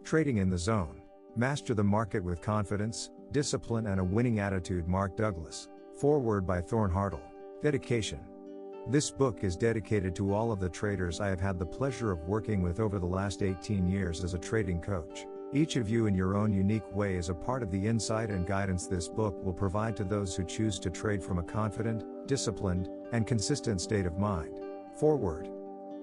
Trading in the Zone. Master the Market with Confidence, Discipline and a Winning Attitude. Mark Douglas. Foreword by Thorn Hartle. Dedication. This book is dedicated to all of the traders I have had the pleasure of working with over the last 18 years as a trading coach. Each of you in your own unique way is a part of the insight and guidance this book will provide to those who choose to trade from a confident, disciplined, and consistent state of mind. Foreword.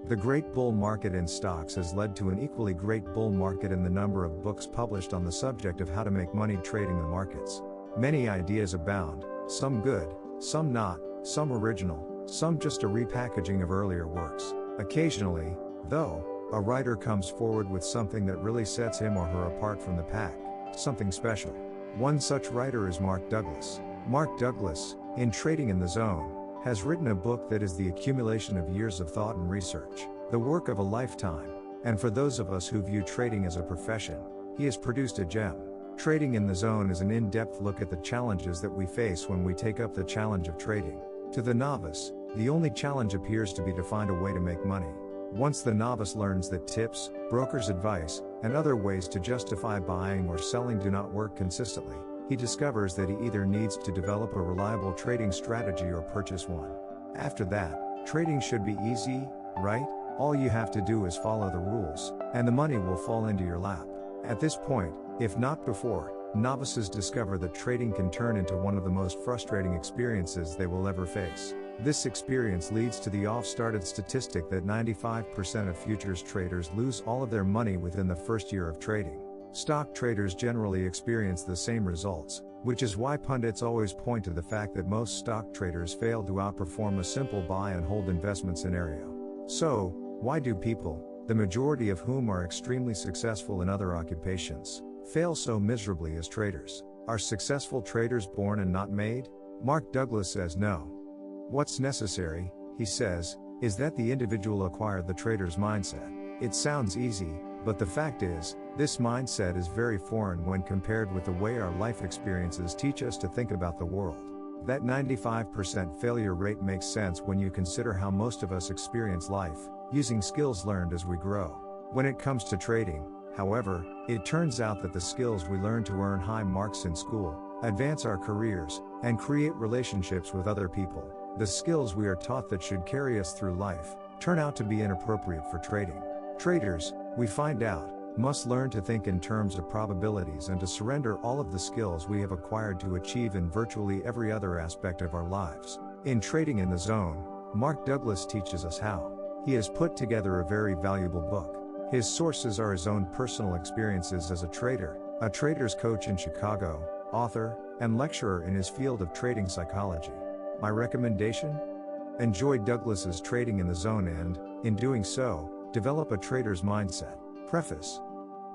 The great bull market in stocks has led to an equally great bull market in the number of books published on the subject of how to make money trading the markets. Many ideas abound, some good, some not, some original, some just a repackaging of earlier works. Occasionally, though, a writer comes forward with something that really sets him or her apart from the pack, something special. One such writer is Mark Douglas. Mark Douglas, in Trading in the Zone, has written a book that is the accumulation of years of thought and research, the work of a lifetime, and for those of us who view trading as a profession, he has produced a gem. Trading in the Zone is an in-depth look at the challenges that we face when we take up the challenge of trading. To the novice, the only challenge appears to be to find a way to make money. Once the novice learns that tips, broker's advice, and other ways to justify buying or selling do not work consistently, he discovers that he either needs to develop a reliable trading strategy or purchase one. After that, trading should be easy, right? All you have to do is follow the rules, and the money will fall into your lap. At this point, if not before, novices discover that trading can turn into one of the most frustrating experiences they will ever face. This experience leads to the oft-started statistic that 95% of futures traders lose all of their money within the first year of trading. Stock traders generally experience the same results, which is why pundits always point to the fact that most stock traders fail to outperform a simple buy and hold investment scenario. So, why do people, the majority of whom are extremely successful in other occupations, fail so miserably as traders? Are successful traders born and not made? Mark Douglas says no. What's necessary, he says, is that the individual acquire the trader's mindset. It sounds easy, but the fact is, this mindset is very foreign when compared with the way our life experiences teach us to think about the world. That 95% failure rate makes sense when you consider how most of us experience life, using skills learned as we grow. When it comes to trading, however, it turns out that the skills we learn to earn high marks in school, advance our careers, and create relationships with other people, the skills we are taught that should carry us through life, turn out to be inappropriate for trading. Traders, we find out, must learn to think in terms of probabilities and to surrender all of the skills we have acquired to achieve in virtually every other aspect of our lives. In Trading in the Zone, Mark Douglas teaches us how. He has put together a very valuable book. His sources are his own personal experiences as a trader, a trader's coach in Chicago, author, and lecturer in his field of trading psychology. My recommendation? Enjoy Douglas's Trading in the Zone and, in doing so, develop a trader's mindset. Preface.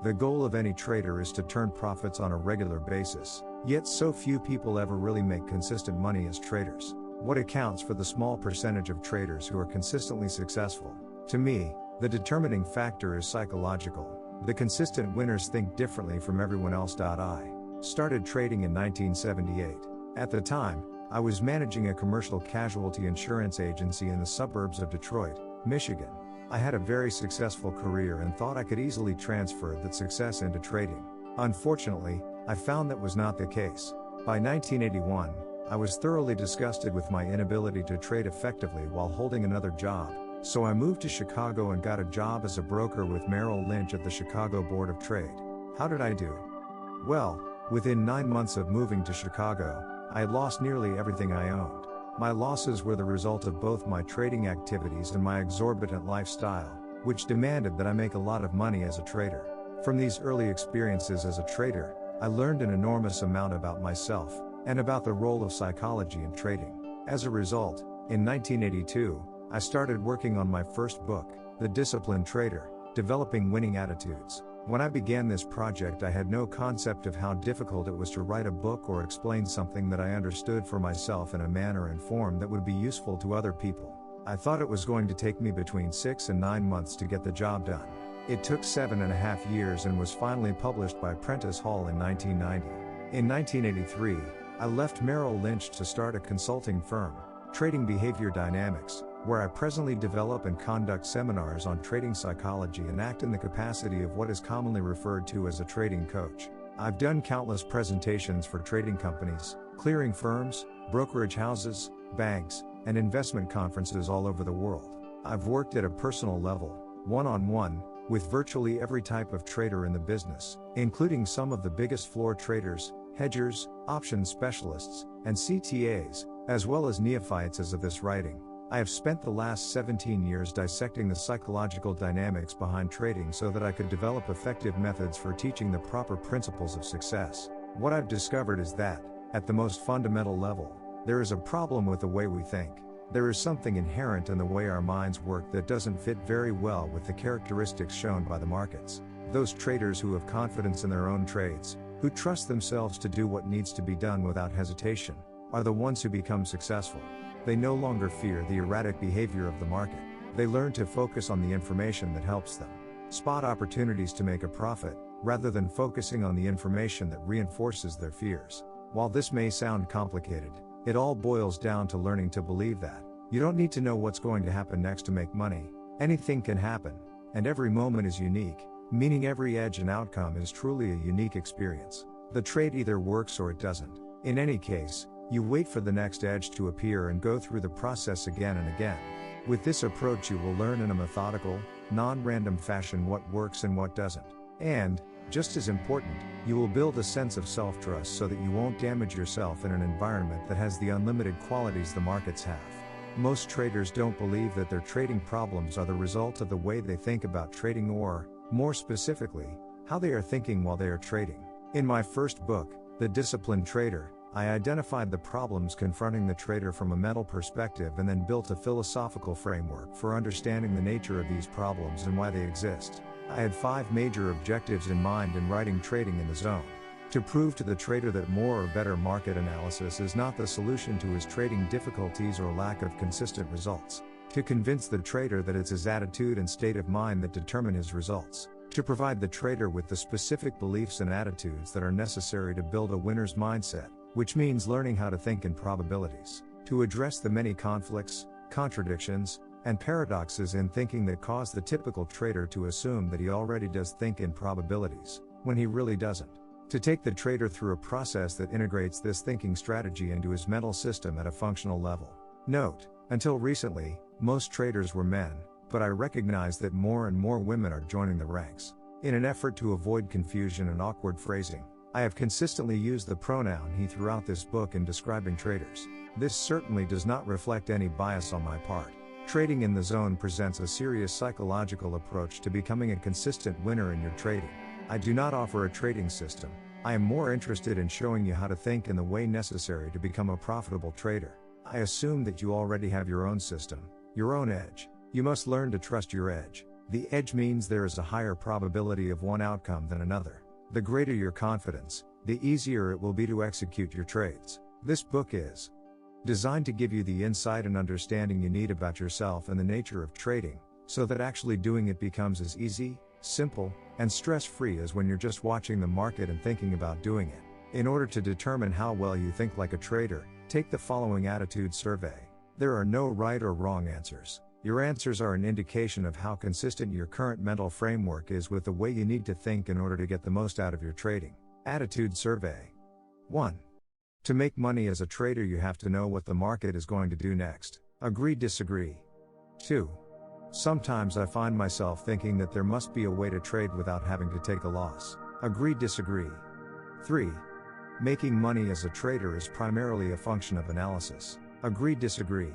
The goal of any trader is to turn profits on a regular basis, yet so few people ever really make consistent money as traders. What accounts for the small percentage of traders who are consistently successful? To me, the determining factor is psychological. The consistent winners think differently from everyone else. I started trading in 1978. At the time, I was managing a commercial casualty insurance agency in the suburbs of Detroit, Michigan. I had a very successful career and thought I could easily transfer that success into trading. Unfortunately, I found that was not the case. By 1981, I was thoroughly disgusted with my inability to trade effectively while holding another job, so I moved to Chicago and got a job as a broker with Merrill Lynch at the Chicago Board of Trade. How did I do? Well, within 9 months of moving to Chicago, I had lost nearly everything I owned. My losses were the result of both my trading activities and my exorbitant lifestyle, which demanded that I make a lot of money as a trader. From these early experiences as a trader, I learned an enormous amount about myself, and about the role of psychology in trading. As a result, in 1982, I started working on my first book, The Disciplined Trader, Developing Winning Attitudes. When I began this project, I had no concept of how difficult it was to write a book or explain something that I understood for myself in a manner and form that would be useful to other people. I thought it was going to take me between 6 and 9 months to get the job done. It took 7.5 years and was finally published by Prentice Hall in 1990. In 1983, I left Merrill Lynch to start a consulting firm, Trading Behavior Dynamics, where I presently develop and conduct seminars on trading psychology and act in the capacity of what is commonly referred to as a trading coach. I've done countless presentations for trading companies, clearing firms, brokerage houses, banks, and investment conferences all over the world. I've worked at a personal level, one-on-one, with virtually every type of trader in the business, including some of the biggest floor traders, hedgers, options specialists, and CTAs, as well as neophytes as of this writing. I have spent the last 17 years dissecting the psychological dynamics behind trading so that I could develop effective methods for teaching the proper principles of success. What I've discovered is that, at the most fundamental level, there is a problem with the way we think. There is something inherent in the way our minds work that doesn't fit very well with the characteristics shown by the markets. Those traders who have confidence in their own trades, who trust themselves to do what needs to be done without hesitation, are the ones who become successful. They no longer fear the erratic behavior of the market. They learn to focus on the information that helps them spot opportunities to make a profit, rather than focusing on the information that reinforces their fears. While this may sound complicated, it all boils down to learning to believe that you don't need to know what's going to happen next to make money. Anything can happen, and every moment is unique, meaning every edge and outcome is truly a unique experience. The trade either works or it doesn't. In any case, you wait for the next edge to appear and go through the process again and again. With this approach, you will learn in a methodical, non-random fashion what works and what doesn't. And, just as important, you will build a sense of self-trust so that you won't damage yourself in an environment that has the unlimited qualities the markets have. Most traders don't believe that their trading problems are the result of the way they think about trading or, more specifically, how they are thinking while they are trading. In my first book, The Disciplined Trader, I identified the problems confronting the trader from a mental perspective and then built a philosophical framework for understanding the nature of these problems and why they exist. I had 5 major objectives in mind in writing Trading in the Zone. To prove to the trader that more or better market analysis is not the solution to his trading difficulties or lack of consistent results. To convince the trader that it's his attitude and state of mind that determine his results. To provide the trader with the specific beliefs and attitudes that are necessary to build a winner's mindset, which means learning how to think in probabilities. To address the many conflicts, contradictions, and paradoxes in thinking that cause the typical trader to assume that he already does think in probabilities, when he really doesn't. To take the trader through a process that integrates this thinking strategy into his mental system at a functional level. Note, until recently, most traders were men, but I recognize that more and more women are joining the ranks. In an effort to avoid confusion and awkward phrasing, I have consistently used the pronoun he throughout this book in describing traders. This certainly does not reflect any bias on my part. Trading in the Zone presents a serious psychological approach to becoming a consistent winner in your trading. I do not offer a trading system. I am more interested in showing you how to think in the way necessary to become a profitable trader. I assume that you already have your own system, your own edge. You must learn to trust your edge. The edge means there is a higher probability of one outcome than another. The greater your confidence, the easier it will be to execute your trades. This book is designed to give you the insight and understanding you need about yourself and the nature of trading, so that actually doing it becomes as easy, simple, and stress-free as when you're just watching the market and thinking about doing it. In order to determine how well you think like a trader, take the following attitude survey. There are no right or wrong answers. Your answers are an indication of how consistent your current mental framework is with the way you need to think in order to get the most out of your trading. Attitude survey. 1. To make money as a trader, you have to know what the market is going to do next. Agree, disagree. 2. Sometimes I find myself thinking that there must be a way to trade without having to take a loss. Agree, disagree. 3. Making money as a trader is primarily a function of analysis. Agree, disagree.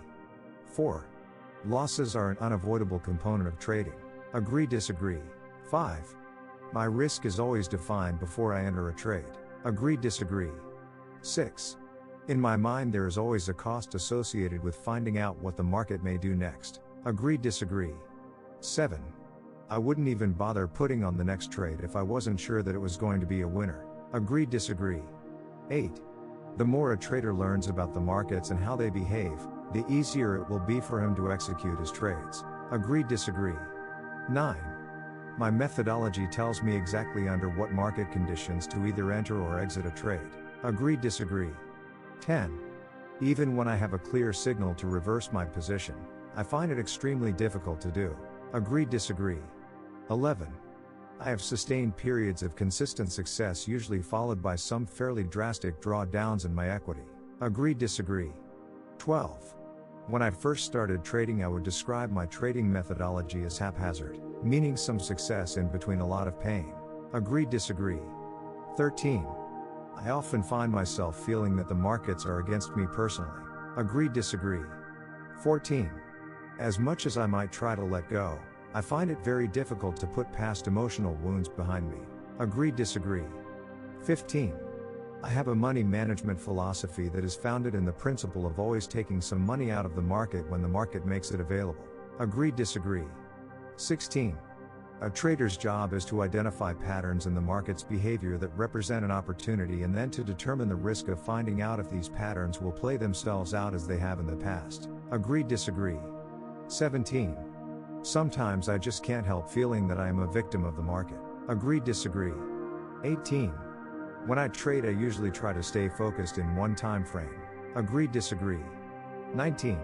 4. Losses are an unavoidable component of trading. Agree, disagree. 5. My risk is always defined before I enter a trade. Agree, disagree. 6. In my mind there is always a cost associated with finding out what the market may do next. Agree, disagree. 7. I wouldn't even bother putting on the next trade if I wasn't sure that it was going to be a winner. Agree, disagree. 8. The more a trader learns about the markets and how they behave, the easier it will be for him to execute his trades. Agree, disagree. 9. My methodology tells me exactly under what market conditions to either enter or exit a trade. Agree, disagree. 10. Even when I have a clear signal to reverse my position, I find it extremely difficult to do. Agree, disagree. 11. I have sustained periods of consistent success, usually followed by some fairly drastic drawdowns in my equity. Agree, disagree. 12. When I first started trading, I would describe my trading methodology as haphazard, meaning some success in between a lot of pain. Agree, disagree. 13. I often find myself feeling that the markets are against me personally. Agree, disagree. 14. As much as I might try to let go, I find it very difficult to put past emotional wounds behind me. Agree, disagree. 15. I have a money management philosophy that is founded in the principle of always taking some money out of the market when the market makes it available. Agree, disagree. 16. A trader's job is to identify patterns in the market's behavior that represent an opportunity and then to determine the risk of finding out if these patterns will play themselves out as they have in the past. Agree, disagree. 17. Sometimes I just can't help feeling that I am a victim of the market. Agree, disagree. 18. When I trade, I usually try to stay focused in one time frame. Agree, disagree. 19.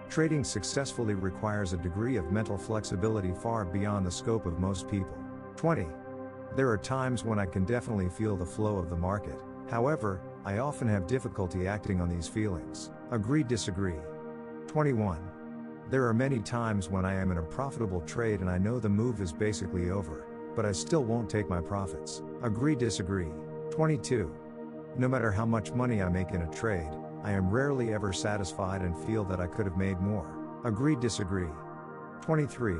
Trading successfully requires a degree of mental flexibility far beyond the scope of most people. 20. There are times when I can definitely feel the flow of the market. However, I often have difficulty acting on these feelings. Agree, disagree. 21. There are many times when I am in a profitable trade and I know the move is basically over, but I still won't take my profits. Agree, disagree. 22. No matter how much money I make in a trade, I am rarely ever satisfied and feel that I could have made more. Agree, disagree. 23.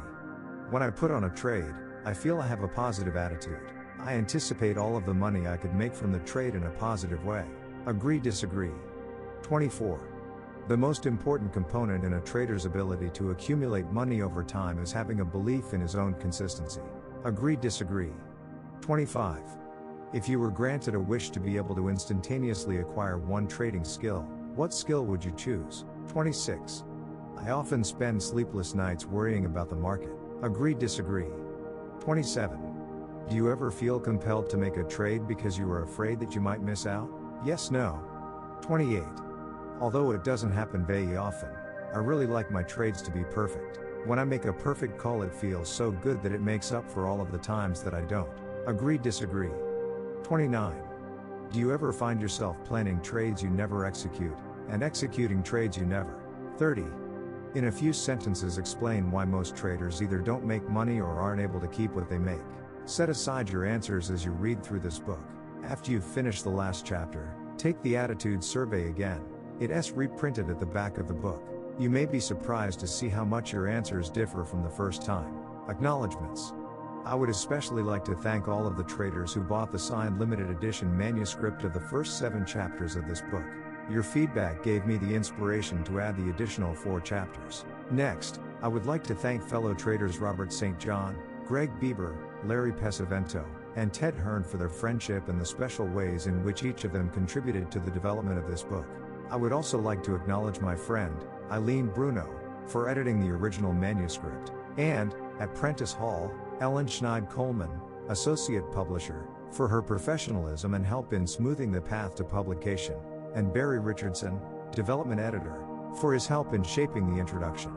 When I put on a trade, I feel I have a positive attitude. I anticipate all of the money I could make from the trade in a positive way. Agree, disagree. 24. The most important component in a trader's ability to accumulate money over time is having a belief in his own consistency. Agree, disagree. 25. If you were granted a wish to be able to instantaneously acquire one trading skill, what skill would you choose? 26. I often spend sleepless nights worrying about the market. Agree, disagree. 27. Do you ever feel compelled to make a trade because you are afraid that you might miss out? Yes, no. 28. Although it doesn't happen very often, I really like my trades to be perfect. When I make a perfect call, it feels so good that it makes up for all of the times that I don't. Agree, disagree. 29. Do you ever find yourself planning trades you never execute, and executing trades you never? 30. In a few sentences, explain why most traders either don't make money or aren't able to keep what they make. Set aside your answers as you read through this book. After you've finished the last chapter, take the attitude survey again. It's reprinted at the back of the book. You may be surprised to see how much your answers differ from the first time. Acknowledgements. I would especially like to thank all of the traders who bought the signed limited edition manuscript of the first 7 chapters of this book. Your feedback gave me the inspiration to add the additional 4 chapters. Next, I would like to thank fellow traders Robert St. John, Greg Bieber, Larry Pesavento, and Ted Hearn for their friendship and the special ways in which each of them contributed to the development of this book. I would also like to acknowledge my friend, Eileen Bruno, for editing the original manuscript, and, at Prentice Hall, Ellen Schneid-Coleman, Associate Publisher, for her professionalism and help in smoothing the path to publication, and Barry Richardson, Development Editor, for his help in shaping the introduction.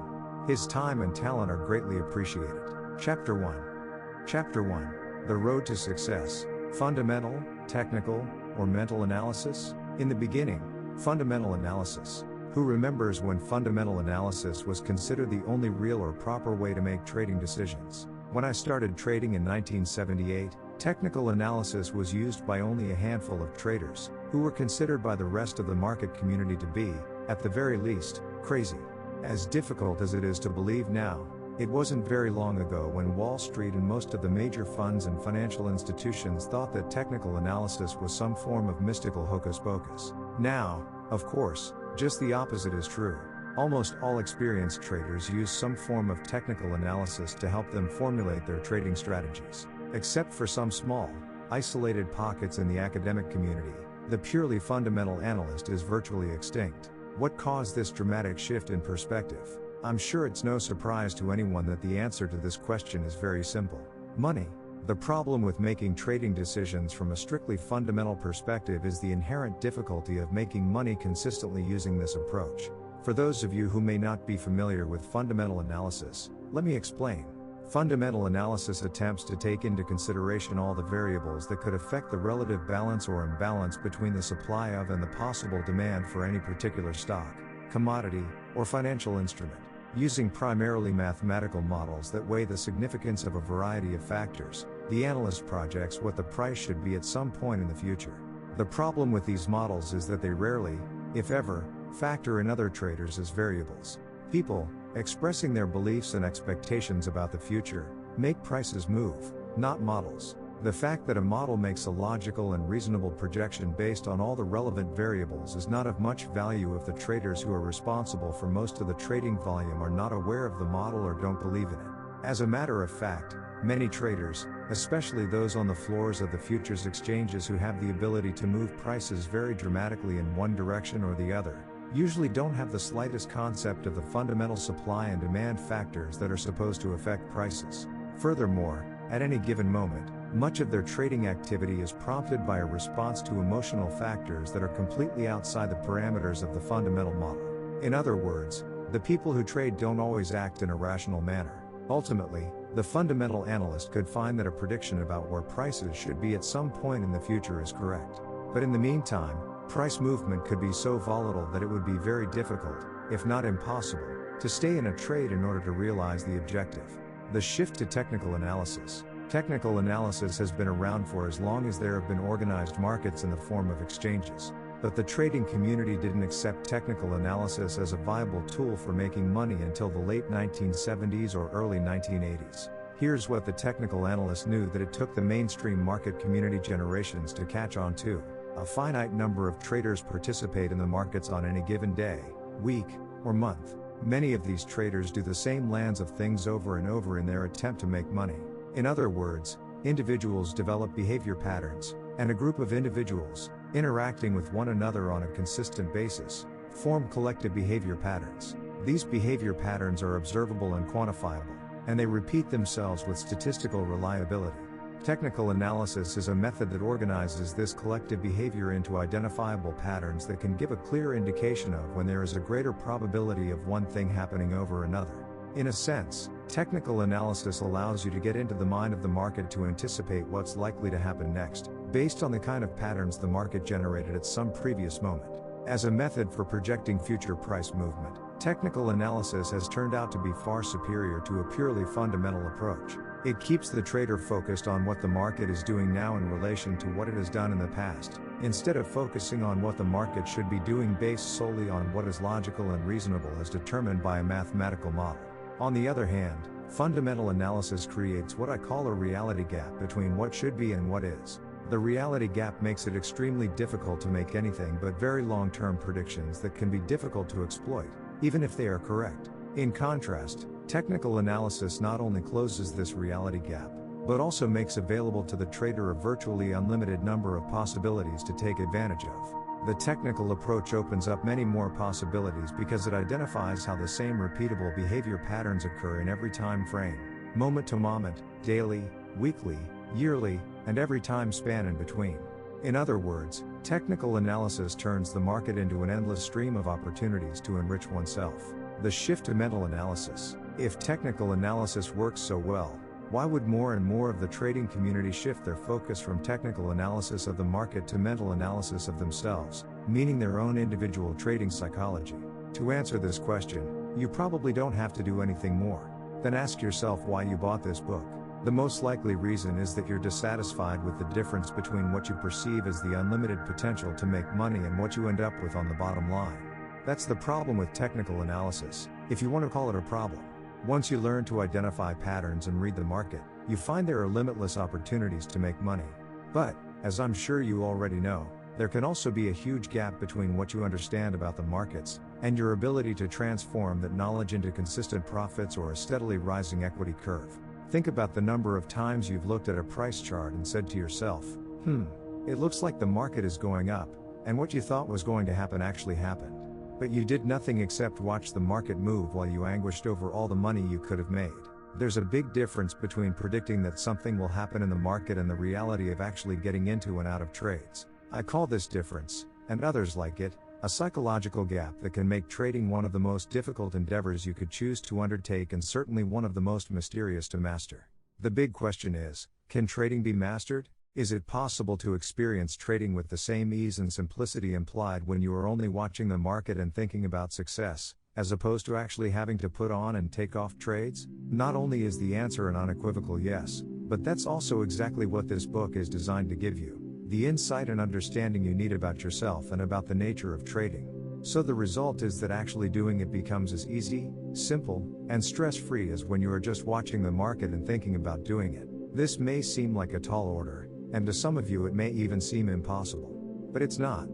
His time and talent are greatly appreciated. Chapter 1. Chapter 1. The Road to Success, Fundamental, Technical, or Mental Analysis? In the beginning, fundamental analysis. Who remembers when fundamental analysis was considered the only real or proper way to make trading decisions? When I started trading in 1978, technical analysis was used by only a handful of traders, who were considered by the rest of the market community to be, at the very least, crazy. As difficult as it is to believe now, it wasn't very long ago when Wall Street and most of the major funds and financial institutions thought that technical analysis was some form of mystical hocus pocus. Now, of course, just the opposite is true. Almost all experienced traders use some form of technical analysis to help them formulate their trading strategies. Except for some small, isolated pockets in the academic community, the purely fundamental analyst is virtually extinct. What caused this dramatic shift in perspective? I'm sure it's no surprise to anyone that the answer to this question is very simple. Money. The problem with making trading decisions from a strictly fundamental perspective is the inherent difficulty of making money consistently using this approach. For those of you who may not be familiar with fundamental analysis, let me explain. Fundamental analysis attempts to take into consideration all the variables that could affect the relative balance or imbalance between the supply of and the possible demand for any particular stock, commodity, or financial instrument. Using primarily mathematical models that weigh the significance of a variety of factors, the analyst projects what the price should be at some point in the future. The problem with these models is that they rarely, if ever, factor in other traders as variables. People, expressing their beliefs and expectations about the future, make prices move, not models. The fact that a model makes a logical and reasonable projection based on all the relevant variables is not of much value if the traders who are responsible for most of the trading volume are not aware of the model or don't believe in it. As a matter of fact, many traders, especially those on the floors of the futures exchanges who have the ability to move prices very dramatically in one direction or the other, usually don't have the slightest concept of the fundamental supply and demand factors that are supposed to affect prices. Furthermore, at any given moment, much of their trading activity is prompted by a response to emotional factors that are completely outside the parameters of the fundamental model. In other words, the people who trade don't always act in a rational manner. Ultimately, the fundamental analyst could find that a prediction about where prices should be at some point in the future is correct. But in the meantime, price movement could be so volatile that it would be very difficult, if not impossible, to stay in a trade in order to realize the objective. The shift to technical analysis. Technical analysis has been around for as long as there have been organized markets in the form of exchanges. But the trading community didn't accept technical analysis as a viable tool for making money until the late 1970s or early 1980s. Here's what the technical analyst knew that it took the mainstream market community generations to catch on to. A finite number of traders participate in the markets on any given day, week, or month. Many of these traders do the same lands of things over and over in their attempt to make money. In other words, individuals develop behavior patterns, and a group of individuals, interacting with one another on a consistent basis, form collective behavior patterns. These behavior patterns are observable and quantifiable, and they repeat themselves with statistical reliability. Technical analysis is a method that organizes this collective behavior into identifiable patterns that can give a clear indication of when there is a greater probability of one thing happening over another. In a sense, technical analysis allows you to get into the mind of the market to anticipate what's likely to happen next, based on the kind of patterns the market generated at some previous moment. As a method for projecting future price movement, technical analysis has turned out to be far superior to a purely fundamental approach. It keeps the trader focused on what the market is doing now in relation to what it has done in the past, instead of focusing on what the market should be doing based solely on what is logical and reasonable as determined by a mathematical model. On the other hand, fundamental analysis creates what I call a reality gap between what should be and what is. The reality gap makes it extremely difficult to make anything but very long-term predictions that can be difficult to exploit, even if they are correct. In contrast, technical analysis not only closes this reality gap, but also makes available to the trader a virtually unlimited number of possibilities to take advantage of. The technical approach opens up many more possibilities because it identifies how the same repeatable behavior patterns occur in every time frame, moment to moment, daily, weekly, yearly, and every time span in between. In other words, technical analysis turns the market into an endless stream of opportunities to enrich oneself. The shift to mental analysis. If technical analysis works so well, why would more and more of the trading community shift their focus from technical analysis of the market to mental analysis of themselves, meaning their own individual trading psychology? To answer this question, you probably don't have to do anything more than ask yourself why you bought this book. The most likely reason is that you're dissatisfied with the difference between what you perceive as the unlimited potential to make money and what you end up with on the bottom line. That's the problem with technical analysis, if you want to call it a problem. Once you learn to identify patterns and read the market, you find there are limitless opportunities to make money. But, as I'm sure you already know, there can also be a huge gap between what you understand about the markets, and your ability to transform that knowledge into consistent profits or a steadily rising equity curve. Think about the number of times you've looked at a price chart and said to yourself, it looks like the market is going up, and what you thought was going to happen actually happened. But you did nothing except watch the market move while you anguished over all the money you could have made. There's a big difference between predicting that something will happen in the market and the reality of actually getting into and out of trades. I call this difference, and others like it, A psychological gap that can make trading one of the most difficult endeavors you could choose to undertake and certainly one of the most mysterious to master. The big question is, can trading be mastered? Is it possible to experience trading with the same ease and simplicity implied when you are only watching the market and thinking about success, as opposed to actually having to put on and take off trades? Not only is the answer an unequivocal yes, but that's also exactly what this book is designed to give you: the insight and understanding you need about yourself and about the nature of trading. So the result is that actually doing it becomes as easy, simple, and stress-free as when you are just watching the market and thinking about doing it. This may seem like a tall order, and to some of you it may even seem impossible. But it's not.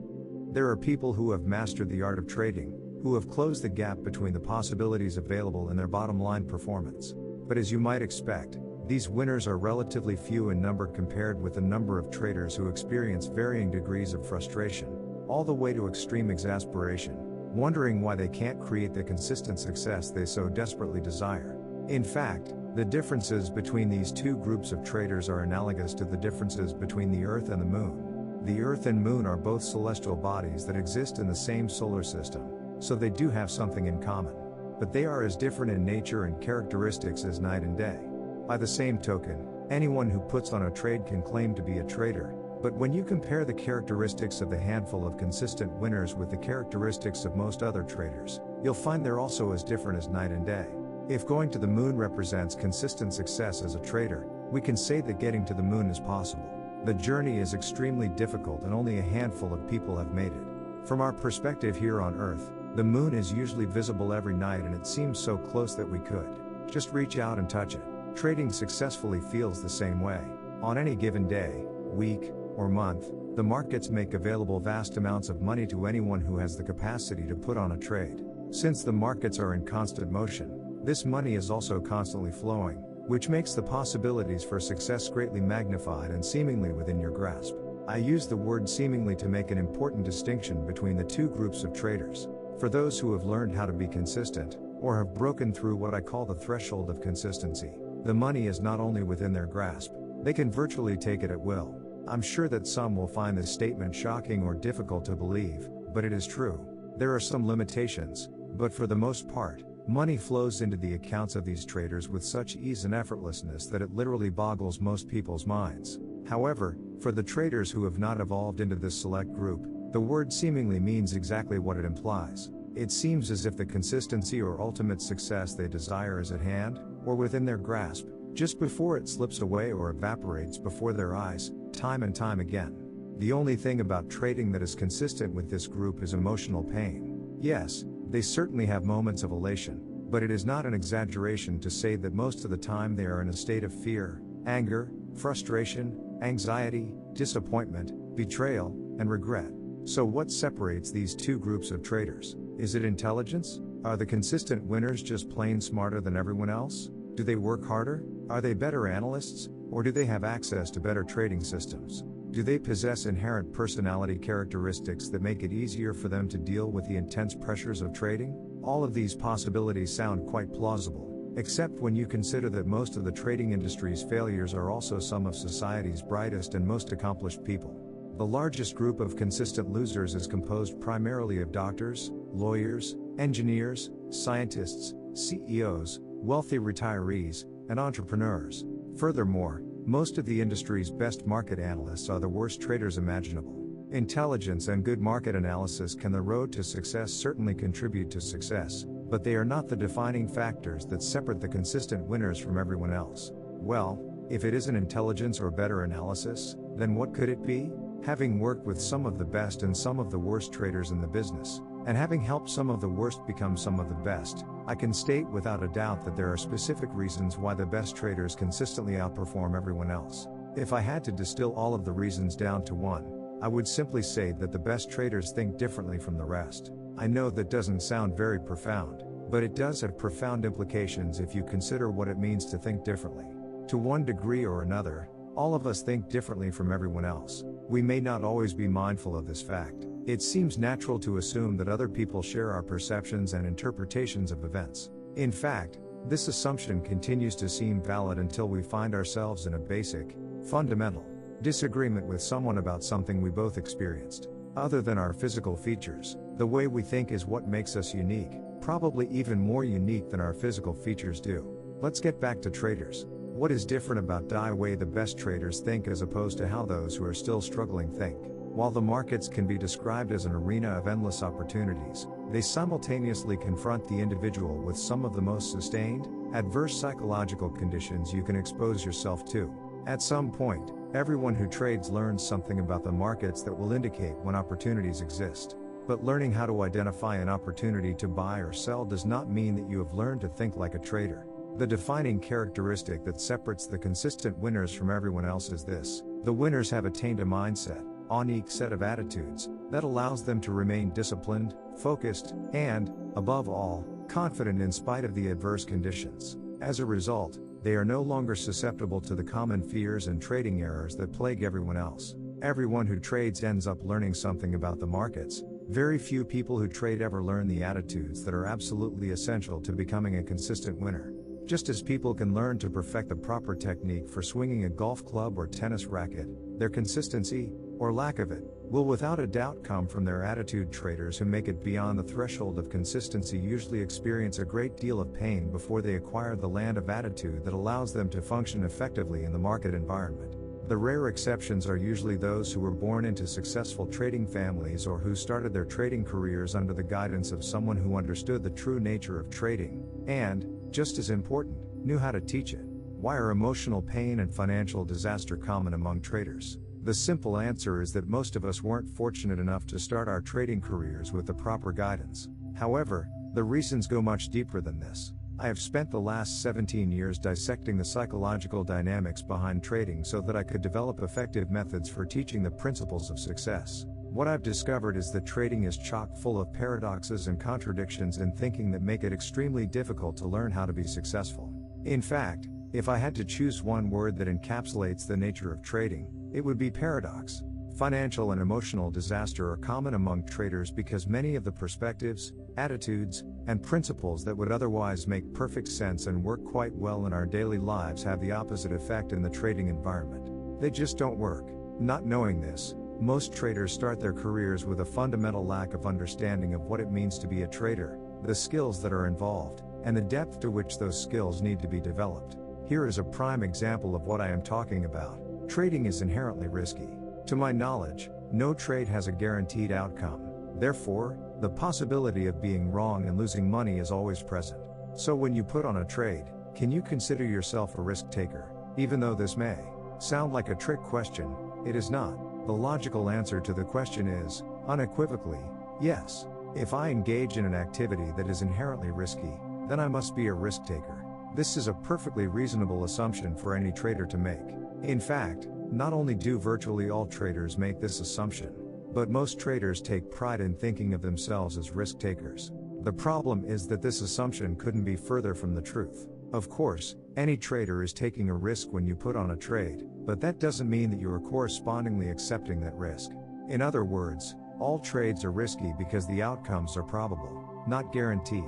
There are people who have mastered the art of trading, who have closed the gap between the possibilities available and their bottom line performance. But as you might expect, these winners are relatively few in number compared with the number of traders who experience varying degrees of frustration, all the way to extreme exasperation, wondering why they can't create the consistent success they so desperately desire. In fact, the differences between these two groups of traders are analogous to the differences between the Earth and the Moon. The Earth and Moon are both celestial bodies that exist in the same solar system, so they do have something in common. But they are as different in nature and characteristics as night and day. By the same token, anyone who puts on a trade can claim to be a trader, but when you compare the characteristics of the handful of consistent winners with the characteristics of most other traders, you'll find they're also as different as night and day. If going to the moon represents consistent success as a trader, we can say that getting to the moon is possible. The journey is extremely difficult and only a handful of people have made it. From our perspective here on Earth, the moon is usually visible every night and it seems so close that we could just reach out and touch it. Trading successfully feels the same way. On any given day, week, or month, the markets make available vast amounts of money to anyone who has the capacity to put on a trade. Since the markets are in constant motion, this money is also constantly flowing, which makes the possibilities for success greatly magnified and seemingly within your grasp. I use the word seemingly to make an important distinction between the two groups of traders. For those who have learned how to be consistent, or have broken through what I call the threshold of consistency, the money is not only within their grasp, they can virtually take it at will. I'm sure that some will find this statement shocking or difficult to believe, but it is true. There are some limitations, but for the most part, money flows into the accounts of these traders with such ease and effortlessness that it literally boggles most people's minds. However, for the traders who have not evolved into this select group, the word seemingly means exactly what it implies. It seems as if the consistency or ultimate success they desire is at hand, or within their grasp, just before it slips away or evaporates before their eyes, time and time again. The only thing about trading that is consistent with this group is emotional pain. Yes, they certainly have moments of elation, but it is not an exaggeration to say that most of the time they are in a state of fear, anger, frustration, anxiety, disappointment, betrayal, and regret. So what separates these two groups of traders? Is it intelligence? Are the consistent winners just plain smarter than everyone else? Do they work harder? Are they better analysts? Or do they have access to better trading systems? Do they possess inherent personality characteristics that make it easier for them to deal with the intense pressures of trading? All of these possibilities sound quite plausible, except when you consider that most of the trading industry's failures are also some of society's brightest and most accomplished people. The largest group of consistent losers is composed primarily of doctors, lawyers, engineers, scientists, CEOs, wealthy retirees, and entrepreneurs. Furthermore, most of the industry's best market analysts are the worst traders imaginable. Intelligence and good market analysis can the road to success certainly contribute to success, but they are not the defining factors that separate the consistent winners from everyone else. Well, if it isn't intelligence or better analysis, then what could it be? Having worked with some of the best and some of the worst traders in the business, and having helped some of the worst become some of the best, I can state without a doubt that there are specific reasons why the best traders consistently outperform everyone else. If I had to distill all of the reasons down to one, I would simply say that the best traders think differently from the rest. I know that doesn't sound very profound, but it does have profound implications if you consider what it means to think differently. To one degree or another, all of us think differently from everyone else. We may not always be mindful of this fact. It seems natural to assume that other people share our perceptions and interpretations of events. In fact, this assumption continues to seem valid until we find ourselves in a basic, fundamental disagreement with someone about something we both experienced. Other than our physical features, the way we think is what makes us unique, probably even more unique than our physical features do. Let's get back to traders. What is different about the way the best traders think as opposed to how those who are still struggling think? While the markets can be described as an arena of endless opportunities, they simultaneously confront the individual with some of the most sustained, adverse psychological conditions you can expose yourself to. At some point, everyone who trades learns something about the markets that will indicate when opportunities exist. But learning how to identify an opportunity to buy or sell does not mean that you have learned to think like a trader. The defining characteristic that separates the consistent winners from everyone else is this: the winners have attained a mindset, a unique set of attitudes, that allows them to remain disciplined, focused, and, above all, confident in spite of the adverse conditions. As a result, they are no longer susceptible to the common fears and trading errors that plague everyone else. Everyone who trades ends up learning something about the markets. Very few people who trade ever learn the attitudes that are absolutely essential to becoming a consistent winner. Just as people can learn to perfect the proper technique for swinging a golf club or tennis racket, their consistency, or lack of it, will without a doubt come from their attitude. Traders who make it beyond the threshold of consistency usually experience a great deal of pain before they acquire the land of attitude that allows them to function effectively in the market environment. The rare exceptions are usually those who were born into successful trading families or who started their trading careers under the guidance of someone who understood the true nature of trading, and, just as important, knew how to teach it. Why are emotional pain and financial disaster common among traders? The simple answer is that most of us weren't fortunate enough to start our trading careers with the proper guidance. However, the reasons go much deeper than this. I have spent the last 17 years dissecting the psychological dynamics behind trading so that I could develop effective methods for teaching the principles of success. What I've discovered is that trading is chock full of paradoxes and contradictions in thinking that make it extremely difficult to learn how to be successful. In fact, if I had to choose one word that encapsulates the nature of trading, it would be paradox. Financial and emotional disaster are common among traders because many of the perspectives, attitudes, and principles that would otherwise make perfect sense and work quite well in our daily lives have the opposite effect in the trading environment. They just don't work. Not knowing this, most traders start their careers with a fundamental lack of understanding of what it means to be a trader, the skills that are involved, and the depth to which those skills need to be developed. Here is a prime example of what I am talking about. Trading is inherently risky. To my knowledge, no trade has a guaranteed outcome. Therefore, the possibility of being wrong and losing money is always present. So when you put on a trade, can you consider yourself a risk taker? Even though this may sound like a trick question, it is not. The logical answer to the question is, unequivocally, yes. If I engage in an activity that is inherently risky, then I must be a risk taker. This is a perfectly reasonable assumption for any trader to make. In fact, not only do virtually all traders make this assumption, but most traders take pride in thinking of themselves as risk takers. The problem is that this assumption couldn't be further from the truth. Of course, any trader is taking a risk when you put on a trade, but that doesn't mean that you are correspondingly accepting that risk. In other words, all trades are risky because the outcomes are probable, not guaranteed.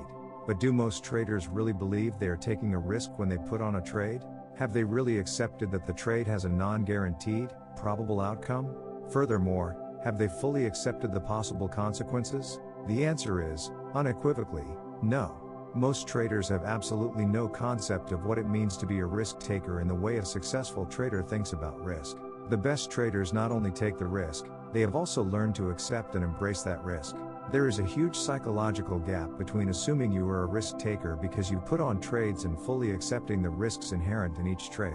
But do most traders really believe they are taking a risk when they put on a trade? Have they really accepted that the trade has a non-guaranteed, probable outcome? Furthermore, have they fully accepted the possible consequences? The answer is, unequivocally, no. Most traders have absolutely no concept of what it means to be a risk taker in the way a successful trader thinks about risk. The best traders not only take the risk, they have also learned to accept and embrace that risk. There is a huge psychological gap between assuming you are a risk taker because you put on trades and fully accepting the risks inherent in each trade.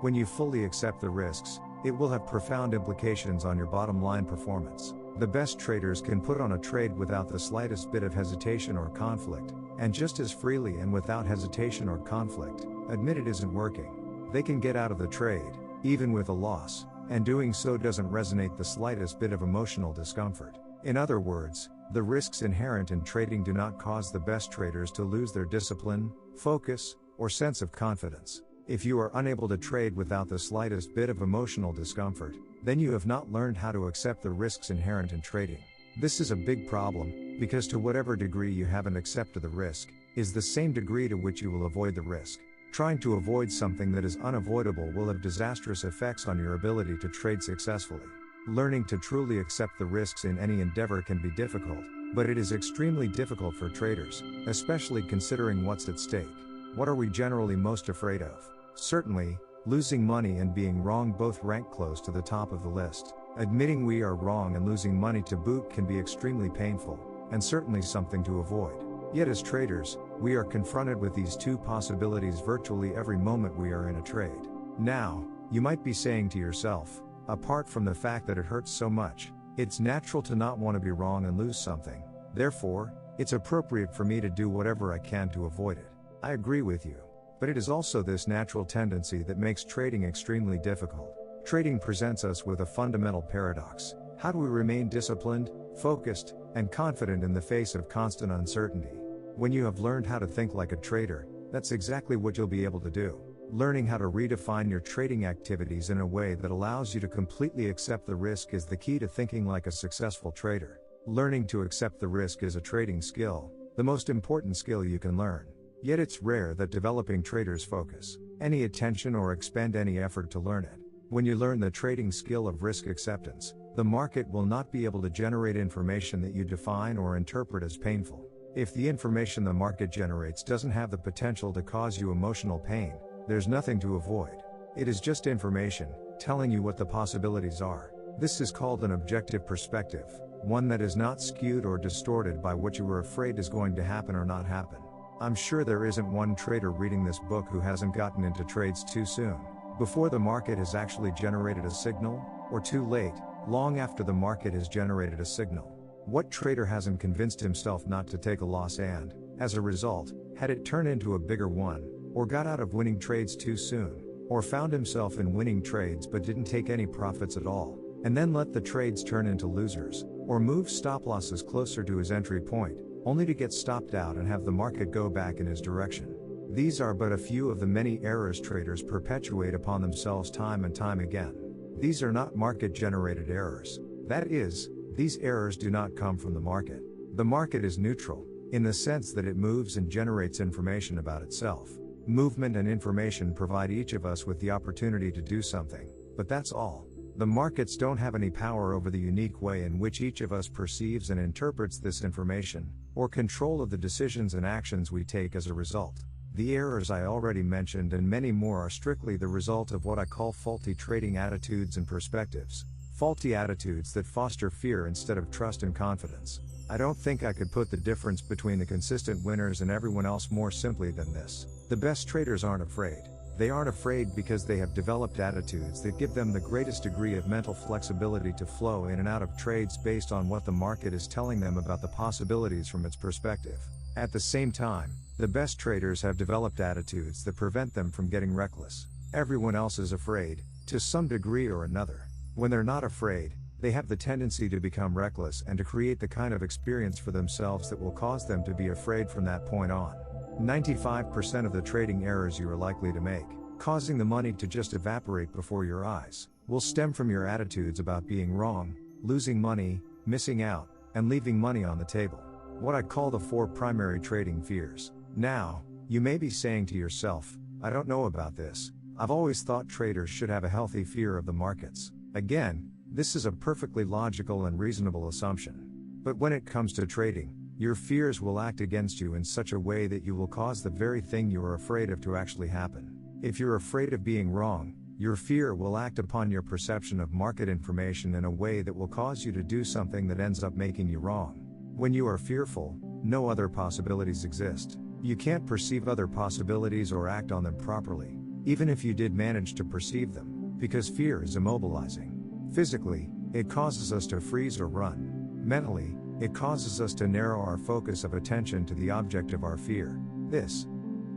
When you fully accept the risks, it will have profound implications on your bottom line performance. The best traders can put on a trade without the slightest bit of hesitation or conflict, and just as freely and without hesitation or conflict, admit it isn't working. They can get out of the trade, even with a loss, and doing so doesn't resonate the slightest bit of emotional discomfort. In other words, the risks inherent in trading do not cause the best traders to lose their discipline, focus, or sense of confidence. If you are unable to trade without the slightest bit of emotional discomfort, then you have not learned how to accept the risks inherent in trading. This is a big problem, because to whatever degree you haven't accepted the risk, is the same degree to which you will avoid the risk. Trying to avoid something that is unavoidable will have disastrous effects on your ability to trade successfully. Learning to truly accept the risks in any endeavor can be difficult, but it is extremely difficult for traders, especially considering what's at stake. What are we generally most afraid of? Certainly, losing money and being wrong both rank close to the top of the list. Admitting we are wrong and losing money to boot can be extremely painful, and certainly something to avoid. Yet as traders, we are confronted with these two possibilities virtually every moment we are in a trade. Now, you might be saying to yourself, apart from the fact that it hurts so much, it's natural to not want to be wrong and lose something. Therefore, it's appropriate for me to do whatever I can to avoid it. I agree with you. But it is also this natural tendency that makes trading extremely difficult. Trading presents us with a fundamental paradox. How do we remain disciplined, focused, and confident in the face of constant uncertainty? When you have learned how to think like a trader, that's exactly what you'll be able to do. Learning how to redefine your trading activities in a way that allows you to completely accept the risk is the key to thinking like a successful trader. Learning to accept the risk is a trading skill, the most important skill you can learn. Yet it's rare that developing traders focus any attention or expend any effort to learn it. When you learn the trading skill of risk acceptance, the market will not be able to generate information that you define or interpret as painful. If the information the market generates doesn't have the potential to cause you emotional pain, there's nothing to avoid. It is just information, telling you what the possibilities are. This is called an objective perspective, one that is not skewed or distorted by what you are afraid is going to happen or not happen. I'm sure there isn't one trader reading this book who hasn't gotten into trades too soon, before the market has actually generated a signal, or too late, long after the market has generated a signal. What trader hasn't convinced himself not to take a loss and, as a result, had it turn into a bigger one, or got out of winning trades too soon, or found himself in winning trades but didn't take any profits at all, and then let the trades turn into losers, or move stop losses closer to his entry point, only to get stopped out and have the market go back in his direction. These are but a few of the many errors traders perpetuate upon themselves time and time again. These are not market-generated errors. That is, these errors do not come from the market. The market is neutral, in the sense that it moves and generates information about itself. Movement and information provide each of us with the opportunity to do something, but that's all. The markets don't have any power over the unique way in which each of us perceives and interprets this information, or control of the decisions and actions we take as a result. The errors I already mentioned and many more are strictly the result of what I call faulty trading attitudes and perspectives. Faulty attitudes that foster fear instead of trust and confidence. I don't think I could put the difference between the consistent winners and everyone else more simply than this. The best traders aren't afraid. They aren't afraid because they have developed attitudes that give them the greatest degree of mental flexibility to flow in and out of trades based on what the market is telling them about the possibilities from its perspective. At the same time, the best traders have developed attitudes that prevent them from getting reckless. Everyone else is afraid, to some degree or another. When they're not afraid, they have the tendency to become reckless and to create the kind of experience for themselves that will cause them to be afraid from that point on. 95% of the trading errors you are likely to make, causing the money to just evaporate before your eyes, will stem from your attitudes about being wrong, losing money, missing out, and leaving money on the table. What I call the 4 primary trading fears. Now, you may be saying to yourself, I don't know about this. I've always thought traders should have a healthy fear of the markets. Again, this is a perfectly logical and reasonable assumption. But when it comes to trading, your fears will act against you in such a way that you will cause the very thing you are afraid of to actually happen. If you're afraid of being wrong, your fear will act upon your perception of market information in a way that will cause you to do something that ends up making you wrong. When you are fearful, no other possibilities exist. You can't perceive other possibilities or act on them properly, even if you did manage to perceive them, because fear is immobilizing. Physically, it causes us to freeze or run. Mentally, it causes us to narrow our focus of attention to the object of our fear. This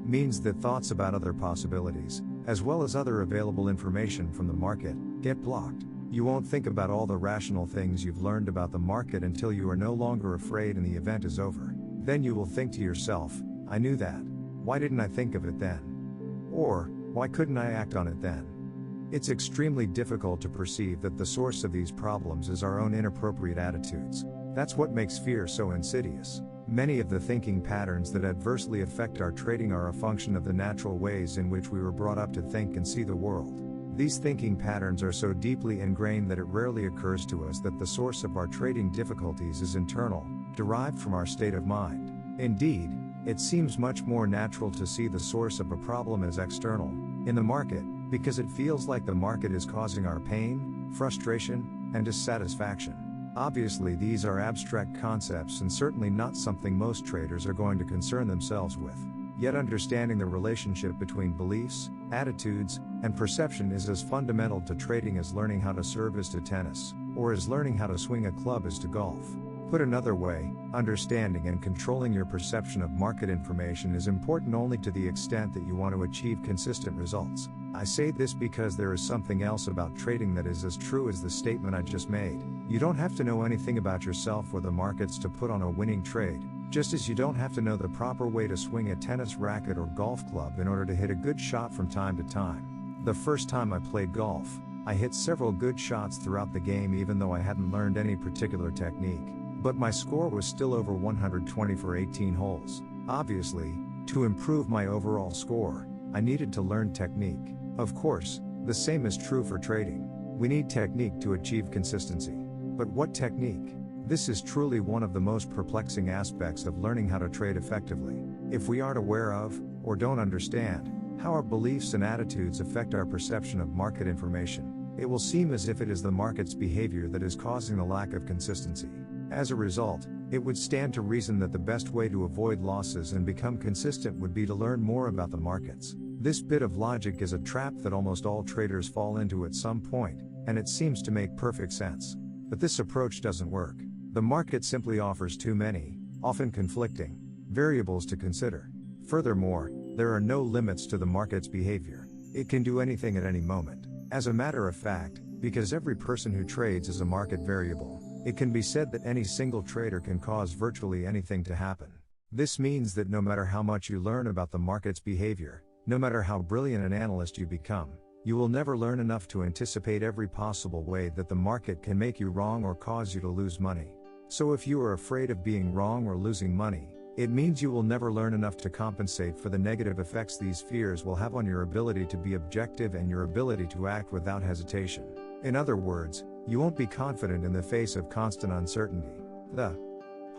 means that thoughts about other possibilities, as well as other available information from the market, get blocked. You won't think about all the rational things you've learned about the market until you are no longer afraid and the event is over. Then you will think to yourself, I knew that. Why didn't I think of it then? Or, why couldn't I act on it then? It's extremely difficult to perceive that the source of these problems is our own inappropriate attitudes. That's what makes fear so insidious. Many of the thinking patterns that adversely affect our trading are a function of the natural ways in which we were brought up to think and see the world. These thinking patterns are so deeply ingrained that it rarely occurs to us that the source of our trading difficulties is internal, derived from our state of mind. Indeed, it seems much more natural to see the source of a problem as external, in the market, because it feels like the market is causing our pain, frustration, and dissatisfaction. Obviously, these are abstract concepts and certainly not something most traders are going to concern themselves with. Yet understanding the relationship between beliefs, attitudes, and perception is as fundamental to trading as learning how to serve is to tennis, or as learning how to swing a club is to golf. Put another way, understanding and controlling your perception of market information is important only to the extent that you want to achieve consistent results. I say this because there is something else about trading that is as true as the statement I just made. You don't have to know anything about yourself or the markets to put on a winning trade, just as you don't have to know the proper way to swing a tennis racket or golf club in order to hit a good shot from time to time. The first time I played golf, I hit several good shots throughout the game even though I hadn't learned any particular technique. But my score was still over 120 for 18 holes. Obviously, to improve my overall score, I needed to learn technique. Of course, the same is true for trading. We need technique to achieve consistency. But what technique? This is truly one of the most perplexing aspects of learning how to trade effectively. If we aren't aware of, or don't understand, how our beliefs and attitudes affect our perception of market information, it will seem as if it is the market's behavior that is causing the lack of consistency. As a result, it would stand to reason that the best way to avoid losses and become consistent would be to learn more about the markets. This bit of logic is a trap that almost all traders fall into at some point, and it seems to make perfect sense. But this approach doesn't work. The market simply offers too many, often conflicting, variables to consider. Furthermore, there are no limits to the market's behavior. It can do anything at any moment. As a matter of fact, because every person who trades is a market variable, it can be said that any single trader can cause virtually anything to happen. This means that no matter how much you learn about the market's behavior, no matter how brilliant an analyst you become, you will never learn enough to anticipate every possible way that the market can make you wrong or cause you to lose money. So if you are afraid of being wrong or losing money, it means you will never learn enough to compensate for the negative effects these fears will have on your ability to be objective and your ability to act without hesitation. In other words, you won't be confident in the face of constant uncertainty. The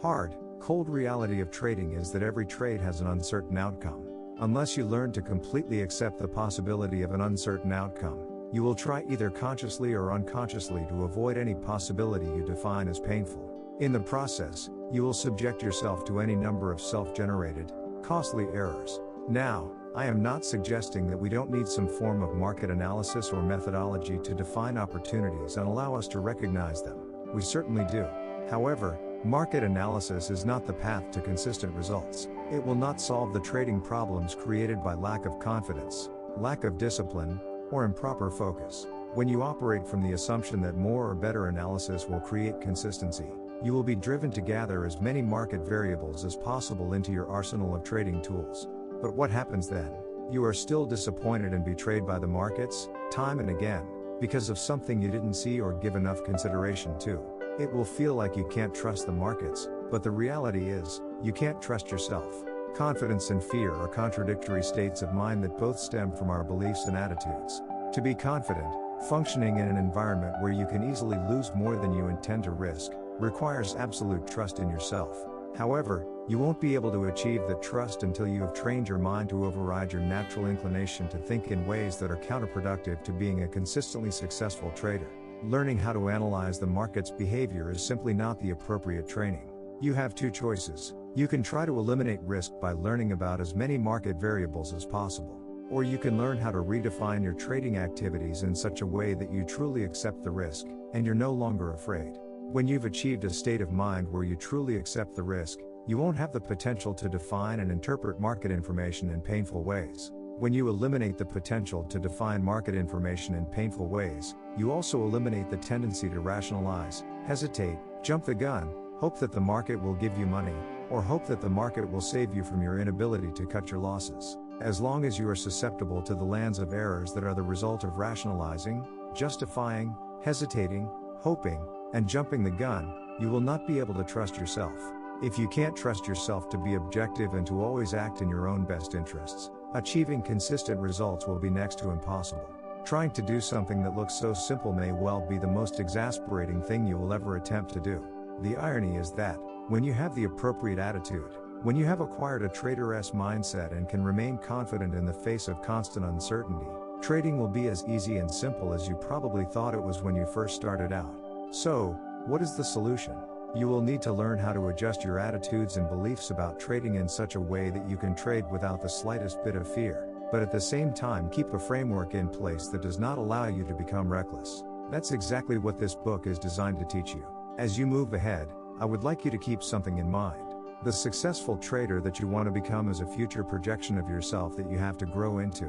hard, cold reality of trading is that every trade has an uncertain outcome. Unless you learn to completely accept the possibility of an uncertain outcome, you will try either consciously or unconsciously to avoid any possibility you define as painful. In the process, you will subject yourself to any number of self-generated, costly errors. Now, I am not suggesting that we don't need some form of market analysis or methodology to define opportunities and allow us to recognize them. We certainly do. However, market analysis is not the path to consistent results. It will not solve the trading problems created by lack of confidence, lack of discipline, or improper focus. When you operate from the assumption that more or better analysis will create consistency, you will be driven to gather as many market variables as possible into your arsenal of trading tools. But what happens then? You are still disappointed and betrayed by the markets, time and again, because of something you didn't see or give enough consideration to. It will feel like you can't trust the markets, but the reality is, you can't trust yourself. Confidence and fear are contradictory states of mind that both stem from our beliefs and attitudes. To be confident, functioning in an environment where you can easily lose more than you intend to risk, requires absolute trust in yourself. However, you won't be able to achieve that trust until you have trained your mind to override your natural inclination to think in ways that are counterproductive to being a consistently successful trader. Learning how to analyze the market's behavior is simply not the appropriate training. You have two choices. You can try to eliminate risk by learning about as many market variables as possible, or you can learn how to redefine your trading activities in such a way that you truly accept the risk, and you're no longer afraid. When you've achieved a state of mind where you truly accept the risk, you won't have the potential to define and interpret market information in painful ways. When you eliminate the potential to define market information in painful ways, you also eliminate the tendency to rationalize, hesitate, jump the gun, hope that the market will give you money, or hope that the market will save you from your inability to cut your losses. As long as you are susceptible to the lands of errors that are the result of rationalizing, justifying, hesitating, hoping, and jumping the gun, you will not be able to trust yourself. If you can't trust yourself to be objective and to always act in your own best interests, achieving consistent results will be next to impossible. Trying to do something that looks so simple may well be the most exasperating thing you will ever attempt to do. The irony is that, when you have the appropriate attitude, when you have acquired a trader's mindset and can remain confident in the face of constant uncertainty, trading will be as easy and simple as you probably thought it was when you first started out. So, what is the solution? You will need to learn how to adjust your attitudes and beliefs about trading in such a way that you can trade without the slightest bit of fear, but at the same time keep a framework in place that does not allow you to become reckless. That's exactly what this book is designed to teach you. As you move ahead, I would like you to keep something in mind. The successful trader that you want to become is a future projection of yourself that you have to grow into.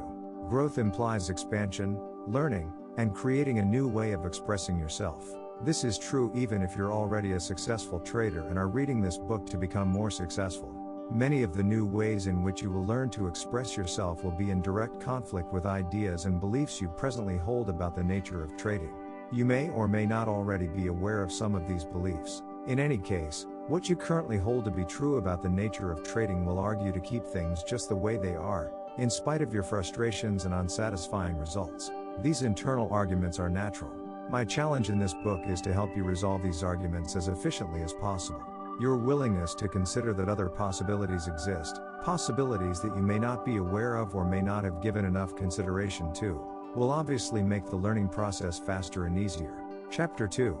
Growth implies expansion, learning, and creating a new way of expressing yourself. This is true even if you're already a successful trader and are reading this book to become more successful. Many of the new ways in which you will learn to express yourself will be in direct conflict with ideas and beliefs you presently hold about the nature of trading. You may or may not already be aware of some of these beliefs. In any case, what you currently hold to be true about the nature of trading will argue to keep things just the way they are, in spite of your frustrations and unsatisfying results. These internal arguments are natural. My challenge in this book is to help you resolve these arguments as efficiently as possible. Your willingness to consider that other possibilities exist, possibilities that you may not be aware of or may not have given enough consideration to, will obviously make the learning process faster and easier. Chapter 2.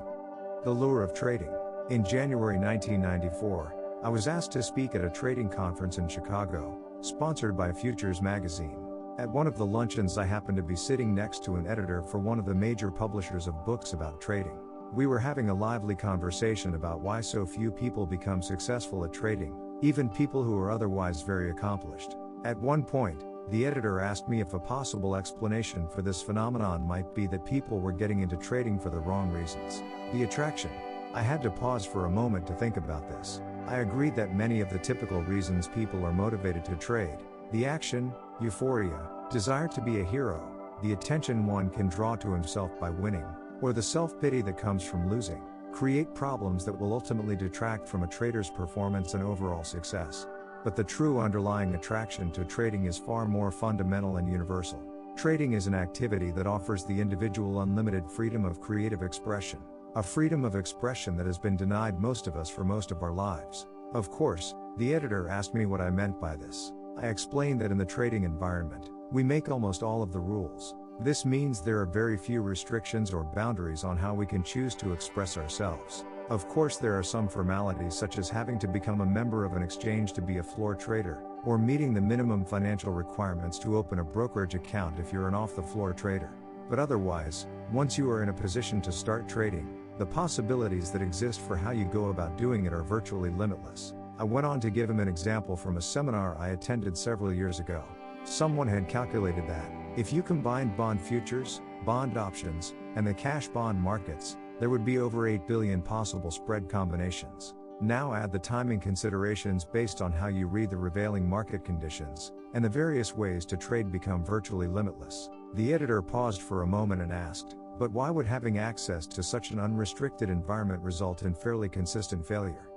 The Lure of Trading. In January 1994, I was asked to speak at a trading conference in Chicago, sponsored by Futures magazine. At one of the luncheons I happened to be sitting next to an editor for one of the major publishers of books about trading. We were having a lively conversation about why so few people become successful at trading, even people who are otherwise very accomplished. At one point, the editor asked me if a possible explanation for this phenomenon might be that people were getting into trading for the wrong reasons. The attraction. I had to pause for a moment to think about this. I agreed that many of the typical reasons people are motivated to trade, the action, euphoria, desire to be a hero, the attention one can draw to himself by winning, or the self-pity that comes from losing, create problems that will ultimately detract from a trader's performance and overall success. But the true underlying attraction to trading is far more fundamental and universal. Trading is an activity that offers the individual unlimited freedom of creative expression, a freedom of expression that has been denied most of us for most of our lives. Of course, the editor asked me what I meant by this. I explained that in the trading environment, we make almost all of the rules. This means there are very few restrictions or boundaries on how we can choose to express ourselves. Of course, there are some formalities such as having to become a member of an exchange to be a floor trader, or meeting the minimum financial requirements to open a brokerage account if you're an off-the-floor trader. But otherwise, once you are in a position to start trading, the possibilities that exist for how you go about doing it are virtually limitless. I went on to give him an example from a seminar I attended several years ago. Someone had calculated that, if you combined bond futures, bond options, and the cash bond markets, there would be over 8 billion possible spread combinations. Now add the timing considerations based on how you read the prevailing market conditions, and the various ways to trade become virtually limitless. The editor paused for a moment and asked, but why would having access to such an unrestricted environment result in fairly consistent failure?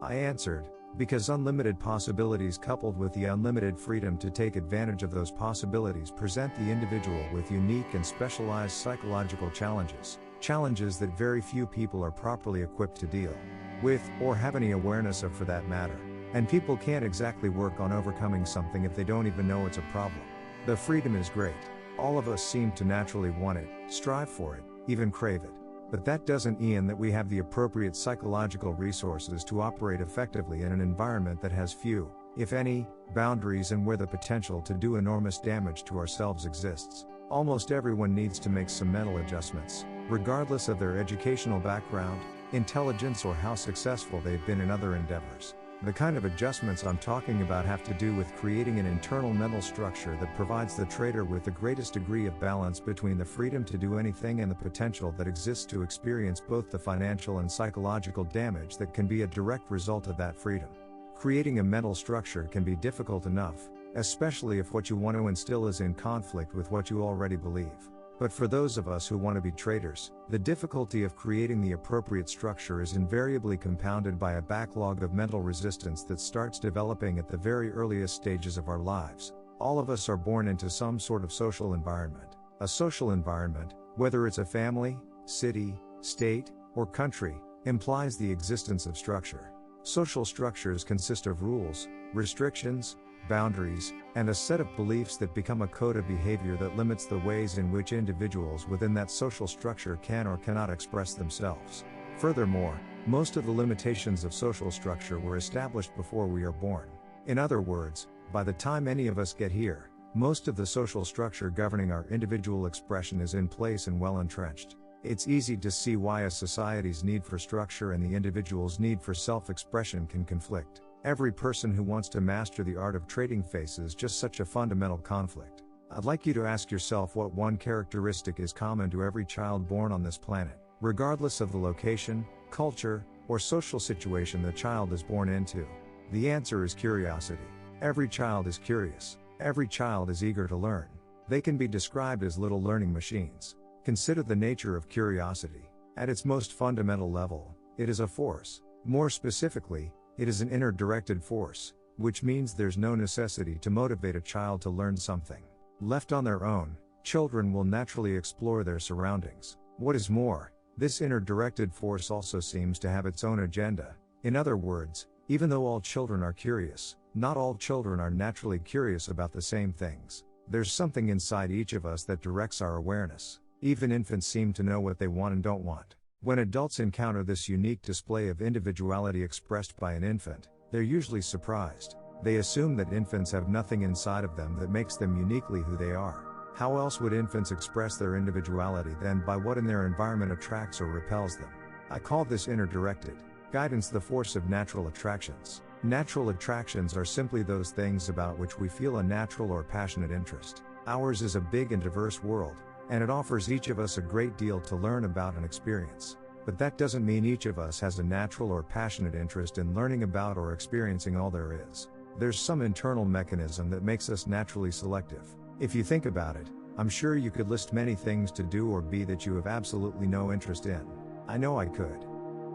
I answered, because unlimited possibilities coupled with the unlimited freedom to take advantage of those possibilities present the individual with unique and specialized psychological challenges, challenges that very few people are properly equipped to deal with, or have any awareness of for that matter. And people can't exactly work on overcoming something if they don't even know it's a problem. The freedom is great. All of us seem to naturally want it, strive for it, even crave it. But that doesn't mean that we have the appropriate psychological resources to operate effectively in an environment that has few, if any, boundaries and where the potential to do enormous damage to ourselves exists. Almost everyone needs to make some mental adjustments, regardless of their educational background, intelligence, or how successful they've been in other endeavors. The kind of adjustments I'm talking about have to do with creating an internal mental structure that provides the trader with the greatest degree of balance between the freedom to do anything and the potential that exists to experience both the financial and psychological damage that can be a direct result of that freedom. Creating a mental structure can be difficult enough, especially if what you want to instill is in conflict with what you already believe. But for those of us who want to be traders, the difficulty of creating the appropriate structure is invariably compounded by a backlog of mental resistance that starts developing at the very earliest stages of our lives. All of us are born into some sort of social environment. A social environment, whether it's a family, city, state, or country, implies the existence of structure. Social structures consist of rules, restrictions, boundaries, and a set of beliefs that become a code of behavior that limits the ways in which individuals within that social structure can or cannot express themselves. Furthermore, most of the limitations of social structure were established before we are born. In other words, by the time any of us get here, most of the social structure governing our individual expression is in place and well entrenched. It's easy to see why a society's need for structure and the individual's need for self-expression can conflict. Every person who wants to master the art of trading faces just such a fundamental conflict. I'd like you to ask yourself what one characteristic is common to every child born on this planet, regardless of the location, culture, or social situation the child is born into. The answer is curiosity. Every child is curious. Every child is eager to learn. They can be described as little learning machines. Consider the nature of curiosity. At its most fundamental level, it is a force. More specifically, it is an inner directed force, which means there's no necessity to motivate a child to learn something. Left on their own, children will naturally explore their surroundings. What is more, this inner directed force also seems to have its own agenda. In other words, even though all children are curious, not all children are naturally curious about the same things. There's something inside each of us that directs our awareness. Even infants seem to know what they want and don't want. When adults encounter this unique display of individuality expressed by an infant, they're usually surprised. They assume that infants have nothing inside of them that makes them uniquely who they are. How else would infants express their individuality than by what in their environment attracts or repels them? I call this inner directed guidance the force of natural attractions. Natural attractions are simply those things about which we feel a natural or passionate interest. Ours is a big and diverse world, and it offers each of us a great deal to learn about and experience. But that doesn't mean each of us has a natural or passionate interest in learning about or experiencing all there is. There's some internal mechanism that makes us naturally selective. If you think about it, I'm sure you could list many things to do or be that you have absolutely no interest in. I know I could.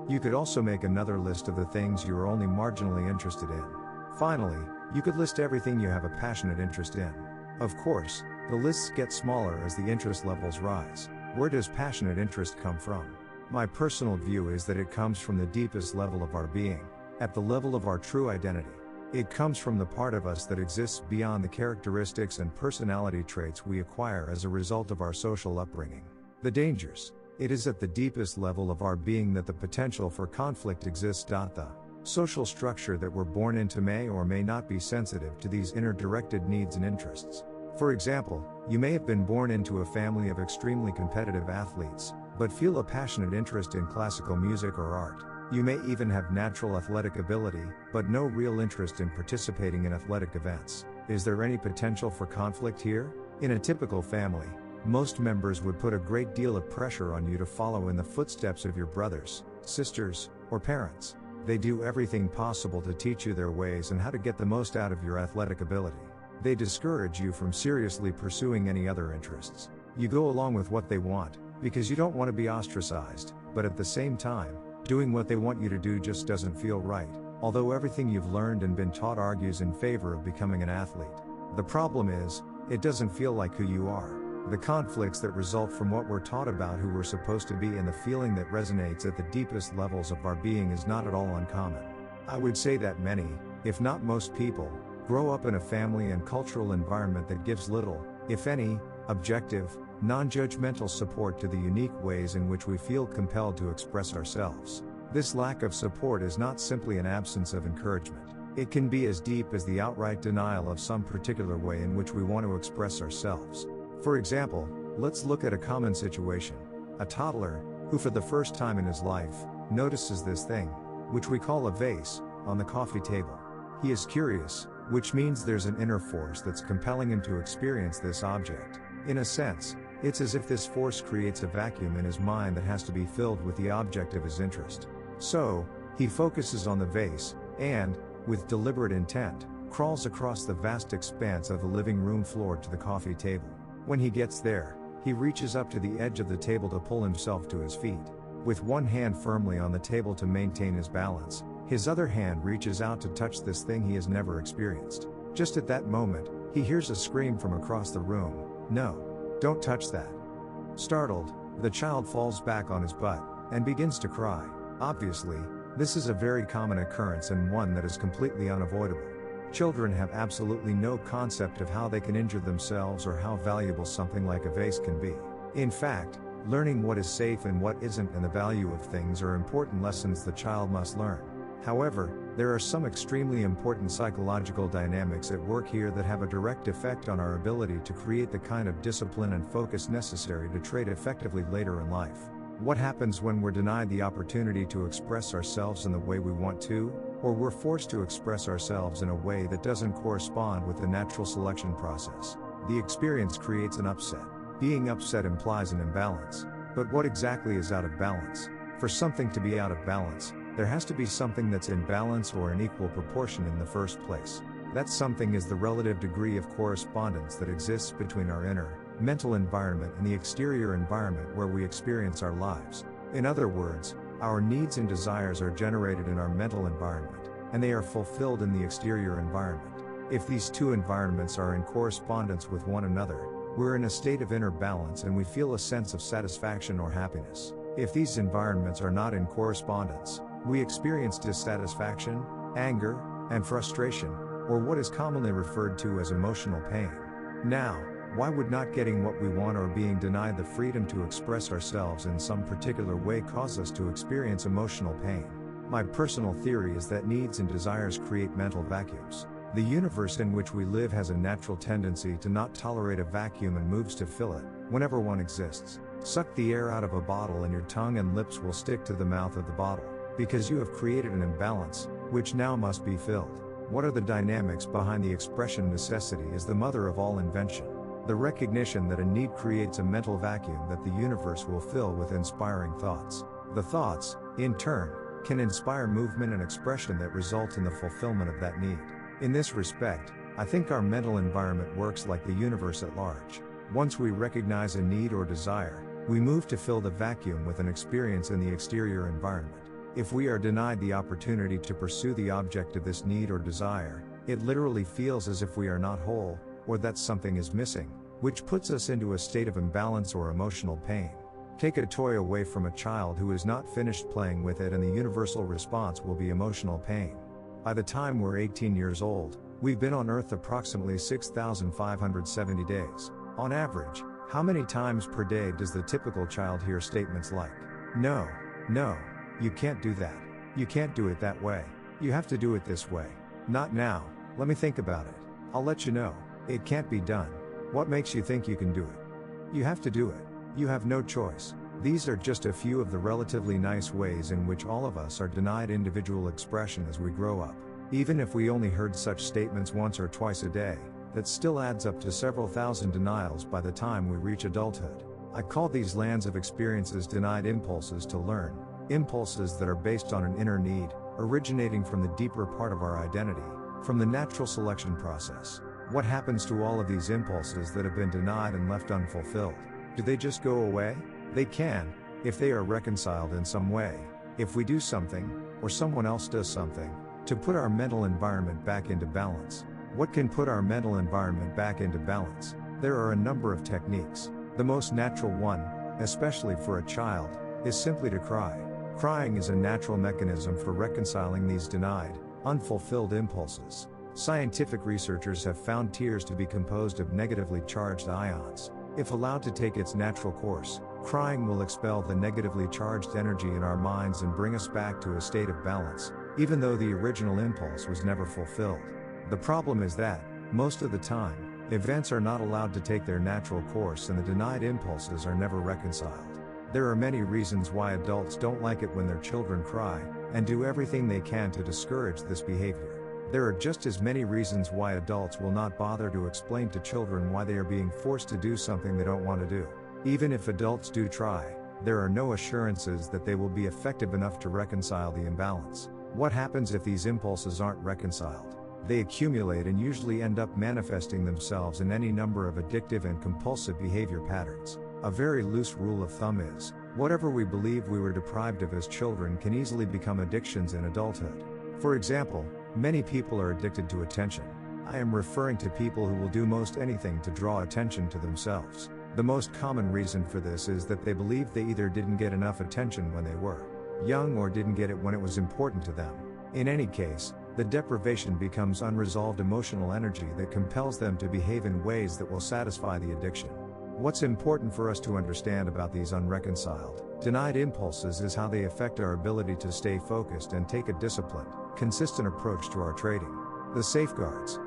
You could also make another list of the things you are only marginally interested in. Finally, you could list everything you have a passionate interest in. Of course, the lists get smaller as the interest levels rise. Where does passionate interest come from? My personal view is that it comes from the deepest level of our being, at the level of our true identity. It comes from the part of us that exists beyond the characteristics and personality traits we acquire as a result of our social upbringing. The dangers. It is at the deepest level of our being that the potential for conflict exists. The social structure that we're born into may or may not be sensitive to these inner directed needs and interests. For example, you may have been born into a family of extremely competitive athletes, but feel a passionate interest in classical music or art. You may even have natural athletic ability, but no real interest in participating in athletic events. Is there any potential for conflict here? In a typical family, most members would put a great deal of pressure on you to follow in the footsteps of your brothers, sisters, or parents. They do everything possible to teach you their ways and how to get the most out of your athletic ability. They discourage you from seriously pursuing any other interests. You go along with what they want, because you don't want to be ostracized, but at the same time, doing what they want you to do just doesn't feel right, although everything you've learned and been taught argues in favor of becoming an athlete. The problem is, it doesn't feel like who you are. The conflicts that result from what we're taught about who we're supposed to be and the feeling that resonates at the deepest levels of our being is not at all uncommon. I would say that many, if not most people, grow up in a family and cultural environment that gives little, if any, objective, non-judgmental support to the unique ways in which we feel compelled to express ourselves. This lack of support is not simply an absence of encouragement. It can be as deep as the outright denial of some particular way in which we want to express ourselves. For example, let's look at a common situation. A toddler, who for the first time in his life, notices this thing, which we call a vase, on the coffee table. He is curious, which means there's an inner force that's compelling him to experience this object. In a sense, it's as if this force creates a vacuum in his mind that has to be filled with the object of his interest. So, he focuses on the vase, and, with deliberate intent, crawls across the vast expanse of the living room floor to the coffee table. When he gets there, he reaches up to the edge of the table to pull himself to his feet. With one hand firmly on the table to maintain his balance, his other hand reaches out to touch this thing he has never experienced. Just at that moment, he hears a scream from across the room. No. Don't touch that. Startled, the child falls back on his butt and begins to cry. Obviously, this is a very common occurrence and one that is completely unavoidable. Children have absolutely no concept of how they can injure themselves or how valuable something like a vase can be. In fact, learning what is safe and what isn't and the value of things are important lessons the child must learn. However, there are some extremely important psychological dynamics at work here that have a direct effect on our ability to create the kind of discipline and focus necessary to trade effectively later in life. What happens when we're denied the opportunity to express ourselves in the way we want to, or we're forced to express ourselves in a way that doesn't correspond with the natural selection process? The experience creates an upset. Being upset implies an imbalance. But what exactly is out of balance? For something to be out of balance, there has to be something that's in balance or in equal proportion in the first place. That something is the relative degree of correspondence that exists between our inner, mental environment and the exterior environment where we experience our lives. In other words, our needs and desires are generated in our mental environment, and they are fulfilled in the exterior environment. If these two environments are in correspondence with one another, we're in a state of inner balance and we feel a sense of satisfaction or happiness. If these environments are not in correspondence, we experience dissatisfaction, anger, and frustration, or what is commonly referred to as emotional pain. Now, why would not getting what we want or being denied the freedom to express ourselves in some particular way cause us to experience emotional pain? My personal theory is that needs and desires create mental vacuums. The universe in which we live has a natural tendency to not tolerate a vacuum and moves to fill it, whenever one exists. Suck the air out of a bottle and your tongue and lips will stick to the mouth of the bottle, because you have created an imbalance, which now must be filled. What are the dynamics behind the expression necessity is the mother of all invention? The recognition that a need creates a mental vacuum that the universe will fill with inspiring thoughts. The thoughts, in turn, can inspire movement and expression that result in the fulfillment of that need. In this respect, I think our mental environment works like the universe at large. Once we recognize a need or desire, we move to fill the vacuum with an experience in the exterior environment. If we are denied the opportunity to pursue the object of this need or desire, it literally feels as if we are not whole, or that something is missing, which puts us into a state of imbalance or emotional pain. Take a toy away from a child who is not finished playing with it and the universal response will be emotional pain. By the time we're 18 years old, we've been on Earth approximately 6,570 days. On average, how many times per day does the typical child hear statements like, "No, no, you can't do that. You can't do it that way. You have to do it this way. Not now, let me think about it. I'll let you know. It can't be done. What makes you think you can do it? You have to do it. You have no choice." These are just a few of the relatively nice ways in which all of us are denied individual expression as we grow up. Even if we only heard such statements once or twice a day, that still adds up to several thousand denials by the time we reach adulthood. I call these lands of experiences denied impulses to learn, impulses that are based on an inner need, originating from the deeper part of our identity, from the natural selection process. What happens to all of these impulses that have been denied and left unfulfilled? Do they just go away? They can, if they are reconciled in some way. If we do something, or someone else does something, to put our mental environment back into balance. What can put our mental environment back into balance? There are a number of techniques. The most natural one, especially for a child, is simply to cry. Crying is a natural mechanism for reconciling these denied, unfulfilled impulses. Scientific researchers have found tears to be composed of negatively charged ions. If allowed to take its natural course, crying will expel the negatively charged energy in our minds and bring us back to a state of balance, even though the original impulse was never fulfilled. The problem is that, most of the time, events are not allowed to take their natural course and the denied impulses are never reconciled. There are many reasons why adults don't like it when their children cry, and do everything they can to discourage this behavior. There are just as many reasons why adults will not bother to explain to children why they are being forced to do something they don't want to do. Even if adults do try, there are no assurances that they will be effective enough to reconcile the imbalance. What happens if these impulses aren't reconciled? They accumulate and usually end up manifesting themselves in any number of addictive and compulsive behavior patterns. A very loose rule of thumb is, whatever we believe we were deprived of as children can easily become addictions in adulthood. For example, many people are addicted to attention. I am referring to people who will do most anything to draw attention to themselves. The most common reason for this is that they believe they either didn't get enough attention when they were young or didn't get it when it was important to them. In any case, the deprivation becomes unresolved emotional energy that compels them to behave in ways that will satisfy the addiction. What's important for us to understand about these unreconciled, denied impulses is how they affect our ability to stay focused and take a disciplined, consistent approach to our trading. The safeguards.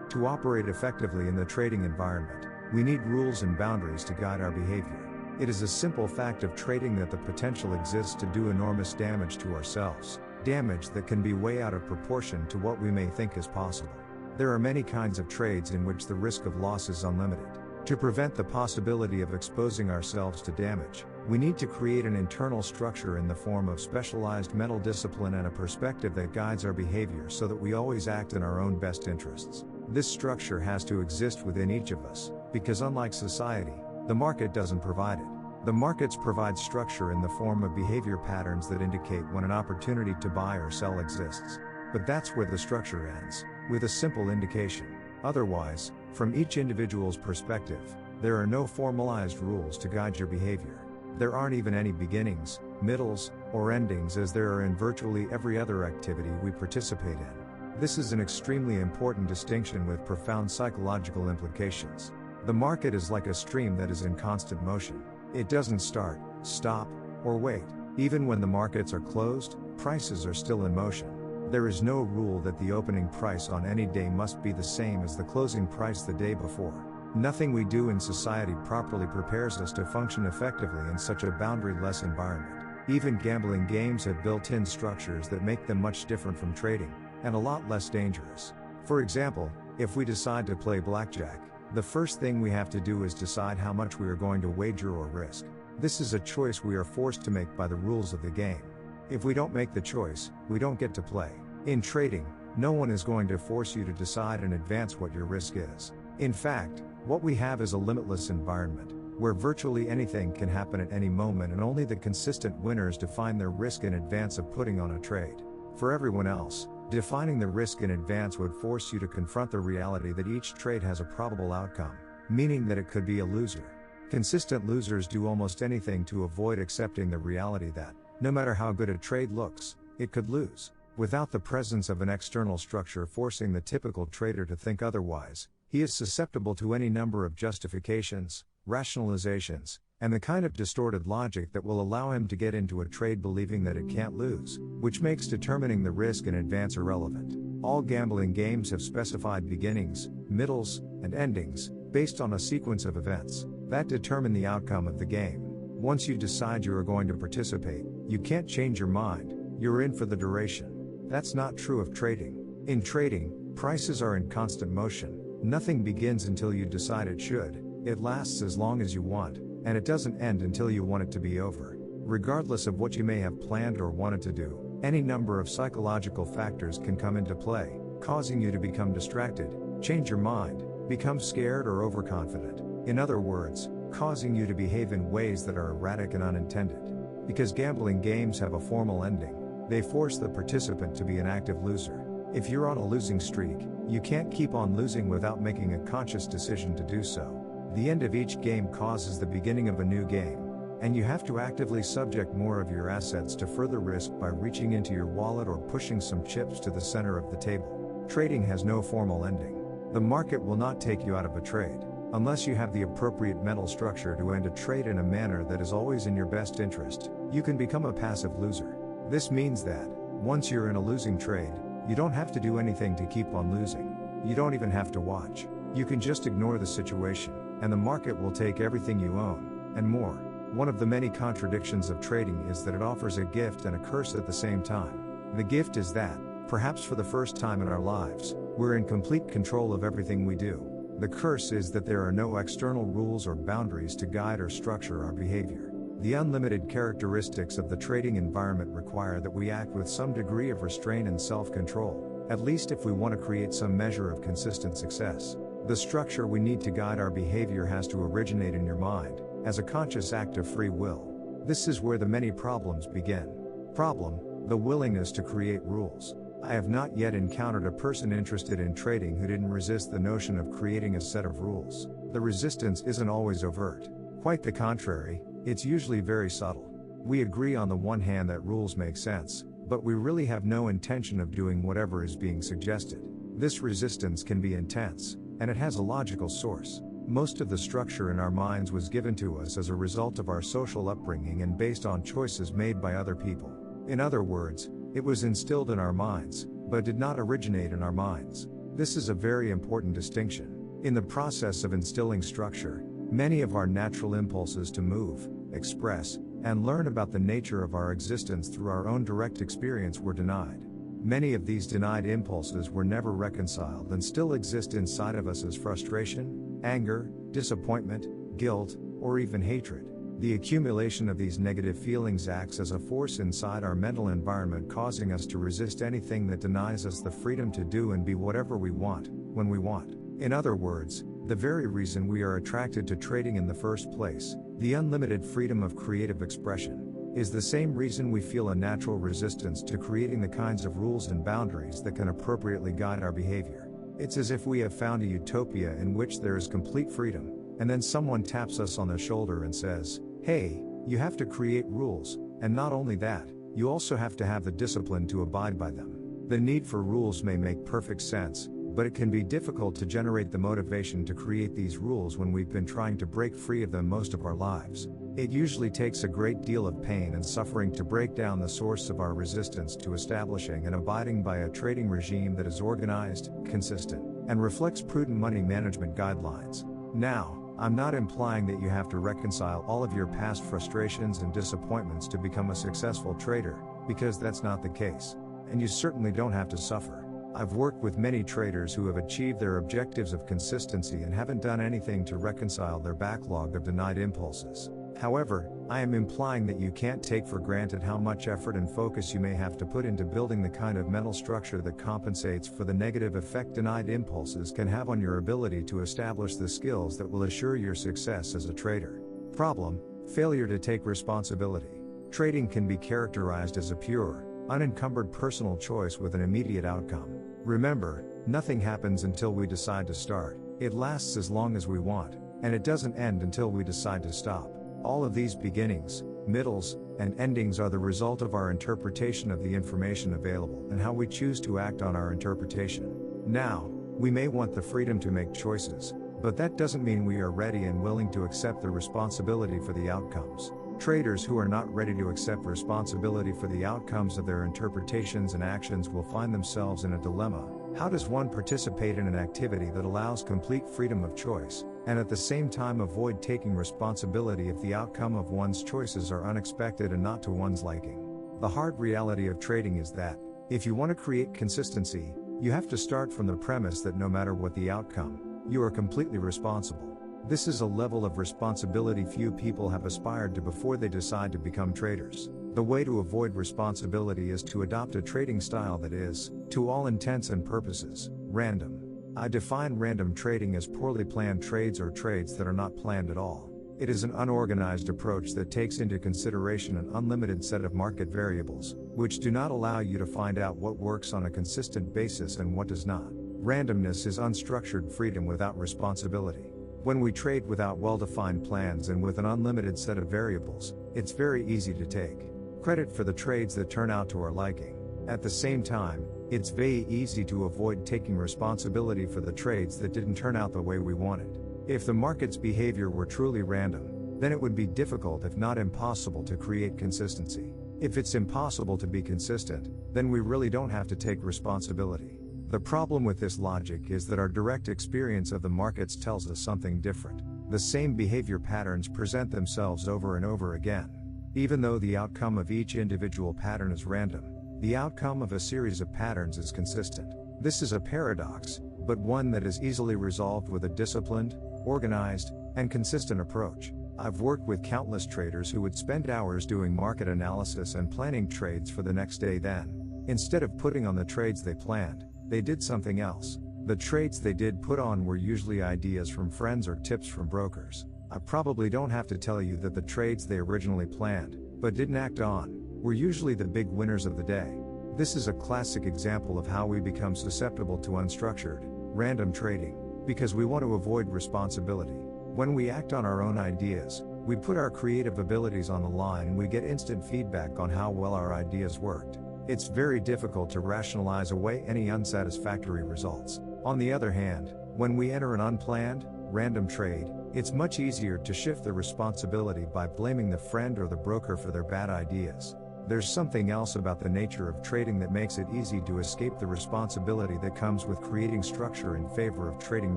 To operate effectively in the trading environment, we need rules and boundaries to guide our behavior. It is a simple fact of trading that the potential exists to do enormous damage to ourselves, damage that can be way out of proportion to what we may think is possible. There are many kinds of trades in which the risk of loss is unlimited. To prevent the possibility of exposing ourselves to damage, we need to create an internal structure in the form of specialized mental discipline and a perspective that guides our behavior so that we always act in our own best interests. This structure has to exist within each of us, because unlike society, the market doesn't provide it. The markets provide structure in the form of behavior patterns that indicate when an opportunity to buy or sell exists. But that's where the structure ends, with a simple indication. Otherwise, from each individual's perspective, there are no formalized rules to guide your behavior. There aren't even any beginnings, middles, or endings as there are in virtually every other activity we participate in. This is an extremely important distinction with profound psychological implications. The market is like a stream that is in constant motion. It doesn't start, stop, or wait. Even when the markets are closed, prices are still in motion. There is no rule that the opening price on any day must be the same as the closing price the day before. Nothing we do in society properly prepares us to function effectively in such a boundary-less environment. Even gambling games have built-in structures that make them much different from trading, and a lot less dangerous. For example, if we decide to play blackjack, the first thing we have to do is decide how much we are going to wager or risk. This is a choice we are forced to make by the rules of the game. If we don't make the choice, we don't get to play. In trading, no one is going to force you to decide in advance what your risk is. In fact, what we have is a limitless environment, where virtually anything can happen at any moment and only the consistent winners define their risk in advance of putting on a trade. For everyone else, defining the risk in advance would force you to confront the reality that each trade has a probable outcome, meaning that it could be a loser. Consistent losers do almost anything to avoid accepting the reality that, no matter how good a trade looks, it could lose. Without the presence of an external structure forcing the typical trader to think otherwise, he is susceptible to any number of justifications, rationalizations, and the kind of distorted logic that will allow him to get into a trade believing that it can't lose, which makes determining the risk in advance irrelevant. All gambling games have specified beginnings, middles, and endings, based on a sequence of events that determine the outcome of the game. Once you decide you are going to participate, you can't change your mind, you're in for the duration. That's not true of trading. In trading, prices are in constant motion. Nothing begins until you decide it should, it lasts as long as you want, and it doesn't end until you want it to be over. Regardless of what you may have planned or wanted to do, any number of psychological factors can come into play, causing you to become distracted, change your mind, become scared or overconfident. In other words, causing you to behave in ways that are erratic and unintended. Because gambling games have a formal ending, they force the participant to be an active loser. If you're on a losing streak, you can't keep on losing without making a conscious decision to do so. The end of each game causes the beginning of a new game, and you have to actively subject more of your assets to further risk by reaching into your wallet or pushing some chips to the center of the table. Trading has no formal ending. The market will not take you out of a trade, unless you have the appropriate mental structure to end a trade in a manner that is always in your best interest. You can become a passive loser. This means that, once you're in a losing trade, you don't have to do anything to keep on losing. You don't even have to watch. You can just ignore the situation, and the market will take everything you own, and more. One of the many contradictions of trading is that it offers a gift and a curse at the same time. The gift is that, perhaps for the first time in our lives, we're in complete control of everything we do. The curse is that there are no external rules or boundaries to guide or structure our behavior. The unlimited characteristics of the trading environment require that we act with some degree of restraint and self-control, at least if we want to create some measure of consistent success. The structure we need to guide our behavior has to originate in your mind, as a conscious act of free will. This is where the many problems begin. Problem: the willingness to create rules. I have not yet encountered a person interested in trading who didn't resist the notion of creating a set of rules. The resistance isn't always overt. Quite the contrary, it's usually very subtle. We agree on the one hand that rules make sense, but we really have no intention of doing whatever is being suggested. This resistance can be intense, and it has a logical source. Most of the structure in our minds was given to us as a result of our social upbringing and based on choices made by other people. In other words, it was instilled in our minds, but did not originate in our minds. This is a very important distinction. In the process of instilling structure, many of our natural impulses to move, express, and learn about the nature of our existence through our own direct experience were denied. Many of these denied impulses were never reconciled and still exist inside of us as frustration, anger, disappointment, guilt, or even hatred. The accumulation of these negative feelings acts as a force inside our mental environment, causing us to resist anything that denies us the freedom to do and be whatever we want, when we want. In other words, the very reason we are attracted to trading in the first place, the unlimited freedom of creative expression, is the same reason we feel a natural resistance to creating the kinds of rules and boundaries that can appropriately guide our behavior. It's as if we have found a utopia in which there is complete freedom, and then someone taps us on the shoulder and says, "Hey, you have to create rules, and not only that, you also have to have the discipline to abide by them." The need for rules may make perfect sense, but it can be difficult to generate the motivation to create these rules when we've been trying to break free of them most of our lives. It usually takes a great deal of pain and suffering to break down the source of our resistance to establishing and abiding by a trading regime that is organized, consistent, and reflects prudent money management guidelines. Now, I'm not implying that you have to reconcile all of your past frustrations and disappointments to become a successful trader, because that's not the case. And you certainly don't have to suffer. I've worked with many traders who have achieved their objectives of consistency and haven't done anything to reconcile their backlog of denied impulses. However, I am implying that you can't take for granted how much effort and focus you may have to put into building the kind of mental structure that compensates for the negative effect denied impulses can have on your ability to establish the skills that will assure your success as a trader. Problem: failure to take responsibility. Trading can be characterized as a pure, unencumbered personal choice with an immediate outcome. Remember, nothing happens until we decide to start. It lasts as long as we want, and it doesn't end until we decide to stop. All of these beginnings, middles, and endings are the result of our interpretation of the information available and how we choose to act on our interpretation. Now, we may want the freedom to make choices, but that doesn't mean we are ready and willing to accept the responsibility for the outcomes. Traders who are not ready to accept responsibility for the outcomes of their interpretations and actions will find themselves in a dilemma. How does one participate in an activity that allows complete freedom of choice, and at the same time avoid taking responsibility if the outcome of one's choices are unexpected and not to one's liking? The hard reality of trading is that, if you want to create consistency, you have to start from the premise that no matter what the outcome, you are completely responsible. This is a level of responsibility few people have aspired to before they decide to become traders. The way to avoid responsibility is to adopt a trading style that is, to all intents and purposes, random. I define random trading as poorly planned trades or trades that are not planned at all. It is an unorganized approach that takes into consideration an unlimited set of market variables, which do not allow you to find out what works on a consistent basis and what does not. Randomness is unstructured freedom without responsibility. When we trade without well-defined plans and with an unlimited set of variables, it's very easy to take credit for the trades that turn out to our liking. At the same time, it's very easy to avoid taking responsibility for the trades that didn't turn out the way we wanted. If the market's behavior were truly random, then it would be difficult if not impossible to create consistency. If it's impossible to be consistent, then we really don't have to take responsibility. The problem with this logic is that our direct experience of the markets tells us something different. The same behavior patterns present themselves over and over again. Even though the outcome of each individual pattern is random, the outcome of a series of patterns is consistent. This is a paradox, but one that is easily resolved with a disciplined, organized, and consistent approach. I've worked with countless traders who would spend hours doing market analysis and planning trades for the next day. Then, instead of putting on the trades they planned, they did something else. The trades they did put on were usually ideas from friends or tips from brokers. I probably don't have to tell you that the trades they originally planned, but didn't act on, were usually the big winners of the day. This is a classic example of how we become susceptible to unstructured, random trading, because we want to avoid responsibility. When we act on our own ideas, We put our creative abilities on the line and we get instant feedback on how well our ideas worked. It's very difficult to rationalize away any unsatisfactory results. On the other hand, when we enter an unplanned, random trade, it's much easier to shift the responsibility by blaming the friend or the broker for their bad ideas. There's something else about the nature of trading that makes it easy to escape the responsibility that comes with creating structure in favor of trading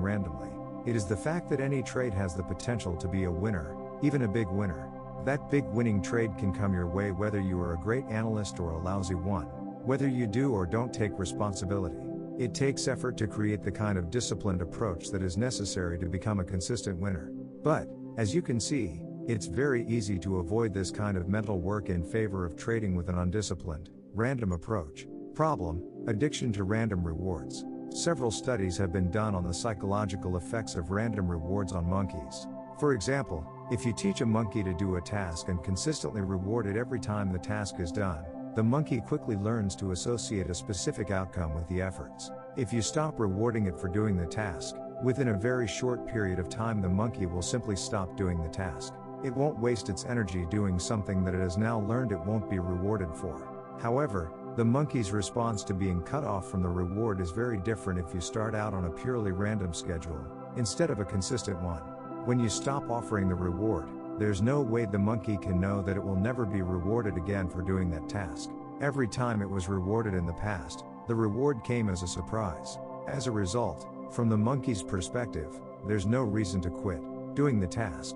randomly. It is the fact that any trade has the potential to be a winner, even a big winner. That big winning trade can come your way whether you are a great analyst or a lousy one, whether you do or don't take responsibility. It takes effort to create the kind of disciplined approach that is necessary to become a consistent winner. But, as you can see, it's very easy to avoid this kind of mental work in favor of trading with an undisciplined, random approach. Problem: addiction to random rewards. Several studies have been done on the psychological effects of random rewards on monkeys. For example, if you teach a monkey to do a task and consistently reward it every time the task is done, the monkey quickly learns to associate a specific outcome with the efforts. If you stop rewarding it for doing the task, within a very short period of time the monkey will simply stop doing the task. It won't waste its energy doing something that it has now learned it won't be rewarded for. However, the monkey's response to being cut off from the reward is very different if you start out on a purely random schedule, instead of a consistent one. When you stop offering the reward, there's no way the monkey can know that it will never be rewarded again for doing that task. Every time it was rewarded in the past, the reward came as a surprise. As a result, from the monkey's perspective, there's no reason to quit doing the task.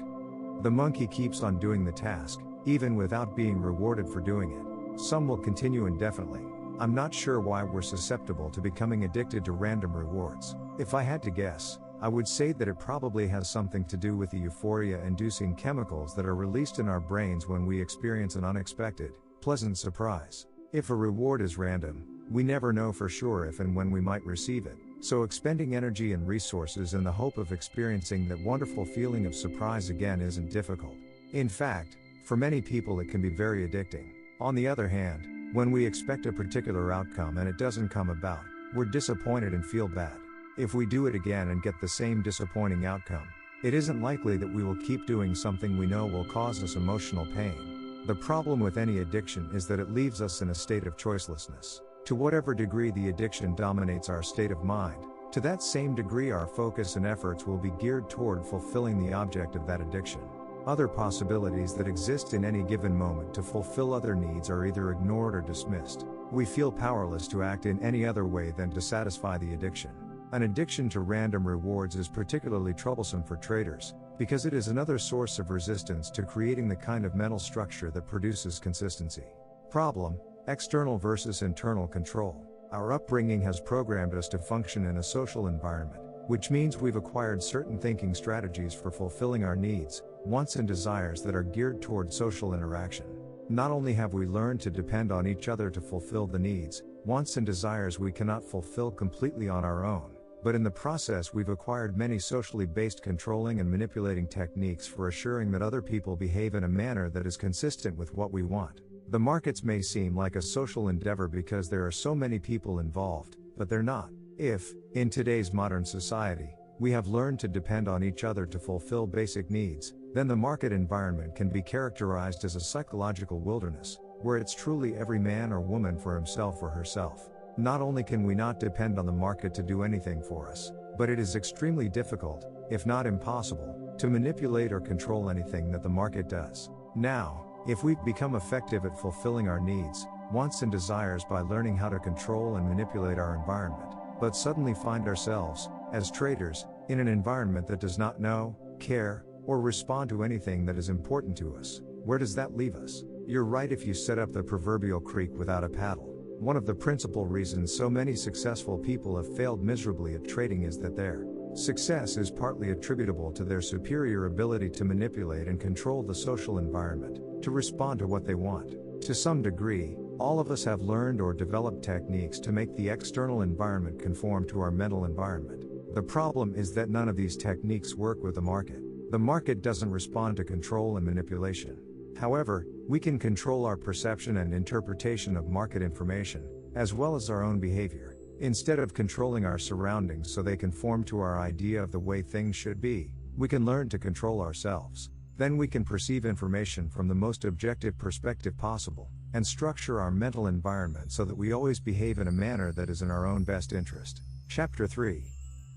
The monkey keeps on doing the task, even without being rewarded for doing it. Some will continue indefinitely. I'm not sure why we're susceptible to becoming addicted to random rewards. If I had to guess, I would say that it probably has something to do with the euphoria-inducing chemicals that are released in our brains when we experience an unexpected, pleasant surprise. If a reward is random, we never know for sure if and when we might receive it, so expending energy and resources in the hope of experiencing that wonderful feeling of surprise again isn't difficult. In fact, for many people it can be very addicting. On the other hand, when we expect a particular outcome and it doesn't come about, we're disappointed and feel bad. If we do it again and get the same disappointing outcome, it isn't likely that we will keep doing something we know will cause us emotional pain. The problem with any addiction is that it leaves us in a state of choicelessness. To whatever degree the addiction dominates our state of mind, to that same degree our focus and efforts will be geared toward fulfilling the object of that addiction. Other possibilities that exist in any given moment to fulfill other needs are either ignored or dismissed. We feel powerless to act in any other way than to satisfy the addiction. An addiction to random rewards is particularly troublesome for traders, because it is another source of resistance to creating the kind of mental structure that produces consistency. Problem: external versus internal control. Our upbringing has programmed us to function in a social environment, which means we've acquired certain thinking strategies for fulfilling our needs, wants and desires that are geared toward social interaction. Not only have we learned to depend on each other to fulfill the needs, wants and desires we cannot fulfill completely on our own, but in the process we've acquired many socially based controlling and manipulating techniques for assuring that other people behave in a manner that is consistent with what we want. The markets may seem like a social endeavor because there are so many people involved, but they're not. If, in today's modern society, we have learned to depend on each other to fulfill basic needs, then the market environment can be characterized as a psychological wilderness, where it's truly every man or woman for himself or herself. Not only can we not depend on the market to do anything for us, but it is extremely difficult, if not impossible, to manipulate or control anything that the market does. Now, if we've become effective at fulfilling our needs, wants and desires by learning how to control and manipulate our environment, but suddenly find ourselves, as traders, in an environment that does not know, care, or respond to anything that is important to us, where does that leave us? You're right if you set up the proverbial creek without a paddle. One of the principal reasons so many successful people have failed miserably at trading is that their success is partly attributable to their superior ability to manipulate and control the social environment, to respond to what they want. To some degree, all of us have learned or developed techniques to make the external environment conform to our mental environment. The problem is that none of these techniques work with the market. The market doesn't respond to control and manipulation. However, we can control our perception and interpretation of market information, as well as our own behavior. Instead of controlling our surroundings so they conform to our idea of the way things should be, we can learn to control ourselves. Then we can perceive information from the most objective perspective possible, and structure our mental environment so that we always behave in a manner that is in our own best interest. Chapter 3.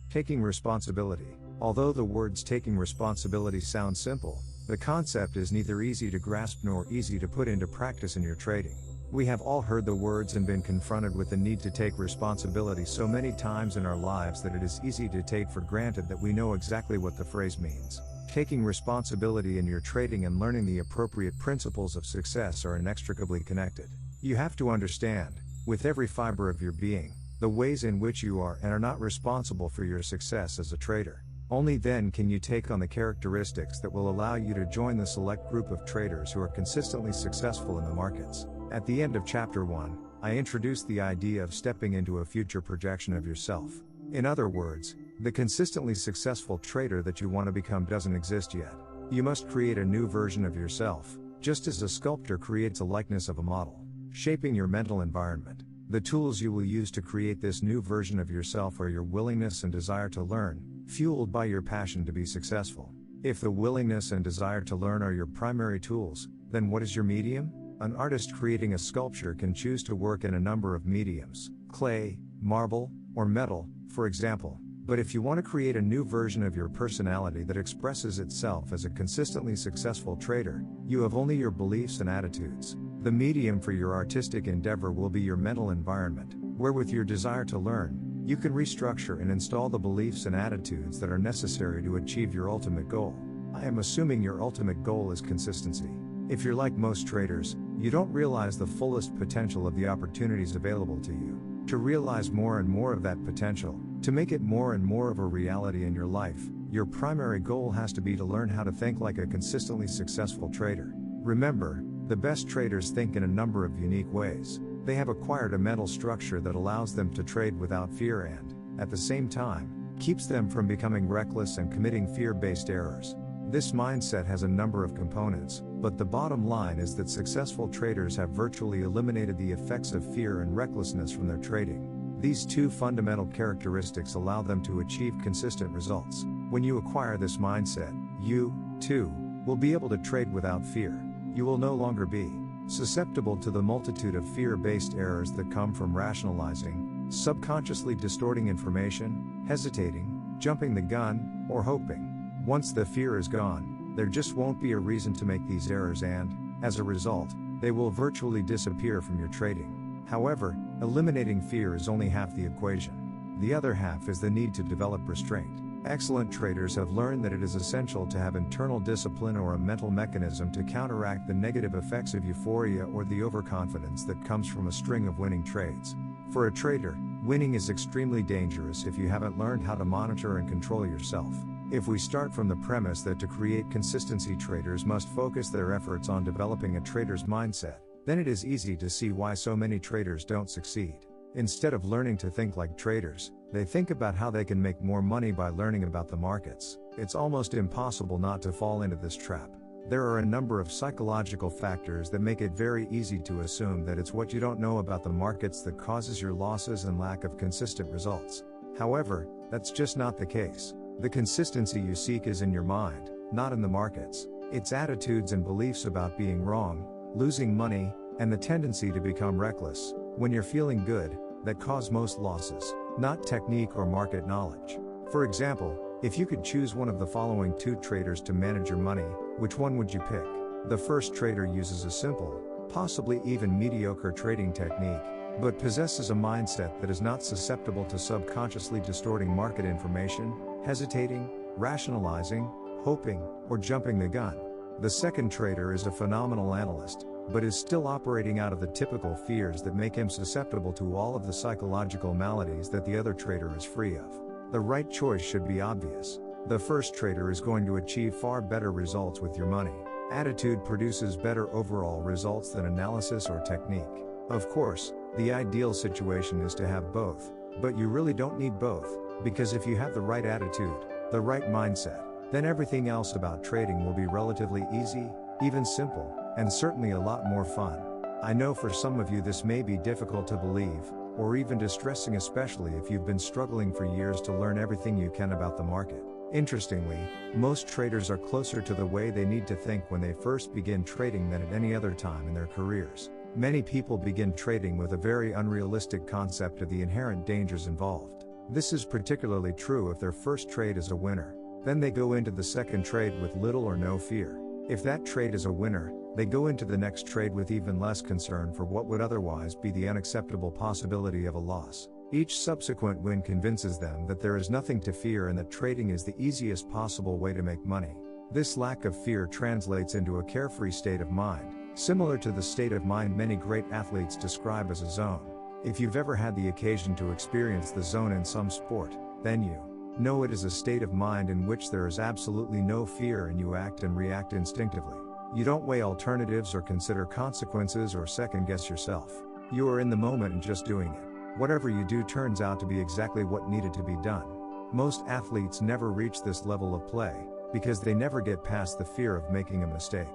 Taking responsibility. Although the words taking responsibility sound simple, the concept is neither easy to grasp nor easy to put into practice in your trading. We have all heard the words and been confronted with the need to take responsibility so many times in our lives that it is easy to take for granted that we know exactly what the phrase means. Taking responsibility in your trading and learning the appropriate principles of success are inextricably connected. You have to understand, with every fiber of your being, the ways in which you are and are not responsible for your success as a trader. Only then can you take on the characteristics that will allow you to join the select group of traders who are consistently successful in the markets. At the end of Chapter 1, I introduced the idea of stepping into a future projection of yourself. In other words, the consistently successful trader that you want to become doesn't exist yet. You must create a new version of yourself, just as a sculptor creates a likeness of a model. Shaping your mental environment. The tools you will use to create this new version of yourself are your willingness and desire to learn, fueled by your passion to be successful. If the willingness and desire to learn are your primary tools, then what is your medium? An artist creating a sculpture can choose to work in a number of mediums, clay, marble, or metal, for example. But if you want to create a new version of your personality that expresses itself as a consistently successful trader, you have only your beliefs and attitudes. The medium for your artistic endeavor will be your mental environment, where with your desire to learn, you can restructure and install the beliefs and attitudes that are necessary to achieve your ultimate goal. I am assuming your ultimate goal is consistency. If you're like most traders, you don't realize the fullest potential of the opportunities available to you. To realize more and more of that potential, to make it more and more of a reality in your life, your primary goal has to be to learn how to think like a consistently successful trader. Remember, the best traders think in a number of unique ways. They have acquired a mental structure that allows them to trade without fear and, at the same time, keeps them from becoming reckless and committing fear-based errors. This mindset has a number of components, but the bottom line is that successful traders have virtually eliminated the effects of fear and recklessness from their trading. These two fundamental characteristics allow them to achieve consistent results. When you acquire this mindset, you, too, will be able to trade without fear. You will no longer be susceptible to the multitude of fear-based errors that come from rationalizing, subconsciously distorting information, hesitating, jumping the gun, or hoping. Once the fear is gone, there just won't be a reason to make these errors and, as a result, they will virtually disappear from your trading. However, eliminating fear is only half the equation. The other half is the need to develop restraint. Excellent traders have learned that it is essential to have internal discipline or a mental mechanism to counteract the negative effects of euphoria or the overconfidence that comes from a string of winning trades. For a trader, winning is extremely dangerous if you haven't learned how to monitor and control yourself. If we start from the premise that to create consistency, traders must focus their efforts on developing a trader's mindset, then it is easy to see why so many traders don't succeed. Instead of learning to think like traders, they think about how they can make more money by learning about the markets. It's almost impossible not to fall into this trap. There are a number of psychological factors that make it very easy to assume that it's what you don't know about the markets that causes your losses and lack of consistent results. However, that's just not the case. The consistency you seek is in your mind, not in the markets. It's attitudes and beliefs about being wrong, losing money, and the tendency to become reckless when you're feeling good that cause most losses, not technique or market knowledge. For example, if you could choose one of the following two traders to manage your money, which one would you pick? The first trader uses a simple, possibly even mediocre trading technique, but possesses a mindset that is not susceptible to subconsciously distorting market information, hesitating, rationalizing, hoping, or jumping the gun. The second trader is a phenomenal analyst, but is still operating out of the typical fears that make him susceptible to all of the psychological maladies that the other trader is free of. The right choice should be obvious. The first trader is going to achieve far better results with your money. Attitude produces better overall results than analysis or technique. Of course, the ideal situation is to have both, but you really don't need both, because if you have the right attitude, the right mindset, then everything else about trading will be relatively easy, even simple, and certainly a lot more fun. I know for some of you this may be difficult to believe, or even distressing, especially if you've been struggling for years to learn everything you can about the market. Interestingly, most traders are closer to the way they need to think when they first begin trading than at any other time in their careers. Many people begin trading with a very unrealistic concept of the inherent dangers involved. This is particularly true if their first trade is a winner. Then they go into the second trade with little or no fear. If that trade is a winner, they go into the next trade with even less concern for what would otherwise be the unacceptable possibility of a loss. Each subsequent win convinces them that there is nothing to fear and that trading is the easiest possible way to make money. This lack of fear translates into a carefree state of mind, similar to the state of mind many great athletes describe as a zone. If you've ever had the occasion to experience the zone in some sport, then you know it is a state of mind in which there is absolutely no fear and you act and react instinctively. You don't weigh alternatives or consider consequences or second guess yourself. You are in the moment and just doing it. Whatever you do turns out to be exactly what needed to be done. Most athletes never reach this level of play, because they never get past the fear of making a mistake.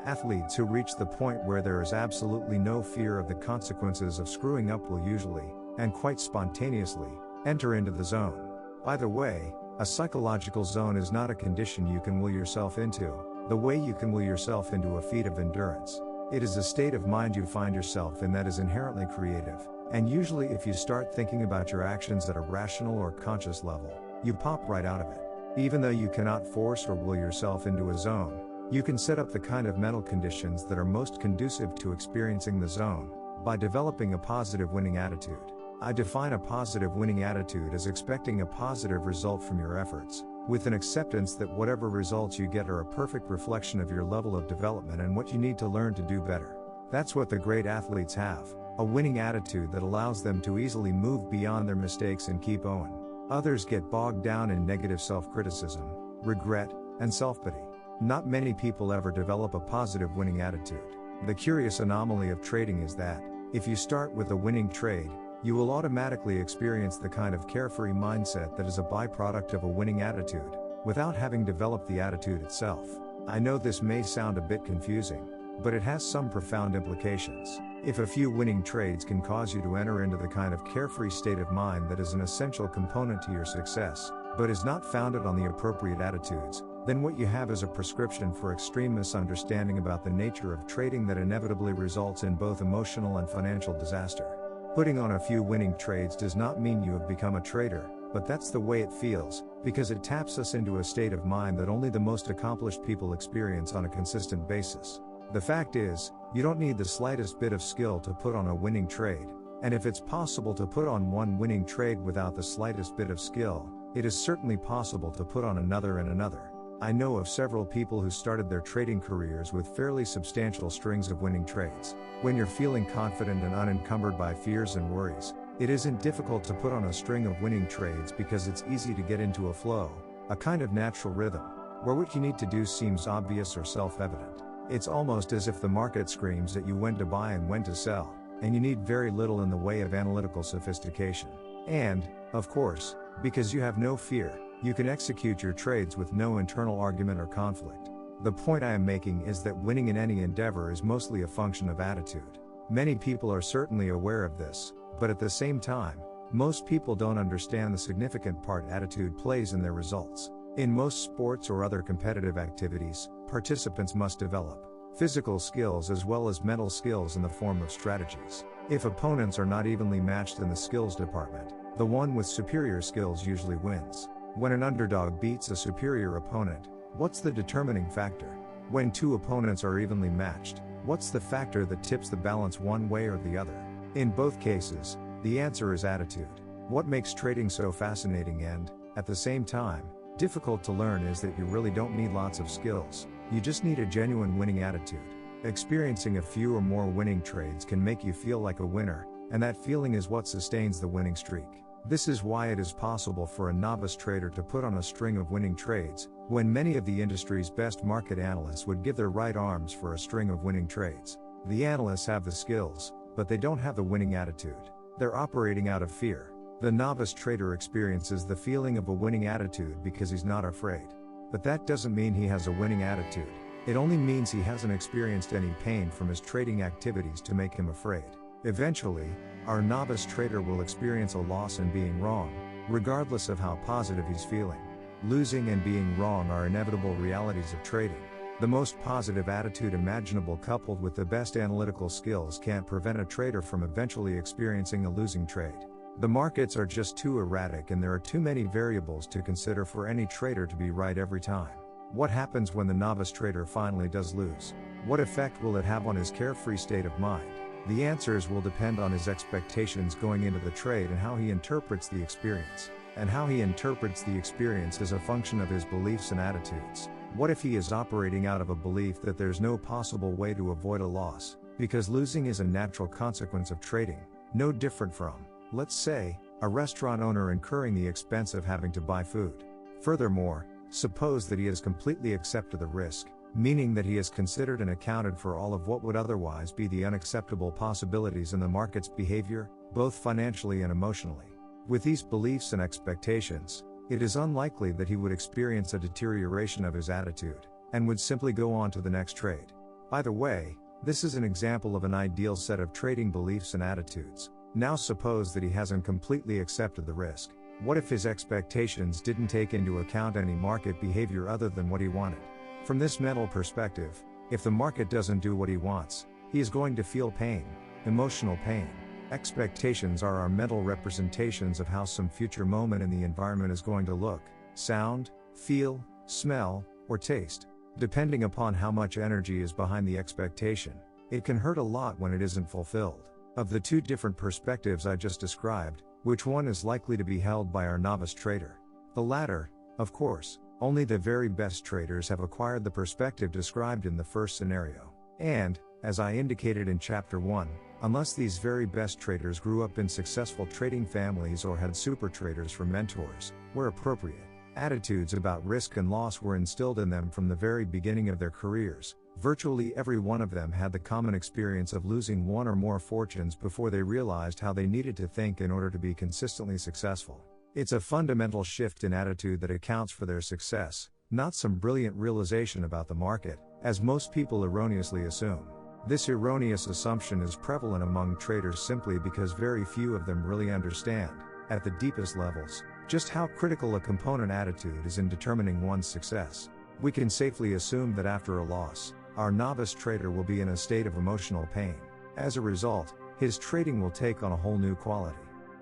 Athletes who reach the point where there is absolutely no fear of the consequences of screwing up will usually, and quite spontaneously, enter into the zone. By the way, a psychological zone is not a condition you can will yourself into, the way you can will yourself into a feat of endurance. It is a state of mind you find yourself in that is inherently creative. And usually if you start thinking about your actions at a rational or conscious level, you pop right out of it. Even though you cannot force or will yourself into a zone, you can set up the kind of mental conditions that are most conducive to experiencing the zone, by developing a positive winning attitude. I define a positive winning attitude as expecting a positive result from your efforts, with an acceptance that whatever results you get are a perfect reflection of your level of development and what you need to learn to do better. That's what the great athletes have. A winning attitude that allows them to easily move beyond their mistakes and keep going. Others get bogged down in negative self-criticism, regret, and self-pity. Not many people ever develop a positive winning attitude. The curious anomaly of trading is that, if you start with a winning trade, you will automatically experience the kind of carefree mindset that is a byproduct of a winning attitude, without having developed the attitude itself. I know this may sound a bit confusing, but it has some profound implications. If a few winning trades can cause you to enter into the kind of carefree state of mind that is an essential component to your success, but is not founded on the appropriate attitudes, then what you have is a prescription for extreme misunderstanding about the nature of trading that inevitably results in both emotional and financial disaster. Putting on a few winning trades does not mean you have become a trader, but that's the way it feels, because it taps us into a state of mind that only the most accomplished people experience on a consistent basis. The fact is, you don't need the slightest bit of skill to put on a winning trade, and if it's possible to put on one winning trade without the slightest bit of skill, it is certainly possible to put on another and another. I know of several people who started their trading careers with fairly substantial strings of winning trades. When you're feeling confident and unencumbered by fears and worries, it isn't difficult to put on a string of winning trades because it's easy to get into a flow, a kind of natural rhythm, where what you need to do seems obvious or self-evident. It's almost as if the market screams at you when to buy and when to sell, and you need very little in the way of analytical sophistication. And, of course, because you have no fear, you can execute your trades with no internal argument or conflict. The point I am making is that winning in any endeavor is mostly a function of attitude. Many people are certainly aware of this, but at the same time, most people don't understand the significant part attitude plays in their results. In most sports or other competitive activities, participants must develop physical skills as well as mental skills in the form of strategies. If opponents are not evenly matched in the skills department, the one with superior skills usually wins. When an underdog beats a superior opponent, what's the determining factor? When two opponents are evenly matched, what's the factor that tips the balance one way or the other? In both cases, the answer is attitude. What makes trading so fascinating and, at the same time, difficult to learn is that you really don't need lots of skills, you just need a genuine winning attitude. Experiencing a few or more winning trades can make you feel like a winner, and that feeling is what sustains the winning streak. This is why it is possible for a novice trader to put on a string of winning trades, when many of the industry's best market analysts would give their right arms for a string of winning trades. The analysts have the skills, but they don't have the winning attitude. They're operating out of fear. The novice trader experiences the feeling of a winning attitude because he's not afraid. But that doesn't mean he has a winning attitude. It only means he hasn't experienced any pain from his trading activities to make him afraid. Eventually, our novice trader will experience a loss in being wrong, regardless of how positive he's feeling. Losing and being wrong are inevitable realities of trading. The most positive attitude imaginable coupled with the best analytical skills can't prevent a trader from eventually experiencing a losing trade. The markets are just too erratic and there are too many variables to consider for any trader to be right every time. What happens when the novice trader finally does lose? What effect will it have on his carefree state of mind? The answers will depend on his expectations going into the trade and how he interprets the experience. And how he interprets the experience is a function of his beliefs and attitudes. What if he is operating out of a belief that there's no possible way to avoid a loss, because losing is a natural consequence of trading, no different from, let's say, a restaurant owner incurring the expense of having to buy food. Furthermore, suppose that he has completely accepted the risk, meaning that he has considered and accounted for all of what would otherwise be the unacceptable possibilities in the market's behavior, both financially and emotionally. With these beliefs and expectations, it is unlikely that he would experience a deterioration of his attitude, and would simply go on to the next trade. By the way, this is an example of an ideal set of trading beliefs and attitudes. Now suppose that he hasn't completely accepted the risk. What if his expectations didn't take into account any market behavior other than what he wanted? From this mental perspective, if the market doesn't do what he wants, he is going to feel pain, emotional pain. Expectations are our mental representations of how some future moment in the environment is going to look, sound, feel, smell, or taste. Depending upon how much energy is behind the expectation, it can hurt a lot when it isn't fulfilled. Of the two different perspectives I just described, which one is likely to be held by our novice trader? The latter, of course. Only the very best traders have acquired the perspective described in the first scenario. And, as I indicated in Chapter 1, unless these very best traders grew up in successful trading families or had super traders for mentors, where appropriate, attitudes about risk and loss were instilled in them from the very beginning of their careers, virtually every one of them had the common experience of losing one or more fortunes before they realized how they needed to think in order to be consistently successful. It's a fundamental shift in attitude that accounts for their success, not some brilliant realization about the market, as most people erroneously assume. This erroneous assumption is prevalent among traders simply because very few of them really understand, at the deepest levels, just how critical a component attitude is in determining one's success. We can safely assume that after a loss, our novice trader will be in a state of emotional pain. As a result, his trading will take on a whole new quality.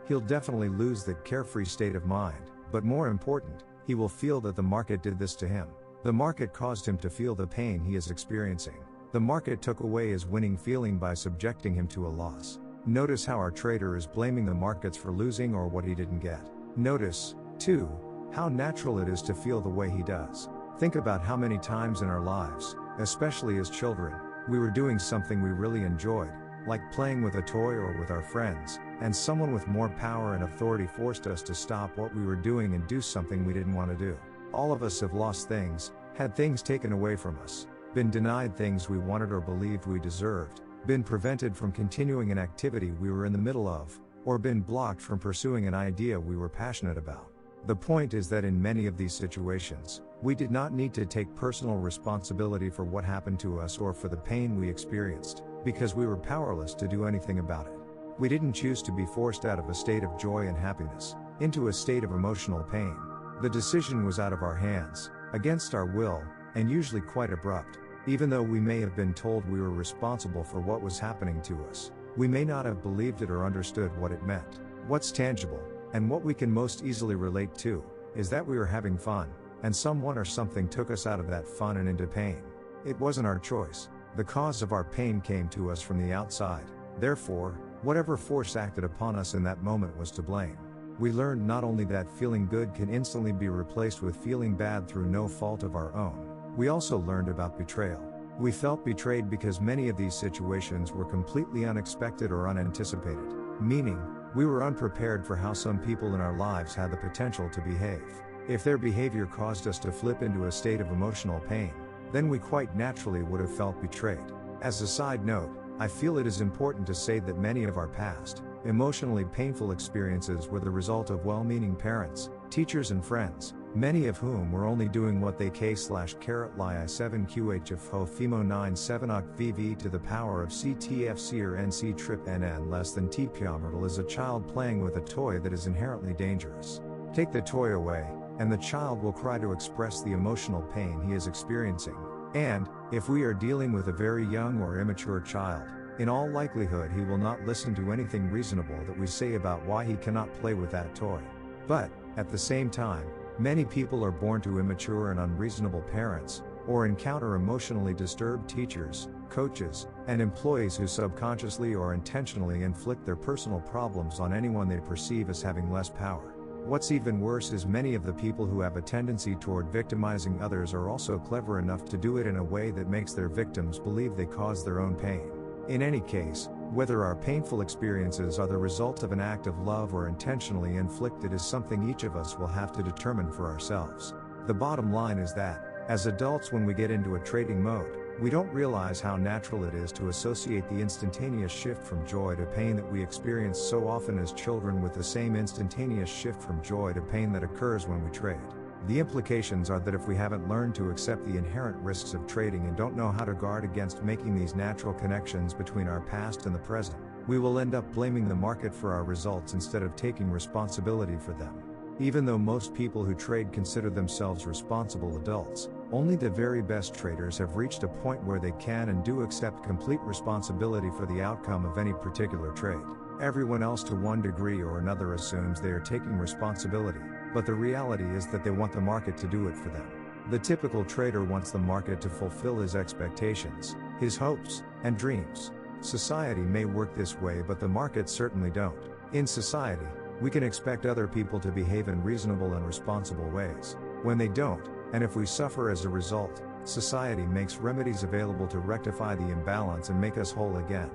He'll definitely lose that carefree state of mind, but more important, he will feel that the market did this to him. The market caused him to feel the pain he is experiencing. The market took away his winning feeling by subjecting him to a loss. Notice how our trader is blaming the markets for losing or what he didn't get. Notice, too, how natural it is to feel the way he does. Think about how many times in our lives, especially as children, we were doing something we really enjoyed, like playing with a toy or with our friends, and someone with more power and authority forced us to stop what we were doing and do something we didn't want to do. All of us have lost things, had things taken away from us, been denied things we wanted or believed we deserved, been prevented from continuing an activity we were in the middle of, or been blocked from pursuing an idea we were passionate about. The point is that in many of these situations, we did not need to take personal responsibility for what happened to us or for the pain we experienced, because we were powerless to do anything about it. We didn't choose to be forced out of a state of joy and happiness, into a state of emotional pain. The decision was out of our hands, against our will, and usually quite abrupt. Even though we may have been told we were responsible for what was happening to us, we may not have believed it or understood what it meant. What's tangible, and what we can most easily relate to, is that we were having fun, and someone or something took us out of that fun and into pain. It wasn't our choice. The cause of our pain came to us from the outside. Therefore, whatever force acted upon us in that moment was to blame. We learned not only that feeling good can instantly be replaced with feeling bad through no fault of our own, we also learned about betrayal. We felt betrayed because many of these situations were completely unexpected or unanticipated, meaning, we were unprepared for how some people in our lives had the potential to behave. If their behavior caused us to flip into a state of emotional pain, then we quite naturally would have felt betrayed. As a side note, I feel it is important to say that many of our past, emotionally painful experiences were the result of well-meaning parents, teachers and friends, many of whom were only doing what they k/li7qh of ho fimo 97 oct vv to the power of ctfc or nc trip nn less than tpyamrtal is a child playing with a toy that is inherently dangerous. Take the toy away, and the child will cry to express the emotional pain he is experiencing. And, if we are dealing with a very young or immature child, in all likelihood he will not listen to anything reasonable that we say about why he cannot play with that toy. But, at the same time, many people are born to immature and unreasonable parents, or encounter emotionally disturbed teachers, coaches, and employees who subconsciously or intentionally inflict their personal problems on anyone they perceive as having less power. What's even worse is many of the people who have a tendency toward victimizing others are also clever enough to do it in a way that makes their victims believe they caused their own pain. In any case, whether our painful experiences are the result of an act of love or intentionally inflicted is something each of us will have to determine for ourselves. The bottom line is that, as adults, when we get into a trading mode, we don't realize how natural it is to associate the instantaneous shift from joy to pain that we experience so often as children with the same instantaneous shift from joy to pain that occurs when we trade. The implications are that if we haven't learned to accept the inherent risks of trading and don't know how to guard against making these natural connections between our past and the present, we will end up blaming the market for our results instead of taking responsibility for them. Even though most people who trade consider themselves responsible adults, only the very best traders have reached a point where they can and do accept complete responsibility for the outcome of any particular trade. Everyone else to one degree or another assumes they are taking responsibility, but the reality is that they want the market to do it for them. The typical trader wants the market to fulfill his expectations, his hopes, and dreams. Society may work this way, but the markets certainly don't. In society, we can expect other people to behave in reasonable and responsible ways. When they don't, and if we suffer as a result, society makes remedies available to rectify the imbalance and make us whole again.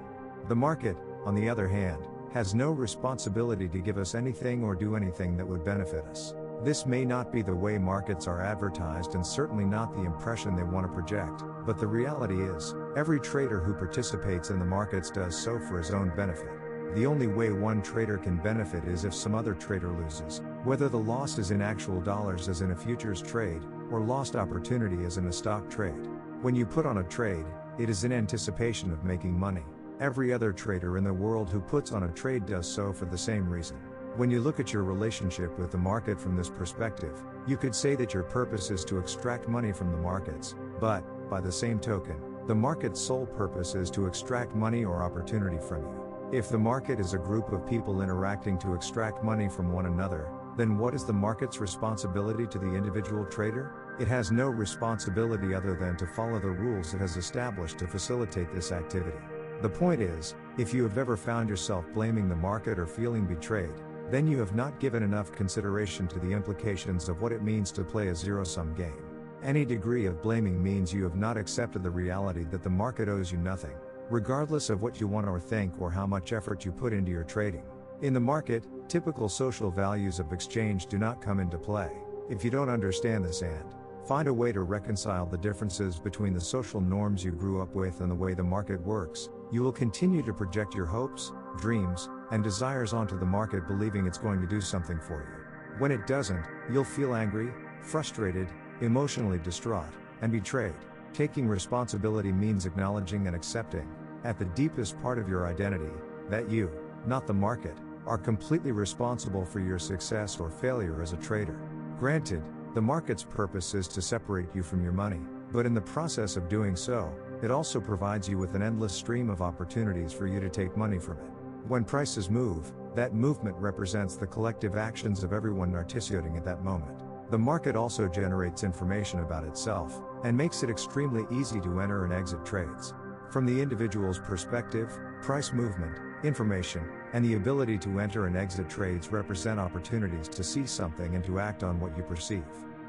The market, on the other hand, has no responsibility to give us anything or do anything that would benefit us. This may not be the way markets are advertised and certainly not the impression they want to project, but the reality is, every trader who participates in the markets does so for his own benefit. The only way one trader can benefit is if some other trader loses, whether the loss is in actual dollars as in a futures trade, or lost opportunity as in a stock trade. When you put on a trade, it is in anticipation of making money. Every other trader in the world who puts on a trade does so for the same reason. When you look at your relationship with the market from this perspective, you could say that your purpose is to extract money from the markets, but, by the same token, the market's sole purpose is to extract money or opportunity from you. If the market is a group of people interacting to extract money from one another, then what is the market's responsibility to the individual trader? It has no responsibility other than to follow the rules it has established to facilitate this activity. The point is, if you have ever found yourself blaming the market or feeling betrayed, then you have not given enough consideration to the implications of what it means to play a zero-sum game. Any degree of blaming means you have not accepted the reality that the market owes you nothing, regardless of what you want or think or how much effort you put into your trading. In the market, typical social values of exchange do not come into play. If you don't understand this and find a way to reconcile the differences between the social norms you grew up with and the way the market works, you will continue to project your hopes, dreams, and desires onto the market believing it's going to do something for you. When it doesn't, you'll feel angry, frustrated, emotionally distraught, and betrayed. Taking responsibility means acknowledging and accepting, at the deepest part of your identity, that you, not the market, are completely responsible for your success or failure as a trader. Granted, the market's purpose is to separate you from your money, but in the process of doing so, it also provides you with an endless stream of opportunities for you to take money from it. When prices move, that movement represents the collective actions of everyone participating at that moment. The market also generates information about itself, and makes it extremely easy to enter and exit trades. From the individual's perspective, price movement, information, and the ability to enter and exit trades represent opportunities to see something and to act on what you perceive.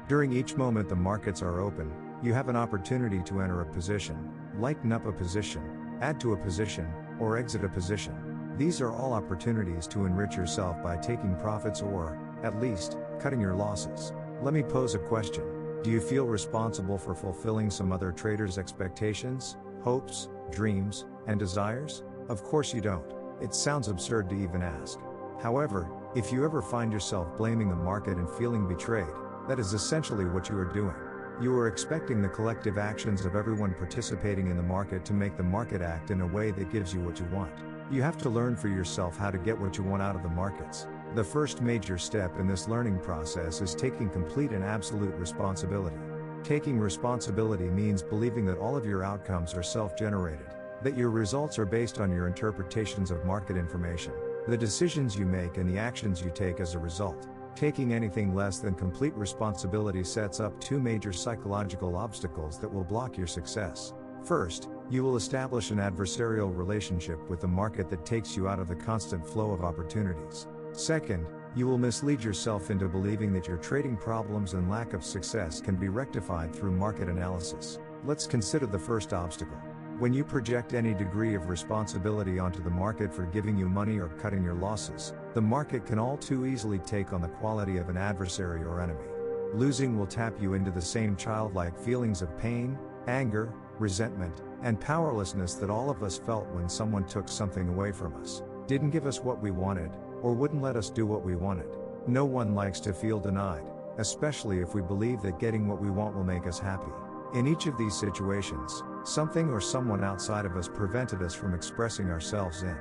During each moment the markets are open, you have an opportunity to enter a position, lighten up a position, add to a position, or exit a position. These are all opportunities to enrich yourself by taking profits or, at least, cutting your losses. Let me pose a question. Do you feel responsible for fulfilling some other trader's expectations, hopes, dreams, and desires? Of course you don't. It sounds absurd to even ask. However, if you ever find yourself blaming the market and feeling betrayed, that is essentially what you are doing. You are expecting the collective actions of everyone participating in the market to make the market act in a way that gives you what you want. You have to learn for yourself how to get what you want out of the markets. The first major step in this learning process is taking complete and absolute responsibility. Taking responsibility means believing that all of your outcomes are self-generated, that your results are based on your interpretations of market information, the decisions you make and the actions you take as a result. Taking anything less than complete responsibility sets up two major psychological obstacles that will block your success. First, you will establish an adversarial relationship with the market that takes you out of the constant flow of opportunities. Second, you will mislead yourself into believing that your trading problems and lack of success can be rectified through market analysis. Let's consider the first obstacle. When you project any degree of responsibility onto the market for giving you money or cutting your losses, the market can all too easily take on the quality of an adversary or enemy. Losing will tap you into the same childlike feelings of pain, anger, resentment, and powerlessness that all of us felt when someone took something away from us, didn't give us what we wanted, or wouldn't let us do what we wanted. No one likes to feel denied, especially if we believe that getting what we want will make us happy. In each of these situations, something or someone outside of us prevented us from expressing ourselves in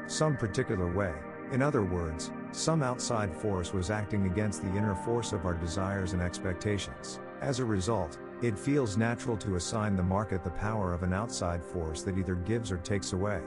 some particular way. In other words, some outside force was acting against the inner force of our desires and expectations. As a result, it feels natural to assign the market the power of an outside force that either gives or takes away.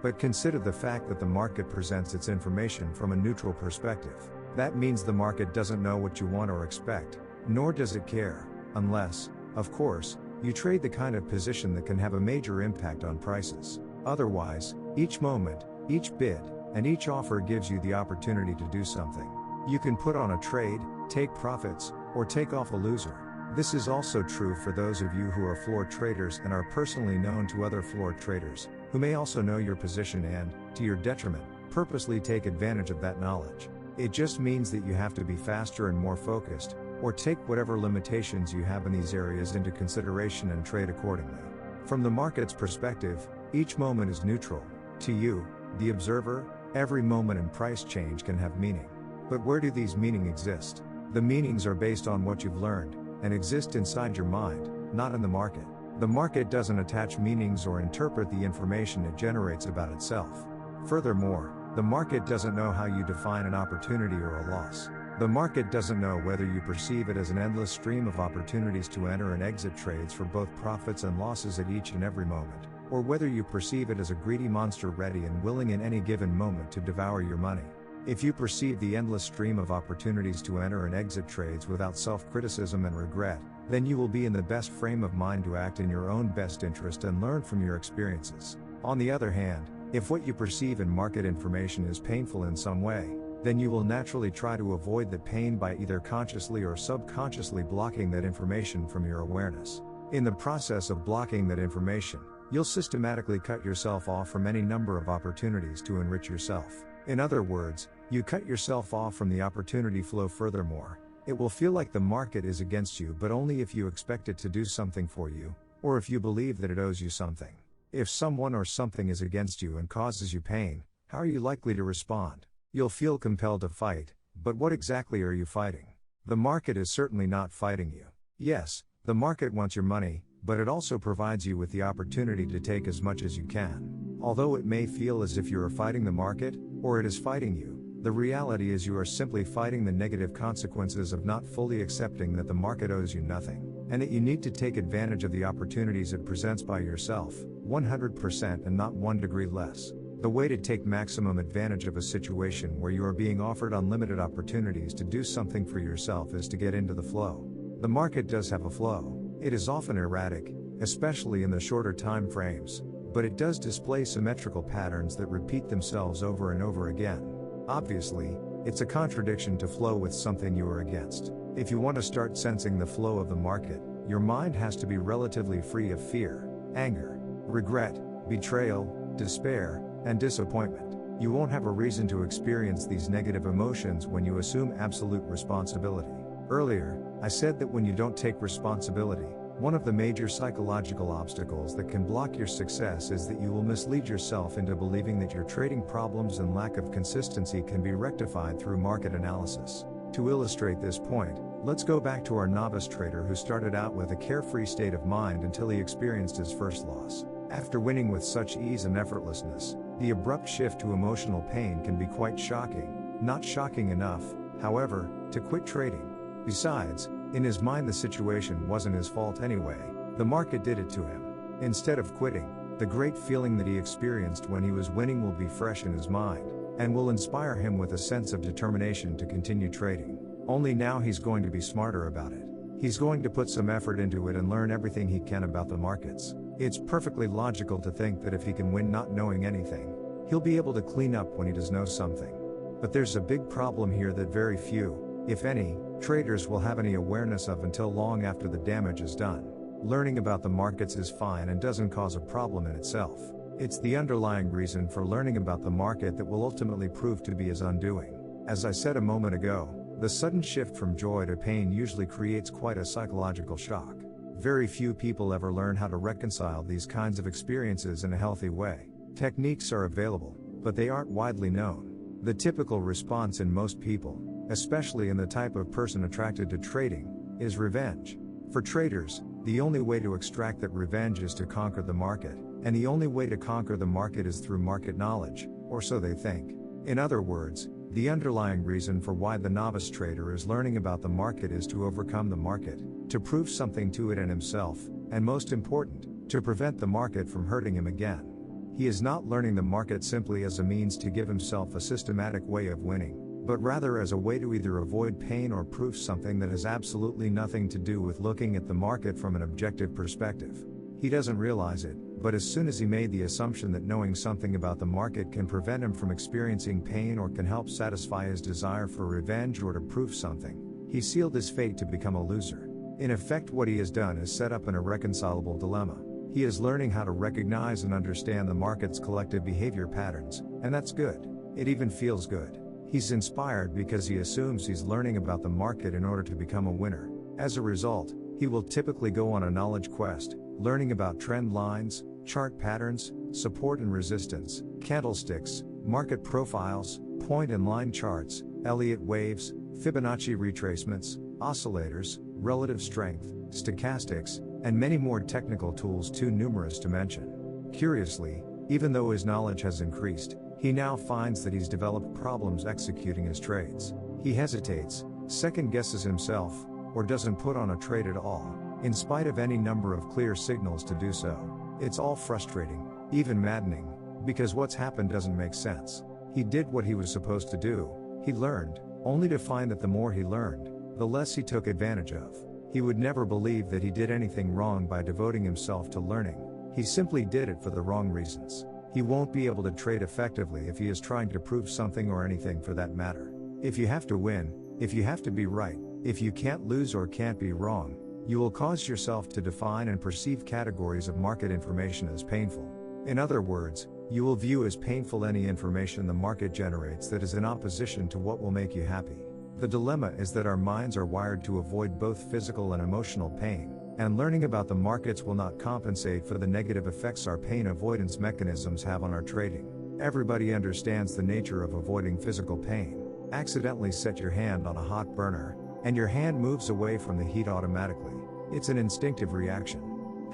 But consider the fact that the market presents its information from a neutral perspective. That means the market doesn't know what you want or expect, nor does it care, unless, of course, you trade the kind of position that can have a major impact on prices. Otherwise, each moment, each bid, and each offer gives you the opportunity to do something. You can put on a trade, take profits, or take off a loser. This is also true for those of you who are floor traders and are personally known to other floor traders, who may also know your position and, to your detriment, purposely take advantage of that knowledge. It just means that you have to be faster and more focused, or take whatever limitations you have in these areas into consideration and trade accordingly. From the market's perspective, each moment is neutral. To you, the observer, every moment and price change can have meaning. But where do these meanings exist? The meanings are based on what you've learned, and exist inside your mind, not in the market. The market doesn't attach meanings or interpret the information it generates about itself. Furthermore, the market doesn't know how you define an opportunity or a loss. The market doesn't know whether you perceive it as an endless stream of opportunities to enter and exit trades for both profits and losses at each and every moment, or whether you perceive it as a greedy monster ready and willing in any given moment to devour your money. If you perceive the endless stream of opportunities to enter and exit trades without self-criticism and regret, then you will be in the best frame of mind to act in your own best interest and learn from your experiences. On the other hand, if what you perceive in market information is painful in some way, then you will naturally try to avoid that pain by either consciously or subconsciously blocking that information from your awareness. In the process of blocking that information, you'll systematically cut yourself off from any number of opportunities to enrich yourself. In other words, you cut yourself off from the opportunity flow. Furthermore, it will feel like the market is against you, but only if you expect it to do something for you, or if you believe that it owes you something. If someone or something is against you and causes you pain, how are you likely to respond? You'll feel compelled to fight, but what exactly are you fighting? The market is certainly not fighting you. Yes, the market wants your money, but it also provides you with the opportunity to take as much as you can. Although it may feel as if you are fighting the market, or it is fighting you, the reality is you are simply fighting the negative consequences of not fully accepting that the market owes you nothing, and that you need to take advantage of the opportunities it presents by yourself, 100% and not 1 degree less. The way to take maximum advantage of a situation where you are being offered unlimited opportunities to do something for yourself is to get into the flow. The market does have a flow. It is often erratic, especially in the shorter time frames, but it does display symmetrical patterns that repeat themselves over and over again. Obviously, it's a contradiction to flow with something you are against. If you want to start sensing the flow of the market, your mind has to be relatively free of fear, anger, regret, betrayal, despair, and disappointment. You won't have a reason to experience these negative emotions when you assume absolute responsibility. Earlier, I said that when you don't take responsibility, one of the major psychological obstacles that can block your success is that you will mislead yourself into believing that your trading problems and lack of consistency can be rectified through market analysis. To illustrate this point, let's go back to our novice trader who started out with a carefree state of mind until he experienced his first loss. After winning with such ease and effortlessness, the abrupt shift to emotional pain can be quite shocking. Not shocking enough, however, to quit trading. Besides, in his mind the situation wasn't his fault anyway, the market did it to him. Instead of quitting, the great feeling that he experienced when he was winning will be fresh in his mind, and will inspire him with a sense of determination to continue trading. Only now he's going to be smarter about it. He's going to put some effort into it and learn everything he can about the markets. It's perfectly logical to think that if he can win not knowing anything, he'll be able to clean up when he does know something. But there's a big problem here that very few, if any, traders will have any awareness of until long after the damage is done. Learning about the markets is fine and doesn't cause a problem in itself. It's the underlying reason for learning about the market that will ultimately prove to be his undoing. As I said a moment ago, the sudden shift from joy to pain usually creates quite a psychological shock. Very few people ever learn how to reconcile these kinds of experiences in a healthy way. Techniques are available, but they aren't widely known. The typical response in most people, especially in the type of person attracted to trading, is revenge. For traders, the only way to extract that revenge is to conquer the market, and the only way to conquer the market is through market knowledge, or so they think. In other words, the underlying reason for why the novice trader is learning about the market is to overcome the market, to prove something to it and himself, and most important, to prevent the market from hurting him again. He is not learning the market simply as a means to give himself a systematic way of winning, but rather as a way to either avoid pain or prove something that has absolutely nothing to do with looking at the market from an objective perspective. He doesn't realize it, but as soon as he made the assumption that knowing something about the market can prevent him from experiencing pain or can help satisfy his desire for revenge or to prove something, he sealed his fate to become a loser. In effect, what he has done is set up an irreconcilable dilemma. He is learning how to recognize and understand the market's collective behavior patterns, and that's good. It even feels good. He's inspired because he assumes he's learning about the market in order to become a winner. As a result, he will typically go on a knowledge quest, learning about trend lines, chart patterns, support and resistance, candlesticks, market profiles, point and line charts, Elliott waves, Fibonacci retracements, oscillators, relative strength, stochastics, and many more technical tools too numerous to mention. Curiously, even though his knowledge has increased, he now finds that he's developed problems executing his trades. He hesitates, second guesses himself, or doesn't put on a trade at all, in spite of any number of clear signals to do so. It's all frustrating, even maddening, because what's happened doesn't make sense. He did what he was supposed to do, he learned, only to find that the more he learned, the less he took advantage of. He would never believe that he did anything wrong by devoting himself to learning. He simply did it for the wrong reasons. He won't be able to trade effectively if he is trying to prove something or anything for that matter. If you have to win, if you have to be right, if you can't lose or can't be wrong, you will cause yourself to define and perceive categories of market information as painful. In other words, you will view as painful any information the market generates that is in opposition to what will make you happy. The dilemma is that our minds are wired to avoid both physical and emotional pain, and learning about the markets will not compensate for the negative effects our pain avoidance mechanisms have on our trading. Everybody understands the nature of avoiding physical pain. Accidentally set your hand on a hot burner, and your hand moves away from the heat automatically. It's an instinctive reaction.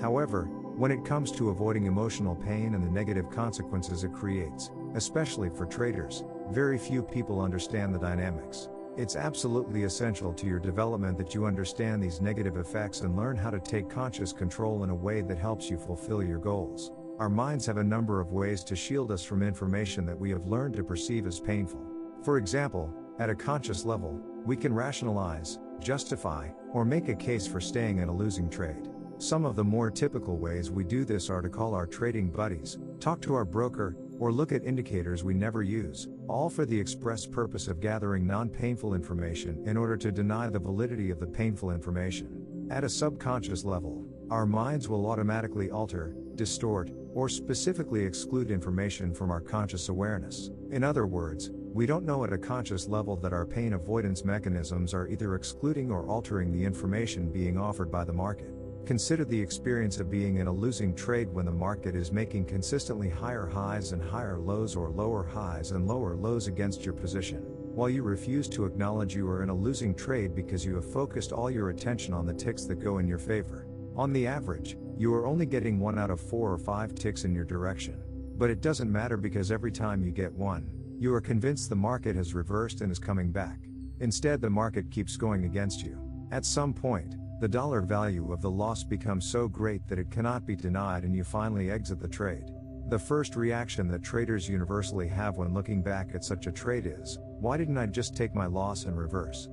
However, when it comes to avoiding emotional pain and the negative consequences it creates, especially for traders, very few people understand the dynamics. It's absolutely essential to your development that you understand these negative effects and learn how to take conscious control in a way that helps you fulfill your goals. Our minds have a number of ways to shield us from information that we have learned to perceive as painful. For example, at a conscious level, we can rationalize, justify, or make a case for staying in a losing trade. Some of the more typical ways we do this are to call our trading buddies, talk to our broker, or look at indicators we never use, all for the express purpose of gathering non-painful information in order to deny the validity of the painful information. At a subconscious level, our minds will automatically alter, distort, or specifically exclude information from our conscious awareness. In other words, we don't know at a conscious level that our pain avoidance mechanisms are either excluding or altering the information being offered by the market. Consider the experience of being in a losing trade when the market is making consistently higher highs and higher lows or lower highs and lower lows against your position, while you refuse to acknowledge you are in a losing trade because you have focused all your attention on the ticks that go in your favor. On the average, you are only getting 1 out of 4 or 5 ticks in your direction. But it doesn't matter because every time you get one, You are convinced the market has reversed and is coming back. Instead, the market keeps going against you. At some point, the dollar value of the loss becomes so great that it cannot be denied and you finally exit the trade. The first reaction that traders universally have when looking back at such a trade is, why didn't I just take my loss and reverse?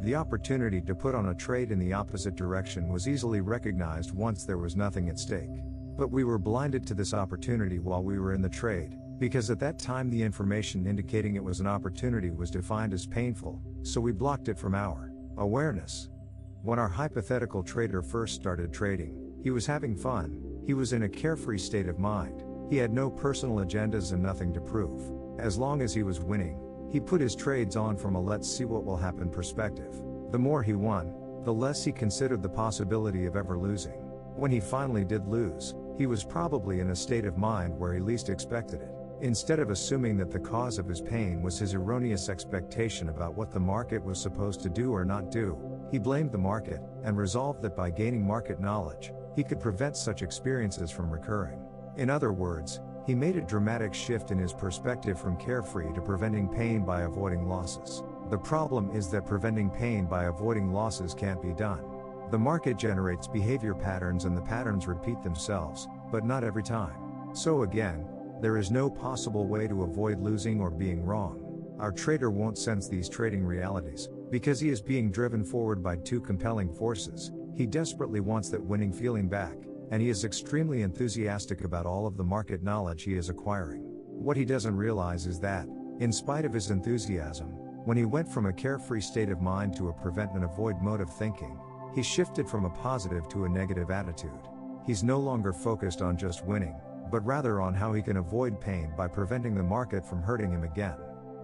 The opportunity to put on a trade in the opposite direction was easily recognized once there was nothing at stake. But we were blinded to this opportunity while we were in the trade, because at that time the information indicating it was an opportunity was defined as painful, so we blocked it from our awareness. When our hypothetical trader first started trading, he was having fun, he was in a carefree state of mind, he had no personal agendas and nothing to prove. As long as he was winning, he put his trades on from a let's see what will happen perspective. The more he won, the less he considered the possibility of ever losing. When he finally did lose, he was probably in a state of mind where he least expected it. Instead of assuming that the cause of his pain was his erroneous expectation about what the market was supposed to do or not do, he blamed the market, and resolved that by gaining market knowledge, he could prevent such experiences from recurring. In other words, he made a dramatic shift in his perspective from carefree to preventing pain by avoiding losses. The problem is that preventing pain by avoiding losses can't be done. The market generates behavior patterns and the patterns repeat themselves, but not every time. So again, there is no possible way to avoid losing or being wrong. Our trader won't sense these trading realities, because he is being driven forward by two compelling forces. He desperately wants that winning feeling back, and he is extremely enthusiastic about all of the market knowledge he is acquiring. What he doesn't realize is that, in spite of his enthusiasm, when he went from a carefree state of mind to a prevent and avoid mode of thinking, he shifted from a positive to a negative attitude. He's no longer focused on just winning, but rather on how he can avoid pain by preventing the market from hurting him again.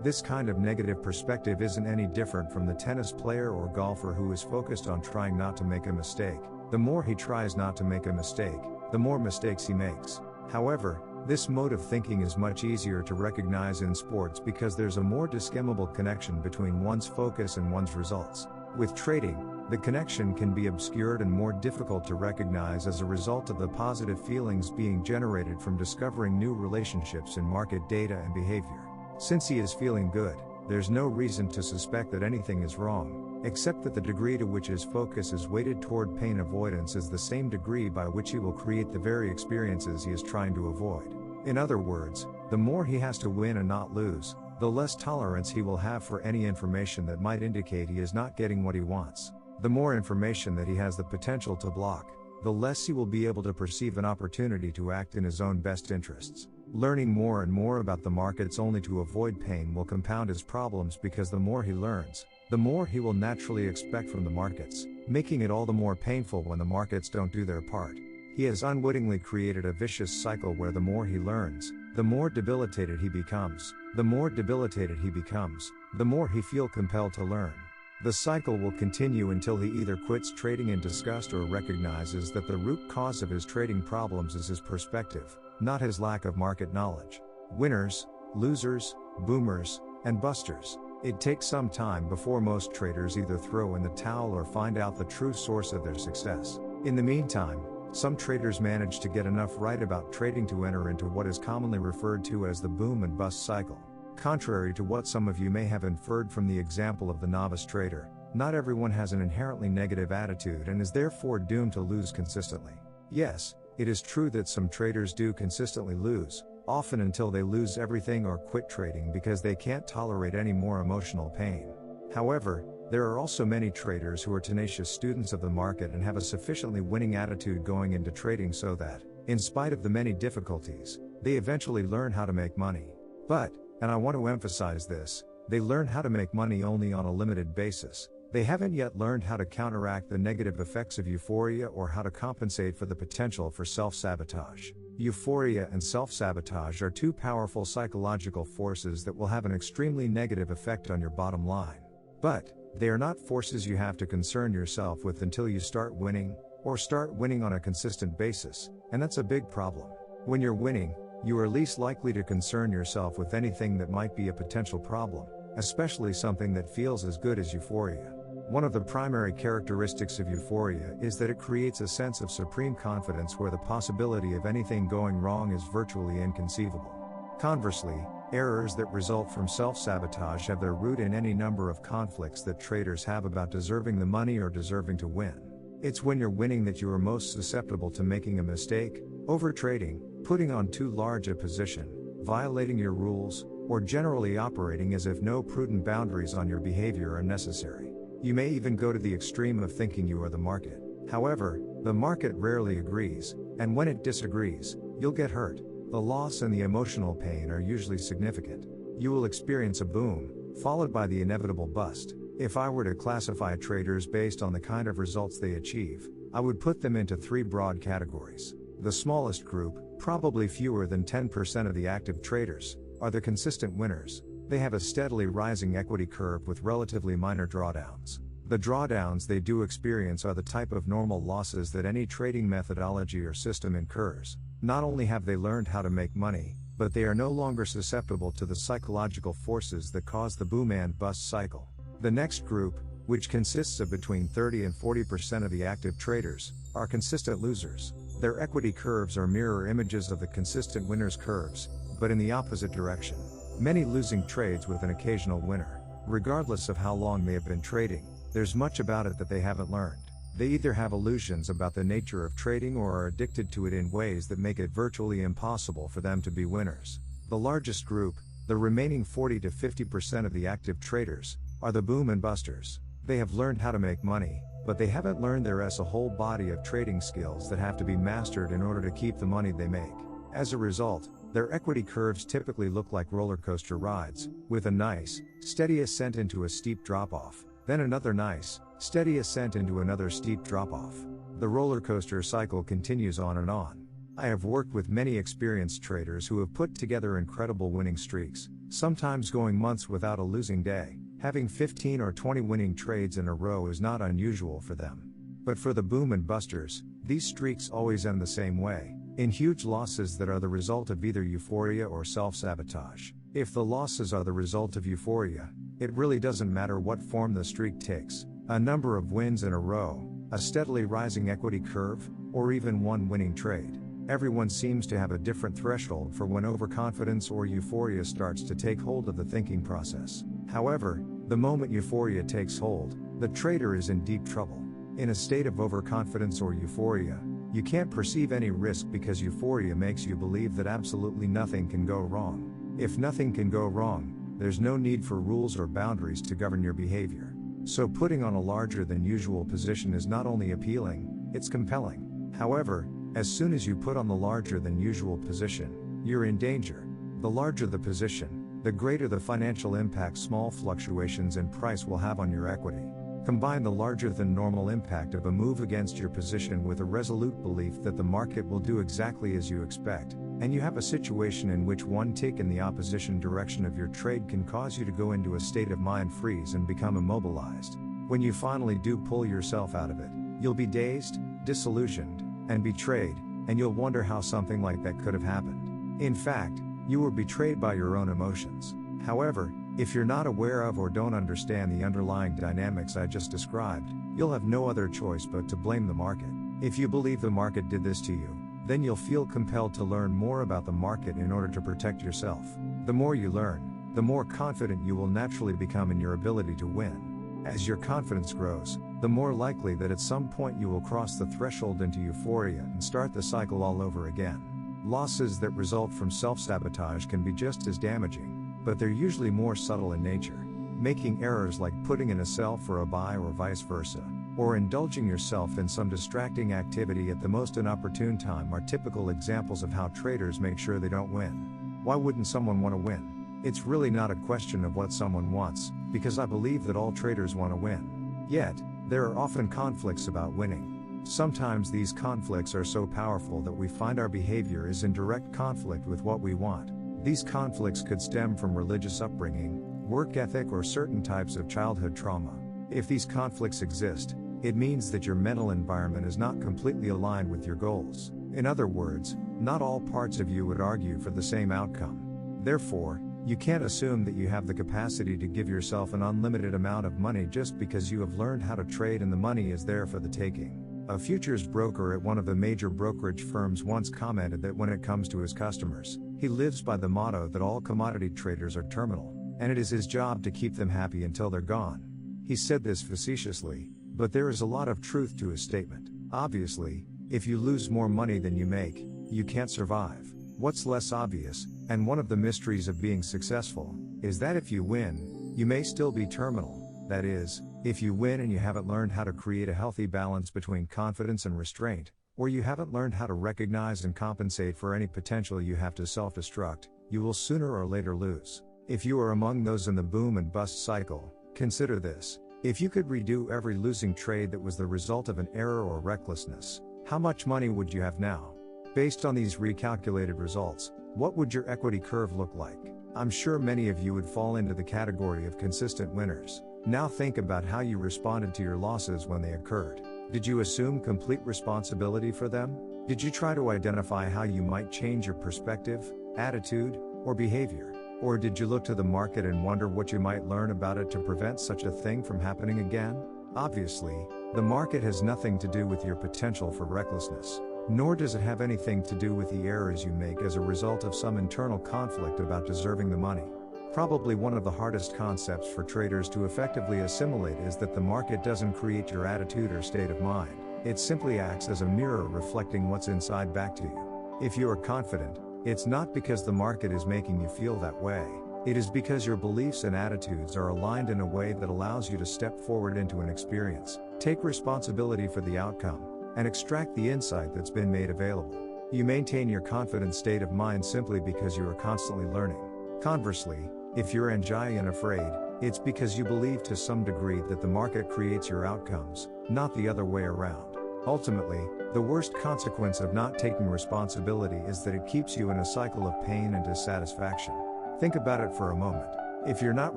This kind of negative perspective isn't any different from the tennis player or golfer who is focused on trying not to make a mistake. The more he tries not to make a mistake, the more mistakes he makes. However, this mode of thinking is much easier to recognize in sports because there's a more discernible connection between one's focus and one's results. With trading, the connection can be obscured and more difficult to recognize as a result of the positive feelings being generated from discovering new relationships in market data and behavior. Since he is feeling good, there's no reason to suspect that anything is wrong, except that the degree to which his focus is weighted toward pain avoidance is the same degree by which he will create the very experiences he is trying to avoid. In other words, the more he has to win and not lose, the less tolerance he will have for any information that might indicate he is not getting what he wants. The more information that he has the potential to block, the less he will be able to perceive an opportunity to act in his own best interests. Learning more and more about the markets only to avoid pain will compound his problems because the more he learns, the more he will naturally expect from the markets, making it all the more painful when the markets don't do their part. He has unwittingly created a vicious cycle where the more he learns, the more debilitated he becomes. The more debilitated he becomes, the more he feels compelled to learn. The cycle will continue until he either quits trading in disgust or recognizes that the root cause of his trading problems is his perspective, not his lack of market knowledge. Winners, losers, boomers, and busters. It takes some time before most traders either throw in the towel or find out the true source of their success. In the meantime, some traders manage to get enough right about trading to enter into what is commonly referred to as the boom and bust cycle. Contrary to what some of you may have inferred from the example of the novice trader, not everyone has an inherently negative attitude and is therefore doomed to lose consistently. Yes, it is true that some traders do consistently lose, often until they lose everything or quit trading because they can't tolerate any more emotional pain. However, there are also many traders who are tenacious students of the market and have a sufficiently winning attitude going into trading so that, in spite of the many difficulties, they eventually learn how to make money. But, and I want to emphasize this, they learn how to make money only on a limited basis. They haven't yet learned how to counteract the negative effects of euphoria or how to compensate for the potential for self-sabotage. Euphoria and self-sabotage are two powerful psychological forces that will have an extremely negative effect on your bottom line. But, they are not forces you have to concern yourself with until you start winning, or start winning on a consistent basis, and that's a big problem. When you're winning, you are least likely to concern yourself with anything that might be a potential problem, especially something that feels as good as euphoria. One of the primary characteristics of euphoria is that it creates a sense of supreme confidence where the possibility of anything going wrong is virtually inconceivable. Conversely, Errors that result from self-sabotage have their root in any number of conflicts that traders have about deserving the money or deserving to win. It's when you're winning that you are most susceptible to making a mistake, overtrading, putting on too large a position, violating your rules, or generally operating as if no prudent boundaries on your behavior are necessary. You may even go to the extreme of thinking you are the market. However, the market rarely agrees, and when it disagrees, you'll get hurt. The loss and the emotional pain are usually significant. You will experience a boom, followed by the inevitable bust. If I were to classify traders based on the kind of results they achieve, I would put them into three broad categories. The smallest group, probably fewer than 10% of the active traders, are the consistent winners. They have a steadily rising equity curve with relatively minor drawdowns. The drawdowns they do experience are the type of normal losses that any trading methodology or system incurs. Not only have they learned how to make money, but they are no longer susceptible to the psychological forces that cause the boom and bust cycle. The next group, which consists of between 30 and 40% of the active traders, are consistent losers. Their equity curves are mirror images of the consistent winners' curves, but in the opposite direction. Many losing trades with an occasional winner. Regardless of how long they have been trading, there's much about it that they haven't learned. They either have illusions about the nature of trading or are addicted to it in ways that make it virtually impossible for them to be winners. The largest group, the remaining 40 to 50% of the active traders, are the boom and busters. They have learned how to make money, but they haven't learned there is a whole body of trading skills that have to be mastered in order to keep the money they make. As a result, their equity curves typically look like roller coaster rides, with a nice, steady ascent into a steep drop-off, then another nice, steady ascent into another steep drop-off. The roller coaster cycle continues on and on. I have worked with many experienced traders who have put together incredible winning streaks, sometimes going months without a losing day. Having 15 or 20 winning trades in a row is not unusual for them. But for the boom and busters, these streaks always end the same way, in huge losses that are the result of either euphoria or self-sabotage. If the losses are the result of euphoria, it really doesn't matter what form the streak takes, a number of wins in a row, a steadily rising equity curve, or even one winning trade. Everyone seems to have a different threshold for when overconfidence or euphoria starts to take hold of the thinking process. However, the moment euphoria takes hold, the trader is in deep trouble. In a state of overconfidence or euphoria, you can't perceive any risk because euphoria makes you believe that absolutely nothing can go wrong. If nothing can go wrong, there's no need for rules or boundaries to govern your behavior. So putting on a larger than usual position is not only appealing, it's compelling. However, as soon as you put on the larger than usual position, you're in danger. The larger the position, the greater the financial impact small fluctuations in price will have on your equity. Combine the larger than normal impact of a move against your position with a resolute belief that the market will do exactly as you expect, and you have a situation in which one tick in the opposition direction of your trade can cause you to go into a state of mind freeze and become immobilized. When you finally do pull yourself out of it, you'll be dazed, disillusioned, and betrayed, and you'll wonder how something like that could have happened. In fact, you were betrayed by your own emotions. However, if you're not aware of or don't understand the underlying dynamics I just described, you'll have no other choice but to blame the market. If you believe the market did this to you, then you'll feel compelled to learn more about the market in order to protect yourself. The more you learn, the more confident you will naturally become in your ability to win. As your confidence grows, the more likely that at some point you will cross the threshold into euphoria and start the cycle all over again. Losses that result from self-sabotage can be just as damaging, but they're usually more subtle in nature. Making errors like putting in a sell for a buy or vice versa, or indulging yourself in some distracting activity at the most inopportune time are typical examples of how traders make sure they don't win. Why wouldn't someone want to win? It's really not a question of what someone wants, because I believe that all traders want to win. Yet, there are often conflicts about winning. Sometimes these conflicts are so powerful that we find our behavior is in direct conflict with what we want. These conflicts could stem from religious upbringing, work ethic, or certain types of childhood trauma. If these conflicts exist, it means that your mental environment is not completely aligned with your goals. In other words, not all parts of you would argue for the same outcome. Therefore, you can't assume that you have the capacity to give yourself an unlimited amount of money just because you have learned how to trade and the money is there for the taking. A futures broker at one of the major brokerage firms once commented that when it comes to his customers, he lives by the motto that all commodity traders are terminal, and it is his job to keep them happy until they're gone. He said this facetiously, but there is a lot of truth to his statement. Obviously, if you lose more money than you make, you can't survive. What's less obvious, and one of the mysteries of being successful, is that if you win, you may still be terminal. That is, if you win and you haven't learned how to create a healthy balance between confidence and restraint, or you haven't learned how to recognize and compensate for any potential you have to self-destruct, you will sooner or later lose. If you are among those in the boom and bust cycle, consider this. If you could redo every losing trade that was the result of an error or recklessness, how much money would you have now? Based on these recalculated results, what would your equity curve look like? I'm sure many of you would fall into the category of consistent winners. Now think about how you responded to your losses when they occurred. Did you assume complete responsibility for them? Did you try to identify how you might change your perspective, attitude, or behavior? Or did you look to the market and wonder what you might learn about it to prevent such a thing from happening again? Obviously, the market has nothing to do with your potential for recklessness, nor does it have anything to do with the errors you make as a result of some internal conflict about deserving the money. Probably one of the hardest concepts for traders to effectively assimilate is that the market doesn't create your attitude or state of mind. It simply acts as a mirror reflecting what's inside back to you. If you are confident, it's not because the market is making you feel that way. It is because your beliefs and attitudes are aligned in a way that allows you to step forward into an experience, take responsibility for the outcome, and extract the insight that's been made available. You maintain your confident state of mind simply because you are constantly learning. Conversely, if you're anxious and afraid, it's because you believe to some degree that the market creates your outcomes, not the other way around. Ultimately, the worst consequence of not taking responsibility is that it keeps you in a cycle of pain and dissatisfaction. Think about it for a moment. If you're not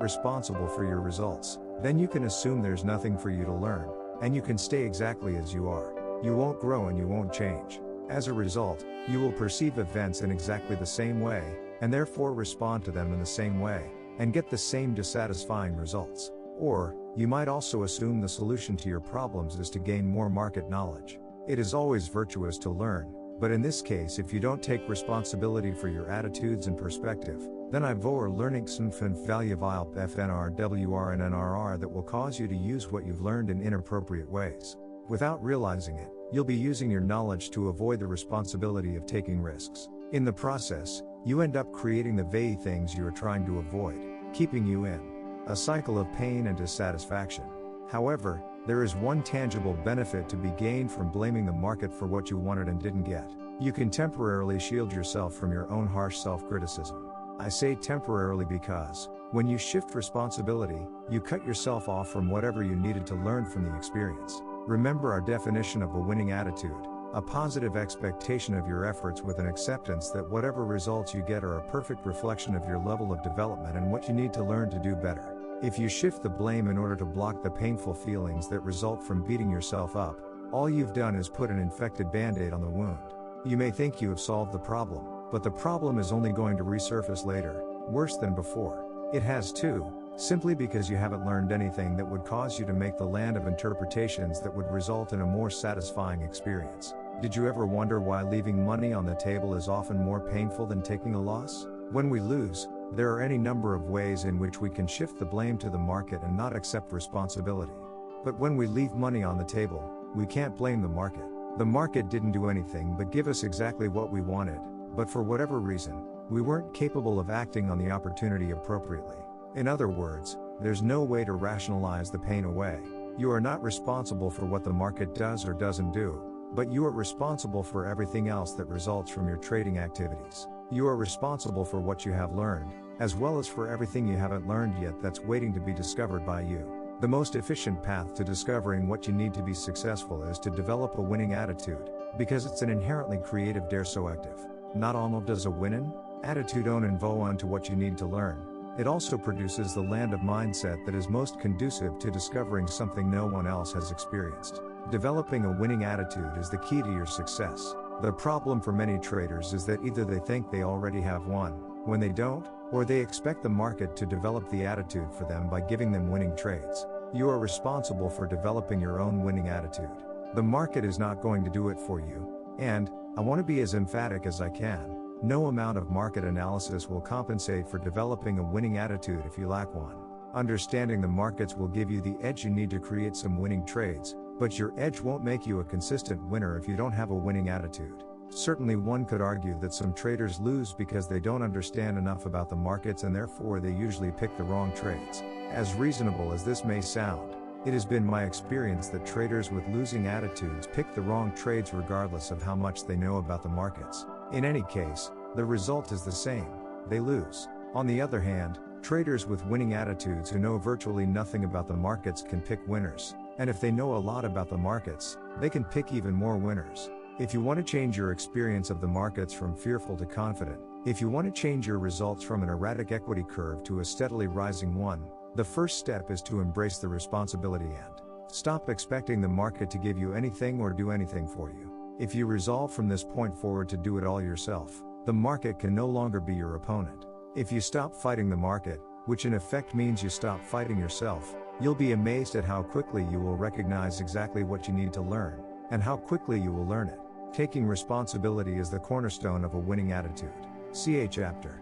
responsible for your results, then you can assume there's nothing for you to learn, and you can stay exactly as you are. You won't grow and you won't change. As a result, you will perceive events in exactly the same way, and therefore respond to them in the same way, and get the same dissatisfying results. Or, you might also assume the solution to your problems is to gain more market knowledge. It is always virtuous to learn, but in this case if you don't take responsibility for your attitudes and perspective, then ivor learningsmfn valuevile FNRWR and NRR that will cause you to use what you've learned in inappropriate ways. Without realizing it, you'll be using your knowledge to avoid the responsibility of taking risks. In the process, you end up creating the very things you are trying to avoid, keeping you in a cycle of pain and dissatisfaction. However, there is one tangible benefit to be gained from blaming the market for what you wanted and didn't get. You can temporarily shield yourself from your own harsh self-criticism. I say temporarily because, when you shift responsibility, you cut yourself off from whatever you needed to learn from the experience. Remember our definition of a winning attitude: a positive expectation of your efforts with an acceptance that whatever results you get are a perfect reflection of your level of development and what you need to learn to do better. If you shift the blame in order to block the painful feelings that result from beating yourself up, all you've done is put an infected band-aid on the wound. You may think you have solved the problem, but the problem is only going to resurface later, worse than before. It has too, simply because you haven't learned anything that would cause you to make the land of interpretations that would result in a more satisfying experience. Did you ever wonder why leaving money on the table is often more painful than taking a loss? When we lose, there are any number of ways in which we can shift the blame to the market and not accept responsibility. But when we leave money on the table, we can't blame the market. The market didn't do anything but give us exactly what we wanted, but for whatever reason, we weren't capable of acting on the opportunity appropriately. In other words, there's no way to rationalize the pain away. You are not responsible for what the market does or doesn't do, but you are responsible for everything else that results from your trading activities. You are responsible for what you have learned, as well as for everything you haven't learned yet that's waiting to be discovered by you. The most efficient path to discovering what you need to be successful is to develop a winning attitude, because it's an inherently creative dare so active. Not only does a winning attitude own and vow on to what you need to learn, it also produces the land of mindset that is most conducive to discovering something no one else has experienced. Developing a winning attitude is the key to your success. The problem for many traders is that either they think they already have one, when they don't, or they expect the market to develop the attitude for them by giving them winning trades. You are responsible for developing your own winning attitude. The market is not going to do it for you, and, I want to be as emphatic as I can, no amount of market analysis will compensate for developing a winning attitude if you lack one. Understanding the markets will give you the edge you need to create some winning trades, but your edge won't make you a consistent winner if you don't have a winning attitude. Certainly one could argue that some traders lose because they don't understand enough about the markets and therefore they usually pick the wrong trades. As reasonable as this may sound, it has been my experience that traders with losing attitudes pick the wrong trades regardless of how much they know about the markets. In any case, the result is the same: they lose. On the other hand, traders with winning attitudes who know virtually nothing about the markets can pick winners, and if they know a lot about the markets, they can pick even more winners. If you want to change your experience of the markets from fearful to confident, if you want to change your results from an erratic equity curve to a steadily rising one, the first step is to embrace the responsibility and stop expecting the market to give you anything or do anything for you. If you resolve from this point forward to do it all yourself, the market can no longer be your opponent. If you stop fighting the market, which in effect means you stop fighting yourself, you'll be amazed at how quickly you will recognize exactly what you need to learn, and how quickly you will learn it. Taking responsibility is the cornerstone of a winning attitude. See a chapter.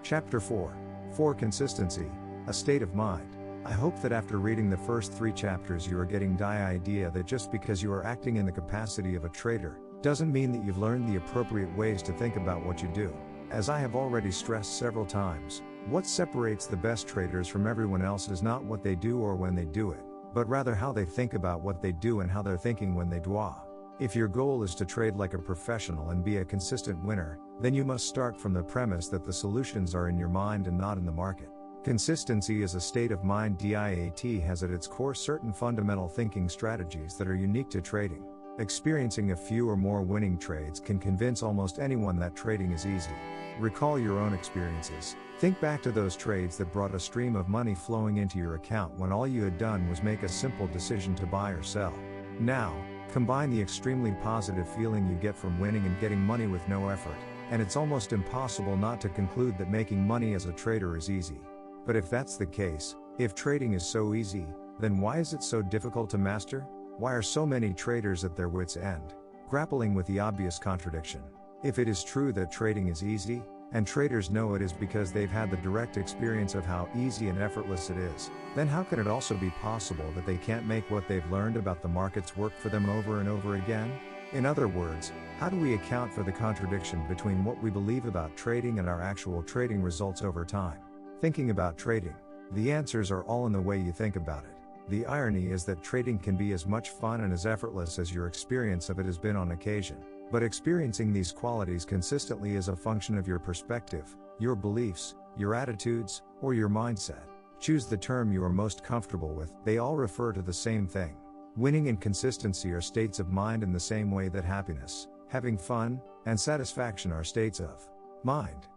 Chapter 4. 4. Consistency, a state of mind. I hope that after reading the first 3 chapters you are getting the idea that just because you are acting in the capacity of a trader, doesn't mean that you've learned the appropriate ways to think about what you do. As I have already stressed several times, what separates the best traders from everyone else is not what they do or when they do it, but rather how they think about what they do and how they're thinking when they do it. If your goal is to trade like a professional and be a consistent winner, then you must start from the premise that the solutions are in your mind and not in the market. Consistency is a state of mind. DIAT has at its core certain fundamental thinking strategies that are unique to trading. Experiencing a few or more winning trades can convince almost anyone that trading is easy. Recall your own experiences. Think back to those trades that brought a stream of money flowing into your account when all you had done was make a simple decision to buy or sell. Now, combine the extremely positive feeling you get from winning and getting money with no effort, and it's almost impossible not to conclude that making money as a trader is easy. But if that's the case, if trading is so easy, then why is it so difficult to master? Why are so many traders at their wits' end, grappling with the obvious contradiction? If it is true that trading is easy, and traders know it is because they've had the direct experience of how easy and effortless it is, then how can it also be possible that they can't make what they've learned about the markets work for them over and over again? In other words, how do we account for the contradiction between what we believe about trading and our actual trading results over time? Thinking about trading. The answers are all in the way you think about it. The irony is that trading can be as much fun and as effortless as your experience of it has been on occasion. But experiencing these qualities consistently is a function of your perspective, your beliefs, your attitudes, or your mindset. Choose the term you are most comfortable with, they all refer to the same thing. Winning and consistency are states of mind in the same way that happiness, having fun, and satisfaction are states of mind.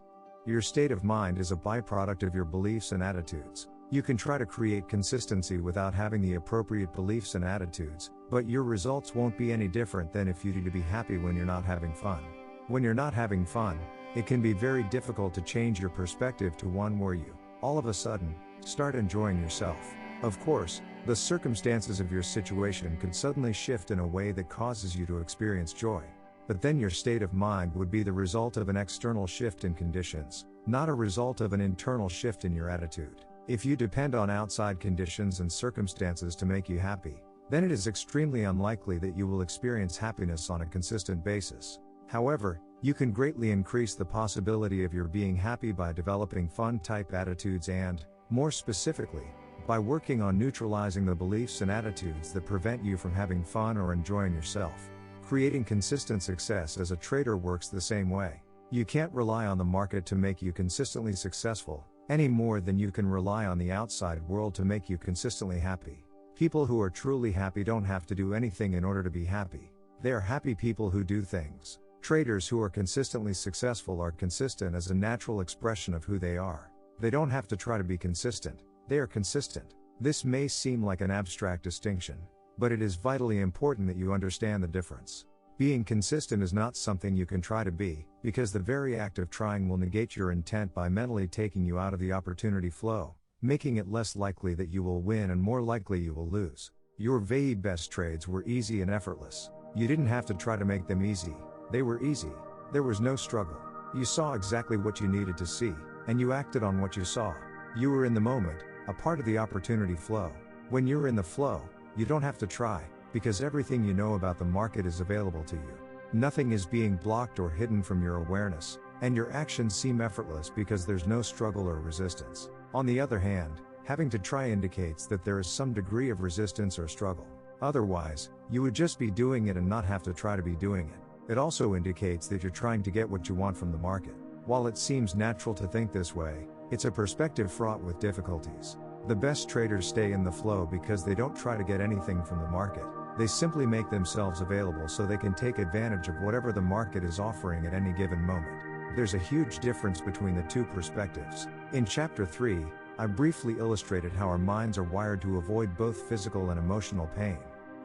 Your state of mind is a byproduct of your beliefs and attitudes. You can try to create consistency without having the appropriate beliefs and attitudes, but your results won't be any different than if you need to be happy when you're not having fun. When you're not having fun, it can be very difficult to change your perspective to one where you, all of a sudden, start enjoying yourself. Of course, the circumstances of your situation could suddenly shift in a way that causes you to experience joy. But then your state of mind would be the result of an external shift in conditions, not a result of an internal shift in your attitude. If you depend on outside conditions and circumstances to make you happy, then it is extremely unlikely that you will experience happiness on a consistent basis. However, you can greatly increase the possibility of your being happy by developing fun-type attitudes and, more specifically, by working on neutralizing the beliefs and attitudes that prevent you from having fun or enjoying yourself. Creating consistent success as a trader works the same way. You can't rely on the market to make you consistently successful, any more than you can rely on the outside world to make you consistently happy. People who are truly happy don't have to do anything in order to be happy. They are happy people who do things. Traders who are consistently successful are consistent as a natural expression of who they are. They don't have to try to be consistent, they are consistent. This may seem like an abstract distinction, but it is vitally important that you understand the difference. Being consistent is not something you can try to be, because the very act of trying will negate your intent by mentally taking you out of the opportunity flow, making it less likely that you will win and more likely you will lose. Your very best trades were easy and effortless. You didn't have to try to make them easy, they were easy. There was no struggle. You saw exactly what you needed to see, and you acted on what you saw. You were in the moment, a part of the opportunity flow. When you're in the flow, you don't have to try, because everything you know about the market is available to you. Nothing is being blocked or hidden from your awareness, and your actions seem effortless because there's no struggle or resistance. On the other hand, having to try indicates that there is some degree of resistance or struggle. Otherwise, you would just be doing it and not have to try to be doing it. It also indicates that you're trying to get what you want from the market. While it seems natural to think this way, it's a perspective fraught with difficulties. The best traders stay in the flow because they don't try to get anything from the market. They simply make themselves available so they can take advantage of whatever the market is offering at any given moment. There's a huge difference between the two perspectives. In Chapter 3, I briefly illustrated how our minds are wired to avoid both physical and emotional pain.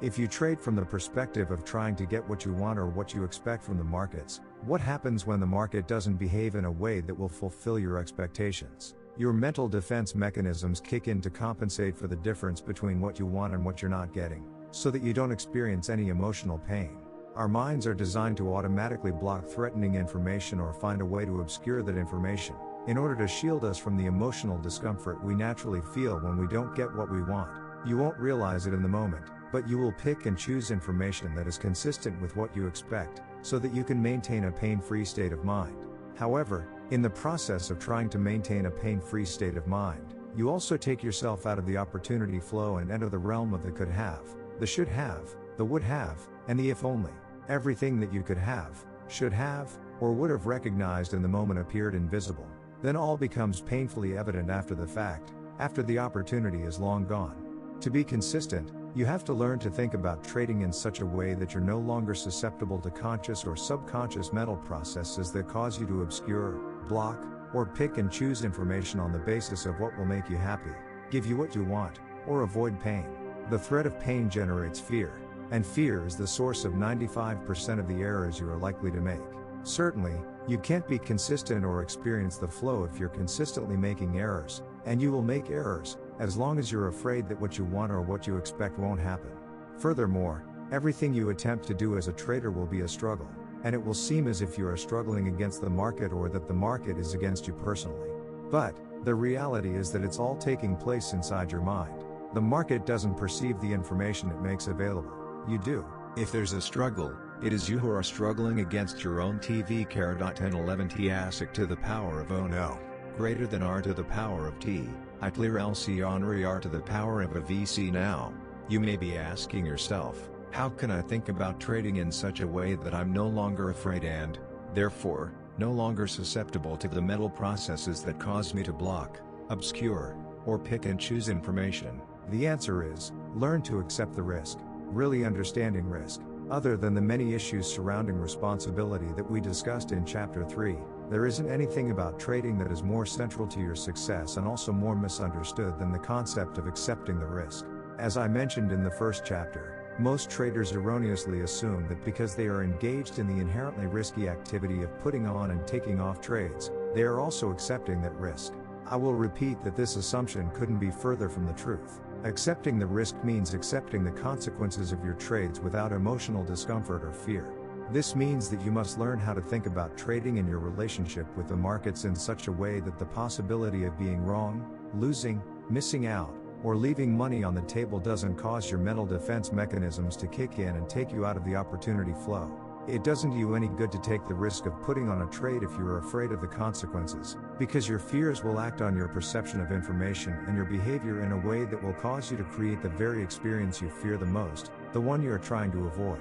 If you trade from the perspective of trying to get what you want or what you expect from the markets, what happens when the market doesn't behave in a way that will fulfill your expectations? Your mental defense mechanisms kick in to compensate for the difference between what you want and what you're not getting, so that you don't experience any emotional pain. Our minds are designed to automatically block threatening information or find a way to obscure that information, in order to shield us from the emotional discomfort we naturally feel when we don't get what we want. You won't realize it in the moment, but you will pick and choose information that is consistent with what you expect, so that you can maintain a pain-free state of mind. However, in the process of trying to maintain a pain-free state of mind, you also take yourself out of the opportunity flow and enter the realm of the could have, the should have, the would have, and the if only. Everything that you could have, should have, or would have recognized in the moment appeared invisible. Then all becomes painfully evident after the fact, after the opportunity is long gone. To be consistent, you have to learn to think about trading in such a way that you're no longer susceptible to conscious or subconscious mental processes that cause you to obscure, block, or pick and choose information on the basis of what will make you happy, give you what you want, or avoid pain. The threat of pain generates fear, and fear is the source of 95% of the errors you are likely to make. Certainly, you can't be consistent or experience the flow if you're consistently making errors, and you will make errors, as long as you're afraid that what you want or what you expect won't happen. Furthermore, everything you attempt to do as a trader will be a struggle, and it will seem as if you are struggling against the market or that the market is against you personally. But, the reality is that it's all taking place inside your mind. The market doesn't perceive the information it makes available. You do. If there's a struggle, it is you who are struggling against your own TV. 1011 ASIC to the power of O no. Greater than R to the power of T. I clear LC Henri R to the power of a VC now. You may be asking yourself, how can I think about trading in such a way that I'm no longer afraid and, therefore, no longer susceptible to the mental processes that cause me to block, obscure, or pick and choose information? The answer is, learn to accept the risk. Really understanding risk. Other than the many issues surrounding responsibility that we discussed in Chapter 3, there isn't anything about trading that is more central to your success and also more misunderstood than the concept of accepting the risk. As I mentioned in the first chapter, most traders erroneously assume that because they are engaged in the inherently risky activity of putting on and taking off trades, they are also accepting that risk. I will repeat that this assumption couldn't be further from the truth. Accepting the risk means accepting the consequences of your trades without emotional discomfort or fear. This means that you must learn how to think about trading and your relationship with the markets in such a way that the possibility of being wrong, losing, missing out, or leaving money on the table doesn't cause your mental defense mechanisms to kick in and take you out of the opportunity flow. It doesn't do you any good to take the risk of putting on a trade if you are afraid of the consequences, because your fears will act on your perception of information and your behavior in a way that will cause you to create the very experience you fear the most, the one you are trying to avoid.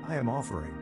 I am offering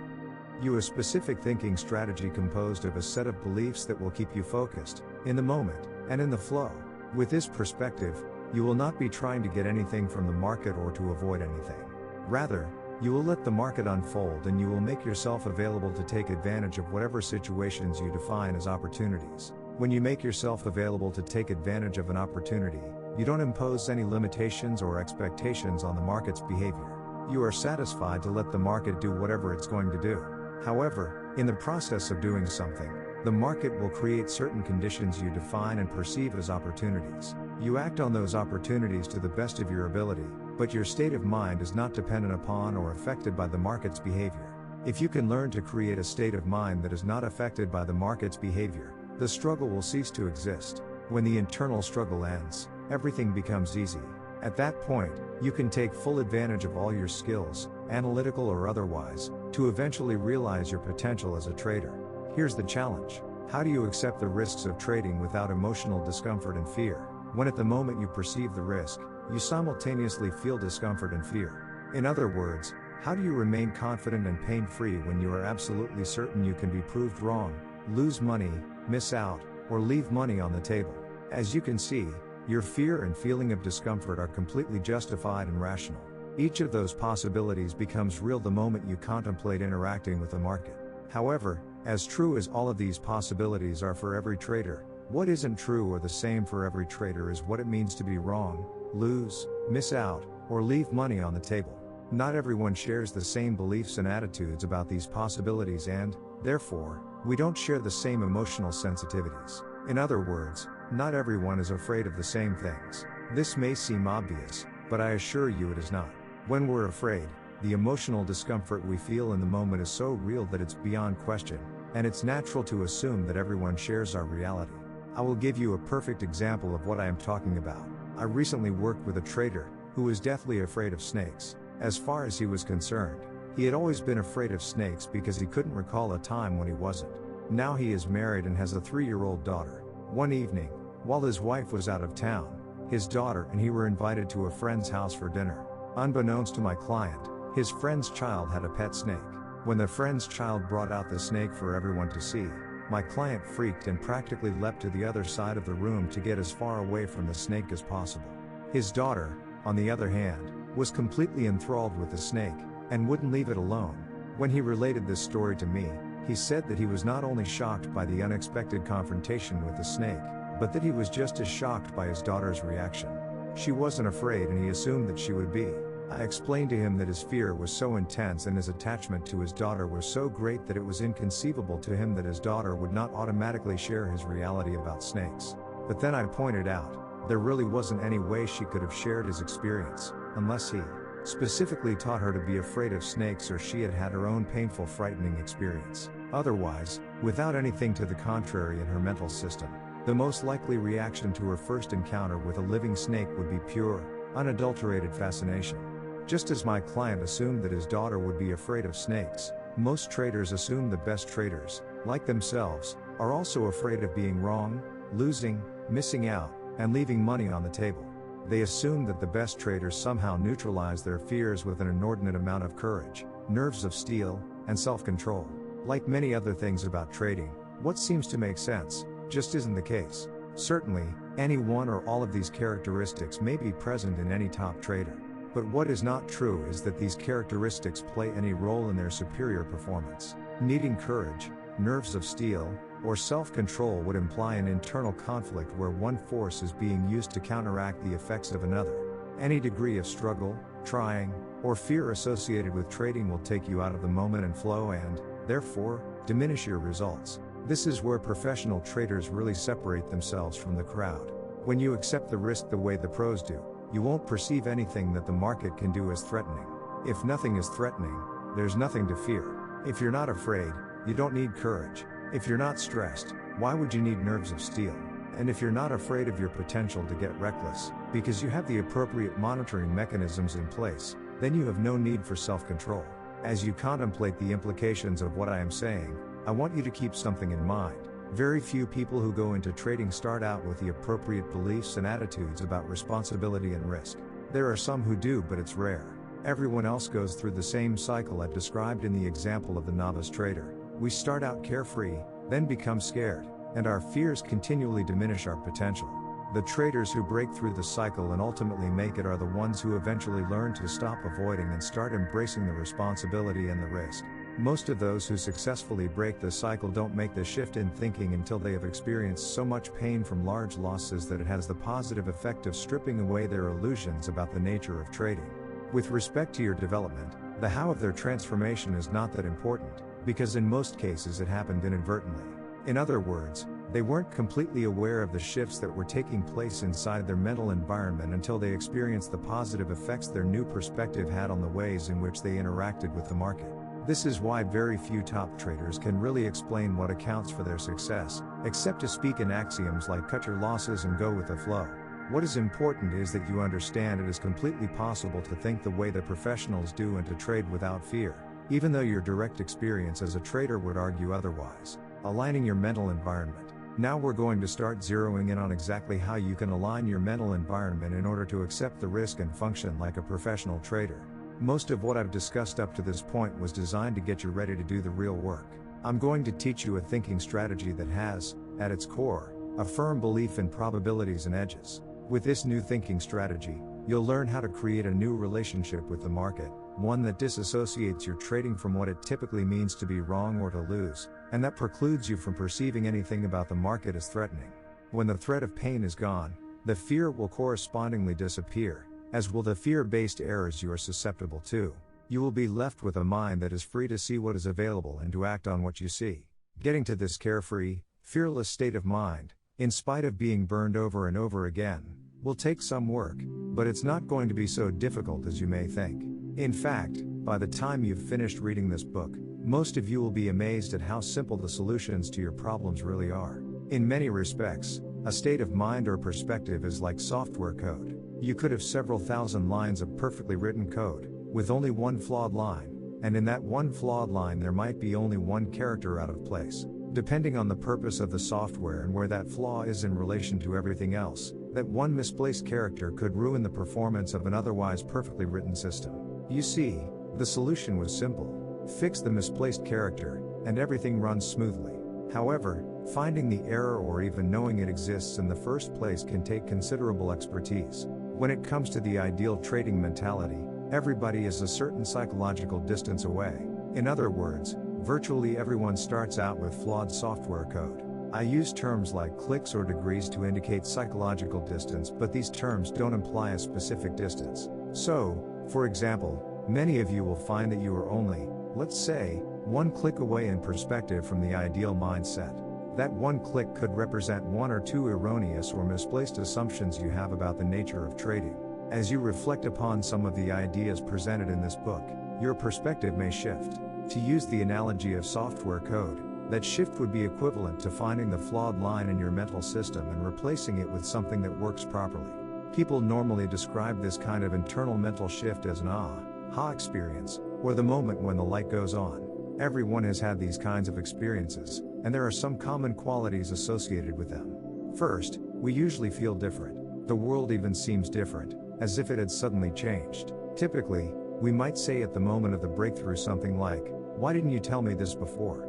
you a specific thinking strategy composed of a set of beliefs that will keep you focused, in the moment, and in the flow. With this perspective, you will not be trying to get anything from the market or to avoid anything. Rather, you will let the market unfold and you will make yourself available to take advantage of whatever situations you define as opportunities. When you make yourself available to take advantage of an opportunity, you don't impose any limitations or expectations on the market's behavior. You are satisfied to let the market do whatever it's going to do. However, in the process of doing something, the market will create certain conditions you define and perceive as opportunities. You act on those opportunities to the best of your ability, but your state of mind is not dependent upon or affected by the market's behavior. If you can learn to create a state of mind that is not affected by the market's behavior, the struggle will cease to exist. When the internal struggle ends, everything becomes easy. At that point, you can take full advantage of all your skills, analytical or otherwise, to eventually realize your potential as a trader. Here's the challenge. How do you accept the risks of trading without emotional discomfort and fear, when at the moment you perceive the risk, you simultaneously feel discomfort and fear? In other words, how do you remain confident and pain-free when you are absolutely certain you can be proved wrong, lose money, miss out, or leave money on the table? As you can see, your fear and feeling of discomfort are completely justified and rational. Each of those possibilities becomes real the moment you contemplate interacting with the market. However, as true as all of these possibilities are for every trader, what isn't true or the same for every trader is what it means to be wrong, lose, miss out, or leave money on the table. Not everyone shares the same beliefs and attitudes about these possibilities and, therefore, we don't share the same emotional sensitivities. In other words, not everyone is afraid of the same things. This may seem obvious, but I assure you it is not. When we're afraid, the emotional discomfort we feel in the moment is so real that it's beyond question, and it's natural to assume that everyone shares our reality. I will give you a perfect example of what I am talking about. I recently worked with a trader who was deathly afraid of snakes. As far as he was concerned, he had always been afraid of snakes because he couldn't recall a time when he wasn't. Now he is married and has a 3-year-old daughter. One evening, while his wife was out of town, his daughter and he were invited to a friend's house for dinner. Unbeknownst to my client, his friend's child had a pet snake. When the friend's child brought out the snake for everyone to see, my client freaked and practically leapt to the other side of the room to get as far away from the snake as possible. His daughter, on the other hand, was completely enthralled with the snake, and wouldn't leave it alone. When he related this story to me, he said that he was not only shocked by the unexpected confrontation with the snake, but that he was just as shocked by his daughter's reaction. She wasn't afraid and he assumed that she would be. I explained to him that his fear was so intense and his attachment to his daughter was so great that it was inconceivable to him that his daughter would not automatically share his reality about snakes. But then I pointed out, there really wasn't any way she could have shared his experience, unless he specifically taught her to be afraid of snakes or she had had her own painful, frightening experience. Otherwise, without anything to the contrary in her mental system, the most likely reaction to her first encounter with a living snake would be pure, unadulterated fascination. Just as my client assumed that his daughter would be afraid of snakes, most traders assume the best traders, like themselves, are also afraid of being wrong, losing, missing out, and leaving money on the table. They assume that the best traders somehow neutralize their fears with an inordinate amount of courage, nerves of steel, and self-control. Like many other things about trading, what seems to make sense just isn't the case. Certainly, any one or all of these characteristics may be present in any top trader. But what is not true is that these characteristics play any role in their superior performance. Needing courage, nerves of steel, or self-control would imply an internal conflict where one force is being used to counteract the effects of another. Any degree of struggle, trying, or fear associated with trading will take you out of the moment and flow and, therefore, diminish your results. This is where professional traders really separate themselves from the crowd. When you accept the risk the way the pros do, you won't perceive anything that the market can do as threatening. If nothing is threatening, there's nothing to fear. If you're not afraid, you don't need courage. If you're not stressed, why would you need nerves of steel? And if you're not afraid of your potential to get reckless, because you have the appropriate monitoring mechanisms in place, then you have no need for self-control. As you contemplate the implications of what I am saying, I want you to keep something in mind. Very few people who go into trading start out with the appropriate beliefs and attitudes about responsibility and risk. There are some who do, but it's rare. Everyone else goes through the same cycle I've described in the example of the novice trader. We start out carefree, then become scared, and our fears continually diminish our potential. The traders who break through the cycle and ultimately make it are the ones who eventually learn to stop avoiding and start embracing the responsibility and the risk. Most of those who successfully break the cycle don't make the shift in thinking until they have experienced so much pain from large losses that it has the positive effect of stripping away their illusions about the nature of trading. With respect to your development, the how of their transformation is not that important, because in most cases it happened inadvertently. In other words, They weren't completely aware of the shifts that were taking place inside their mental environment until they experienced the positive effects their new perspective had on the ways in which they interacted with the market. This is why very few top traders can really explain what accounts for their success, except to speak in axioms like cut your losses and go with the flow. What is important is that you understand it is completely possible to think the way the professionals do and to trade without fear, even though your direct experience as a trader would argue otherwise. Aligning your mental environment. Now we're going to start zeroing in on exactly how you can align your mental environment in order to accept the risk and function like a professional trader. Most of what I've discussed up to this point was designed to get you ready to do the real work. I'm going to teach you a thinking strategy that has, at its core, a firm belief in probabilities and edges. With this new thinking strategy, you'll learn how to create a new relationship with the market, one that disassociates your trading from what it typically means to be wrong or to lose, and that precludes you from perceiving anything about the market as threatening. When the threat of pain is gone, the fear will correspondingly disappear, as will the fear-based errors you are susceptible to. You will be left with a mind that is free to see what is available and to act on what you see. Getting to this carefree, fearless state of mind, in spite of being burned over and over again, will take some work, but it's not going to be so difficult as you may think. In fact, by the time you've finished reading this book, most of you will be amazed at how simple the solutions to your problems really are. In many respects, a state of mind or perspective is like software code. You could have several thousand lines of perfectly written code, with only one flawed line, and in that one flawed line there might be only one character out of place. Depending on the purpose of the software and where that flaw is in relation to everything else, that one misplaced character could ruin the performance of an otherwise perfectly written system. You see, the solution was simple. Fix the misplaced character, and everything runs smoothly. However, finding the error or even knowing it exists in the first place can take considerable expertise. When it comes to the ideal trading mentality, everybody is a certain psychological distance away. In other words, virtually everyone starts out with flawed software code. I use terms like clicks or degrees to indicate psychological distance, but these terms don't imply a specific distance. So, for example, many of you will find that you are only, let's say, one click away in perspective from the ideal mindset. That one click could represent one or two erroneous or misplaced assumptions you have about the nature of trading. As you reflect upon some of the ideas presented in this book, your perspective may shift. To use the analogy of software code, that shift would be equivalent to finding the flawed line in your mental system and replacing it with something that works properly. People normally describe this kind of internal mental shift as an aha experience, or the moment when the light goes on. Everyone has had these kinds of experiences, and there are some common qualities associated with them. First, we usually feel different. The world even seems different, as if it had suddenly changed. Typically, we might say at the moment of the breakthrough something like, "Why didn't you tell me this before?"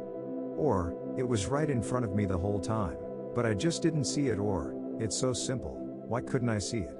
Or, "It was right in front of me the whole time, but I just didn't see it," or, "It's so simple, why couldn't I see it?"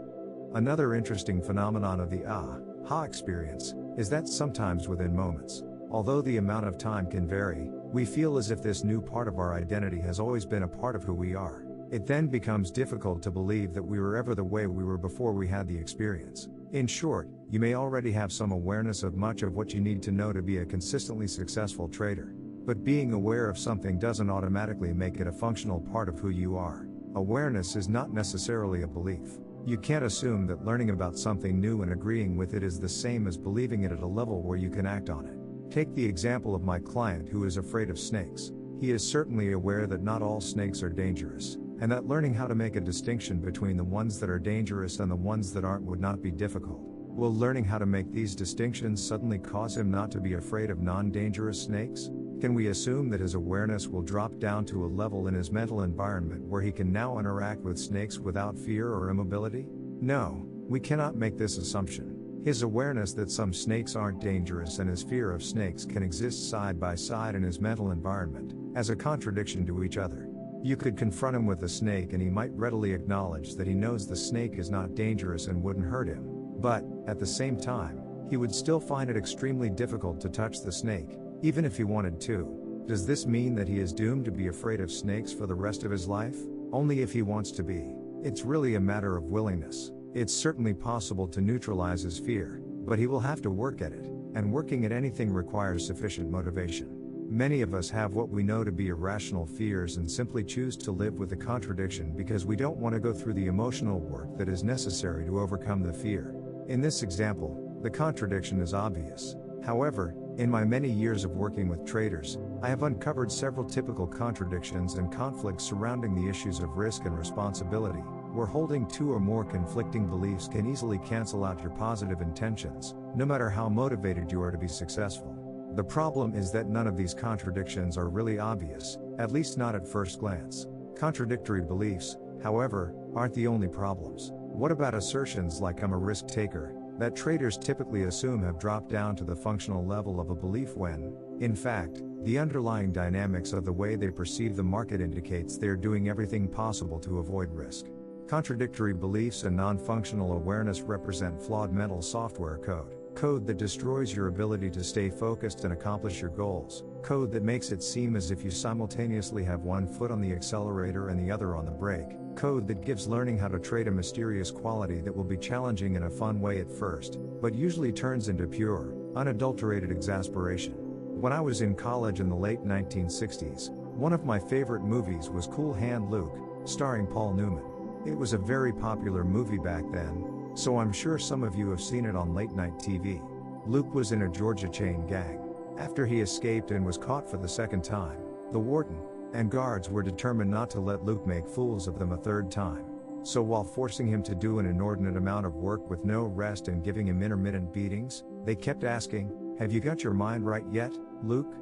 Another interesting phenomenon of the aha experience is that sometimes within moments, although the amount of time can vary, we feel as if this new part of our identity has always been a part of who we are. It then becomes difficult to believe that we were ever the way we were before we had the experience. In short, you may already have some awareness of much of what you need to know to be a consistently successful trader. But being aware of something doesn't automatically make it a functional part of who you are. Awareness is not necessarily a belief. You can't assume that learning about something new and agreeing with it is the same as believing it at a level where you can act on it. Take the example of my client who is afraid of snakes. He is certainly aware that not all snakes are dangerous, and that learning how to make a distinction between the ones that are dangerous and the ones that aren't would not be difficult. Will learning how to make these distinctions suddenly cause him not to be afraid of non-dangerous snakes? Can we assume that his awareness will drop down to a level in his mental environment where he can now interact with snakes without fear or immobility? No, we cannot make this assumption. His awareness that some snakes aren't dangerous and his fear of snakes can exist side by side in his mental environment, as a contradiction to each other. You could confront him with a snake and he might readily acknowledge that he knows the snake is not dangerous and wouldn't hurt him. But, at the same time, he would still find it extremely difficult to touch the snake, even if he wanted to. Does this mean that he is doomed to be afraid of snakes for the rest of his life? Only if he wants to be. It's really a matter of willingness. It's certainly possible to neutralize his fear, but he will have to work at it, and working at anything requires sufficient motivation. Many of us have what we know to be irrational fears and simply choose to live with the contradiction because we don't want to go through the emotional work that is necessary to overcome the fear. In this example, the contradiction is obvious. However, in my many years of working with traders, I have uncovered several typical contradictions and conflicts surrounding the issues of risk and responsibility, where holding two or more conflicting beliefs can easily cancel out your positive intentions, no matter how motivated you are to be successful. The problem is that none of these contradictions are really obvious, at least not at first glance. Contradictory beliefs, however, aren't the only problems. What about assertions like "I'm a risk taker," that traders typically assume have dropped down to the functional level of a belief when, in fact, the underlying dynamics of the way they perceive the market indicates they are doing everything possible to avoid risk. Contradictory beliefs and non-functional awareness represent flawed mental software code that destroys your ability to stay focused and accomplish your goals, code that makes it seem as if you simultaneously have one foot on the accelerator and the other on the brake, code that gives learning how to trade a mysterious quality that will be challenging in a fun way at first, but usually turns into pure, unadulterated exasperation. When I was in college in the late 1960s, one of my favorite movies was Cool Hand Luke, starring Paul Newman. It was a very popular movie back then, so I'm sure some of you have seen it on late night TV. Luke was in a Georgia chain gang. After he escaped and was caught for the second time, the warden and guards were determined not to let Luke make fools of them a third time. So while forcing him to do an inordinate amount of work with no rest and giving him intermittent beatings, they kept asking, "Have you got your mind right yet, Luke?"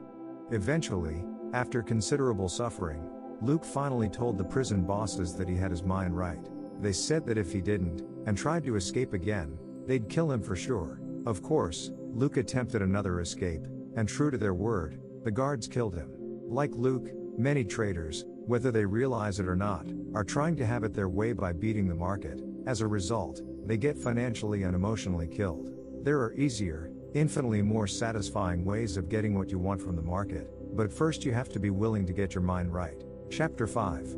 Eventually, after considerable suffering, Luke finally told the prison bosses that he had his mind right. They said that if he didn't, and tried to escape again, they'd kill him for sure. Of course, Luke attempted another escape, and true to their word, the guards killed him. Like Luke, many traders, whether they realize it or not, are trying to have it their way by beating the market. As a result, they get financially and emotionally killed. There are easier, infinitely more satisfying ways of getting what you want from the market, but first you have to be willing to get your mind right. Chapter 5.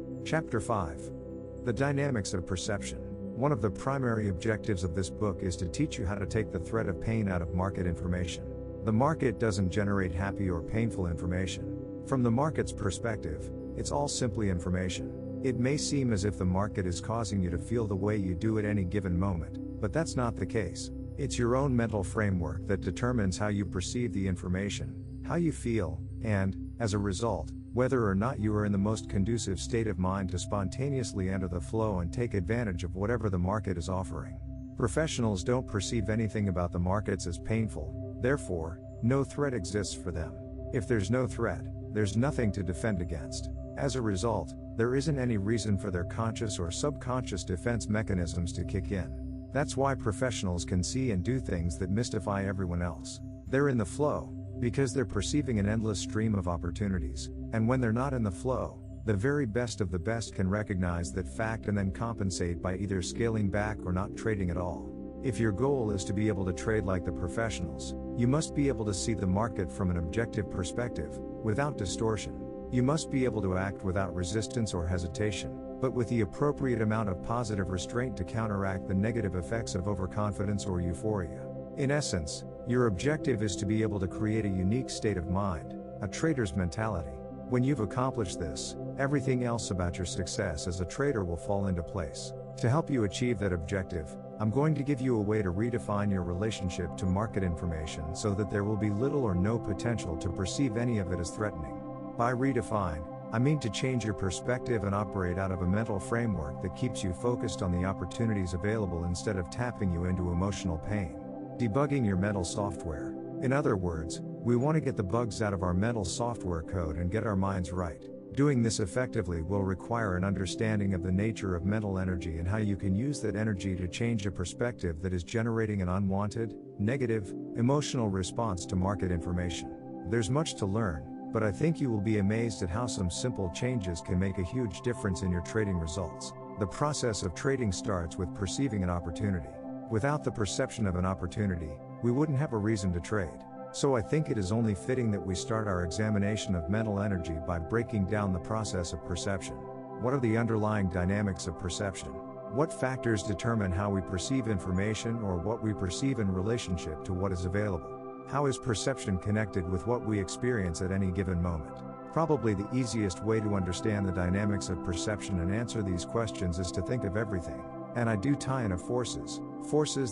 The Dynamics of Perception. One of the primary objectives of this book is to teach you how to take the threat of pain out of market information. The market doesn't generate happy or painful information. From the market's perspective, it's all simply information. It may seem as if the market is causing you to feel the way you do at any given moment, but that's not the case. It's your own mental framework that determines how you perceive the information, how you feel, and, as a result, whether or not you are in the most conducive state of mind to spontaneously enter the flow and take advantage of whatever the market is offering. Professionals don't perceive anything about the markets as painful, therefore, no threat exists for them. If there's no threat, there's nothing to defend against. As a result, there isn't any reason for their conscious or subconscious defense mechanisms to kick in. That's why professionals can see and do things that mystify everyone else. They're in the flow, because they're perceiving an endless stream of opportunities, and when they're not in the flow, the very best of the best can recognize that fact and then compensate by either scaling back or not trading at all. If your goal is to be able to trade like the professionals, you must be able to see the market from an objective perspective, without distortion. You must be able to act without resistance or hesitation, but with the appropriate amount of positive restraint to counteract the negative effects of overconfidence or euphoria. In essence, your objective is to be able to create a unique state of mind, a trader's mentality. When you've accomplished this, everything else about your success as a trader will fall into place. To help you achieve that objective, I'm going to give you a way to redefine your relationship to market information so that there will be little or no potential to perceive any of it as threatening. By redefine, I mean to change your perspective and operate out of a mental framework that keeps you focused on the opportunities available instead of tapping you into emotional pain. Debugging your mental software. In other words, we want to get the bugs out of our mental software code and get our minds right. Doing this effectively will require an understanding of the nature of mental energy and how you can use that energy to change a perspective that is generating an unwanted, negative, emotional response to market information. There's much to learn, but I think you will be amazed at how some simple changes can make a huge difference in your trading results. The process of trading starts with perceiving an opportunity. Without the perception of an opportunity, we wouldn't have a reason to trade. So I think it is only fitting that we start our examination of mental energy by breaking down the process of perception. What are the underlying dynamics of perception? What factors determine how we perceive information or what we perceive in relationship to what is available? How is perception connected with what we experience at any given moment? Probably the easiest way to understand the dynamics of perception and answer these questions is to think of everything, and I do tie in forces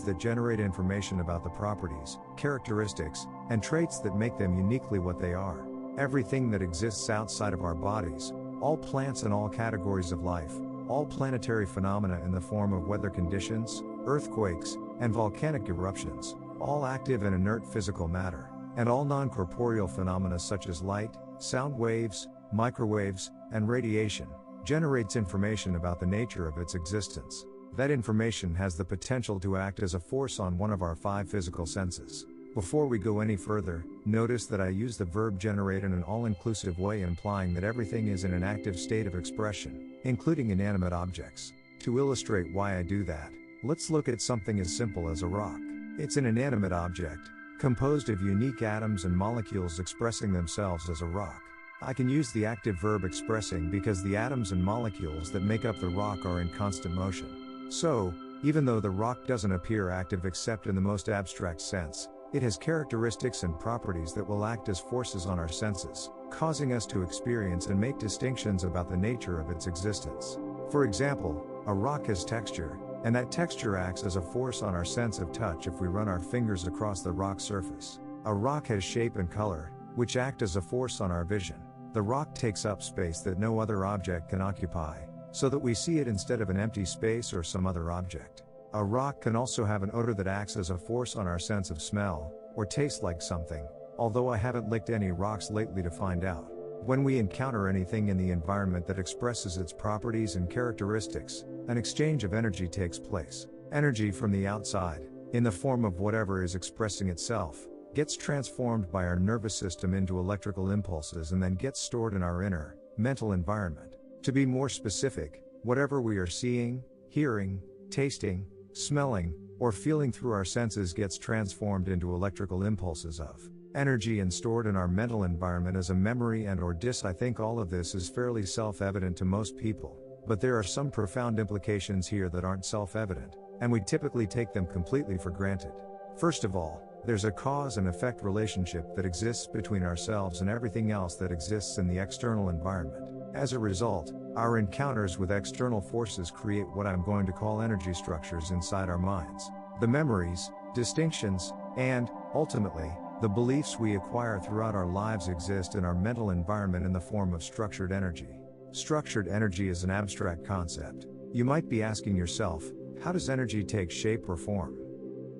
that generate information about the properties, characteristics, and traits that make them uniquely what they are. Everything that exists outside of our bodies, all plants and all categories of life, all planetary phenomena in the form of weather conditions, earthquakes, and volcanic eruptions, all active and inert physical matter, and all non-corporeal phenomena such as light, sound waves, microwaves, and radiation, generates information about the nature of its existence. That information has the potential to act as a force on one of our 5 physical senses. Before we go any further, notice that I use the verb generate in an all-inclusive way, implying that everything is in an active state of expression, including inanimate objects. To illustrate why I do that, let's look at something as simple as a rock. It's an inanimate object, composed of unique atoms and molecules expressing themselves as a rock. I can use the active verb expressing because the atoms and molecules that make up the rock are in constant motion. So, even though the rock doesn't appear active except in the most abstract sense, it has characteristics and properties that will act as forces on our senses, causing us to experience and make distinctions about the nature of its existence. For example, a rock has texture, and that texture acts as a force on our sense of touch if we run our fingers across the rock surface. A rock has shape and color, which act as a force on our vision. The rock takes up space that no other object can occupy, so that we see it instead of an empty space or some other object. A rock can also have an odor that acts as a force on our sense of smell, or taste like something, although I haven't licked any rocks lately to find out. When we encounter anything in the environment that expresses its properties and characteristics, an exchange of energy takes place. Energy from the outside, in the form of whatever is expressing itself, gets transformed by our nervous system into electrical impulses and then gets stored in our inner, mental environment. To be more specific, whatever we are seeing, hearing, tasting, smelling, or feeling through our senses gets transformed into electrical impulses of energy and stored in our mental environment as a memory and/or dis. I think all of this is fairly self-evident to most people, but there are some profound implications here that aren't self-evident, and we typically take them completely for granted. First of all, there's a cause and effect relationship that exists between ourselves and everything else that exists in the external environment. As a result, our encounters with external forces create what I'm going to call energy structures inside our minds. The memories, distinctions, and, ultimately, the beliefs we acquire throughout our lives exist in our mental environment in the form of structured energy. Structured energy is an abstract concept. You might be asking yourself, how does energy take shape or form?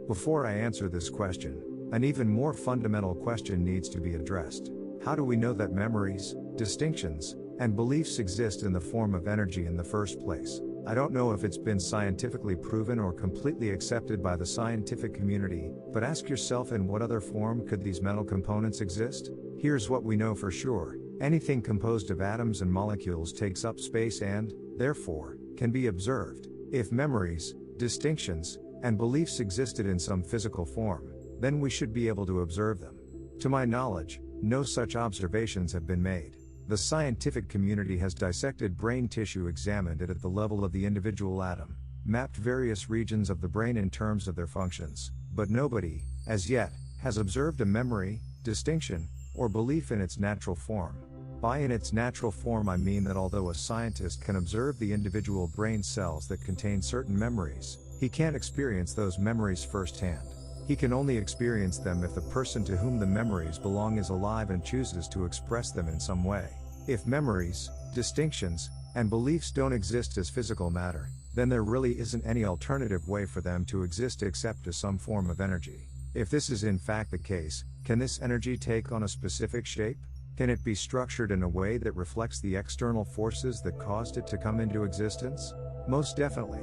Before I answer this question, an even more fundamental question needs to be addressed. How do we know that memories, distinctions, and beliefs exist in the form of energy in the first place? I don't know if it's been scientifically proven or completely accepted by the scientific community, but ask yourself, in what other form could these mental components exist? Here's what we know for sure. Anything composed of atoms and molecules takes up space and, therefore, can be observed. If memories, distinctions, and beliefs existed in some physical form, then we should be able to observe them. To my knowledge, no such observations have been made. The scientific community has dissected brain tissue, examined it at the level of the individual atom, mapped various regions of the brain in terms of their functions, but nobody, as yet, has observed a memory, distinction, or belief in its natural form. By in its natural form I mean that although a scientist can observe the individual brain cells that contain certain memories, he can't experience those memories firsthand. He can only experience them if the person to whom the memories belong is alive and chooses to express them in some way. If memories, distinctions, and beliefs don't exist as physical matter, then there really isn't any alternative way for them to exist except as some form of energy. If this is in fact the case, can this energy take on a specific shape? Can it be structured in a way that reflects the external forces that caused it to come into existence? Most definitely.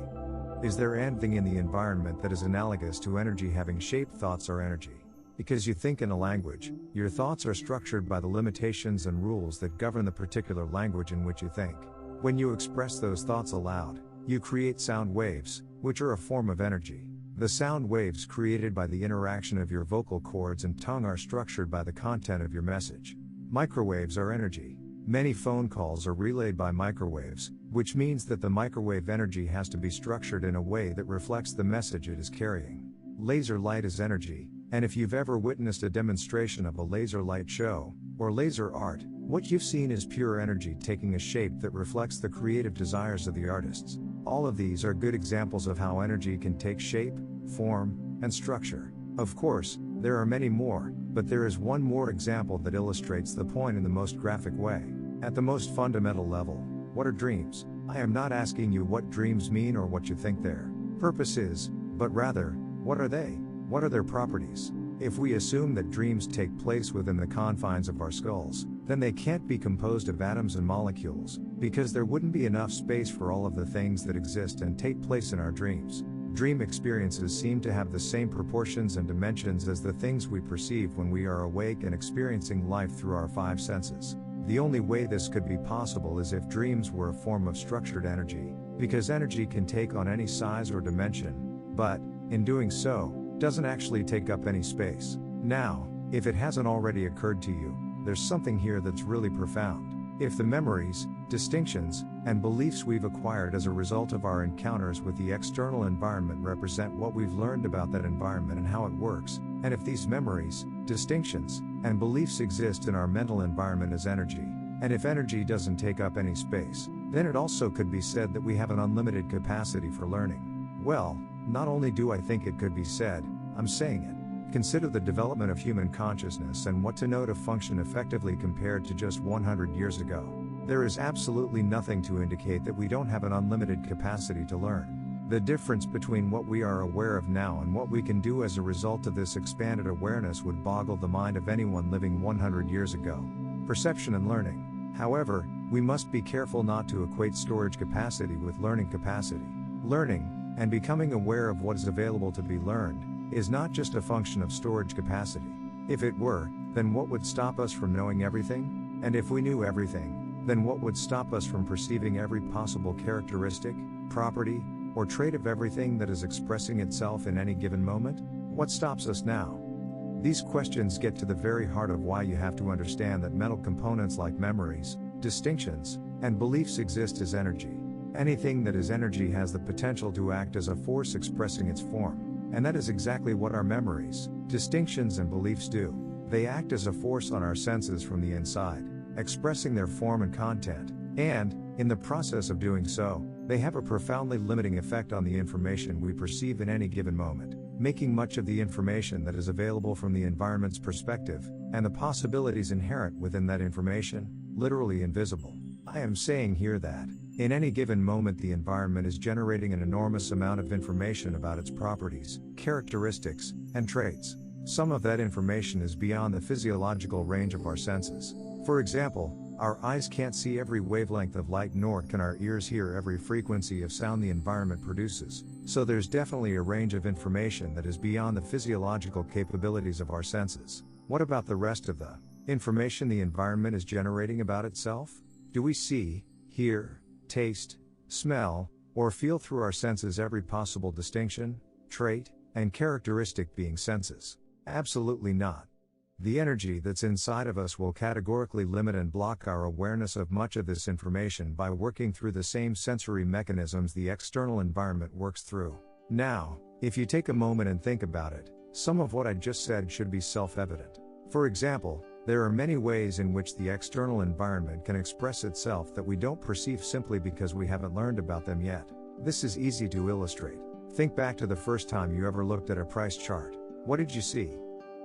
Is there anything in the environment that is analogous to energy having shape? Thoughts are energy. Because you think in a language, your thoughts are structured by the limitations and rules that govern the particular language in which you think. When you express those thoughts aloud, you create sound waves, which are a form of energy. The sound waves created by the interaction of your vocal cords and tongue are structured by the content of your message. Microwaves are energy. Many phone calls are relayed by microwaves, which means that the microwave energy has to be structured in a way that reflects the message it is carrying. Laser light is energy. And if you've ever witnessed a demonstration of a laser light show, or laser art, what you've seen is pure energy taking a shape that reflects the creative desires of the artists. All of these are good examples of how energy can take shape, form, and structure. Of course, there are many more, but there is one more example that illustrates the point in the most graphic way. At the most fundamental level, what are dreams? I am not asking you what dreams mean or what you think their purpose is, but rather, what are they? What are their properties? If we assume that dreams take place within the confines of our skulls, then they can't be composed of atoms and molecules, because there wouldn't be enough space for all of the things that exist and take place in our dreams. Dream experiences seem to have the same proportions and dimensions as the things we perceive when we are awake and experiencing life through our five senses. The only way this could be possible is if dreams were a form of structured energy, because energy can take on any size or dimension, but, in doing so, doesn't actually take up any space. Now, if it hasn't already occurred to you, there's something here that's really profound. If the memories, distinctions, and beliefs we've acquired as a result of our encounters with the external environment represent what we've learned about that environment and how it works, and if these memories, distinctions, and beliefs exist in our mental environment as energy, and if energy doesn't take up any space, then it also could be said that we have an unlimited capacity for learning. Well, not only do I think it could be said, I'm saying it. Consider the development of human consciousness and what to know to function effectively compared to just 100 years ago. There is absolutely nothing to indicate that we don't have an unlimited capacity to learn. The difference between what we are aware of now and what we can do as a result of this expanded awareness would boggle the mind of anyone living 100 years ago. Perception and learning. However, we must be careful not to equate storage capacity with learning capacity. Learning, and becoming aware of what is available to be learned, is not just a function of storage capacity. If it were, then what would stop us from knowing everything? And if we knew everything, then what would stop us from perceiving every possible characteristic, property, or trait of everything that is expressing itself in any given moment? What stops us now? These questions get to the very heart of why you have to understand that mental components like memories, distinctions, and beliefs exist as energy. Anything that is energy has the potential to act as a force expressing its form, and that is exactly what our memories, distinctions, and beliefs do. They act as a force on our senses from the inside, expressing their form and content, and, in the process of doing so, they have a profoundly limiting effect on the information we perceive in any given moment, making much of the information that is available from the environment's perspective, and the possibilities inherent within that information, literally invisible. I am saying here that, in any given moment, the environment is generating an enormous amount of information about its properties, characteristics, and traits. Some of that information is beyond the physiological range of our senses. For example, our eyes can't see every wavelength of light, nor can our ears hear every frequency of sound the environment produces. So there's definitely a range of information that is beyond the physiological capabilities of our senses. What about the rest of the information the environment is generating about itself? Do we see, hear, taste, smell, or feel through our senses every possible distinction, trait, and characteristic being senses? Absolutely not. The energy that's inside of us will categorically limit and block our awareness of much of this information by working through the same sensory mechanisms the external environment works through. Now, if you take a moment and think about it, some of what I just said should be self-evident. For example, there are many ways in which the external environment can express itself that we don't perceive simply because we haven't learned about them yet. This is easy to illustrate. Think back to the first time you ever looked at a price chart. What did you see?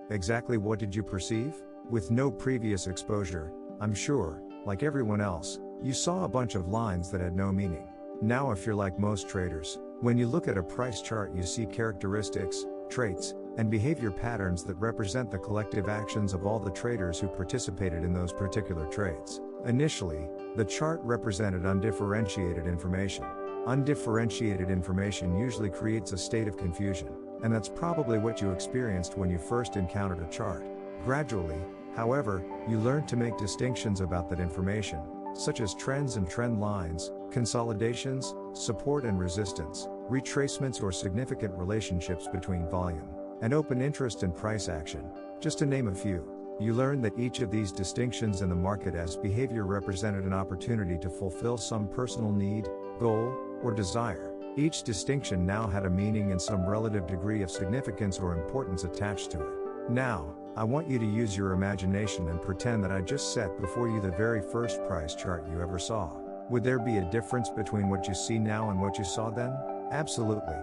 Exactly what did you perceive? With no previous exposure, I'm sure, like everyone else, you saw a bunch of lines that had no meaning. Now, if you're like most traders, when you look at a price chart, you see characteristics, traits, and behavior patterns that represent the collective actions of all the traders who participated in those particular trades. Initially, the chart represented undifferentiated information. Undifferentiated information usually creates a state of confusion, and that's probably what you experienced when you first encountered a chart. Gradually, however, you learned to make distinctions about that information, such as trends and trend lines, consolidations, support and resistance, retracements or significant relationships between volume and open interest and price action, just to name a few. You learned that each of these distinctions in the market as behavior represented an opportunity to fulfill some personal need, goal, or desire. Each distinction now had a meaning and some relative degree of significance or importance attached to it. Now, I want you to use your imagination and pretend that I just set before you the very first price chart you ever saw. Would there be a difference between what you see now and what you saw then? Absolutely.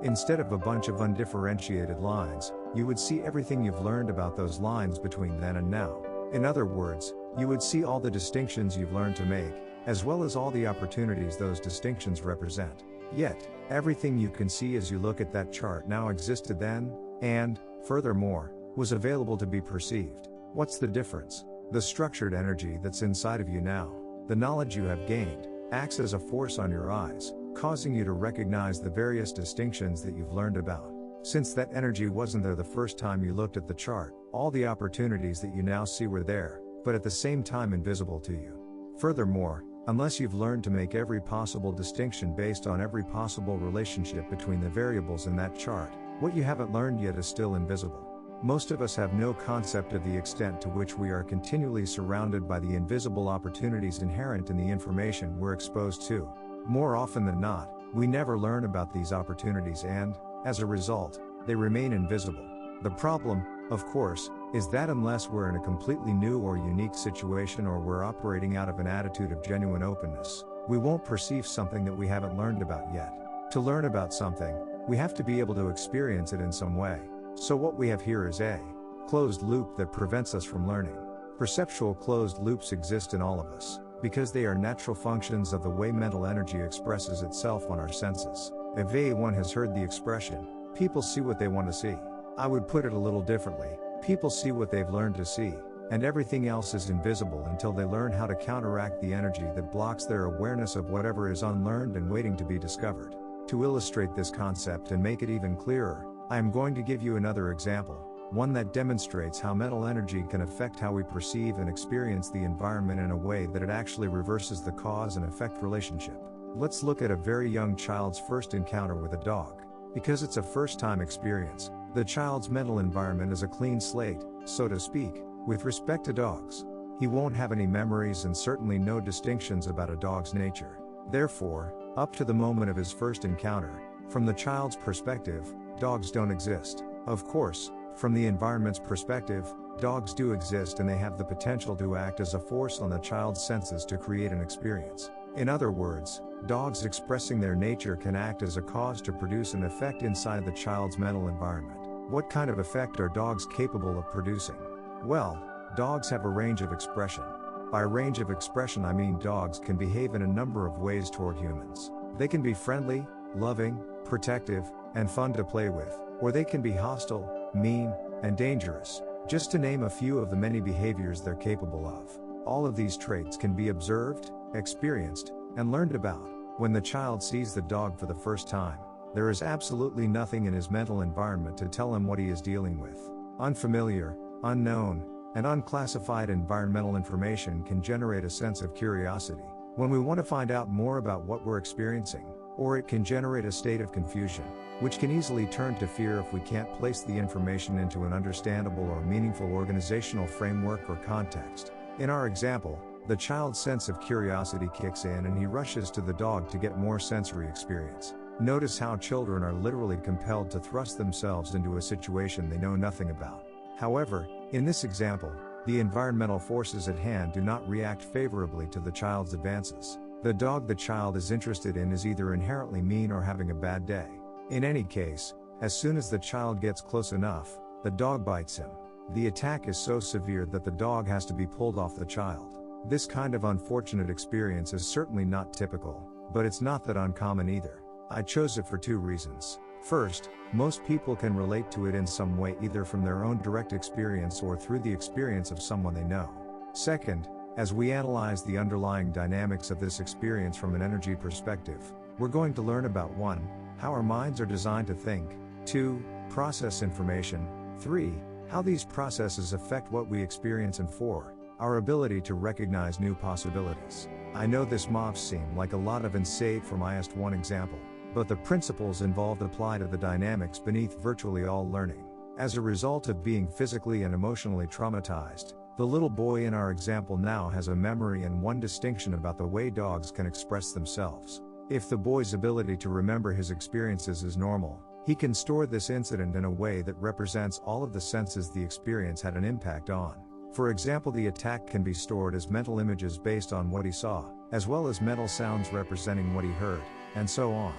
Instead of a bunch of undifferentiated lines, you would see everything you've learned about those lines between then and now. In other words, you would see all the distinctions you've learned to make, as well as all the opportunities those distinctions represent. Yet, everything you can see as you look at that chart now existed then, and, furthermore, was available to be perceived. What's the difference? The structured energy that's inside of you now, the knowledge you have gained, acts as a force on your eyes, causing you to recognize the various distinctions that you've learned about. Since that energy wasn't there the first time you looked at the chart, all the opportunities that you now see were there, but at the same time invisible to you. Furthermore, unless you've learned to make every possible distinction based on every possible relationship between the variables in that chart, what you haven't learned yet is still invisible. Most of us have no concept of the extent to which we are continually surrounded by the invisible opportunities inherent in the information we're exposed to. More often than not, we never learn about these opportunities and, as a result, they remain invisible. The problem, of course, is that unless we're in a completely new or unique situation or we're operating out of an attitude of genuine openness, we won't perceive something that we haven't learned about yet. To learn about something, we have to be able to experience it in some way. So what we have here is a closed loop that prevents us from learning. Perceptual closed loops exist in all of us, because they are natural functions of the way mental energy expresses itself on our senses. If anyone has heard the expression, people see what they want to see. I would put it a little differently, people see what they've learned to see, and everything else is invisible until they learn how to counteract the energy that blocks their awareness of whatever is unlearned and waiting to be discovered. To illustrate this concept and make it even clearer, I am going to give you another example, one that demonstrates how mental energy can affect how we perceive and experience the environment in a way that it actually reverses the cause and effect relationship. Let's look at a very young child's first encounter with a dog. Because it's a first-time experience, the child's mental environment is a clean slate, so to speak, with respect to dogs. He won't have any memories and certainly no distinctions about a dog's nature. Therefore, up to the moment of his first encounter, from the child's perspective, dogs don't exist. Of course, from the environment's perspective, dogs do exist and they have the potential to act as a force on the child's senses to create an experience. In other words, dogs expressing their nature can act as a cause to produce an effect inside the child's mental environment. What kind of effect are dogs capable of producing? Well, dogs have a range of expression. By range of expression I mean dogs can behave in a number of ways toward humans. They can be friendly, loving, protective, and fun to play with, or they can be hostile, mean, and dangerous, just to name a few of the many behaviors they're capable of. All of these traits can be observed, experienced, and learned about. When the child sees the dog for the first time, there is absolutely nothing in his mental environment to tell him what he is dealing with. Unfamiliar, unknown, and unclassified environmental information can generate a sense of curiosity when we want to find out more about what we're experiencing, or it can generate a state of confusion, which can easily turn to fear if we can't place the information into an understandable or meaningful organizational framework or context. In our example, the child's sense of curiosity kicks in and he rushes to the dog to get more sensory experience. Notice how children are literally compelled to thrust themselves into a situation they know nothing about. However, in this example, the environmental forces at hand do not react favorably to the child's advances. The dog the child is interested in is either inherently mean or having a bad day. In any case, as soon as the child gets close enough, the dog bites him. The attack is so severe that the dog has to be pulled off the child. This kind of unfortunate experience is certainly not typical, but it's not that uncommon either. I chose it for two reasons. First, most people can relate to it in some way either from their own direct experience or through the experience of someone they know. Second, as we analyze the underlying dynamics of this experience from an energy perspective, we're going to learn about 1. How our minds are designed to think, 2. Process information, 3. How these processes affect what we experience, and 4. Our ability to recognize new possibilities. I know this might seem like a lot of insight from just one example, but the principles involved apply to the dynamics beneath virtually all learning. As a result of being physically and emotionally traumatized, the little boy in our example now has a memory and one distinction about the way dogs can express themselves. If the boy's ability to remember his experiences is normal, he can store this incident in a way that represents all of the senses the experience had an impact on. For example, the attack can be stored as mental images based on what he saw, as well as mental sounds representing what he heard, and so on.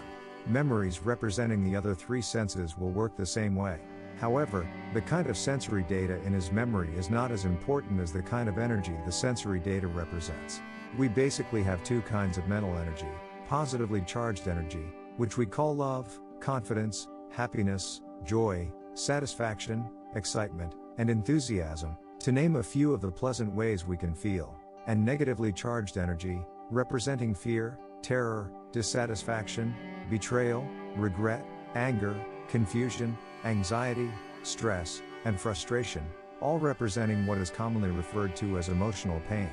Memories representing the other three senses will work the same way. However, the kind of sensory data in his memory is not as important as the kind of energy the sensory data represents. We basically have two kinds of mental energy: positively charged energy, which we call love, confidence, happiness, joy, satisfaction, excitement, and enthusiasm, to name a few of the pleasant ways we can feel, and negatively charged energy, representing fear, terror, dissatisfaction, betrayal, regret, anger, confusion, anxiety, stress, and frustration, all representing what is commonly referred to as emotional pain.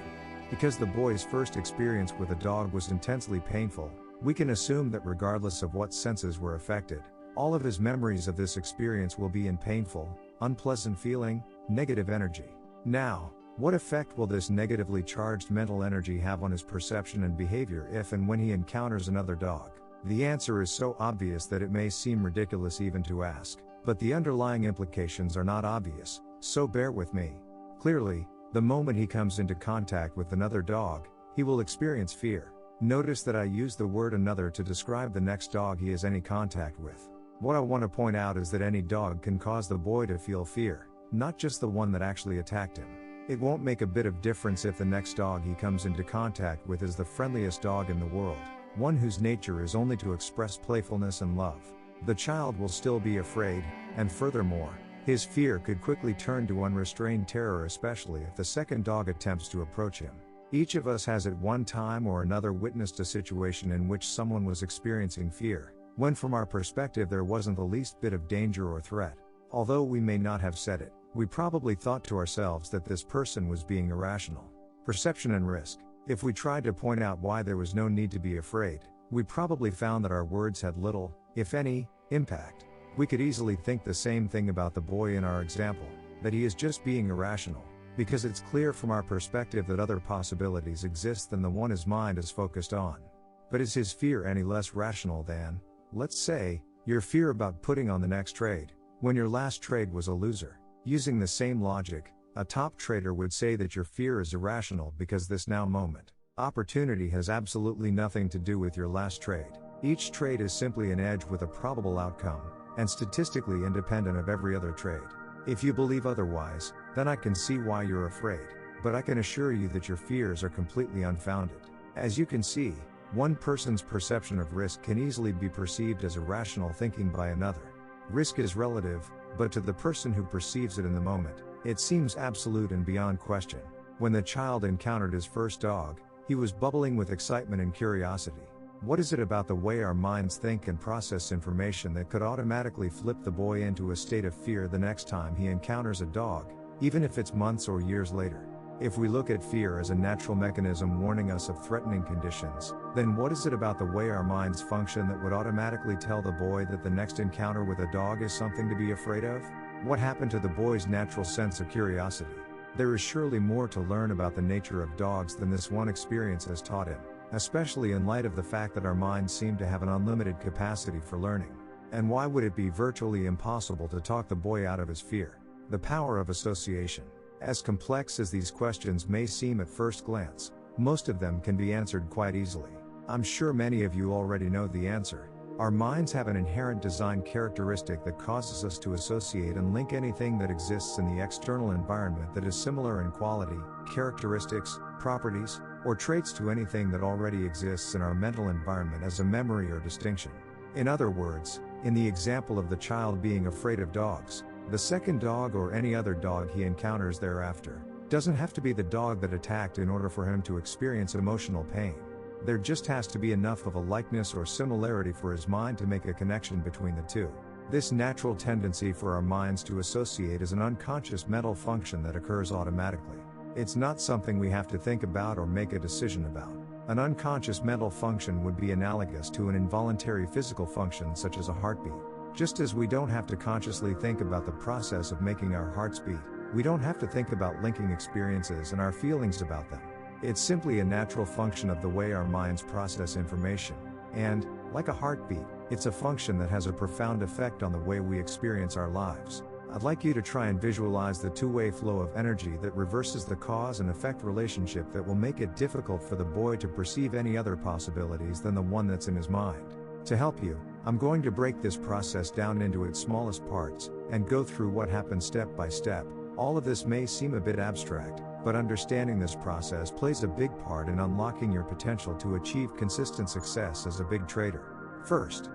Because the boy's first experience with a dog was intensely painful, we can assume that regardless of what senses were affected, all of his memories of this experience will be in painful, unpleasant feeling, negative energy. Now, what effect will this negatively charged mental energy have on his perception and behavior if and when he encounters another dog? The answer is so obvious that it may seem ridiculous even to ask, but the underlying implications are not obvious, so bear with me. Clearly, the moment he comes into contact with another dog, he will experience fear. Notice that I use the word another to describe the next dog he has any contact with. What I want to point out is that any dog can cause the boy to feel fear, not just the one that actually attacked him. It won't make a bit of difference if the next dog he comes into contact with is the friendliest dog in the world, one whose nature is only to express playfulness and love. The child will still be afraid, and furthermore, his fear could quickly turn to unrestrained terror, especially if the second dog attempts to approach him. Each of us has at one time or another witnessed a situation in which someone was experiencing fear, when from our perspective there wasn't the least bit of danger or threat. Although we may not have said it, we probably thought to ourselves that this person was being irrational. Perception and risk. If we tried to point out why there was no need to be afraid, we probably found that our words had little, if any, impact. We could easily think the same thing about the boy in our example, that he is just being irrational, because it's clear from our perspective that other possibilities exist than the one his mind is focused on. But is his fear any less rational than, let's say, your fear about putting on the next trade, when your last trade was a loser? Using the same logic, a top trader would say that your fear is irrational because this now moment, opportunity has absolutely nothing to do with your last trade. Each trade is simply an edge with a probable outcome, and statistically independent of every other trade. If you believe otherwise, then I can see why you're afraid, but I can assure you that your fears are completely unfounded. As you can see, one person's perception of risk can easily be perceived as irrational thinking by another. Risk is relative, but to the person who perceives it in the moment, it seems absolute and beyond question. When the child encountered his first dog, he was bubbling with excitement and curiosity. What is it about the way our minds think and process information that could automatically flip the boy into a state of fear the next time he encounters a dog, even if it's months or years later? If we look at fear as a natural mechanism warning us of threatening conditions, then what is it about the way our minds function that would automatically tell the boy that the next encounter with a dog is something to be afraid of? What happened to the boy's natural sense of curiosity? There is surely more to learn about the nature of dogs than this one experience has taught him, especially in light of the fact that our minds seem to have an unlimited capacity for learning. And why would it be virtually impossible to talk the boy out of his fear? The power of association. As complex as these questions may seem at first glance, most of them can be answered quite easily. I'm sure many of you already know the answer. Our minds have an inherent design characteristic that causes us to associate and link anything that exists in the external environment that is similar in quality, characteristics, properties, or traits to anything that already exists in our mental environment as a memory or distinction. In other words, in the example of the child being afraid of dogs, the second dog or any other dog he encounters thereafter doesn't have to be the dog that attacked in order for him to experience emotional pain. There just has to be enough of a likeness or similarity for his mind to make a connection between the two. This natural tendency for our minds to associate is an unconscious mental function that occurs automatically. It's not something we have to think about or make a decision about. An unconscious mental function would be analogous to an involuntary physical function such as a heartbeat. Just as we don't have to consciously think about the process of making our hearts beat, we don't have to think about linking experiences and our feelings about them. It's simply a natural function of the way our minds process information. And, like a heartbeat, it's a function that has a profound effect on the way we experience our lives. I'd like you to try and visualize the two-way flow of energy that reverses the cause and effect relationship that will make it difficult for the boy to perceive any other possibilities than the one that's in his mind. To help you, I'm going to break this process down into its smallest parts, and go through what happens step by step. All of this may seem a bit abstract, but understanding this process plays a big part in unlocking your potential to achieve consistent success as a big trader. First,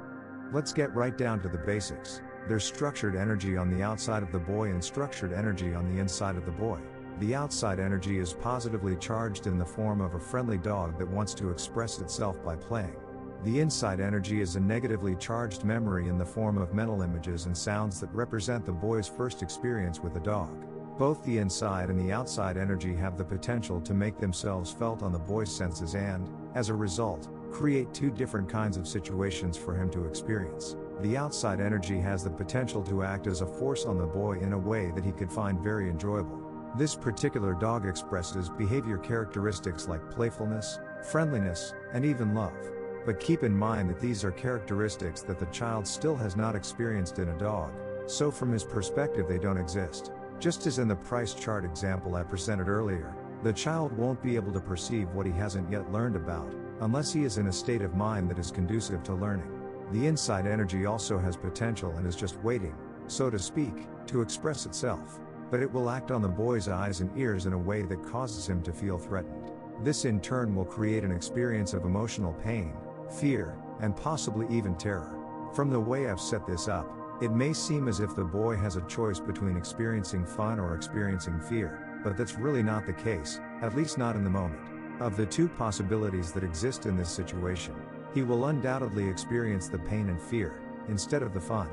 let's get right down to the basics. There's structured energy on the outside of the boy and structured energy on the inside of the boy. The outside energy is positively charged in the form of a friendly dog that wants to express itself by playing. The inside energy is a negatively charged memory in the form of mental images and sounds that represent the boy's first experience with a dog. Both the inside and the outside energy have the potential to make themselves felt on the boy's senses and, as a result, create two different kinds of situations for him to experience. The outside energy has the potential to act as a force on the boy in a way that he could find very enjoyable. This particular dog expresses behavior characteristics like playfulness, friendliness, and even love. But keep in mind that these are characteristics that the child still has not experienced in a dog, so from his perspective they don't exist. Just as in the price chart example I presented earlier, the child won't be able to perceive what he hasn't yet learned about, unless he is in a state of mind that is conducive to learning. The inside energy also has potential and is just waiting, so to speak, to express itself. But it will act on the boy's eyes and ears in a way that causes him to feel threatened. This in turn will create an experience of emotional pain, fear, and possibly even terror. From the way I've set this up, it may seem as if the boy has a choice between experiencing fun or experiencing fear, but that's really not the case, at least not in the moment. Of the two possibilities that exist in this situation, he will undoubtedly experience the pain and fear, instead of the fun.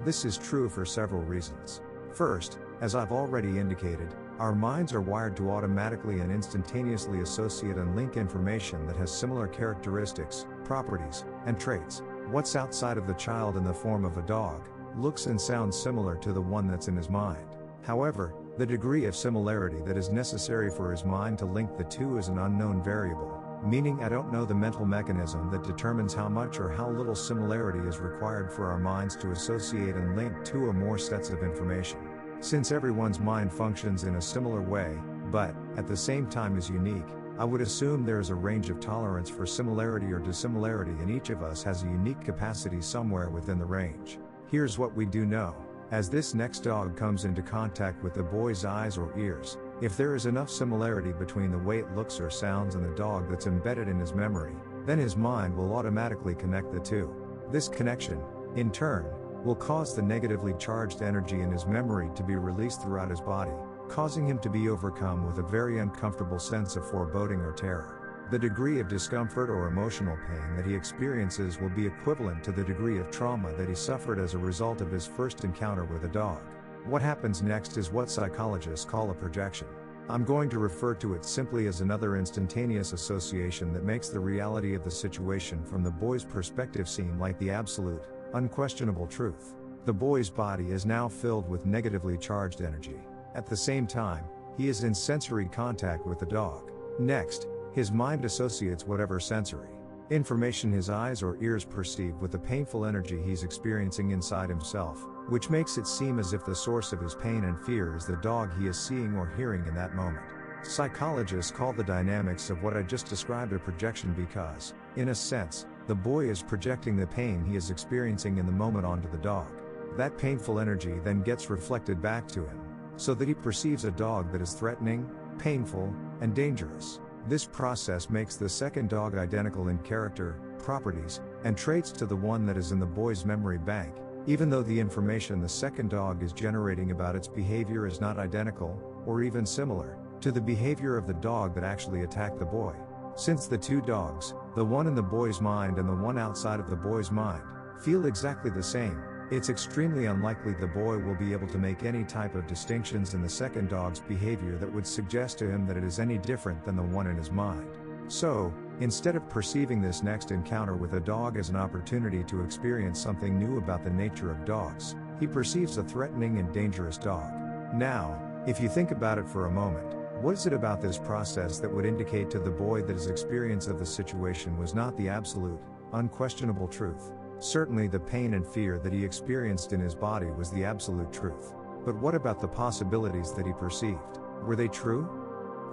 This is true for several reasons. First, as I've already indicated, our minds are wired to automatically and instantaneously associate and link information that has similar characteristics, properties, and traits. What's outside of the child in the form of a dog looks and sounds similar to the one that's in his mind. However, the degree of similarity that is necessary for his mind to link the two is an unknown variable, meaning I don't know the mental mechanism that determines how much or how little similarity is required for our minds to associate and link two or more sets of information. Since everyone's mind functions in a similar way, but, at the same time is unique, I would assume there is a range of tolerance for similarity or dissimilarity, and each of us has a unique capacity somewhere within the range. Here's what we do know. As this next dog comes into contact with the boy's eyes or ears, if there is enough similarity between the way it looks or sounds and the dog that's embedded in his memory, then his mind will automatically connect the two. This connection, in turn, will cause the negatively charged energy in his memory to be released throughout his body, causing him to be overcome with a very uncomfortable sense of foreboding or terror. The degree of discomfort or emotional pain that he experiences will be equivalent to the degree of trauma that he suffered as a result of his first encounter with a dog. What happens next is what psychologists call a projection. I'm going to refer to it simply as another instantaneous association that makes the reality of the situation from the boy's perspective seem like the absolute, unquestionable truth. The boy's body is now filled with negatively charged energy. At the same time, he is in sensory contact with the dog. Next, his mind associates whatever sensory information his eyes or ears perceive with the painful energy he's experiencing inside himself, which makes it seem as if the source of his pain and fear is the dog he is seeing or hearing in that moment. Psychologists call the dynamics of what I just described a projection because, in a sense, the boy is projecting the pain he is experiencing in the moment onto the dog. That painful energy then gets reflected back to him, so that he perceives a dog that is threatening, painful, and dangerous. This process makes the second dog identical in character, properties, and traits to the one that is in the boy's memory bank, even though the information the second dog is generating about its behavior is not identical, or even similar, to the behavior of the dog that actually attacked the boy. Since the two dogs, the one in the boy's mind and the one outside of the boy's mind, feel exactly the same, it's extremely unlikely the boy will be able to make any type of distinctions in the second dog's behavior that would suggest to him that it is any different than the one in his mind. So, instead of perceiving this next encounter with a dog as an opportunity to experience something new about the nature of dogs, he perceives a threatening and dangerous dog. Now, if you think about it for a moment, what is it about this process that would indicate to the boy that his experience of the situation was not the absolute, unquestionable truth. Certainly the pain and fear that he experienced in his body was the absolute truth. But what about the possibilities that he perceived? Were they true?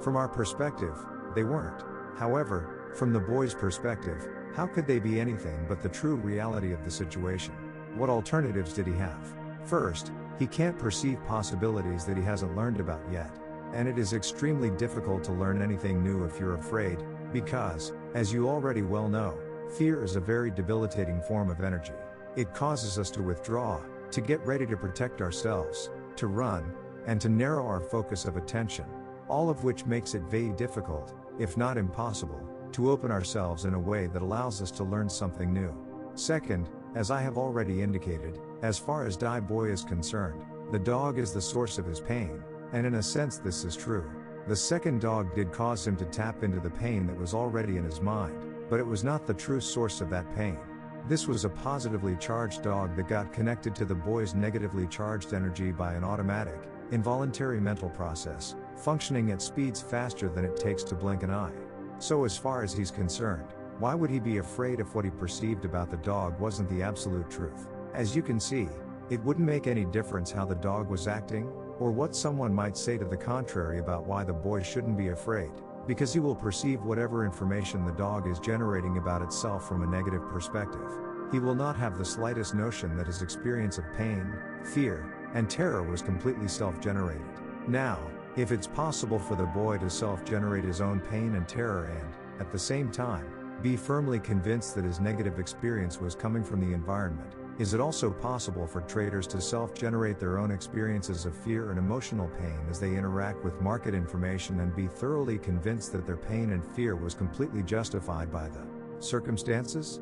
From our perspective, they weren't. However, from the boy's perspective, how could they be anything but the true reality of the situation? What alternatives did he have? First, he can't perceive possibilities that he hasn't learned about yet. And it is extremely difficult to learn anything new if you're afraid, because, as you already well know, fear is a very debilitating form of energy. It causes us to withdraw, to get ready to protect ourselves, to run, and to narrow our focus of attention, all of which makes it very difficult, if not impossible, to open ourselves in a way that allows us to learn something new. Second, as I have already indicated, as far as Die Boy is concerned, the dog is the source of his pain, and in a sense this is true. The second dog did cause him to tap into the pain that was already in his mind, but it was not the true source of that pain. This was a positively charged dog that got connected to the boy's negatively charged energy by an automatic, involuntary mental process, functioning at speeds faster than it takes to blink an eye. So as far as he's concerned, why would he be afraid if what he perceived about the dog wasn't the absolute truth? As you can see, it wouldn't make any difference how the dog was acting, or what someone might say to the contrary about why the boy shouldn't be afraid, because he will perceive whatever information the dog is generating about itself from a negative perspective. He will not have the slightest notion that his experience of pain, fear, and terror was completely self-generated. Now, if it's possible for the boy to self-generate his own pain and terror and, at the same time, be firmly convinced that his negative experience was coming from the environment, is it also possible for traders to self-generate their own experiences of fear and emotional pain as they interact with market information and be thoroughly convinced that their pain and fear was completely justified by the circumstances?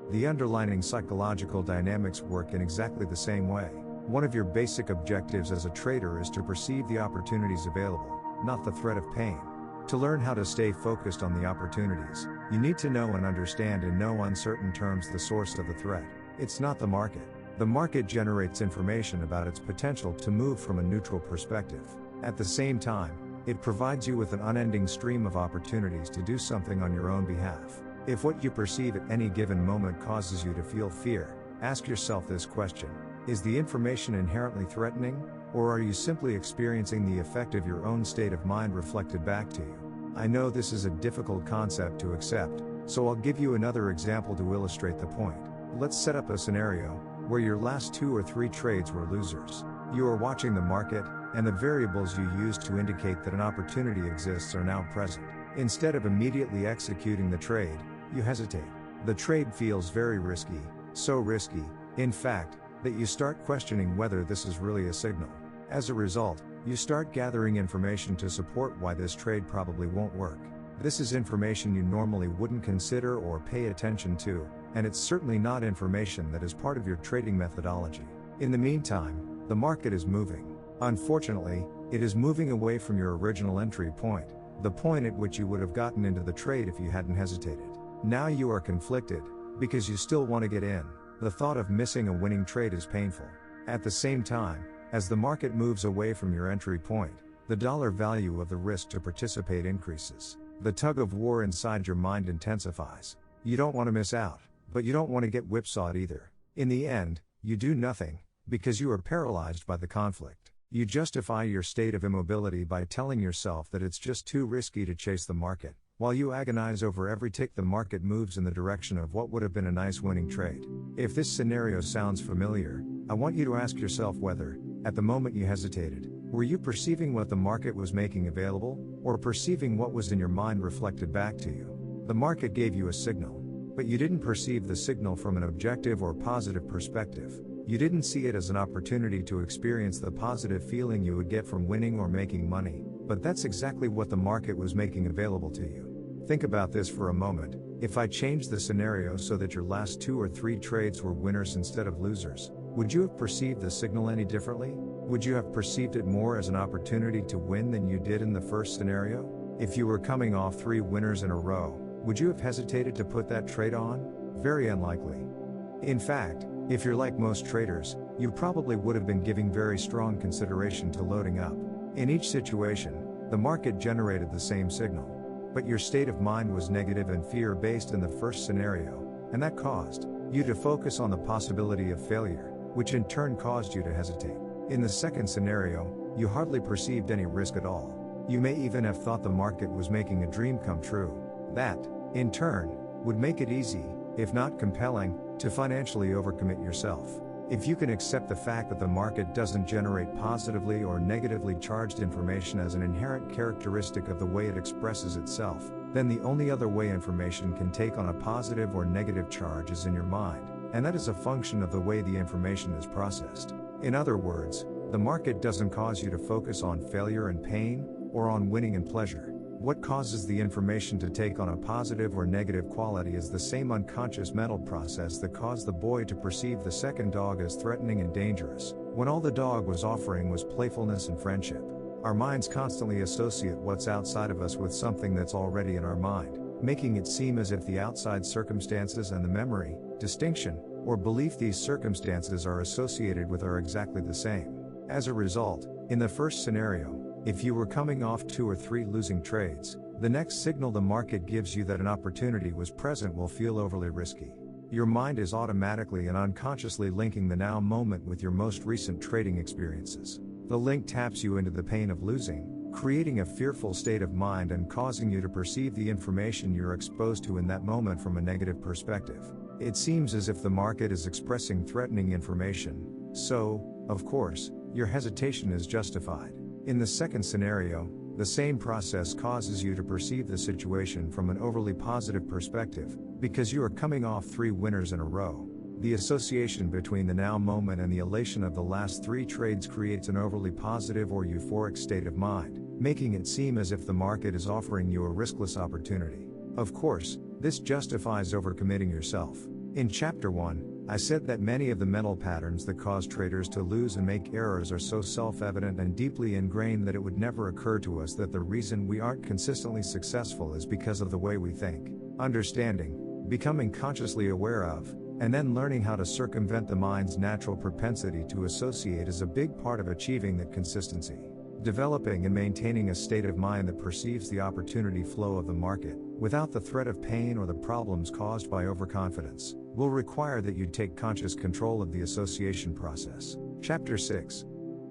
The underlying psychological dynamics work in exactly the same way. One of your basic objectives as a trader is to perceive the opportunities available, not the threat of pain. To learn how to stay focused on the opportunities, you need to know and understand in no uncertain terms the source of the threat. It's not the market. The market generates information about its potential to move from a neutral perspective. At the same time, it provides you with an unending stream of opportunities to do something on your own behalf. If what you perceive at any given moment causes you to feel fear, ask yourself this question: is the information inherently threatening, or are you simply experiencing the effect of your own state of mind reflected back to you? I know this is a difficult concept to accept, so I'll give you another example to illustrate the point. Let's set up a scenario where your last 2 or 3 trades were losers. You are watching the market, and the variables you used to indicate that an opportunity exists are now present. Instead of immediately executing the trade, you hesitate. The trade feels very risky, so risky, in fact, that you start questioning whether this is really a signal. As a result, you start gathering information to support why this trade probably won't work. This is information you normally wouldn't consider or pay attention to, and it's certainly not information that is part of your trading methodology. In the meantime, the market is moving. Unfortunately, it is moving away from your original entry point, the point at which you would have gotten into the trade if you hadn't hesitated. Now you are conflicted, because you still want to get in. The thought of missing a winning trade is painful. At the same time, as the market moves away from your entry point, the dollar value of the risk to participate increases. The tug of war inside your mind intensifies. You don't want to miss out, but you don't want to get whipsawed either. In the end, you do nothing, because you are paralyzed by the conflict. You justify your state of immobility by telling yourself that it's just too risky to chase the market, while you agonize over every tick the market moves in the direction of what would have been a nice winning trade. If this scenario sounds familiar, I want you to ask yourself whether, at the moment you hesitated, were you perceiving what the market was making available, or perceiving what was in your mind reflected back to you? The market gave you a signal, but you didn't perceive the signal from an objective or positive perspective. You didn't see it as an opportunity to experience the positive feeling you would get from winning or making money, but that's exactly what the market was making available to you. Think about this for a moment. If I changed the scenario so that your last 2 or 3 trades were winners instead of losers, would you have perceived the signal any differently? Would you have perceived it more as an opportunity to win than you did in the first scenario? If you were coming off 3 winners in a row, would you have hesitated to put that trade on? Very unlikely. In fact, if you're like most traders, you probably would have been giving very strong consideration to loading up. In each situation, the market generated the same signal. But your state of mind was negative and fear-based in the first scenario, and that caused you to focus on the possibility of failure, which in turn caused you to hesitate. In the second scenario, you hardly perceived any risk at all. You may even have thought the market was making a dream come true. That, in turn, would make it easy, if not compelling, to financially overcommit yourself. If you can accept the fact that the market doesn't generate positively or negatively charged information as an inherent characteristic of the way it expresses itself, then the only other way information can take on a positive or negative charge is in your mind, and that is a function of the way the information is processed. In other words, the market doesn't cause you to focus on failure and pain, or on winning and pleasure. What causes the information to take on a positive or negative quality is the same unconscious mental process that caused the boy to perceive the second dog as threatening and dangerous, when all the dog was offering was playfulness and friendship. Our minds constantly associate what's outside of us with something that's already in our mind, making it seem as if the outside circumstances and the memory, distinction, or belief these circumstances are associated with are exactly the same. As a result, in the first scenario, if you were coming off 2 or 3 losing trades, the next signal the market gives you that an opportunity was present will feel overly risky. Your mind is automatically and unconsciously linking the now moment with your most recent trading experiences. The link taps you into the pain of losing, creating a fearful state of mind and causing you to perceive the information you're exposed to in that moment from a negative perspective. It seems as if the market is expressing threatening information, so, of course, your hesitation is justified. In the second scenario, the same process causes you to perceive the situation from an overly positive perspective, because you are coming off 3 winners in a row. The association between the now moment and the elation of the last 3 trades creates an overly positive or euphoric state of mind, making it seem as if the market is offering you a riskless opportunity. Of course, this justifies overcommitting yourself. In Chapter 1, I said that many of the mental patterns that cause traders to lose and make errors are so self-evident and deeply ingrained that it would never occur to us that the reason we aren't consistently successful is because of the way we think. Understanding, becoming consciously aware of, and then learning how to circumvent the mind's natural propensity to associate is a big part of achieving that consistency. Developing and maintaining a state of mind that perceives the opportunity flow of the market, without the threat of pain or the problems caused by overconfidence, will require that you take conscious control of the association process. Chapter 6.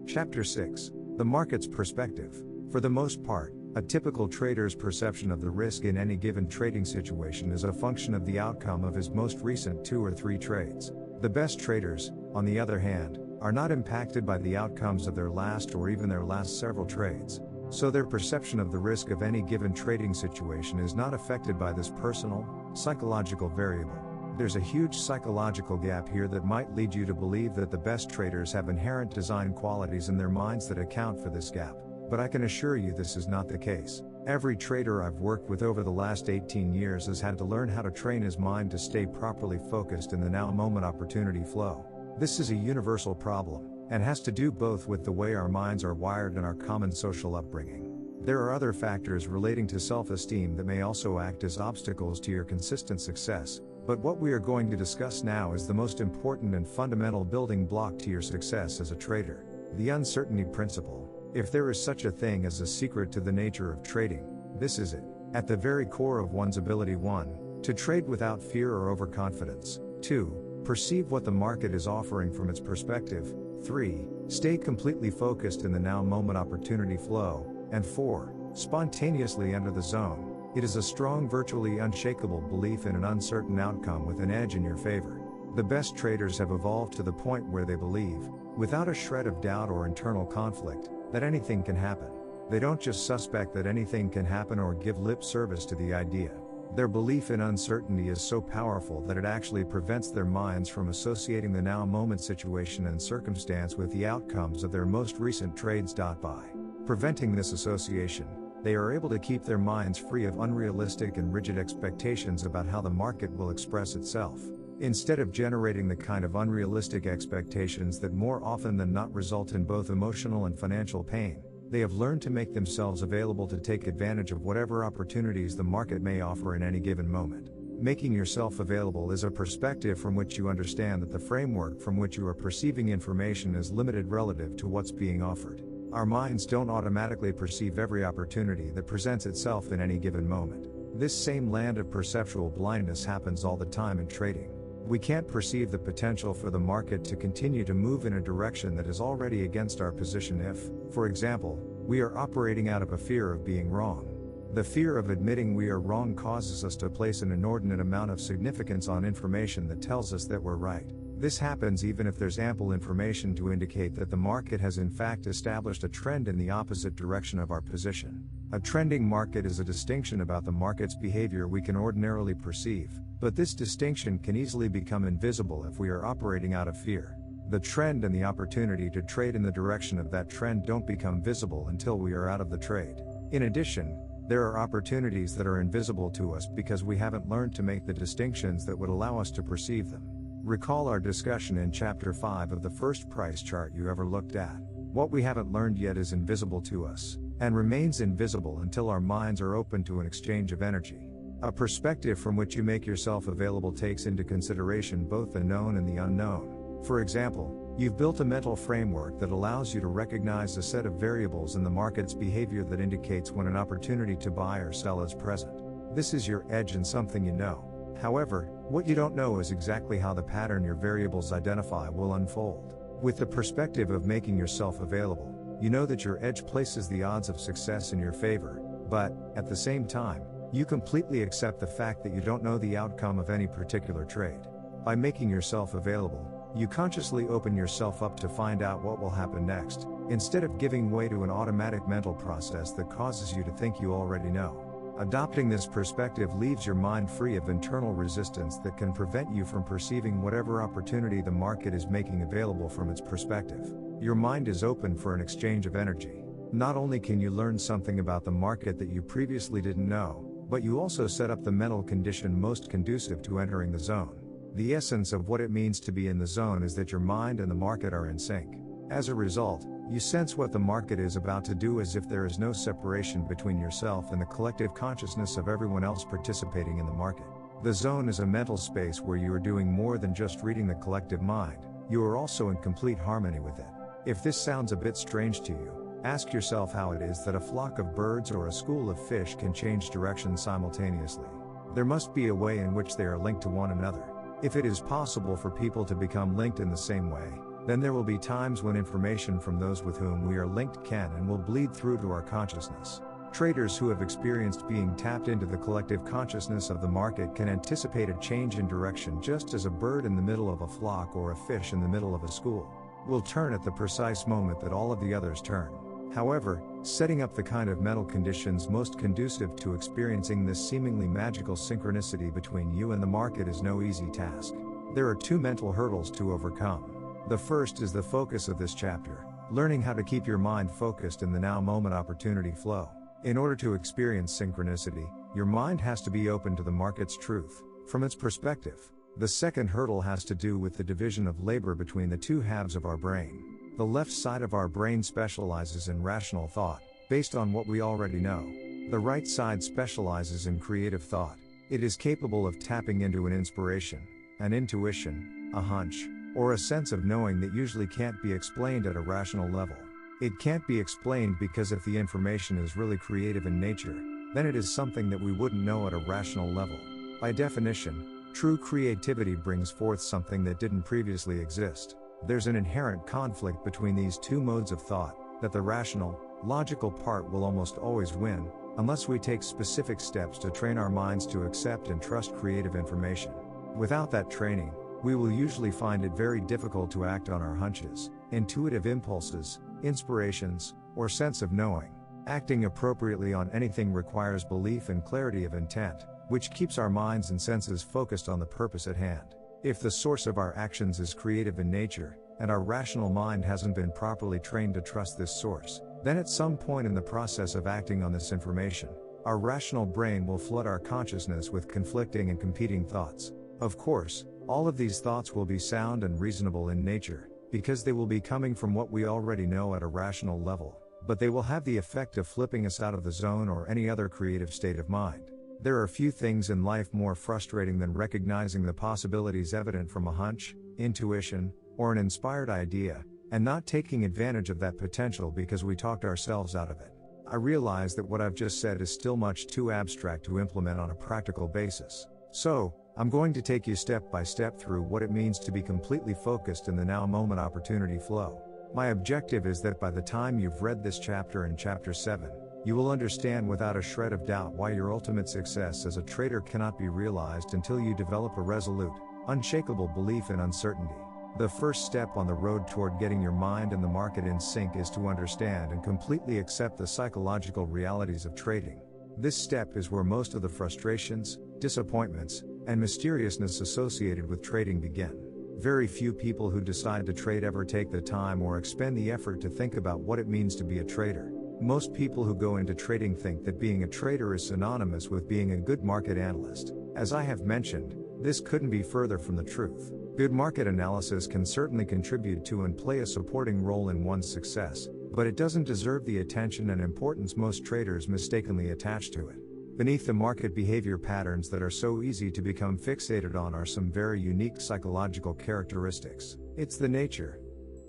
Chapter 6. The market's perspective. For the most part, a typical trader's perception of the risk in any given trading situation is a function of the outcome of his most recent 2 or 3 trades. The best traders, on the other hand, are not impacted by the outcomes of their last or even their last several trades, so their perception of the risk of any given trading situation is not affected by this personal, psychological variable. There's a huge psychological gap here that might lead you to believe that the best traders have inherent design qualities in their minds that account for this gap, but I can assure you this is not the case. Every trader I've worked with over the last 18 years has had to learn how to train his mind to stay properly focused in the now moment opportunity flow. This is a universal problem, and has to do both with the way our minds are wired and our common social upbringing. There are other factors relating to self-esteem that may also act as obstacles to your consistent success, but what we are going to discuss now is the most important and fundamental building block to your success as a trader: the uncertainty principle. If there is such a thing as a secret to the nature of trading, this is it. At the very core of one's ability: 1. To trade without fear or overconfidence. 2. Perceive what the market is offering from its perspective. 3. Stay completely focused in the now moment opportunity flow. And 4. Spontaneously enter the zone. It is a strong, virtually unshakable belief in an uncertain outcome with an edge in your favor. The best traders have evolved to the point where they believe, without a shred of doubt or internal conflict, that anything can happen. They don't just suspect that anything can happen or give lip service to the idea. Their belief in uncertainty is so powerful that it actually prevents their minds from associating the now moment situation and circumstance with the outcomes of their most recent trades. By preventing this association, they are able to keep their minds free of unrealistic and rigid expectations about how the market will express itself. Instead of generating the kind of unrealistic expectations that more often than not result in both emotional and financial pain, they have learned to make themselves available to take advantage of whatever opportunities the market may offer in any given moment. Making yourself available is a perspective from which you understand that the framework from which you are perceiving information is limited relative to what's being offered. Our minds don't automatically perceive every opportunity that presents itself in any given moment. This same land of perceptual blindness happens all the time in trading. We can't perceive the potential for the market to continue to move in a direction that is already against our position if, for example, we are operating out of a fear of being wrong. The fear of admitting we are wrong causes us to place an inordinate amount of significance on information that tells us that we're right. This happens even if there's ample information to indicate that the market has in fact established a trend in the opposite direction of our position. A trending market is a distinction about the market's behavior we can ordinarily perceive, but this distinction can easily become invisible if we are operating out of fear. The trend and the opportunity to trade in the direction of that trend don't become visible until we are out of the trade. In addition, there are opportunities that are invisible to us because we haven't learned to make the distinctions that would allow us to perceive them. Recall our discussion in Chapter 5 of the first price chart you ever looked at. What we haven't learned yet is invisible to us, and remains invisible until our minds are open to an exchange of energy. A perspective from which you make yourself available takes into consideration both the known and the unknown. For example, you've built a mental framework that allows you to recognize a set of variables in the market's behavior that indicates when an opportunity to buy or sell is present. This is your edge and something you know. However, what you don't know is exactly how the pattern your variables identify will unfold. With the perspective of making yourself available, you know that your edge places the odds of success in your favor, but, at the same time, you completely accept the fact that you don't know the outcome of any particular trade. By making yourself available, you consciously open yourself up to find out what will happen next, instead of giving way to an automatic mental process that causes you to think you already know. Adopting this perspective leaves your mind free of internal resistance that can prevent you from perceiving whatever opportunity the market is making available from its perspective. Your mind is open for an exchange of energy. Not only can you learn something about the market that you previously didn't know, but you also set up the mental condition most conducive to entering the zone. The essence of what it means to be in the zone is that your mind and the market are in sync. As a result, you sense what the market is about to do as if there is no separation between yourself and the collective consciousness of everyone else participating in the market. The zone is a mental space where you are doing more than just reading the collective mind, you are also in complete harmony with it. If this sounds a bit strange to you, ask yourself how it is that a flock of birds or a school of fish can change direction simultaneously. There must be a way in which they are linked to one another. If it is possible for people to become linked in the same way, then there will be times when information from those with whom we are linked can and will bleed through to our consciousness. Traders who have experienced being tapped into the collective consciousness of the market can anticipate a change in direction just as a bird in the middle of a flock or a fish in the middle of a school will turn at the precise moment that all of the others turn. However, setting up the kind of mental conditions most conducive to experiencing this seemingly magical synchronicity between you and the market is no easy task. There are two mental hurdles to overcome. The first is the focus of this chapter, learning how to keep your mind focused in the now moment opportunity flow. In order to experience synchronicity, your mind has to be open to the market's truth, from its perspective. The second hurdle has to do with the division of labor between the two halves of our brain. The left side of our brain specializes in rational thought, based on what we already know. The right side specializes in creative thought. It is capable of tapping into an inspiration, an intuition, a hunch, or a sense of knowing that usually can't be explained at a rational level. It can't be explained because if the information is really creative in nature, then it is something that we wouldn't know at a rational level. By definition, true creativity brings forth something that didn't previously exist. There's an inherent conflict between these two modes of thought, that the rational, logical part will almost always win, unless we take specific steps to train our minds to accept and trust creative information. Without that training, we will usually find it very difficult to act on our hunches, intuitive impulses, inspirations, or sense of knowing. Acting appropriately on anything requires belief and clarity of intent, which keeps our minds and senses focused on the purpose at hand. If the source of our actions is creative in nature, and our rational mind hasn't been properly trained to trust this source, then at some point in the process of acting on this information, our rational brain will flood our consciousness with conflicting and competing thoughts. Of course, all of these thoughts will be sound and reasonable in nature, because they will be coming from what we already know at a rational level, but they will have the effect of flipping us out of the zone or any other creative state of mind. There are few things in life more frustrating than recognizing the possibilities evident from a hunch, intuition, or an inspired idea, and not taking advantage of that potential because we talked ourselves out of it. I realize that what I've just said is still much too abstract to implement on a practical basis. So, I'm going to take you step by step through what it means to be completely focused in the now moment opportunity flow. My objective is that by the time you've read this chapter and chapter 7, you will understand without a shred of doubt why your ultimate success as a trader cannot be realized until you develop a resolute, unshakable belief in uncertainty. The first step on the road toward getting your mind and the market in sync is to understand and completely accept the psychological realities of trading. This step is where most of the frustrations, disappointments, and mysteriousness associated with trading begin. Very few people who decide to trade ever take the time or expend the effort to think about what it means to be a trader. Most people who go into trading think that being a trader is synonymous with being a good market analyst. As I have mentioned, this couldn't be further from the truth. Good market analysis can certainly contribute to and play a supporting role in one's success, but it doesn't deserve the attention and importance most traders mistakenly attach to it. Beneath the market behavior patterns that are so easy to become fixated on are some very unique psychological characteristics. It's the nature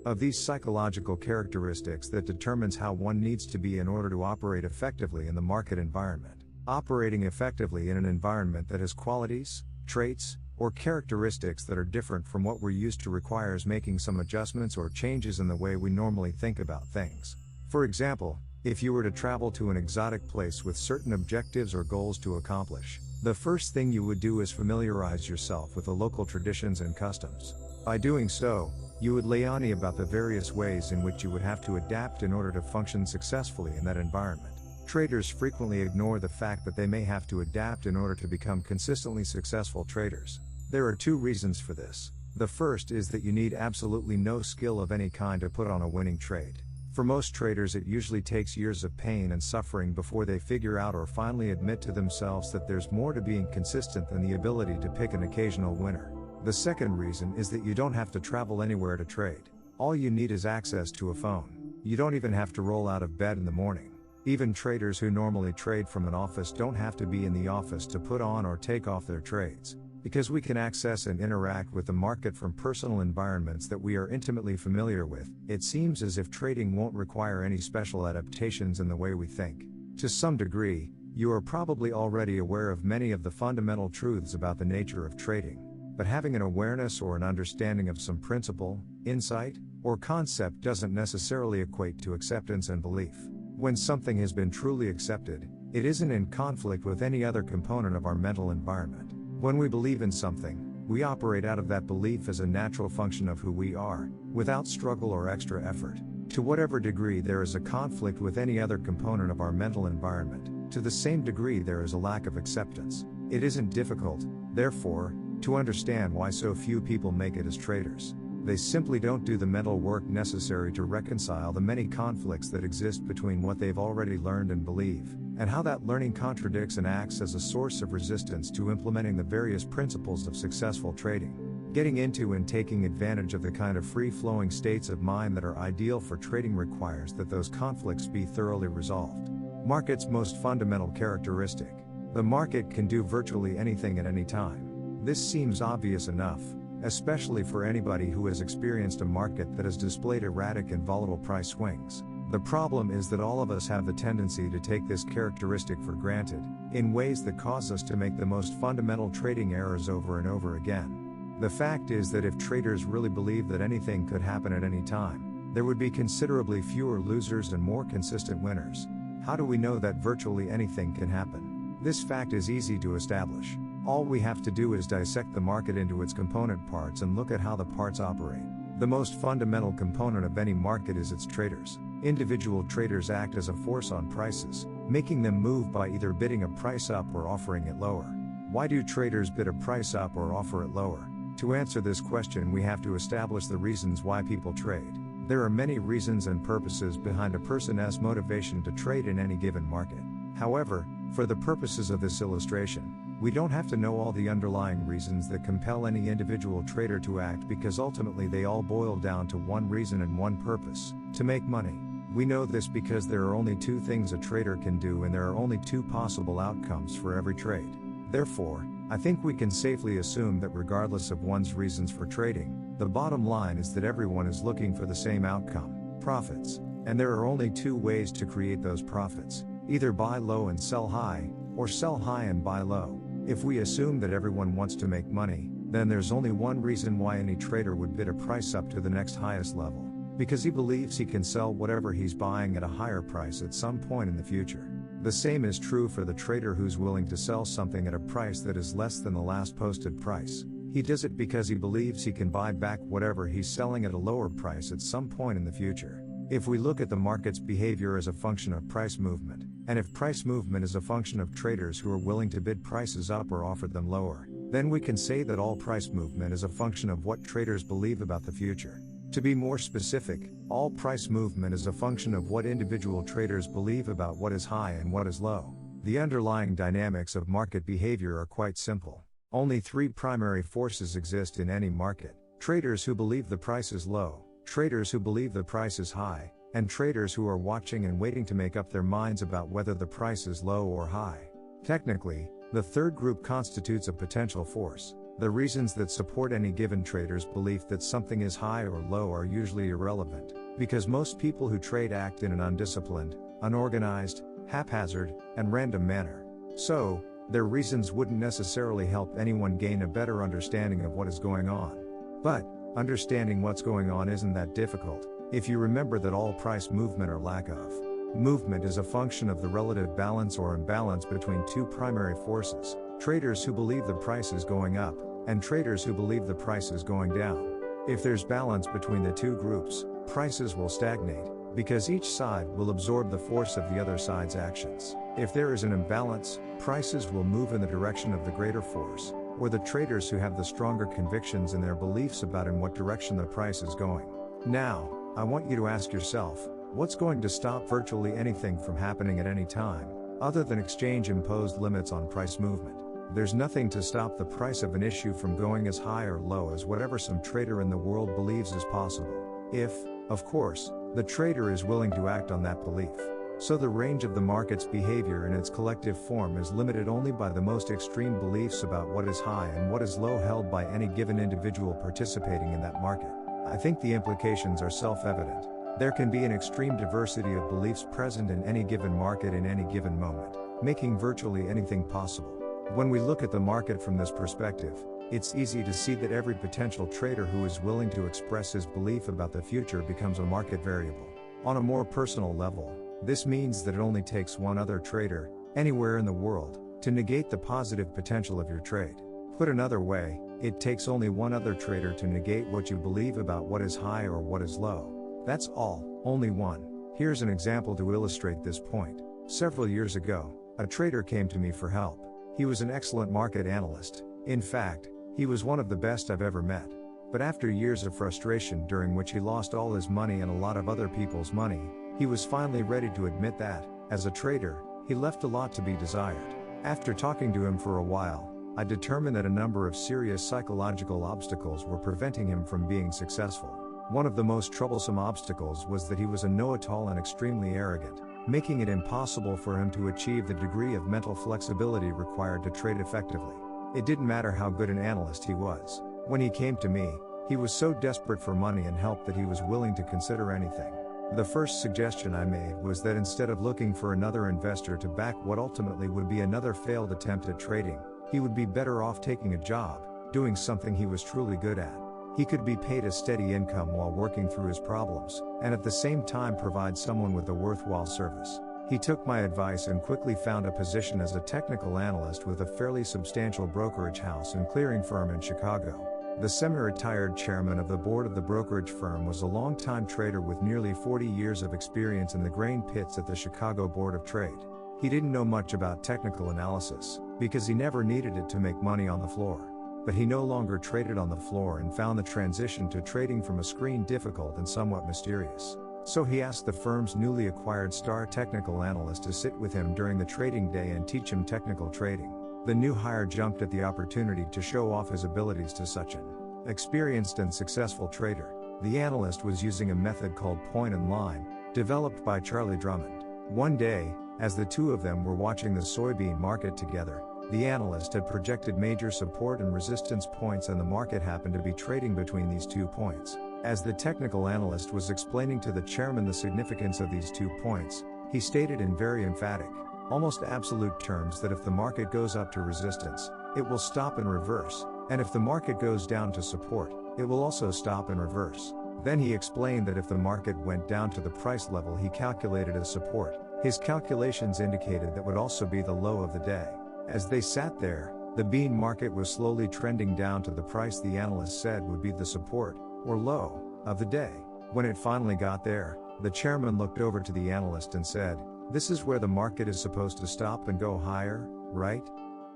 of these psychological characteristics that determines how one needs to be in order to operate effectively in the market environment. Operating effectively in an environment that has qualities, traits, or characteristics that are different from what we're used to requires making some adjustments or changes in the way we normally think about things. For example, if you were to travel to an exotic place with certain objectives or goals to accomplish, the first thing you would do is familiarize yourself with the local traditions and customs. By doing so, you would lay on about the various ways in which you would have to adapt in order to function successfully in that environment. Traders frequently ignore the fact that they may have to adapt in order to become consistently successful traders. There are two reasons for this. The first is that you need absolutely no skill of any kind to put on a winning trade. For most traders, it usually takes years of pain and suffering before they figure out or finally admit to themselves that there's more to being consistent than the ability to pick an occasional winner. The second reason is that you don't have to travel anywhere to trade. All you need is access to a phone. You don't even have to roll out of bed in the morning. Even traders who normally trade from an office don't have to be in the office to put on or take off their trades. Because we can access and interact with the market from personal environments that we are intimately familiar with, it seems as if trading won't require any special adaptations in the way we think. To some degree, you are probably already aware of many of the fundamental truths about the nature of trading. But having an awareness or an understanding of some principle, insight, or concept doesn't necessarily equate to acceptance and belief. When something has been truly accepted, it isn't in conflict with any other component of our mental environment. When we believe in something, we operate out of that belief as a natural function of who we are, without struggle or extra effort. To whatever degree there is a conflict with any other component of our mental environment, to the same degree there is a lack of acceptance. It isn't difficult, therefore, to understand why so few people make it as traders. They simply don't do the mental work necessary to reconcile the many conflicts that exist between what they've already learned and believe, and how that learning contradicts and acts as a source of resistance to implementing the various principles of successful trading. Getting into and taking advantage of the kind of free-flowing states of mind that are ideal for trading requires that those conflicts be thoroughly resolved. Market's most fundamental characteristic. The market can do virtually anything at any time. This seems obvious enough, especially for anybody who has experienced a market that has displayed erratic and volatile price swings. The problem is that all of us have the tendency to take this characteristic for granted, in ways that cause us to make the most fundamental trading errors over and over again. The fact is that if traders really believed that anything could happen at any time, there would be considerably fewer losers and more consistent winners. How do we know that virtually anything can happen? This fact is easy to establish. All we have to do is dissect the market into its component parts and look at how the parts operate. The most fundamental component of any market is its traders. Individual traders act as a force on prices, making them move by either bidding a price up or offering it lower. Why do traders bid a price up or offer it lower? To answer this question, we have to establish the reasons why people trade. There are many reasons and purposes behind a person's motivation to trade in any given market. However, for the purposes of this illustration, we don't have to know all the underlying reasons that compel any individual trader to act, because ultimately they all boil down to one reason and one purpose: to make money. We know this because there are only two things a trader can do, and there are only two possible outcomes for every trade. Therefore, I think we can safely assume that regardless of one's reasons for trading, the bottom line is that everyone is looking for the same outcome: profits. And there are only two ways to create those profits: either buy low and sell high, or sell high and buy low. If we assume that everyone wants to make money, then there's only one reason why any trader would bid a price up to the next highest level: because he believes he can sell whatever he's buying at a higher price at some point in the future. The same is true for the trader who's willing to sell something at a price that is less than the last posted price. He does it because he believes he can buy back whatever he's selling at a lower price at some point in the future. If we look at the market's behavior as a function of price movement, and if price movement is a function of traders who are willing to bid prices up or offer them lower, then we can say that all price movement is a function of what traders believe about the future. To be more specific, all price movement is a function of what individual traders believe about what is high and what is low. The underlying dynamics of market behavior are quite simple. Only three primary forces exist in any market: traders who believe the price is low, traders who believe the price is high, and traders who are watching and waiting to make up their minds about whether the price is low or high. Technically, the third group constitutes a potential force. The reasons that support any given trader's belief that something is high or low are usually irrelevant, because most people who trade act in an undisciplined, unorganized, haphazard, and random manner. So, their reasons wouldn't necessarily help anyone gain a better understanding of what is going on. But, understanding what's going on isn't that difficult, if you remember that all price movement or lack of movement is a function of the relative balance or imbalance between two primary forces: traders who believe the price is going up, and traders who believe the price is going down. If there's balance between the two groups, prices will stagnate, because each side will absorb the force of the other side's actions. If there is an imbalance, prices will move in the direction of the greater force, or the traders who have the stronger convictions in their beliefs about in what direction the price is going. Now, I want you to ask yourself, what's going to stop virtually anything from happening at any time, other than exchange-imposed limits on price movement? There's nothing to stop the price of an issue from going as high or low as whatever some trader in the world believes is possible. If, of course, the trader is willing to act on that belief. So the range of the market's behavior in its collective form is limited only by the most extreme beliefs about what is high and what is low held by any given individual participating in that market. I think the implications are self-evident. There can be an extreme diversity of beliefs present in any given market in any given moment, making virtually anything possible. When we look at the market from this perspective, it's easy to see that every potential trader who is willing to express his belief about the future becomes a market variable. On a more personal level, this means that it only takes one other trader, anywhere in the world, to negate the positive potential of your trade. Put another way, it takes only one other trader to negate what you believe about what is high or what is low. That's all, only one. Here's an example to illustrate this point. Several years ago, a trader came to me for help. He was an excellent market analyst. In fact, he was one of the best I've ever met. But after years of frustration during which he lost all his money and a lot of other people's money, he was finally ready to admit that, as a trader, he left a lot to be desired. After talking to him for a while, I determined that a number of serious psychological obstacles were preventing him from being successful. One of the most troublesome obstacles was that he was a know-it-all and extremely arrogant, making it impossible for him to achieve the degree of mental flexibility required to trade effectively. It didn't matter how good an analyst he was. When he came to me, he was so desperate for money and help that he was willing to consider anything. The first suggestion I made was that instead of looking for another investor to back what ultimately would be another failed attempt at trading, he would be better off taking a job, doing something he was truly good at. He could be paid a steady income while working through his problems, and at the same time provide someone with a worthwhile service. He took my advice and quickly found a position as a technical analyst with a fairly substantial brokerage house and clearing firm in Chicago. The semi-retired chairman of the board of the brokerage firm was a long-time trader with nearly 40 years of experience in the grain pits at the Chicago Board of Trade. He didn't know much about technical analysis, because he never needed it to make money on the floor. But he no longer traded on the floor and found the transition to trading from a screen difficult and somewhat mysterious. So he asked the firm's newly acquired star technical analyst to sit with him during the trading day and teach him technical trading. The new hire jumped at the opportunity to show off his abilities to such an experienced and successful trader. The analyst was using a method called point and line, developed by Charlie Drummond. One day, as the two of them were watching the soybean market together, the analyst had projected major support and resistance points and the market happened to be trading between these 2 points. As the technical analyst was explaining to the chairman the significance of these 2 points, he stated in very emphatic, almost absolute terms that if the market goes up to resistance, it will stop and reverse, and if the market goes down to support, it will also stop and reverse. Then he explained that if the market went down to the price level he calculated as support, his calculations indicated that would also be the low of the day. As they sat there, the bean market was slowly trending down to the price the analyst said would be the support, or low, of the day. When it finally got there, the chairman looked over to the analyst and said, "This is where the market is supposed to stop and go higher, right?"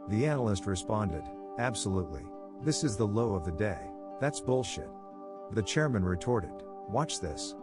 The analyst responded, "Absolutely. This is the low of the day." "That's bullshit." The chairman retorted, "Watch this."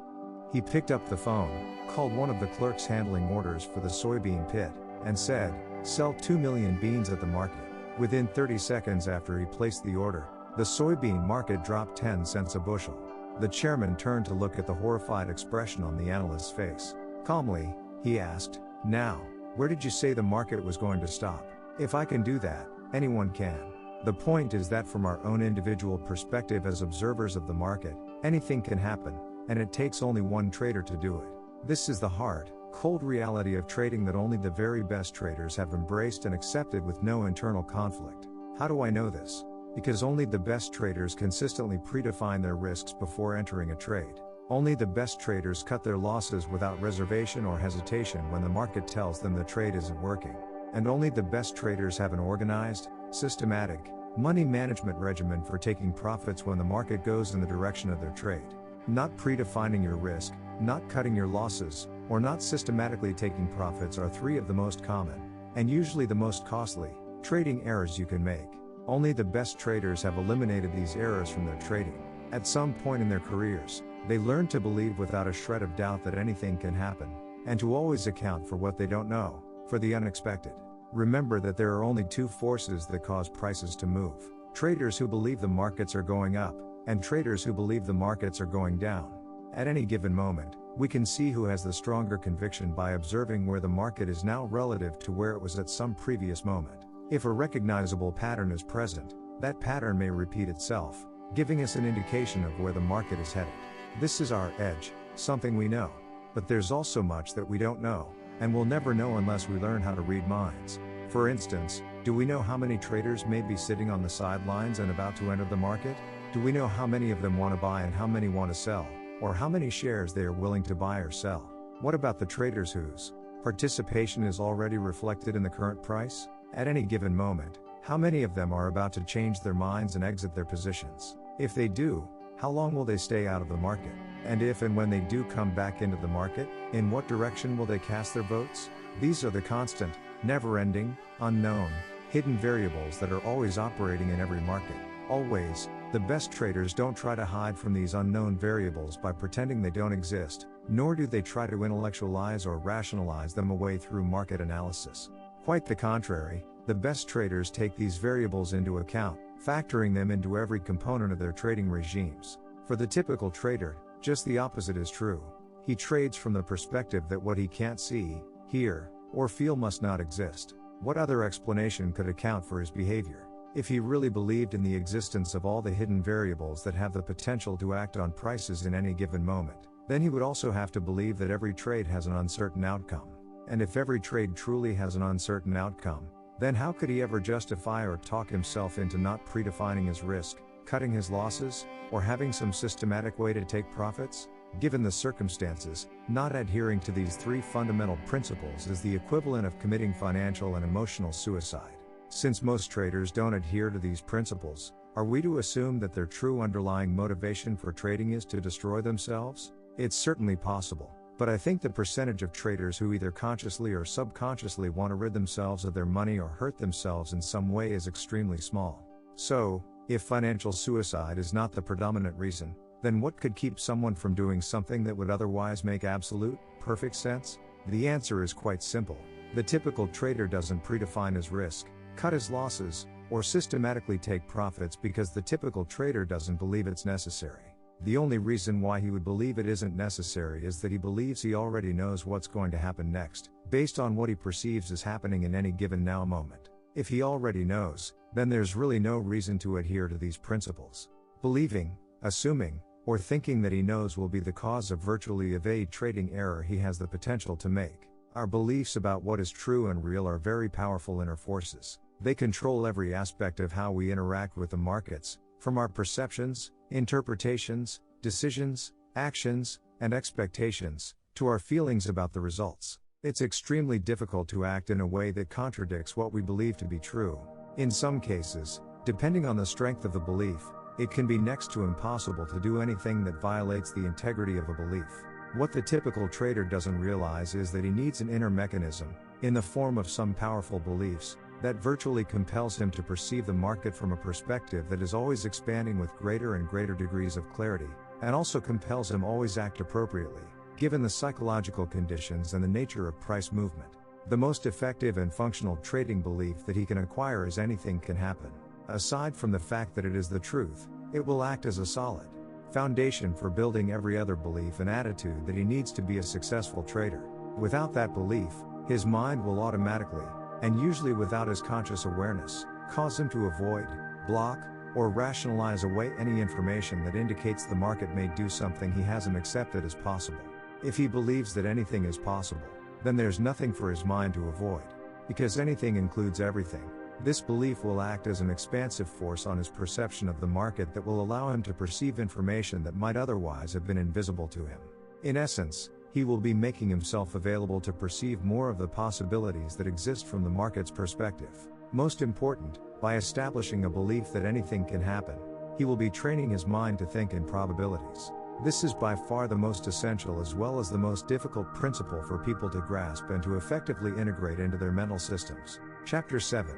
He picked up the phone, called one of the clerks handling orders for the soybean pit, and said, "Sell 2 million beans at the market." Within 30 seconds after he placed the order, the soybean market dropped 10 cents a bushel. The chairman turned to look at the horrified expression on the analyst's face. Calmly, he asked, "Now, where did you say the market was going to stop? If I can do that, anyone can." The point is that from our own individual perspective as observers of the market, anything can happen, and it takes only one trader to do it. This is the hard, cold reality of trading that only the very best traders have embraced and accepted with no internal conflict. How do I know this? Because only the best traders consistently predefine their risks before entering a trade. Only the best traders cut their losses without reservation or hesitation when the market tells them the trade isn't working. And only the best traders have an organized, systematic, money management regimen for taking profits when the market goes in the direction of their trade. Not predefining your risk, not cutting your losses, or not systematically taking profits are 3 of the most common, and usually the most costly, trading errors you can make. Only the best traders have eliminated these errors from their trading. At some point in their careers, they learn to believe without a shred of doubt that anything can happen, and to always account for what they don't know, for the unexpected. Remember that there are only 2 forces that cause prices to move: traders who believe the markets are going up, and traders who believe the markets are going down. At any given moment, we can see who has the stronger conviction by observing where the market is now relative to where it was at some previous moment. If a recognizable pattern is present, that pattern may repeat itself, giving us an indication of where the market is headed. This is our edge, something we know. But there's also much that we don't know, and we'll never know unless we learn how to read minds. For instance, do we know how many traders may be sitting on the sidelines and about to enter the market? Do we know how many of them want to buy and how many want to sell, or how many shares they are willing to buy or sell? What about the traders whose participation is already reflected in the current price? At any given moment, how many of them are about to change their minds and exit their positions? If they do, how long will they stay out of the market? And if and when they do come back into the market, in what direction will they cast their votes? These are the constant, never-ending, unknown, hidden variables that are always operating in every market. Always, the best traders don't try to hide from these unknown variables by pretending they don't exist, nor do they try to intellectualize or rationalize them away through market analysis. Quite the contrary, the best traders take these variables into account, factoring them into every component of their trading regimes. For the typical trader, just the opposite is true. He trades from the perspective that what he can't see, hear, or feel must not exist. What other explanation could account for his behavior? If he really believed in the existence of all the hidden variables that have the potential to act on prices in any given moment, then he would also have to believe that every trade has an uncertain outcome. And if every trade truly has an uncertain outcome, then how could he ever justify or talk himself into not predefining his risk, cutting his losses, or having some systematic way to take profits? Given the circumstances, not adhering to these 3 fundamental principles is the equivalent of committing financial and emotional suicide. Since most traders don't adhere to these principles, are we to assume that their true underlying motivation for trading is to destroy themselves? It's certainly possible, but I think the percentage of traders who either consciously or subconsciously want to rid themselves of their money or hurt themselves in some way is extremely small. So, if financial suicide is not the predominant reason, then what could keep someone from doing something that would otherwise make absolute, perfect sense? The answer is quite simple. The typical trader doesn't predefine his risk, cut his losses, or systematically take profits because the typical trader doesn't believe it's necessary. The only reason why he would believe it isn't necessary is that he believes he already knows what's going to happen next, based on what he perceives as happening in any given now moment. If he already knows, then there's really no reason to adhere to these principles. Believing, assuming, or thinking that he knows will be the cause of virtually evade trading error he has the potential to make. Our beliefs about what is true and real are very powerful inner forces. They control every aspect of how we interact with the markets, from our perceptions, interpretations, decisions, actions, and expectations, to our feelings about the results. It's extremely difficult to act in a way that contradicts what we believe to be true. In some cases, depending on the strength of the belief, it can be next to impossible to do anything that violates the integrity of a belief. What the typical trader doesn't realize is that he needs an inner mechanism, in the form of some powerful beliefs, that virtually compels him to perceive the market from a perspective that is always expanding with greater and greater degrees of clarity, and also compels him always act appropriately, given the psychological conditions and the nature of price movement. The most effective and functional trading belief that he can acquire is anything can happen. Aside from the fact that it is the truth, it will act as a solid foundation for building every other belief and attitude that he needs to be a successful trader. Without that belief, his mind will automatically, and usually without his conscious awareness, cause him to avoid, block, or rationalize away any information that indicates the market may do something he hasn't accepted as possible. If he believes that anything is possible, then there's nothing for his mind to avoid. Because anything includes everything, this belief will act as an expansive force on his perception of the market that will allow him to perceive information that might otherwise have been invisible to him. In essence, he will be making himself available to perceive more of the possibilities that exist from the market's perspective. Most important, by establishing a belief that anything can happen, he will be training his mind to think in probabilities. This is by far the most essential as well as the most difficult principle for people to grasp and to effectively integrate into their mental systems. Chapter 7.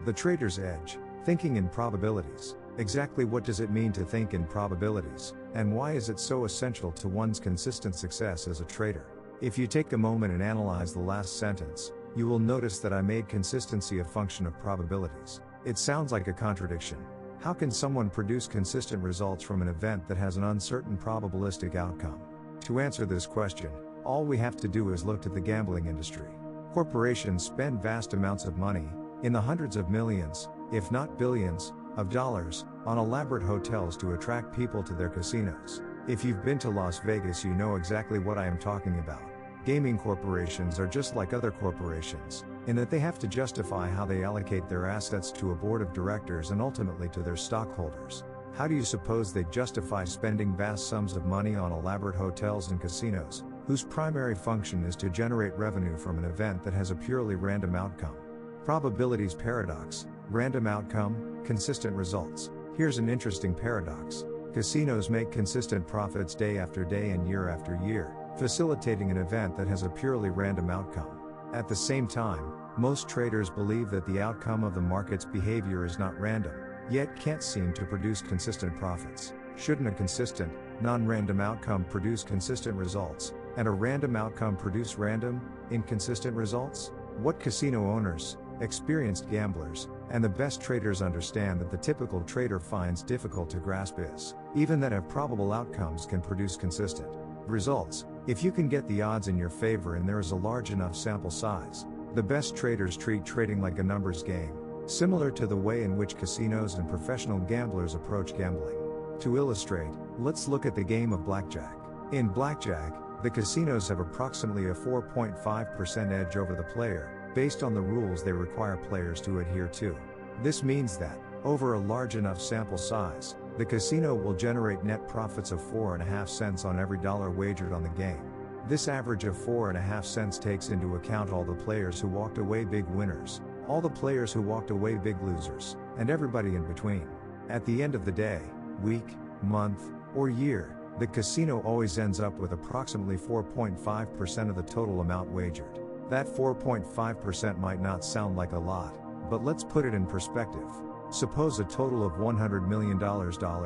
The Trader's Edge, Thinking in Probabilities. Exactly what does it mean to think in probabilities, and why is it so essential to one's consistent success as a trader? If you take a moment and analyze the last sentence, you will notice that I made consistency a function of probabilities. It sounds like a contradiction. How can someone produce consistent results from an event that has an uncertain probabilistic outcome? To answer this question, all we have to do is look to the gambling industry. Corporations spend vast amounts of money, in the hundreds of millions, if not billions, of dollars, on elaborate hotels to attract people to their casinos. If you've been to Las Vegas, you know exactly what I am talking about. Gaming corporations are just like other corporations, in that they have to justify how they allocate their assets to a board of directors and ultimately to their stockholders. How do you suppose they justify spending vast sums of money on elaborate hotels and casinos, whose primary function is to generate revenue from an event that has a purely random outcome? Probabilities paradox: random outcome, consistent results. Here's an interesting paradox. Casinos make consistent profits day after day and year after year, facilitating an event that has a purely random outcome. At the same time, most traders believe that the outcome of the market's behavior is not random, yet can't seem to produce consistent profits. Shouldn't a consistent, non-random outcome produce consistent results, and a random outcome produce random, inconsistent results? What casino owners, experienced gamblers, and the best traders understand that the typical trader finds difficult to grasp is, even that have probable outcomes can produce consistent results, if you can get the odds in your favor and there is a large enough sample size. The best traders treat trading like a numbers game, similar to the way in which casinos and professional gamblers approach gambling. To illustrate, let's look at the game of blackjack. In blackjack, the casinos have approximately a 4.5% edge over the player, based on the rules they require players to adhere to. This means that, over a large enough sample size, the casino will generate net profits of 4.5 cents on every dollar wagered on the game. This average of 4.5 cents takes into account all the players who walked away big winners, all the players who walked away big losers, and everybody in between. At the end of the day, week, month, or year, the casino always ends up with approximately 4.5% of the total amount wagered. That 4.5% might not sound like a lot, but let's put it in perspective. Suppose a total of $100 million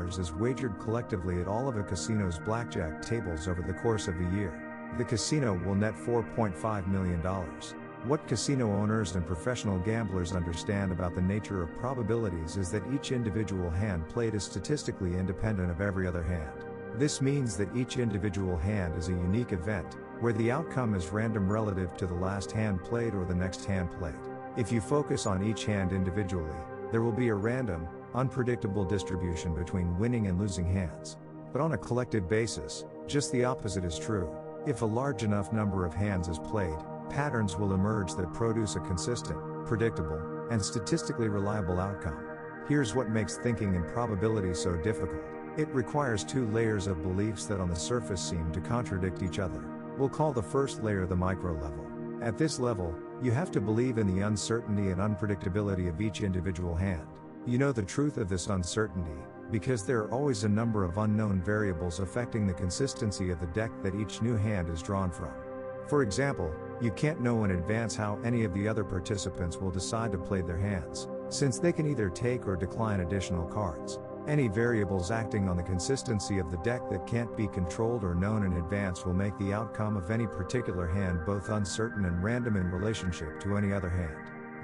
is wagered collectively at all of a casino's blackjack tables over the course of a year. The casino will net $4.5 million. What casino owners and professional gamblers understand about the nature of probabilities is that each individual hand played is statistically independent of every other hand. This means that each individual hand is a unique event, where the outcome is random relative to the last hand played or the next hand played. If you focus on each hand individually, there will be a random, unpredictable distribution between winning and losing hands. But on a collective basis, just the opposite is true. If a large enough number of hands is played, patterns will emerge that produce a consistent, predictable, and statistically reliable outcome. Here's what makes thinking in probability so difficult. It requires two layers of beliefs that on the surface seem to contradict each other. We'll call the first layer the micro level. At this level, you have to believe in the uncertainty and unpredictability of each individual hand. You know the truth of this uncertainty, because there are always a number of unknown variables affecting the consistency of the deck that each new hand is drawn from. For example, you can't know in advance how any of the other participants will decide to play their hands, since they can either take or decline additional cards. Any variables acting on the consistency of the deck that can't be controlled or known in advance will make the outcome of any particular hand both uncertain and random in relationship to any other hand.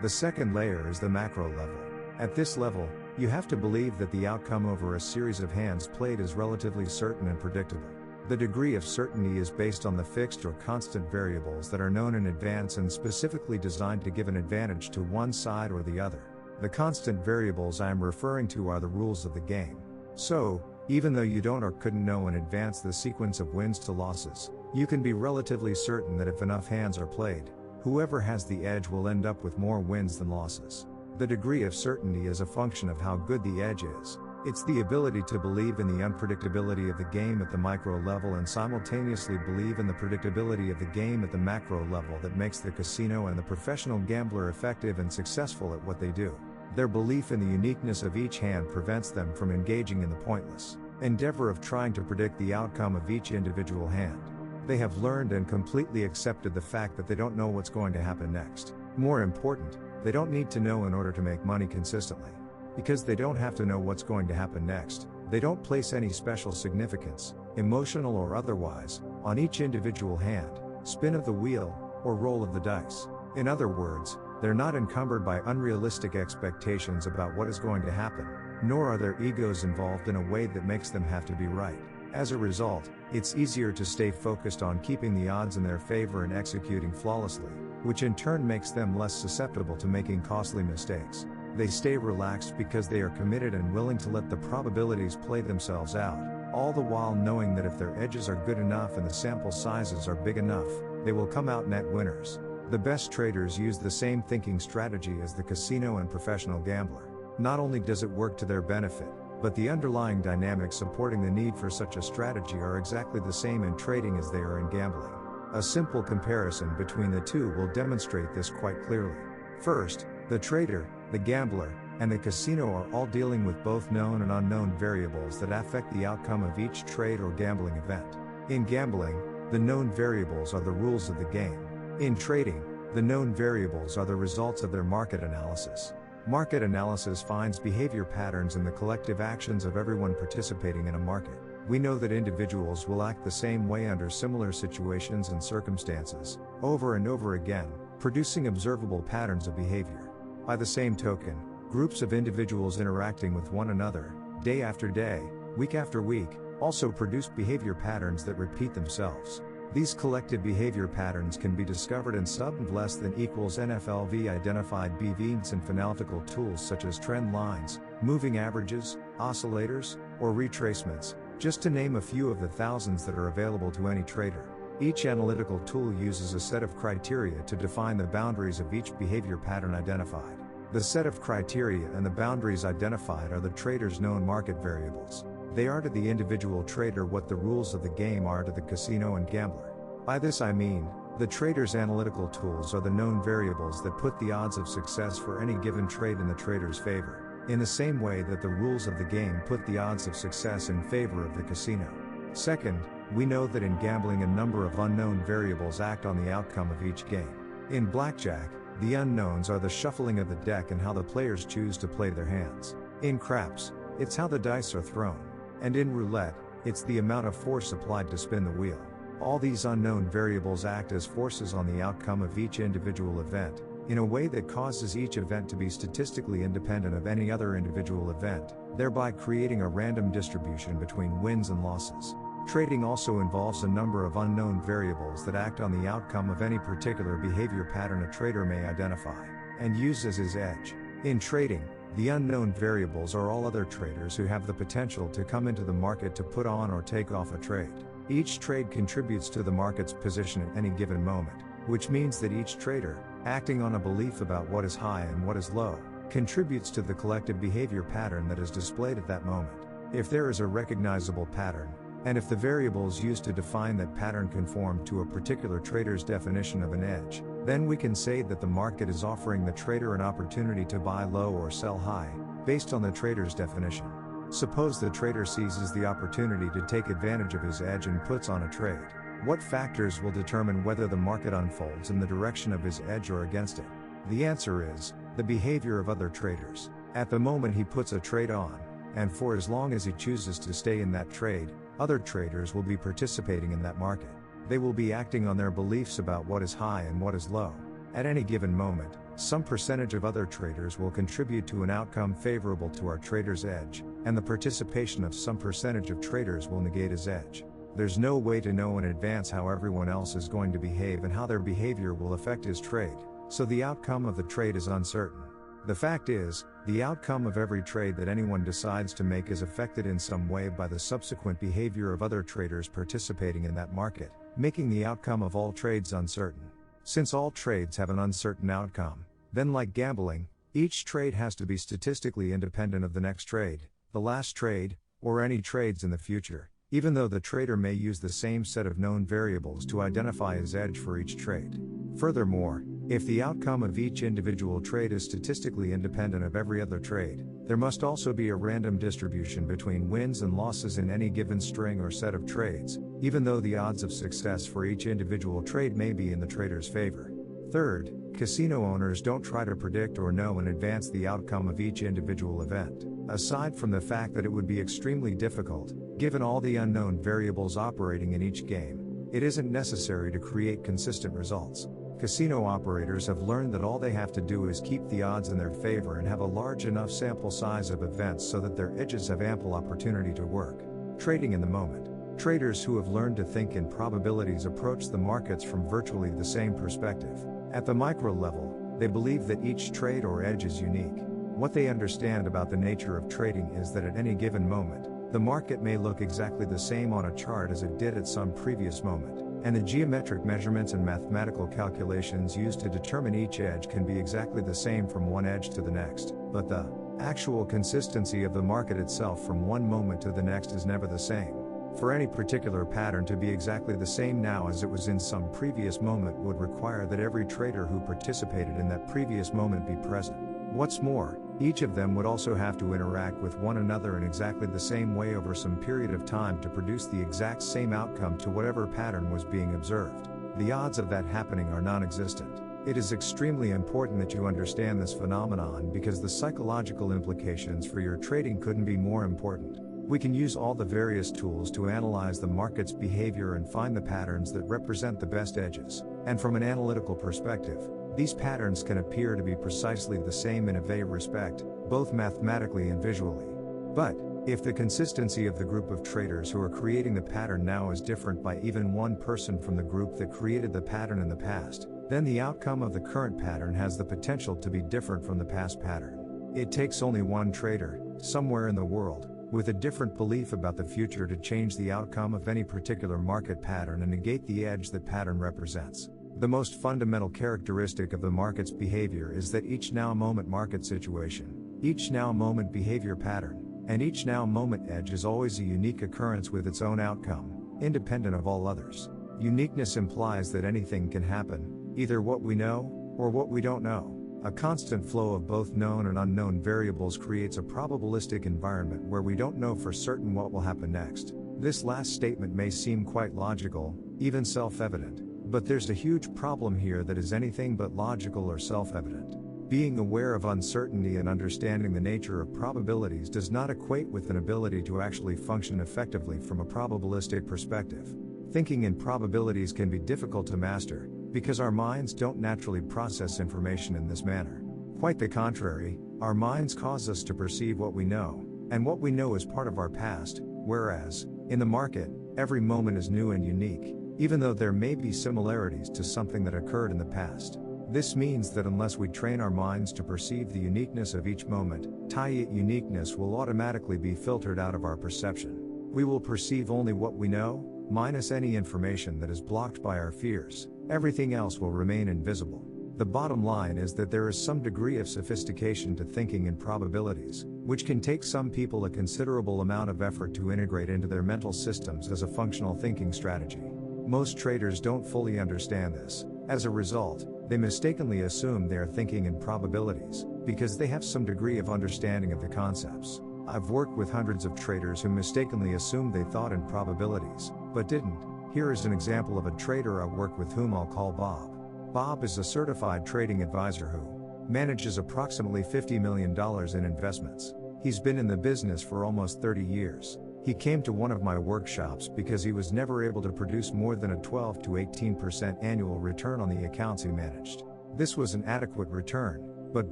The second layer is the macro level. At this level, you have to believe that the outcome over a series of hands played is relatively certain and predictable. The degree of certainty is based on the fixed or constant variables that are known in advance and specifically designed to give an advantage to one side or the other. The constant variables I am referring to are the rules of the game. So, even though you don't or couldn't know in advance the sequence of wins to losses, you can be relatively certain that if enough hands are played, whoever has the edge will end up with more wins than losses. The degree of certainty is a function of how good the edge is. It's the ability to believe in the unpredictability of the game at the micro level and simultaneously believe in the predictability of the game at the macro level that makes the casino and the professional gambler effective and successful at what they do. Their belief in the uniqueness of each hand prevents them from engaging in the pointless endeavor of trying to predict the outcome of each individual hand. They have learned and completely accepted the fact that they don't know what's going to happen next. More important, they don't need to know in order to make money consistently. Because they don't have to know what's going to happen next, they don't place any special significance, emotional or otherwise, on each individual hand, spin of the wheel, or roll of the dice. In other words, they're not encumbered by unrealistic expectations about what is going to happen, nor are their egos involved in a way that makes them have to be right. As a result, it's easier to stay focused on keeping the odds in their favor and executing flawlessly, which in turn makes them less susceptible to making costly mistakes. They stay relaxed because they are committed and willing to let the probabilities play themselves out, all the while knowing that if their edges are good enough and the sample sizes are big enough, they will come out net winners. The best traders use the same thinking strategy as the casino and professional gambler. Not only does it work to their benefit, but the underlying dynamics supporting the need for such a strategy are exactly the same in trading as they are in gambling. A simple comparison between the two will demonstrate this quite clearly. First, the trader, the gambler, and the casino are all dealing with both known and unknown variables that affect the outcome of each trade or gambling event. In gambling, the known variables are the rules of the game. In trading, the known variables are the results of their market analysis. Market analysis finds behavior patterns in the collective actions of everyone participating in a market. We know that individuals will act the same way under similar situations and circumstances, over and over again, producing observable patterns of behavior. By the same token, groups of individuals interacting with one another, day after day, week after week, also produce behavior patterns that repeat themselves. These collective behavior patterns can be discovered in sub less than equals NFLV identified Bayesian and analytical tools such as trend lines, moving averages, oscillators, or retracements, just to name a few of the thousands that are available to any trader. Each analytical tool uses a set of criteria to define the boundaries of each behavior pattern identified. The set of criteria and the boundaries identified are the trader's known market variables. They are to the individual trader what the rules of the game are to the casino and gambler. By this I mean, the trader's analytical tools are the known variables that put the odds of success for any given trade in the trader's favor, in the same way that the rules of the game put the odds of success in favor of the casino. Second, we know that in gambling a number of unknown variables act on the outcome of each game. In blackjack, the unknowns are the shuffling of the deck and how the players choose to play their hands. In craps, it's how the dice are thrown. And in roulette, it's the amount of force applied to spin the wheel. All these unknown variables act as forces on the outcome of each individual event, in a way that causes each event to be statistically independent of any other individual event, thereby creating a random distribution between wins and losses. Trading also involves a number of unknown variables that act on the outcome of any particular behavior pattern a trader may identify, and use as his edge. In trading, The unknown variables are all other traders who have the potential to come into the market to put on or take off a trade. Each trade contributes to the market's position at any given moment, which means that each trader, acting on a belief about what is high and what is low, contributes to the collective behavior pattern that is displayed at that moment. If there is a recognizable pattern, and if the variables used to define that pattern conform to a particular trader's definition of an edge, then we can say that the market is offering the trader an opportunity to buy low or sell high, based on the trader's definition. Suppose the trader seizes the opportunity to take advantage of his edge and puts on a trade. What factors will determine whether the market unfolds in the direction of his edge or against it? The answer is the behavior of other traders. At the moment he puts a trade on, and for as long as he chooses to stay in that trade, other traders will be participating in that market. They will be acting on their beliefs about what is high and what is low. At any given moment, some percentage of other traders will contribute to an outcome favorable to our trader's edge, and the participation of some percentage of traders will negate his edge. There's no way to know in advance how everyone else is going to behave and how their behavior will affect his trade, so the outcome of the trade is uncertain. The fact is, the outcome of every trade that anyone decides to make is affected in some way by the subsequent behavior of other traders participating in that market, making the outcome of all trades uncertain. Since all trades have an uncertain outcome, then like gambling, each trade has to be statistically independent of the next trade, the last trade, or any trades in the future, even though the trader may use the same set of known variables to identify his edge for each trade. Furthermore, if the outcome of each individual trade is statistically independent of every other trade, there must also be a random distribution between wins and losses in any given string or set of trades, even though the odds of success for each individual trade may be in the trader's favor. Third, casino owners don't try to predict or know in advance the outcome of each individual event. Aside from the fact that it would be extremely difficult, given all the unknown variables operating in each game, it isn't necessary to create consistent results. Casino operators have learned that all they have to do is keep the odds in their favor and have a large enough sample size of events so that their edges have ample opportunity to work. Trading in the moment. Traders who have learned to think in probabilities approach the markets from virtually the same perspective. At the micro level, they believe that each trade or edge is unique. What they understand about the nature of trading is that at any given moment, the market may look exactly the same on a chart as it did at some previous moment, and the geometric measurements and mathematical calculations used to determine each edge can be exactly the same from one edge to the next, but the actual consistency of the market itself from one moment to the next is never the same. For any particular pattern to be exactly the same now as it was in some previous moment would require that every trader who participated in that previous moment be present. What's more, each of them would also have to interact with one another in exactly the same way over some period of time to produce the exact same outcome to whatever pattern was being observed. The odds of that happening are non-existent. It is extremely important that you understand this phenomenon because the psychological implications for your trading couldn't be more important. We can use all the various tools to analyze the market's behavior and find the patterns that represent the best edges, and from an analytical perspective, these patterns can appear to be precisely the same in a vague respect, both mathematically and visually. But, if the consistency of the group of traders who are creating the pattern now is different by even one person from the group that created the pattern in the past, then the outcome of the current pattern has the potential to be different from the past pattern. It takes only one trader, somewhere in the world, with a different belief about the future to change the outcome of any particular market pattern and negate the edge that pattern represents. The most fundamental characteristic of the market's behavior is that each now-moment market situation, each now-moment behavior pattern, and each now-moment edge is always a unique occurrence with its own outcome, independent of all others. Uniqueness implies that anything can happen, either what we know, or what we don't know. A constant flow of both known and unknown variables creates a probabilistic environment where we don't know for certain what will happen next. This last statement may seem quite logical, even self-evident. But there's a huge problem here that is anything but logical or self-evident. Being aware of uncertainty and understanding the nature of probabilities does not equate with an ability to actually function effectively from a probabilistic perspective. Thinking in probabilities can be difficult to master, because our minds don't naturally process information in this manner. Quite the contrary, our minds cause us to perceive what we know, and what we know is part of our past, whereas, in the market, every moment is new and unique, even though there may be similarities to something that occurred in the past. This means that unless we train our minds to perceive the uniqueness of each moment, uniqueness will automatically be filtered out of our perception. We will perceive only what we know, minus any information that is blocked by our fears. Everything else will remain invisible. The bottom line is that there is some degree of sophistication to thinking in probabilities, which can take some people a considerable amount of effort to integrate into their mental systems as a functional thinking strategy. Most traders don't fully understand this. As a result, they mistakenly assume they are thinking in probabilities, because they have some degree of understanding of the concepts. I've worked with hundreds of traders who mistakenly assumed they thought in probabilities, but didn't. Here is an example of a trader I work with whom I'll call Bob. Bob is a certified trading advisor who manages approximately $50 million in investments. He's been in the business for almost 30 years. He came to one of my workshops because he was never able to produce more than a 12 to 18% annual return on the accounts he managed. This was an adequate return, but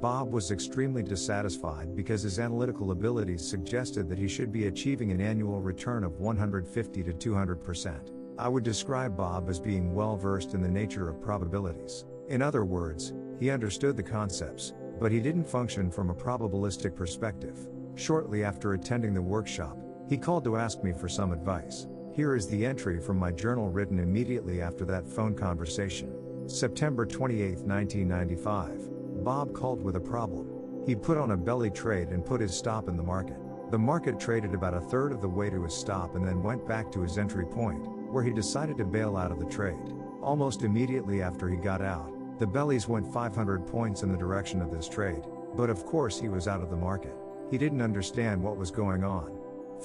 Bob was extremely dissatisfied because his analytical abilities suggested that he should be achieving an annual return of 150 to 200%. I would describe Bob as being well versed in the nature of probabilities. In other words, he understood the concepts, but he didn't function from a probabilistic perspective. Shortly after attending the workshop, he called to ask me for some advice. Here is the entry from my journal written immediately after that phone conversation. September 28, 1995. Bob called with a problem. He put on a belly trade and put his stop in the market. The market traded about a third of the way to his stop and then went back to his entry point, where he decided to bail out of the trade. Almost immediately after he got out, the bellies went 500 points in the direction of this trade, but of course he was out of the market. He didn't understand what was going on.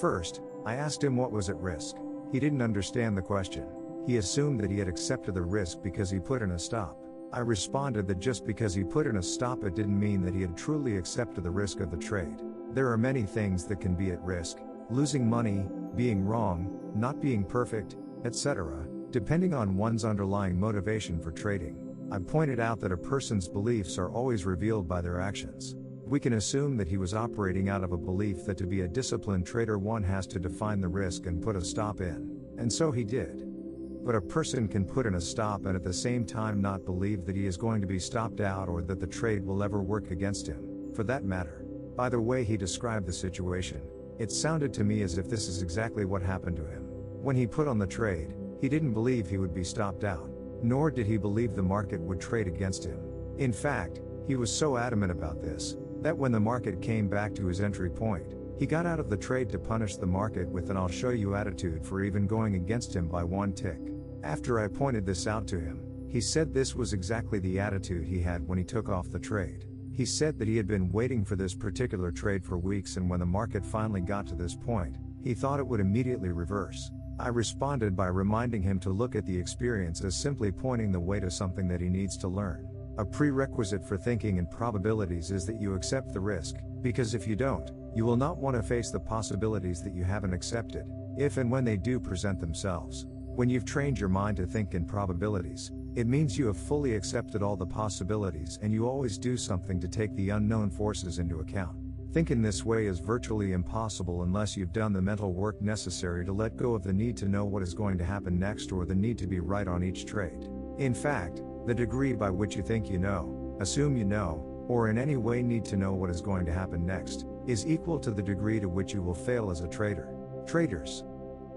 First, I asked him what was at risk. He didn't understand the question. He assumed that he had accepted the risk because he put in a stop. I responded that just because he put in a stop it didn't mean that he had truly accepted the risk of the trade. There are many things that can be at risk: losing money, being wrong, not being perfect, etc., depending on one's underlying motivation for trading. I pointed out that a person's beliefs are always revealed by their actions. We can assume that he was operating out of a belief that to be a disciplined trader one has to define the risk and put a stop in, and so he did. But a person can put in a stop and at the same time not believe that he is going to be stopped out or that the trade will ever work against him, for that matter. By the way he described the situation, it sounded to me as if this is exactly what happened to him. When he put on the trade, he didn't believe he would be stopped out, nor did he believe the market would trade against him. In fact, he was so adamant about this, that when the market came back to his entry point, he got out of the trade to punish the market with an "I'll show you" attitude for even going against him by one tick. After I pointed this out to him, he said this was exactly the attitude he had when he took off the trade. He said that he had been waiting for this particular trade for weeks, and when the market finally got to this point, he thought it would immediately reverse. I responded by reminding him to look at the experience as simply pointing the way to something that he needs to learn. A prerequisite for thinking in probabilities is that you accept the risk, because if you don't, you will not want to face the possibilities that you haven't accepted, if and when they do present themselves. When you've trained your mind to think in probabilities, it means you have fully accepted all the possibilities and you always do something to take the unknown forces into account. Thinking this way is virtually impossible unless you've done the mental work necessary to let go of the need to know what is going to happen next or the need to be right on each trade. In fact, the degree by which you think you know, assume you know, or in any way need to know what is going to happen next, is equal to the degree to which you will fail as a trader. Traders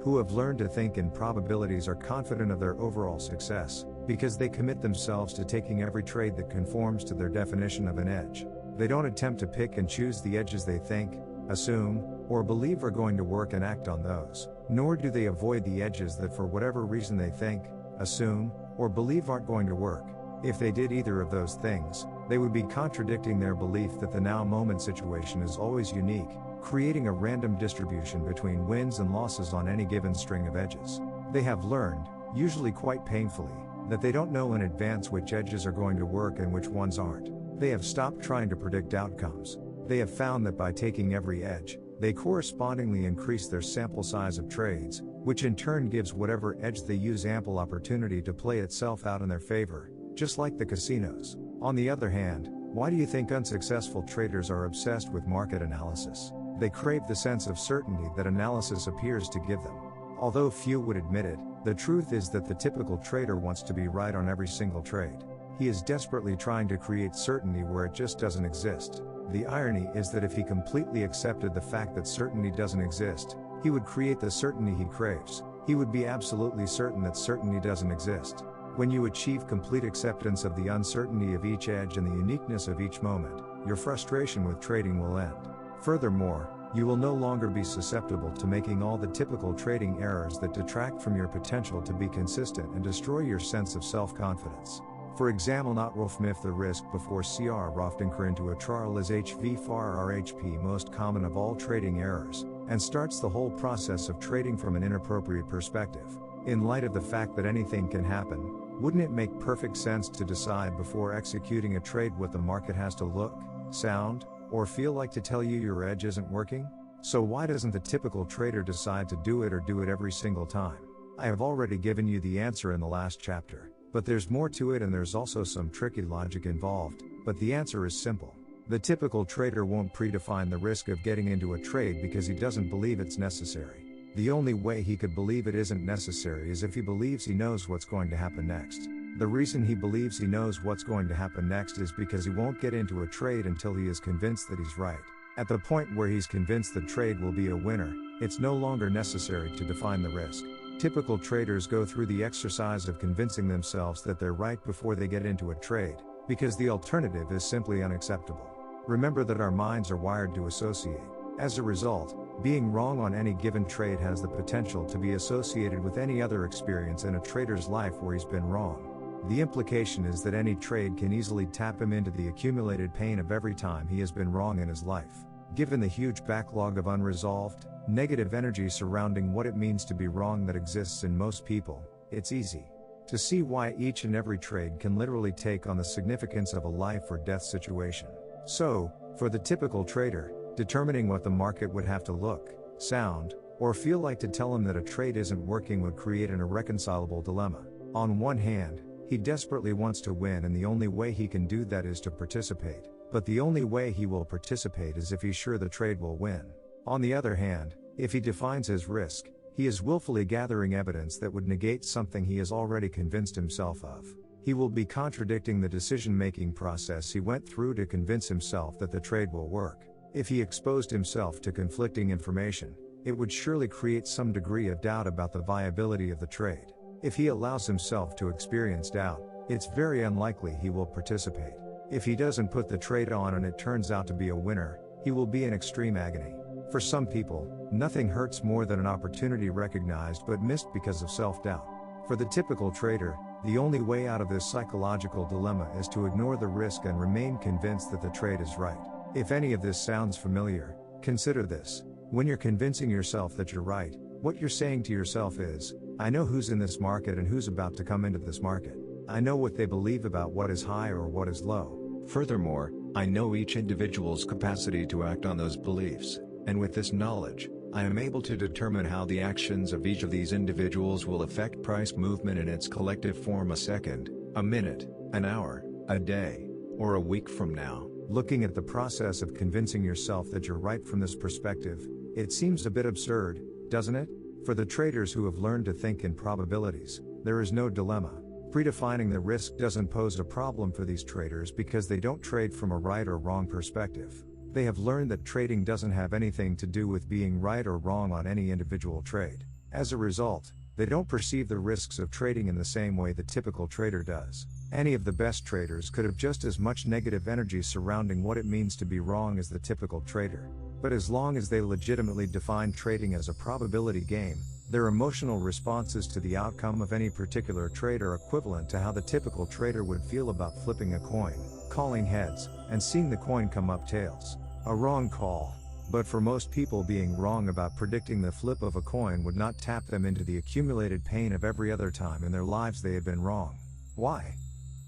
who have learned to think in probabilities are confident of their overall success, because they commit themselves to taking every trade that conforms to their definition of an edge. They don't attempt to pick and choose the edges they think, assume, or believe are going to work and act on those, nor do they avoid the edges that for whatever reason they think, assume, or believe aren't going to work. If they did either of those things, they would be contradicting their belief that the now moment situation is always unique, creating a random distribution between wins and losses on any given string of edges. They have learned, usually quite painfully, that they don't know in advance which edges are going to work and which ones aren't. They have stopped trying to predict outcomes. They have found that by taking every edge, they correspondingly increase their sample size of trades, which in turn gives whatever edge they use ample opportunity to play itself out in their favor, just like the casinos. On the other hand, why do you think unsuccessful traders are obsessed with market analysis? They crave the sense of certainty that analysis appears to give them. Although few would admit it, the truth is that the typical trader wants to be right on every single trade. He is desperately trying to create certainty where it just doesn't exist. The irony is that if he completely accepted the fact that certainty doesn't exist, he would create the certainty he craves. He would be absolutely certain that certainty doesn't exist. When you achieve complete acceptance of the uncertainty of each edge and the uniqueness of each moment, your frustration with trading will end. Furthermore, you will no longer be susceptible to making all the typical trading errors that detract from your potential to be consistent and destroy your sense of self-confidence. For example, not Rolf Mif the risk before CR Roftinker into a trial is HV far RHP most common of all trading errors, and starts the whole process of trading from an inappropriate perspective. In light of the fact that anything can happen, wouldn't it make perfect sense to decide before executing a trade what the market has to look, sound, or feel like to tell you your edge isn't working? So why doesn't the typical trader decide to do it or do it every single time? I have already given you the answer in the last chapter, but there's more to it and there's also some tricky logic involved, but the answer is simple. The typical trader won't predefine the risk of getting into a trade because he doesn't believe it's necessary. The only way he could believe it isn't necessary is if he believes he knows what's going to happen next. The reason he believes he knows what's going to happen next is because he won't get into a trade until he is convinced that he's right. At the point where he's convinced the trade will be a winner, it's no longer necessary to define the risk. Typical traders go through the exercise of convincing themselves that they're right before they get into a trade, because the alternative is simply unacceptable. Remember that our minds are wired to associate. As a result, being wrong on any given trade has the potential to be associated with any other experience in a trader's life where he's been wrong. The implication is that any trade can easily tap him into the accumulated pain of every time he has been wrong in his life. Given the huge backlog of unresolved, negative energy surrounding what it means to be wrong that exists in most people, it's easy to see why each and every trade can literally take on the significance of a life or death situation. So, for the typical trader, determining what the market would have to look, sound, or feel like to tell him that a trade isn't working would create an irreconcilable dilemma. On one hand, he desperately wants to win and the only way he can do that is to participate, but the only way he will participate is if he's sure the trade will win. On the other hand, if he defines his risk, he is willfully gathering evidence that would negate something he has already convinced himself of. He will be contradicting the decision-making process he went through to convince himself that the trade will work. If he exposed himself to conflicting information, it would surely create some degree of doubt about the viability of the trade. If he allows himself to experience doubt, it's very unlikely he will participate. If he doesn't put the trade on and it turns out to be a winner, he will be in extreme agony. For some people, nothing hurts more than an opportunity recognized but missed because of self-doubt. For the typical trader, the only way out of this psychological dilemma is to ignore the risk and remain convinced that the trade is right. If any of this sounds familiar, consider this. When you're convincing yourself that you're right, what you're saying to yourself is, I know who's in this market and who's about to come into this market. I know what they believe about what is high or what is low. Furthermore, I know each individual's capacity to act on those beliefs, and with this knowledge, I am able to determine how the actions of each of these individuals will affect price movement in its collective form a second, a minute, an hour, a day, or a week from now. Looking at the process of convincing yourself that you're right from this perspective, it seems a bit absurd, doesn't it? For the traders who have learned to think in probabilities, there is no dilemma. Predefining the risk doesn't pose a problem for these traders because they don't trade from a right or wrong perspective. They have learned that trading doesn't have anything to do with being right or wrong on any individual trade. As a result, they don't perceive the risks of trading in the same way the typical trader does. Any of the best traders could have just as much negative energy surrounding what it means to be wrong as the typical trader. But as long as they legitimately define trading as a probability game, their emotional responses to the outcome of any particular trade are equivalent to how the typical trader would feel about flipping a coin, calling heads, and seeing the coin come up tails. A wrong call. But for most people, being wrong about predicting the flip of a coin would not tap them into the accumulated pain of every other time in their lives they had been wrong. Why?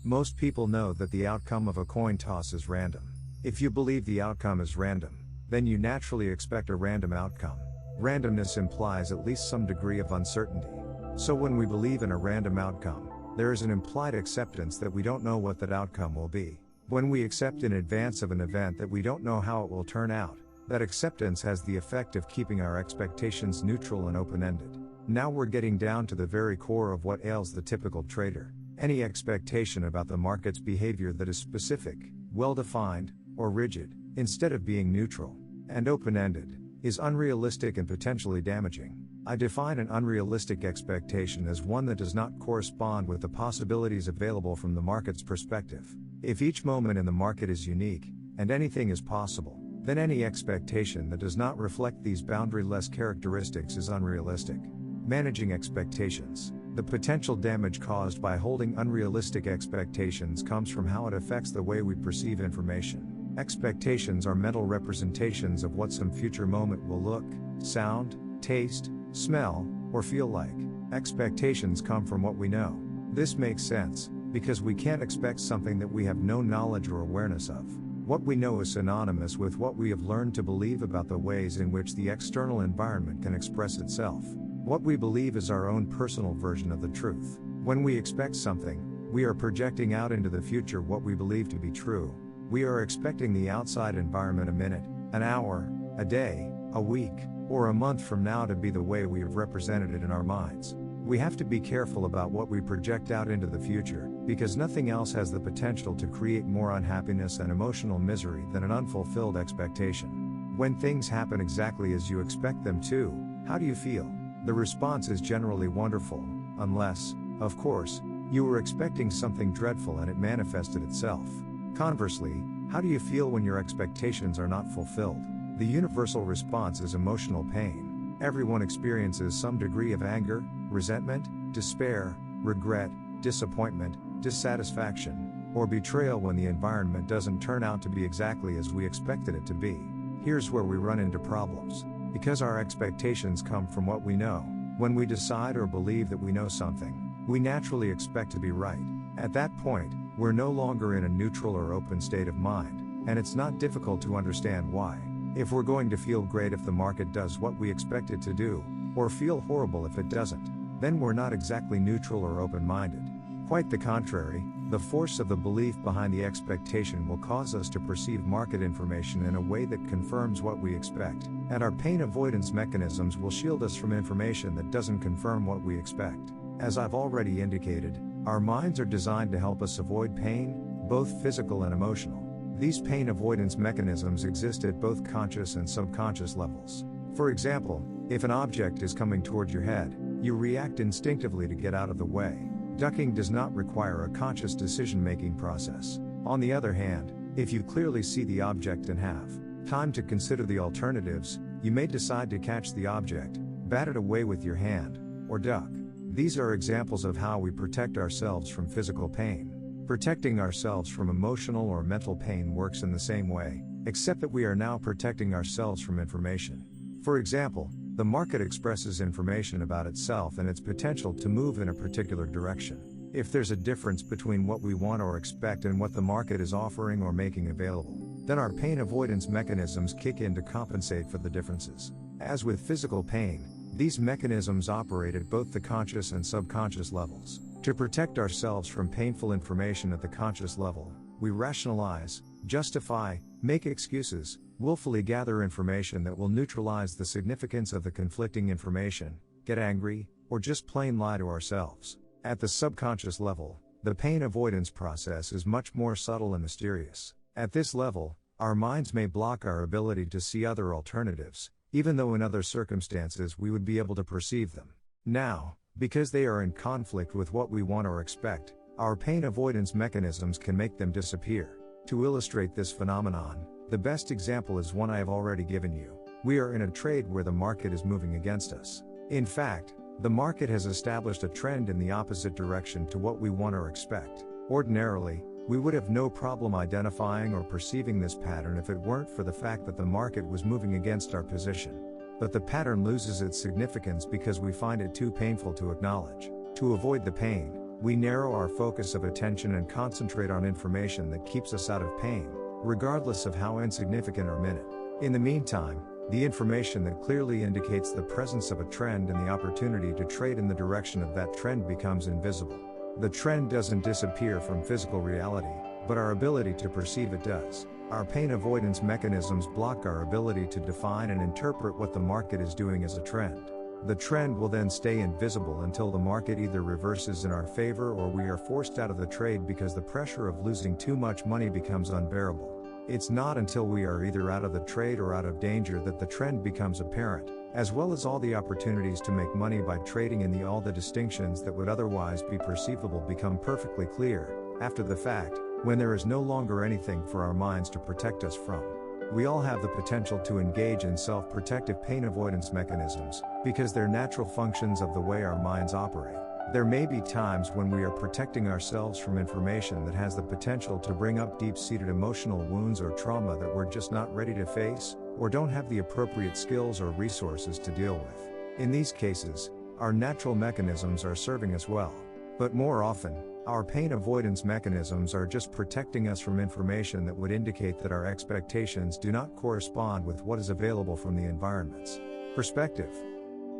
Most people know that the outcome of a coin toss is random. If you believe the outcome is random, then you naturally expect a random outcome. Randomness implies at least some degree of uncertainty. So when we believe in a random outcome, there is an implied acceptance that we don't know what that outcome will be. When we accept in advance of an event that we don't know how it will turn out, that acceptance has the effect of keeping our expectations neutral and open-ended. Now we're getting down to the very core of what ails the typical trader. Any expectation about the market's behavior that is specific, well-defined, or rigid, instead of being neutral and open-ended, is unrealistic and potentially damaging. I define an unrealistic expectation as one that does not correspond with the possibilities available from the market's perspective. If each moment in the market is unique, and anything is possible, then any expectation that does not reflect these boundary-less characteristics is unrealistic. Managing expectations. The potential damage caused by holding unrealistic expectations comes from how it affects the way we perceive information. Expectations are mental representations of what some future moment will look, sound, taste, smell, or feel like. Expectations come from what we know. This makes sense, because we can't expect something that we have no knowledge or awareness of. What we know is synonymous with what we have learned to believe about the ways in which the external environment can express itself. What we believe is our own personal version of the truth. When we expect something, we are projecting out into the future what we believe to be true. We are expecting the outside environment a minute, an hour, a day, a week, or a month from now to be the way we have represented it in our minds. We have to be careful about what we project out into the future, because nothing else has the potential to create more unhappiness and emotional misery than an unfulfilled expectation. When things happen exactly as you expect them to, how do you feel? The response is generally wonderful, unless, of course, you were expecting something dreadful and it manifested itself. Conversely, how do you feel when your expectations are not fulfilled? The universal response is emotional pain. Everyone experiences some degree of anger, resentment, despair, regret, disappointment, dissatisfaction, or betrayal when the environment doesn't turn out to be exactly as we expected it to be. Here's where we run into problems. Because our expectations come from what we know, when we decide or believe that we know something, we naturally expect to be right. At that point, we're no longer in a neutral or open state of mind, and it's not difficult to understand why. If we're going to feel great if the market does what we expect it to do, or feel horrible if it doesn't, then we're not exactly neutral or open-minded. Quite the contrary, the force of the belief behind the expectation will cause us to perceive market information in a way that confirms what we expect, and our pain avoidance mechanisms will shield us from information that doesn't confirm what we expect. As I've already indicated, our minds are designed to help us avoid pain, both physical and emotional. These pain avoidance mechanisms exist at both conscious and subconscious levels. For example, if an object is coming toward your head, you react instinctively to get out of the way. Ducking does not require a conscious decision-making process. On the other hand, if you clearly see the object and have time to consider the alternatives, you may decide to catch the object, bat it away with your hand, or duck. These are examples of how we protect ourselves from physical pain. Protecting ourselves from emotional or mental pain works in the same way, except that we are now protecting ourselves from information. For example, the market expresses information about itself and its potential to move in a particular direction. If there's a difference between what we want or expect and what the market is offering or making available, then our pain avoidance mechanisms kick in to compensate for the differences. As with physical pain, these mechanisms operate at both the conscious and subconscious levels. To protect ourselves from painful information at the conscious level, we rationalize, justify, make excuses, willfully gather information that will neutralize the significance of the conflicting information, get angry, or just plain lie to ourselves. At the subconscious level, the pain avoidance process is much more subtle and mysterious. At this level, our minds may block our ability to see other alternatives, even though in other circumstances we would be able to perceive them. Now, because they are in conflict with what we want or expect, our pain avoidance mechanisms can make them disappear. To illustrate this phenomenon, the best example is one I have already given you. We are in a trade where the market is moving against us. In fact, the market has established a trend in the opposite direction to what we want or expect. Ordinarily, we would have no problem identifying or perceiving this pattern if it weren't for the fact that the market was moving against our position. But the pattern loses its significance because we find it too painful to acknowledge. To avoid the pain, we narrow our focus of attention and concentrate on information that keeps us out of pain, regardless of how insignificant or minute. In the meantime, the information that clearly indicates the presence of a trend and the opportunity to trade in the direction of that trend becomes invisible. The trend doesn't disappear from physical reality, but our ability to perceive it does. Our pain avoidance mechanisms block our ability to define and interpret what the market is doing as a trend. The trend will then stay invisible until the market either reverses in our favor or we are forced out of the trade because the pressure of losing too much money becomes unbearable. It's not until we are either out of the trade or out of danger that the trend becomes apparent, as well as all the opportunities to make money by trading in all the distinctions that would otherwise be perceivable become perfectly clear, after the fact, when there is no longer anything for our minds to protect us from. We all have the potential to engage in self-protective pain avoidance mechanisms, because they're natural functions of the way our minds operate. There may be times when we are protecting ourselves from information that has the potential to bring up deep-seated emotional wounds or trauma that we're just not ready to face, or don't have the appropriate skills or resources to deal with. In these cases, our natural mechanisms are serving us well. But more often, our pain avoidance mechanisms are just protecting us from information that would indicate that our expectations do not correspond with what is available from the environment's perspective.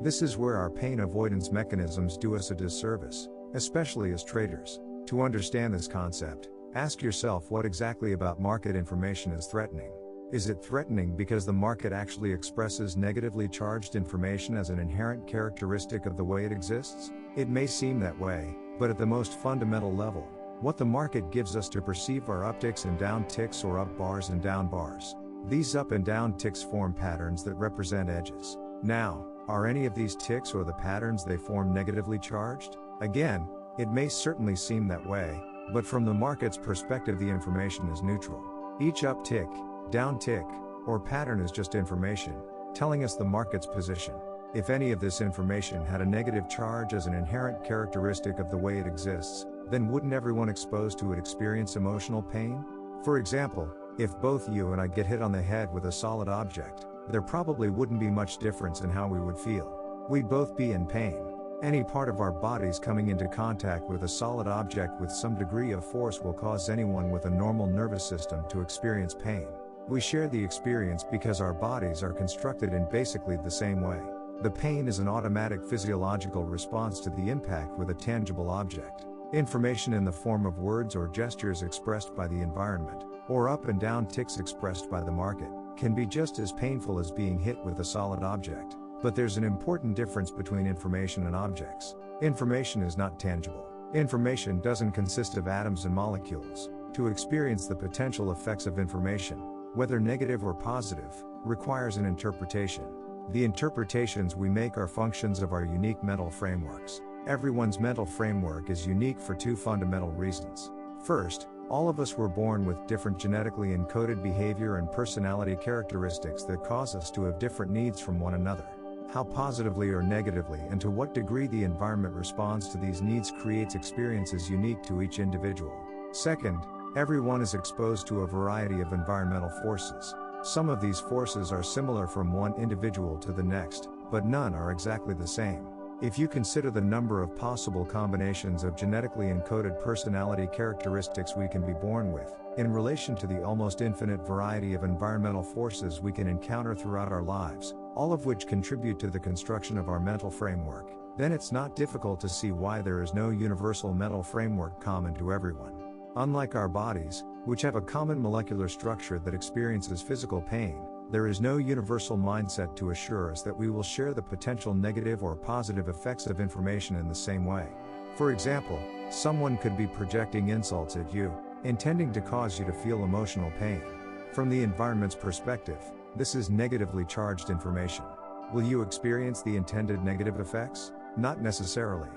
This is where our pain avoidance mechanisms do us a disservice, especially as traders. To understand this concept, ask yourself what exactly about market information is threatening. Is it threatening because the market actually expresses negatively charged information as an inherent characteristic of the way it exists? It may seem that way, but at the most fundamental level, what the market gives us to perceive are upticks and down ticks or up bars and down bars. These up and down ticks form patterns that represent edges. Now, are any of these ticks or the patterns they form negatively charged? Again, it may certainly seem that way, but from the market's perspective the information is neutral. Each up tick, down tick, or pattern is just information, telling us the market's position. If any of this information had a negative charge as an inherent characteristic of the way it exists, then wouldn't everyone exposed to it experience emotional pain? For example, if both you and I get hit on the head with a solid object, there probably wouldn't be much difference in how we would feel. We'd both be in pain. Any part of our bodies coming into contact with a solid object with some degree of force will cause anyone with a normal nervous system to experience pain. We share the experience because our bodies are constructed in basically the same way. The pain is an automatic physiological response to the impact with a tangible object. Information in the form of words or gestures expressed by the environment, or up and down ticks expressed by the market, can be just as painful as being hit with a solid object. But there's an important difference between information and objects. Information is not tangible. Information doesn't consist of atoms and molecules. To experience the potential effects of information, whether negative or positive, requires an interpretation. The interpretations we make are functions of our unique mental frameworks. Everyone's mental framework is unique for two fundamental reasons. First, all of us were born with different genetically encoded behavior and personality characteristics that cause us to have different needs from one another. How positively or negatively and to what degree the environment responds to these needs creates experiences unique to each individual. Second, everyone is exposed to a variety of environmental forces. Some of these forces are similar from one individual to the next, but none are exactly the same. If you consider the number of possible combinations of genetically encoded personality characteristics we can be born with, in relation to the almost infinite variety of environmental forces we can encounter throughout our lives, all of which contribute to the construction of our mental framework, then it's not difficult to see why there is no universal mental framework common to everyone. Unlike our bodies, which have a common molecular structure that experiences physical pain, there is no universal mindset to assure us that we will share the potential negative or positive effects of information in the same way. For example, someone could be projecting insults at you, intending to cause you to feel emotional pain. From the environment's perspective, this is negatively charged information. Will you experience the intended negative effects? Not necessarily.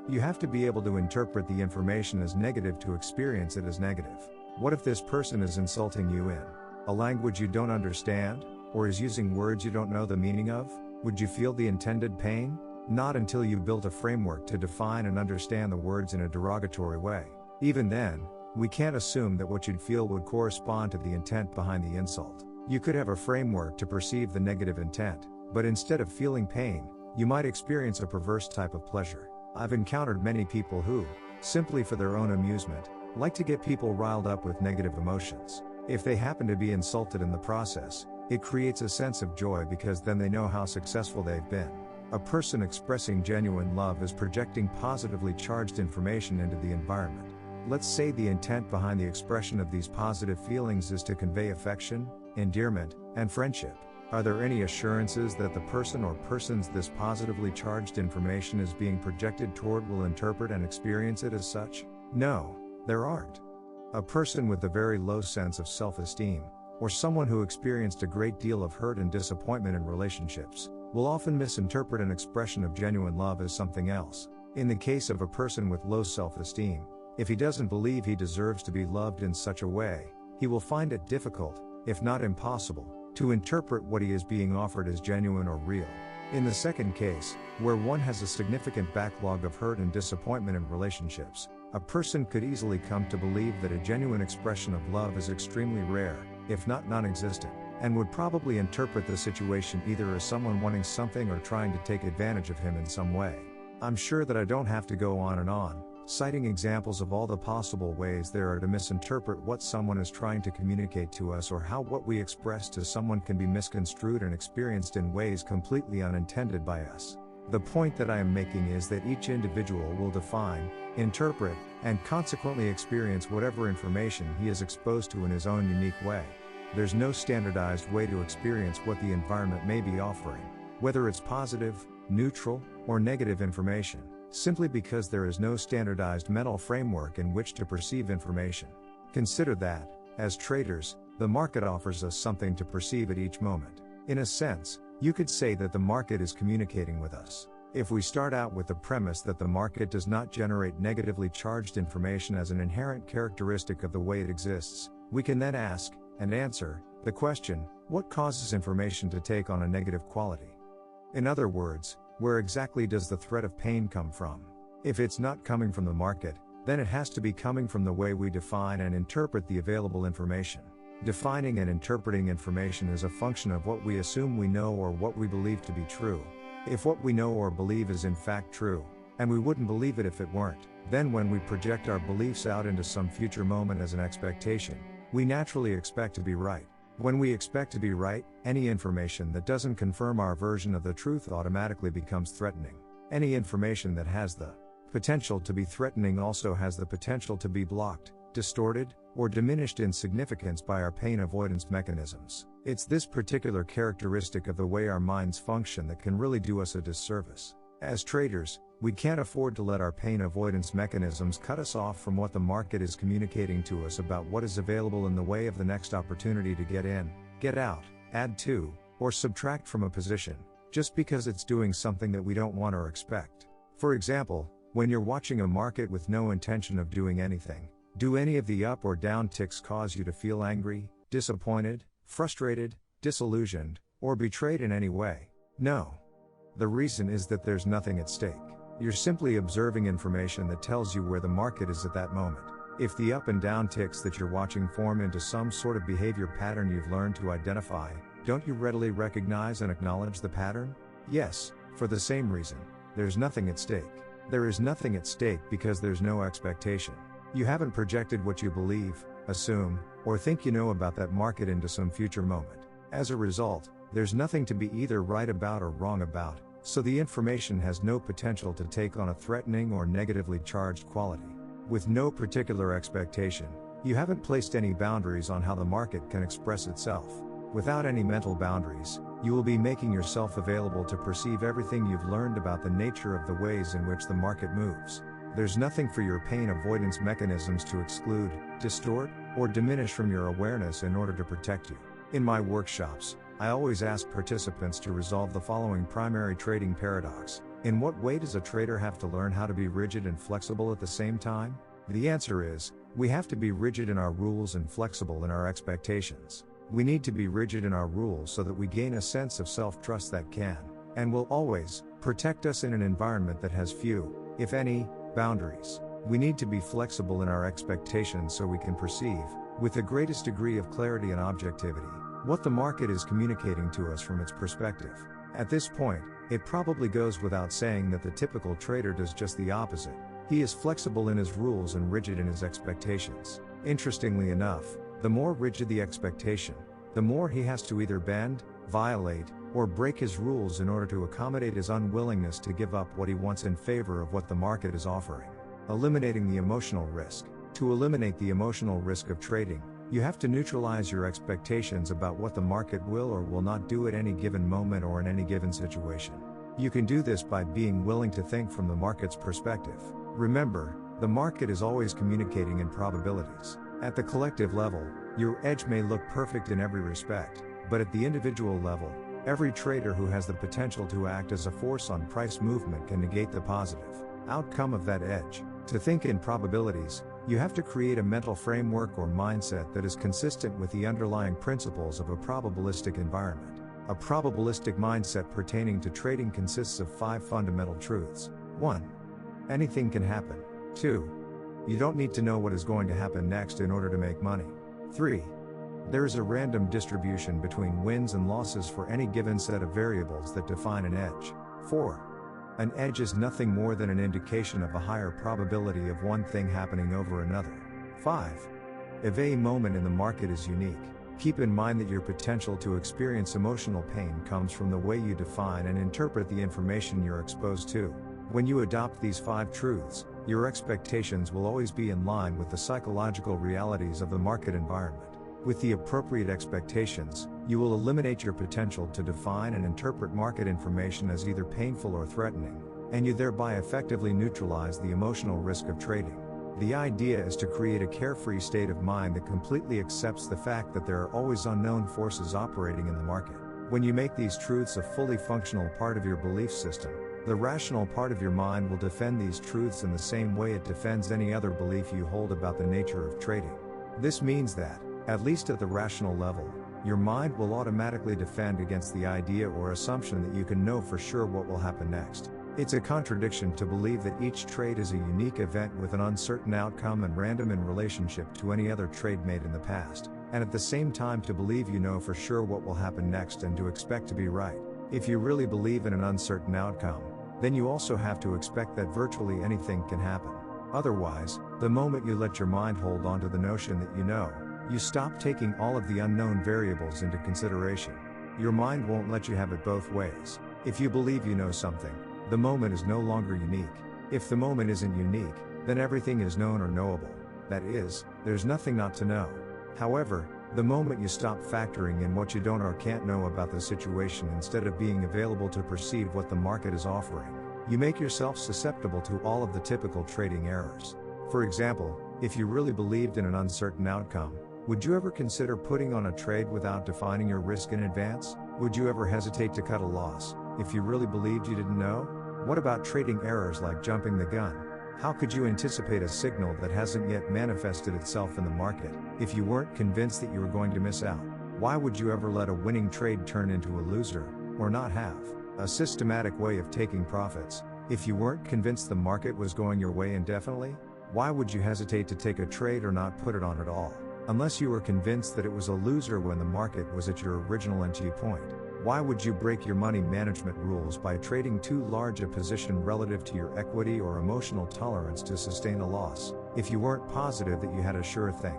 You have to be able to interpret the information as negative to experience it as negative. What if this person is insulting you in a language you don't understand, or is using words you don't know the meaning of? Would you feel the intended pain? Not until you built a framework to define and understand the words in a derogatory way. Even then, we can't assume that what you'd feel would correspond to the intent behind the insult. You could have a framework to perceive the negative intent, but instead of feeling pain, you might experience a perverse type of pleasure. I've encountered many people who, simply for their own amusement, like to get people riled up with negative emotions. If they happen to be insulted in the process, it creates a sense of joy because then they know how successful they've been. A person expressing genuine love is projecting positively charged information into the environment. Let's say the intent behind the expression of these positive feelings is to convey affection, endearment, and friendship. Are there any assurances that the person or persons this positively charged information is being projected toward will interpret and experience it as such? No, there aren't. A person with a very low sense of self-esteem, or someone who experienced a great deal of hurt and disappointment in relationships, will often misinterpret an expression of genuine love as something else. In the case of a person with low self-esteem, if he doesn't believe he deserves to be loved in such a way, he will find it difficult, if not impossible, to interpret what he is being offered as genuine or real. In the second case, where one has a significant backlog of hurt and disappointment in relationships, a person could easily come to believe that a genuine expression of love is extremely rare, if not non-existent, and would probably interpret the situation either as someone wanting something or trying to take advantage of him in some way. I'm sure that I don't have to go on and on, citing examples of all the possible ways there are to misinterpret what someone is trying to communicate to us, or how what we express to someone can be misconstrued and experienced in ways completely unintended by us. The point that I am making is that each individual will define, interpret, and consequently experience whatever information he is exposed to in his own unique way. There's no standardized way to experience what the environment may be offering, whether it's positive, neutral, or negative information, simply because there is no standardized mental framework in which to perceive information. Consider that, as traders, the market offers us something to perceive at each moment. In a sense, you could say that the market is communicating with us. If we start out with the premise that the market does not generate negatively charged information as an inherent characteristic of the way it exists, we can then ask, and answer, the question, what causes information to take on a negative quality? In other words, where exactly does the threat of pain come from? If it's not coming from the market, then it has to be coming from the way we define and interpret the available information. Defining and interpreting information is a function of what we assume we know or what we believe to be true. If what we know or believe is in fact true, and we wouldn't believe it if it weren't, then when we project our beliefs out into some future moment as an expectation, we naturally expect to be right. When we expect to be right, any information that doesn't confirm our version of the truth automatically becomes threatening. Any information that has the potential to be threatening also has the potential to be blocked, distorted, or diminished in significance by our pain avoidance mechanisms. It's this particular characteristic of the way our minds function that can really do us a disservice. As traders, we can't afford to let our pain avoidance mechanisms cut us off from what the market is communicating to us about what is available in the way of the next opportunity to get in, get out, add to, or subtract from a position, just because it's doing something that we don't want or expect. For example, when you're watching a market with no intention of doing anything, do any of the up or down ticks cause you to feel angry, disappointed, frustrated, disillusioned, or betrayed in any way? No. The reason is that there's nothing at stake. You're simply observing information that tells you where the market is at that moment. If the up and down ticks that you're watching form into some sort of behavior pattern you've learned to identify, don't you readily recognize and acknowledge the pattern? Yes, for the same reason, there's nothing at stake. There is nothing at stake because there's no expectation. You haven't projected what you believe, assume, or think you know about that market into some future moment. As a result, there's nothing to be either right about or wrong about, so the information has no potential to take on a threatening or negatively charged quality. With no particular expectation, you haven't placed any boundaries on how the market can express itself. Without any mental boundaries, you will be making yourself available to perceive everything you've learned about the nature of the ways in which the market moves. There's nothing for your pain avoidance mechanisms to exclude, distort, or diminish from your awareness in order to protect you. In my workshops, I always ask participants to resolve the following primary trading paradox. In what way does a trader have to learn how to be rigid and flexible at the same time? The answer is, we have to be rigid in our rules and flexible in our expectations. We need to be rigid in our rules so that we gain a sense of self-trust that can, and will always, protect us in an environment that has few, if any, boundaries. We need to be flexible in our expectations so we can perceive, with the greatest degree of clarity and objectivity, what the market is communicating to us from its perspective. At this point, it probably goes without saying that the typical trader does just the opposite. He is flexible in his rules and rigid in his expectations. Interestingly enough, the more rigid the expectation, the more he has to either bend, violate, or break his rules in order to accommodate his unwillingness to give up what he wants in favor of what the market is offering. Eliminating the emotional risk. To eliminate the emotional risk of trading, You have to neutralize your expectations about what the market will or will not do at any given moment or in any given situation. You can do this by being willing to think from the market's perspective. Remember, the market is always communicating in probabilities. At the collective level, your edge may look perfect in every respect, but at the individual level, every trader who has the potential to act as a force on price movement can negate the positive outcome of that edge. To think in probabilities, you have to create a mental framework or mindset that is consistent with the underlying principles of a probabilistic environment. A probabilistic mindset pertaining to trading consists of 5 fundamental truths. 1. Anything can happen. 2. You don't need to know what is going to happen next in order to make money. 3. There is a random distribution between wins and losses for any given set of variables that define an edge. 4. An edge is nothing more than an indication of a higher probability of one thing happening over another. 5. If a moment in the market is unique, keep in mind that your potential to experience emotional pain comes from the way you define and interpret the information you're exposed to. When you adopt these 5 truths, your expectations will always be in line with the psychological realities of the market environment. With the appropriate expectations, you will eliminate your potential to define and interpret market information as either painful or threatening, and you thereby effectively neutralize the emotional risk of trading. The idea is to create a carefree state of mind that completely accepts the fact that there are always unknown forces operating in the market. When you make these truths a fully functional part of your belief system, the rational part of your mind will defend these truths in the same way it defends any other belief you hold about the nature of trading. This means that, at least at the rational level, your mind will automatically defend against the idea or assumption that you can know for sure what will happen next. It's a contradiction to believe that each trade is a unique event with an uncertain outcome and random in relationship to any other trade made in the past, and at the same time to believe you know for sure what will happen next and to expect to be right. If you really believe in an uncertain outcome, then you also have to expect that virtually anything can happen. Otherwise, the moment you let your mind hold on to the notion that you know, you stop taking all of the unknown variables into consideration. Your mind won't let you have it both ways. If you believe you know something, the moment is no longer unique. If the moment isn't unique, then everything is known or knowable. That is, there's nothing not to know. However, the moment you stop factoring in what you don't or can't know about the situation instead of being available to perceive what the market is offering, you make yourself susceptible to all of the typical trading errors. For example, if you really believed in an uncertain outcome, would you ever consider putting on a trade without defining your risk in advance? Would you ever hesitate to cut a loss, if you really believed you didn't know? What about trading errors like jumping the gun? How could you anticipate a signal that hasn't yet manifested itself in the market, if you weren't convinced that you were going to miss out? Why would you ever let a winning trade turn into a loser, or not have a systematic way of taking profits, if you weren't convinced the market was going your way indefinitely? Why would you hesitate to take a trade or not put it on at all, unless you were convinced that it was a loser when the market was at your original entry point? Why would you break your money management rules by trading too large a position relative to your equity or emotional tolerance to sustain a loss, if you weren't positive that you had a sure thing?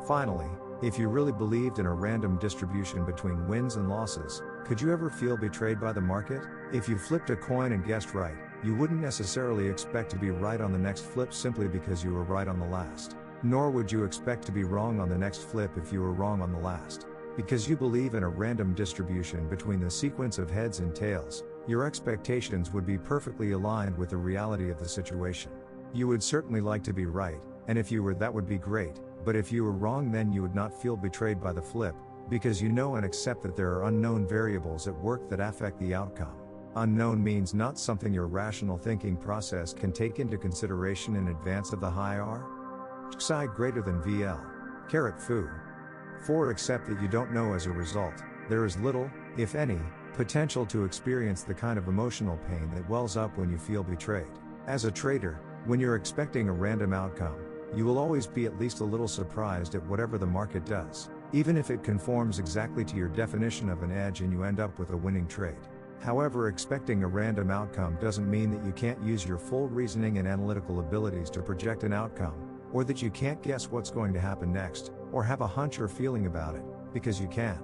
Finally, if you really believed in a random distribution between wins and losses, could you ever feel betrayed by the market? If you flipped a coin and guessed right, you wouldn't necessarily expect to be right on the next flip simply because you were right on the last. Nor would you expect to be wrong on the next flip if you were wrong on the last. Because you believe in a random distribution between the sequence of heads and tails, your expectations would be perfectly aligned with the reality of the situation. You would certainly like to be right, and if you were, that would be great, but if you were wrong, then you would not feel betrayed by the flip, because you know and accept that there are unknown variables at work that affect the outcome. Unknown means not something your rational thinking process can take into consideration in advance of the high R. Xi greater than VL. Carat foo. 4. Accept that you don't know. As a result, there is little, if any, potential to experience the kind of emotional pain that wells up when you feel betrayed. As a trader, when you're expecting a random outcome, you will always be at least a little surprised at whatever the market does, even if it conforms exactly to your definition of an edge and you end up with a winning trade. However, expecting a random outcome doesn't mean that you can't use your full reasoning and analytical abilities to project an outcome, or that you can't guess what's going to happen next, or have a hunch or feeling about it, because you can.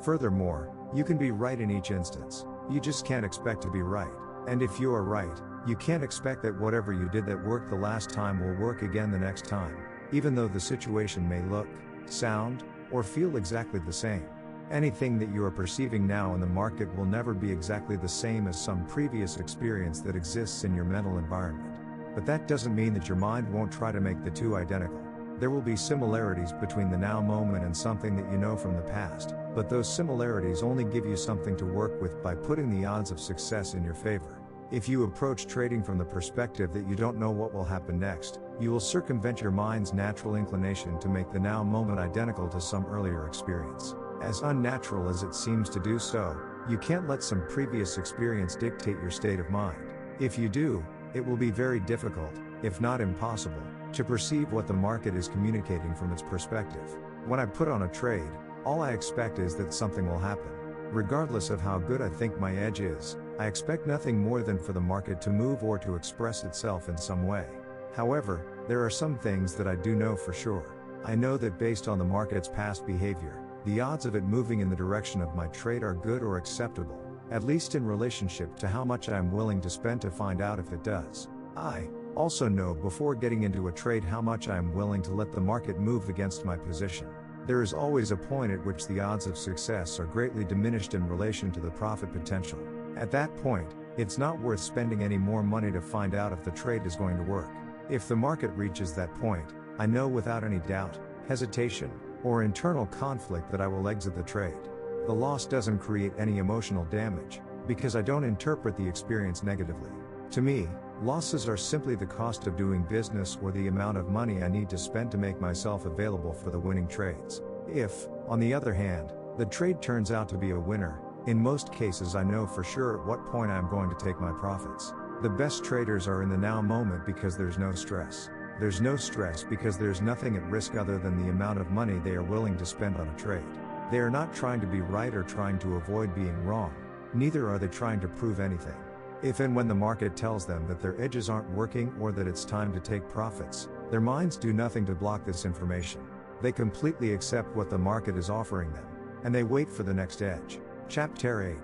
Furthermore, you can be right in each instance. You just can't expect to be right. And if you are right, you can't expect that whatever you did that worked the last time will work again the next time, even though the situation may look sound, or feel exactly the same. Anything that you are perceiving now in the market will never be exactly the same as some previous experience that exists in your mental environment. But that doesn't mean that your mind won't try to make the two identical. There will be similarities between the now moment and something that you know from the past, but those similarities only give you something to work with by putting the odds of success in your favor. If you approach trading from the perspective that you don't know what will happen next, you will circumvent your mind's natural inclination to make the now moment identical to some earlier experience. As unnatural as it seems to do so, you can't let some previous experience dictate your state of mind. If you do, it will be very difficult, if not impossible, to perceive what the market is communicating from its perspective. When I put on a trade, all I expect is that something will happen. Regardless of how good I think my edge is, I expect nothing more than for the market to move or to express itself in some way. However, there are some things that I do know for sure. I know that based on the market's past behavior, the odds of it moving in the direction of my trade are good or acceptable, at least in relationship to how much I am willing to spend to find out if it does. I also know before getting into a trade how much I am willing to let the market move against my position. There is always a point at which the odds of success are greatly diminished in relation to the profit potential. At that point, it's not worth spending any more money to find out if the trade is going to work. If the market reaches that point, I know without any doubt, hesitation, or internal conflict that I will exit the trade. The loss doesn't create any emotional damage, because I don't interpret the experience negatively. To me, losses are simply the cost of doing business or the amount of money I need to spend to make myself available for the winning trades. If, on the other hand, the trade turns out to be a winner, in most cases I know for sure at what point I am going to take my profits. The best traders are in the now moment because there's no stress. There's no stress because there's nothing at risk other than the amount of money they are willing to spend on a trade. They are not trying to be right or trying to avoid being wrong, neither are they trying to prove anything. If and when the market tells them that their edges aren't working or that it's time to take profits, their minds do nothing to block this information. They completely accept what the market is offering them, and they wait for the next edge. Chapter 8.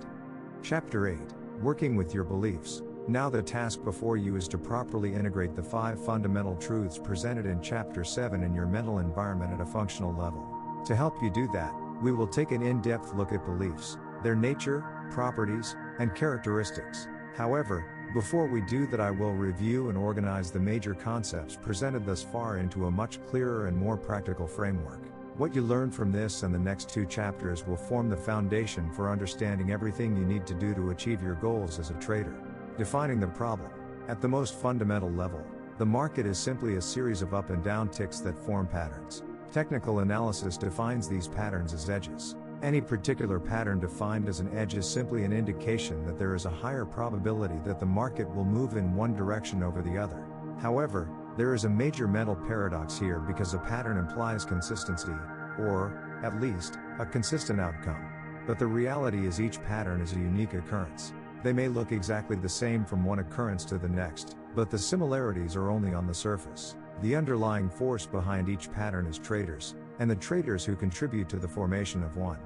Chapter 8. Working with your beliefs. Now the task before you is to properly integrate the 5 fundamental truths presented in Chapter 7 in your mental environment at a functional level. To help you do that, we will take an in-depth look at beliefs, their nature, properties, and characteristics. However, before we do that, I will review and organize the major concepts presented thus far into a much clearer and more practical framework. What you learn from this and the next 2 chapters will form the foundation for understanding everything you need to do to achieve your goals as a trader. Defining the problem. At the most fundamental level, the market is simply a series of up and down ticks that form patterns. Technical analysis defines these patterns as edges. Any particular pattern defined as an edge is simply an indication that there is a higher probability that the market will move in one direction over the other. However, there is a major mental paradox here because a pattern implies consistency, or, at least, a consistent outcome. But the reality is each pattern is a unique occurrence. They may look exactly the same from one occurrence to the next, but the similarities are only on the surface. The underlying force behind each pattern is traders, and the traders who contribute to the formation of one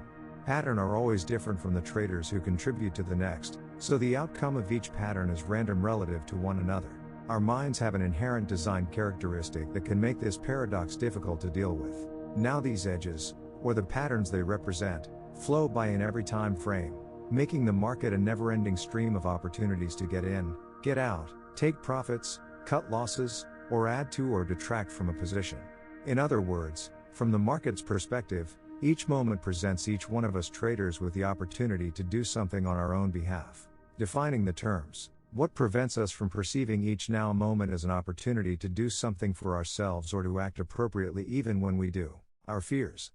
pattern are always different from the traders who contribute to the next, so the outcome of each pattern is random relative to one another. Our minds have an inherent design characteristic that can make this paradox difficult to deal with. Now these edges, or the patterns they represent, flow by in every time frame, making the market a never-ending stream of opportunities to get in, get out, take profits, cut losses, or add to or detract from a position. In other words, from the market's perspective, each moment presents each one of us traders with the opportunity to do something on our own behalf. Defining the terms. What prevents us from perceiving each now moment as an opportunity to do something for ourselves or to act appropriately even when we do? Our fears.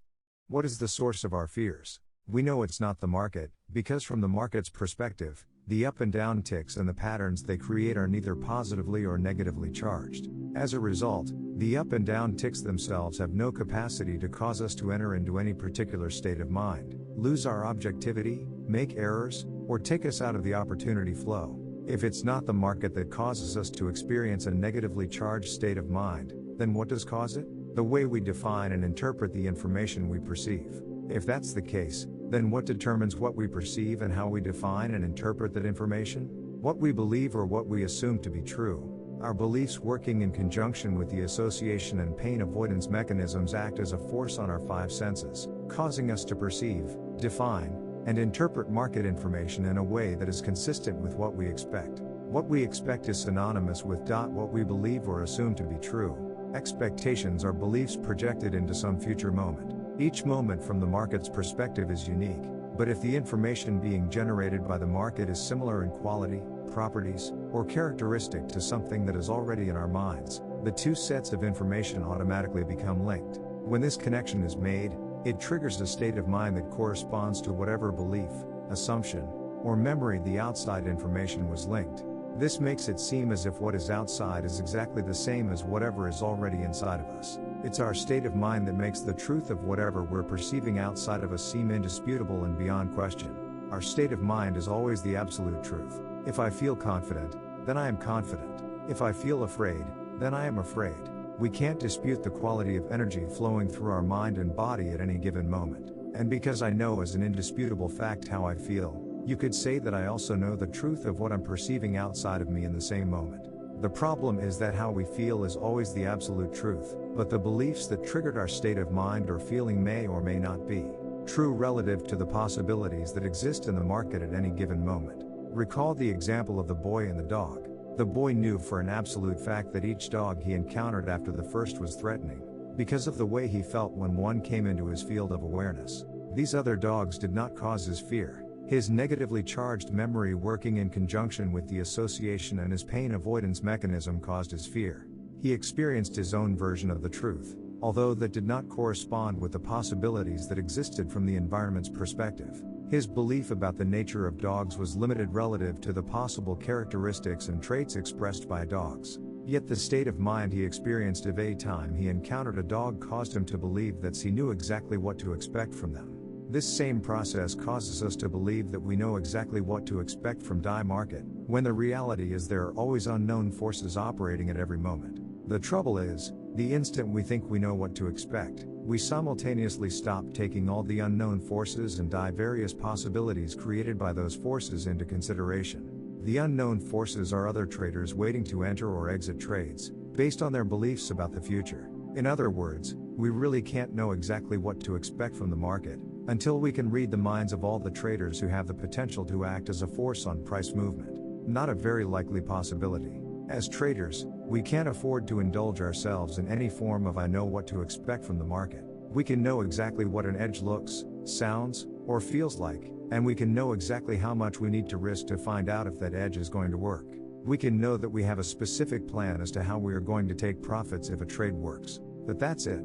What is the source of our fears? We know it's not the market, because from the market's perspective, the up and down ticks and the patterns they create are neither positively or negatively charged. As a result, the up and down ticks themselves have no capacity to cause us to enter into any particular state of mind, lose our objectivity, make errors, or take us out of the opportunity flow. If it's not the market that causes us to experience a negatively charged state of mind, then what does cause it? The way we define and interpret the information we perceive. If that's the case, then what determines what we perceive and how we define and interpret that information? What we believe or what we assume to be true. Our beliefs working in conjunction with the association and pain avoidance mechanisms act as a force on our five senses, causing us to perceive, define, and interpret market information in a way that is consistent with what we expect. What we expect is synonymous with what we believe or assume to be true. Expectations are beliefs projected into some future moment. Each moment from the market's perspective is unique, but if the information being generated by the market is similar in quality, properties, or characteristic to something that is already in our minds, the two sets of information automatically become linked. When this connection is made, it triggers a state of mind that corresponds to whatever belief, assumption, or memory the outside information was linked. This makes it seem as if what is outside is exactly the same as whatever is already inside of us. It's our state of mind that makes the truth of whatever we're perceiving outside of us seem indisputable and beyond question. Our state of mind is always the absolute truth. If I feel confident, then I am confident. If I feel afraid, then I am afraid. We can't dispute the quality of energy flowing through our mind and body at any given moment. And because I know as an indisputable fact how I feel, you could say that I also know the truth of what I'm perceiving outside of me in the same moment. The problem is that how we feel is always the absolute truth, but the beliefs that triggered our state of mind or feeling may or may not be true relative to the possibilities that exist in the market at any given moment. Recall the example of the boy and the dog. The boy knew for an absolute fact that each dog he encountered after the first was threatening, because of the way he felt when one came into his field of awareness. These other dogs did not cause his fear. His negatively charged memory working in conjunction with the association and his pain avoidance mechanism caused his fear. He experienced his own version of the truth, although that did not correspond with the possibilities that existed from the environment's perspective. His belief about the nature of dogs was limited relative to the possible characteristics and traits expressed by dogs. Yet the state of mind he experienced of a time he encountered a dog caused him to believe that he knew exactly what to expect from them. This same process causes us to believe that we know exactly what to expect from die market, when the reality is there are always unknown forces operating at every moment. The trouble is, the instant we think we know what to expect, we simultaneously stop taking all the unknown forces and die various possibilities created by those forces into consideration. The unknown forces are other traders waiting to enter or exit trades, based on their beliefs about the future. In other words, we really can't know exactly what to expect from the market, until we can read the minds of all the traders who have the potential to act as a force on price movement. Not a very likely possibility. As traders, we can't afford to indulge ourselves in any form of I know what to expect from the market. We can know exactly what an edge looks, sounds, or feels like, and we can know exactly how much we need to risk to find out if that edge is going to work. We can know that we have a specific plan as to how we are going to take profits if a trade works. But that's it.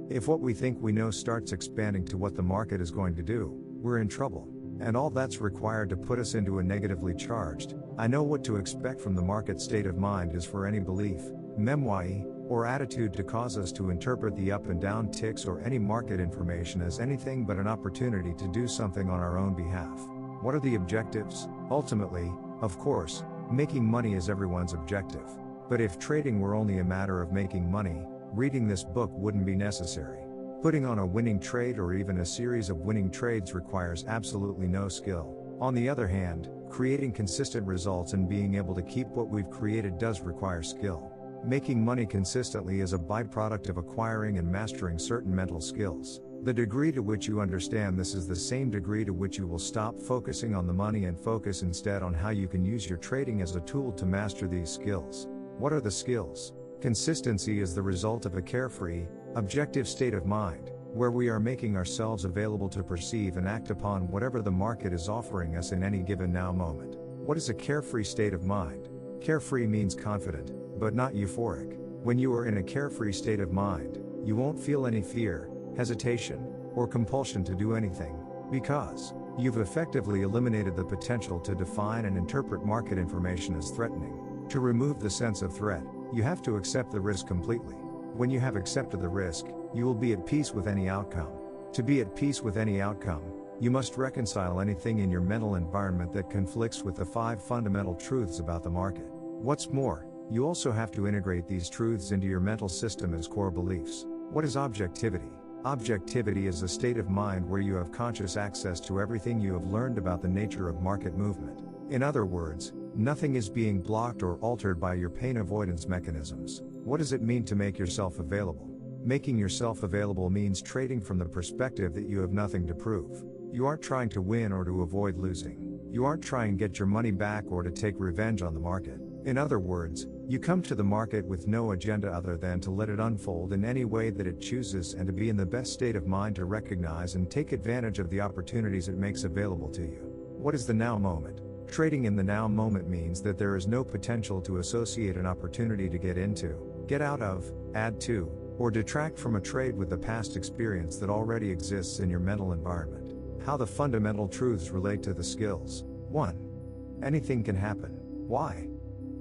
If what we think we know starts expanding to what the market is going to do, we're in trouble. And all that's required to put us into a negatively charged, I know what to expect from the market state of mind is for any belief, memoir, or attitude to cause us to interpret the up and down ticks or any market information as anything but an opportunity to do something on our own behalf. What are the objectives? Ultimately, of course, making money is everyone's objective. But if trading were only a matter of making money, reading this book wouldn't be necessary. Putting on a winning trade or even a series of winning trades requires absolutely no skill. On the other hand, creating consistent results and being able to keep what we've created does require skill. Making money consistently is a byproduct of acquiring and mastering certain mental skills. The degree to which you understand this is the same degree to which you will stop focusing on the money and focus instead on how you can use your trading as a tool to master these skills. What are the skills? Consistency is the result of a carefree, objective state of mind, where we are making ourselves available to perceive and act upon whatever the market is offering us in any given now moment. What is a carefree state of mind? Carefree means confident, but not euphoric. When you are in a carefree state of mind, you won't feel any fear, hesitation, or compulsion to do anything, because you've effectively eliminated the potential to define and interpret market information as threatening. To remove the sense of threat, you have to accept the risk completely. When you have accepted the risk, you will be at peace with any outcome. To be at peace with any outcome, you must reconcile anything in your mental environment that conflicts with the 5 fundamental truths about the market. What's more, you also have to integrate these truths into your mental system as core beliefs. What is objectivity? Objectivity is a state of mind where you have conscious access to everything you have learned about the nature of market movement. In other words, Nothing is being blocked or altered by your pain avoidance mechanisms. What does it mean to make yourself available? Making yourself available means trading from the perspective that you have nothing to prove. You aren't trying to win or to avoid losing. You aren't trying to get your money back or to take revenge on the market. In other words, you come to the market with no agenda other than to let it unfold in any way that it chooses and to be in the best state of mind to recognize and take advantage of the opportunities it makes available to you. What is the now moment? Trading in the now moment means that there is no potential to associate an opportunity to get into, get out of, add to, or detract from a trade with the past experience that already exists in your mental environment. How the fundamental truths relate to the skills. 1. Anything can happen. Why?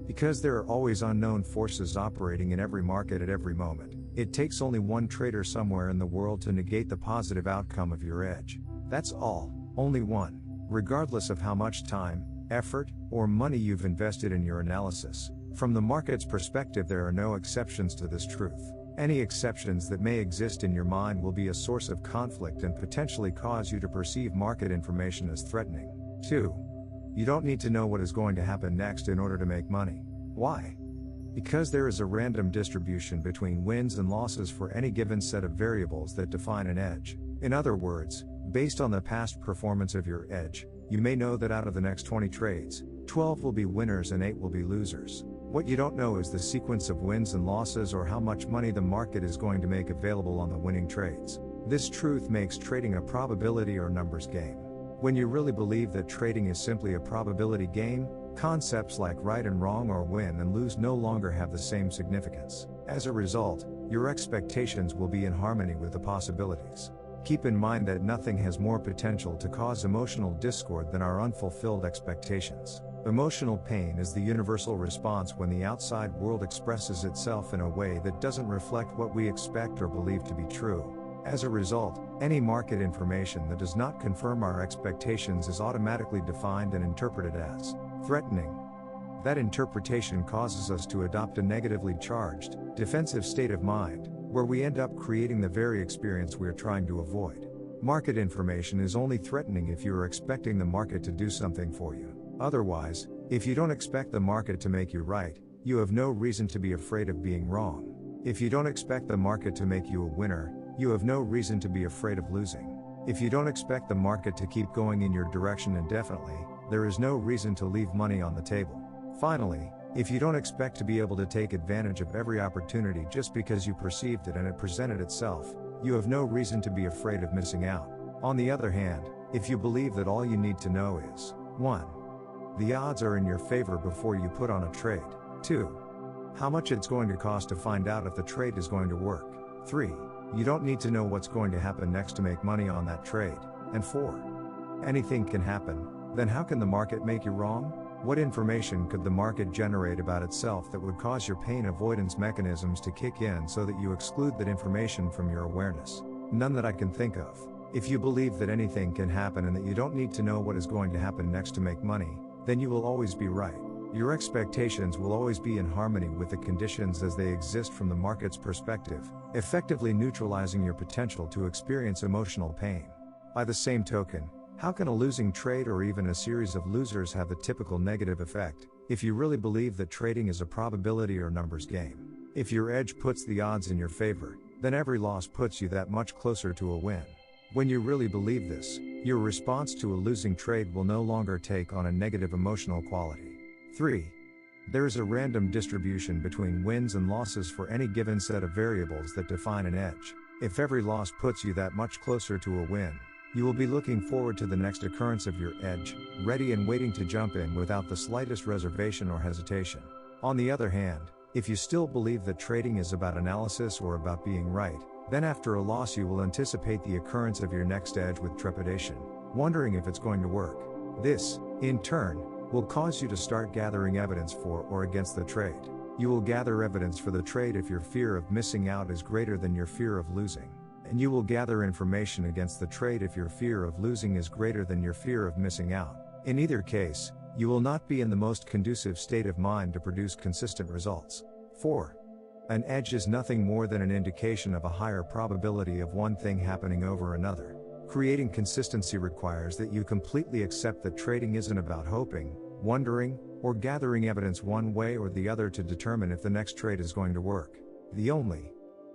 Because there are always unknown forces operating in every market at every moment. It takes only one trader somewhere in the world to negate the positive outcome of your edge. That's all, only one. Regardless of how much time, effort, or money you've invested in your analysis. From the market's perspective, there are no exceptions to this truth. Any exceptions that may exist in your mind will be a source of conflict and potentially cause you to perceive market information as threatening. 2. You don't need to know what is going to happen next in order to make money. Why? Because there is a random distribution between wins and losses for any given set of variables that define an edge. In other words, based on the past performance of your edge, you may know that out of the next 20 trades, 12 will be winners and 8 will be losers. What you don't know is the sequence of wins and losses or how much money the market is going to make available on the winning trades. This truth makes trading a probability or numbers game. When you really believe that trading is simply a probability game, concepts like right and wrong or win and lose no longer have the same significance. As a result, your expectations will be in harmony with the possibilities. Keep in mind that nothing has more potential to cause emotional discord than our unfulfilled expectations. Emotional pain is the universal response when the outside world expresses itself in a way that doesn't reflect what we expect or believe to be true. As a result, any market information that does not confirm our expectations is automatically defined and interpreted as threatening. That interpretation causes us to adopt a negatively charged, defensive state of mind, where we end up creating the very experience we are trying to avoid. Market information is only threatening if you are expecting the market to do something for you. Otherwise, if you don't expect the market to make you right, you have no reason to be afraid of being wrong. If you don't expect the market to make you a winner, you have no reason to be afraid of losing. If you don't expect the market to keep going in your direction indefinitely, there is no reason to leave money on the table. Finally, if you don't expect to be able to take advantage of every opportunity just because you perceived it and it presented itself, you have no reason to be afraid of missing out. On the other hand, if you believe that all you need to know is 1. The odds are in your favor before you put on a trade. 2. How much it's going to cost to find out if the trade is going to work. 3. You don't need to know what's going to happen next to make money on that trade. And 4. Anything can happen. Then how can the market make you wrong? What information could the market generate about itself that would cause your pain avoidance mechanisms to kick in so that you exclude that information from your awareness? None that I can think of. If you believe that anything can happen and that you don't need to know what is going to happen next to make money, then you will always be right. Your expectations will always be in harmony with the conditions as they exist from the market's perspective, effectively neutralizing your potential to experience emotional pain. By the same token, how can a losing trade or even a series of losers have the typical negative effect, if you really believe that trading is a probability or numbers game? If your edge puts the odds in your favor, then every loss puts you that much closer to a win. When you really believe this, your response to a losing trade will no longer take on a negative emotional quality. 3. There is a random distribution between wins and losses for any given set of variables that define an edge. If every loss puts you that much closer to a win, you will be looking forward to the next occurrence of your edge, ready and waiting to jump in without the slightest reservation or hesitation. On the other hand, if you still believe that trading is about analysis or about being right, then after a loss you will anticipate the occurrence of your next edge with trepidation, wondering if it's going to work. This, in turn, will cause you to start gathering evidence for or against the trade. You will gather evidence for the trade if your fear of missing out is greater than your fear of losing. And you will gather information against the trade if your fear of losing is greater than your fear of missing out. In either case, you will not be in the most conducive state of mind to produce consistent results. 4. An edge is nothing more than an indication of a higher probability of one thing happening over another. Creating consistency requires that you completely accept that trading isn't about hoping, wondering, or gathering evidence one way or the other to determine if the next trade is going to work. The only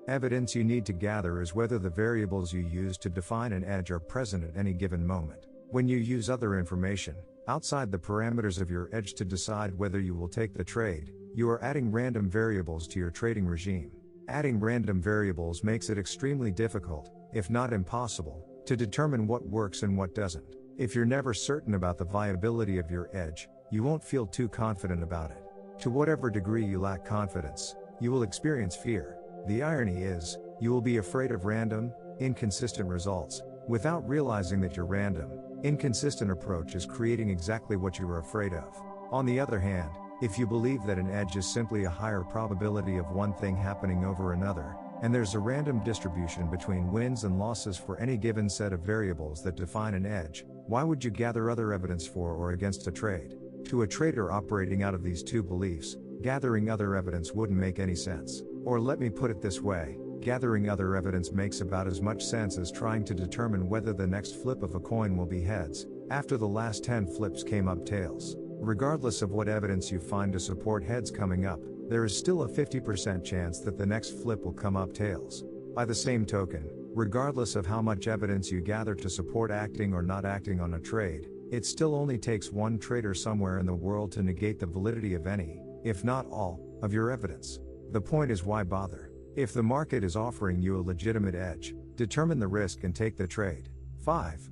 evidence you need to gather is whether the variables you use to define an edge are present at any given moment. When you use other information, outside the parameters of your edge to decide whether you will take the trade, you are adding random variables to your trading regime. Adding random variables makes it extremely difficult, if not impossible, to determine what works and what doesn't. If you're never certain about the viability of your edge, you won't feel too confident about it. To whatever degree you lack confidence, you will experience fear. The irony is, you will be afraid of random, inconsistent results, without realizing that your random, inconsistent approach is creating exactly what you are afraid of. On the other hand, if you believe that an edge is simply a higher probability of one thing happening over another, and there's a random distribution between wins and losses for any given set of variables that define an edge, why would you gather other evidence for or against a trade? To a trader operating out of these two beliefs, gathering other evidence wouldn't make any sense. Or let me put it this way, gathering other evidence makes about as much sense as trying to determine whether the next flip of a coin will be heads, after the last 10 flips came up tails. Regardless of what evidence you find to support heads coming up, there is still a 50% chance that the next flip will come up tails. By the same token, regardless of how much evidence you gather to support acting or not acting on a trade, it still only takes one trader somewhere in the world to negate the validity of any, if not all, of your evidence. The point is, why bother? If the market is offering you a legitimate edge, determine the risk and take the trade. 5.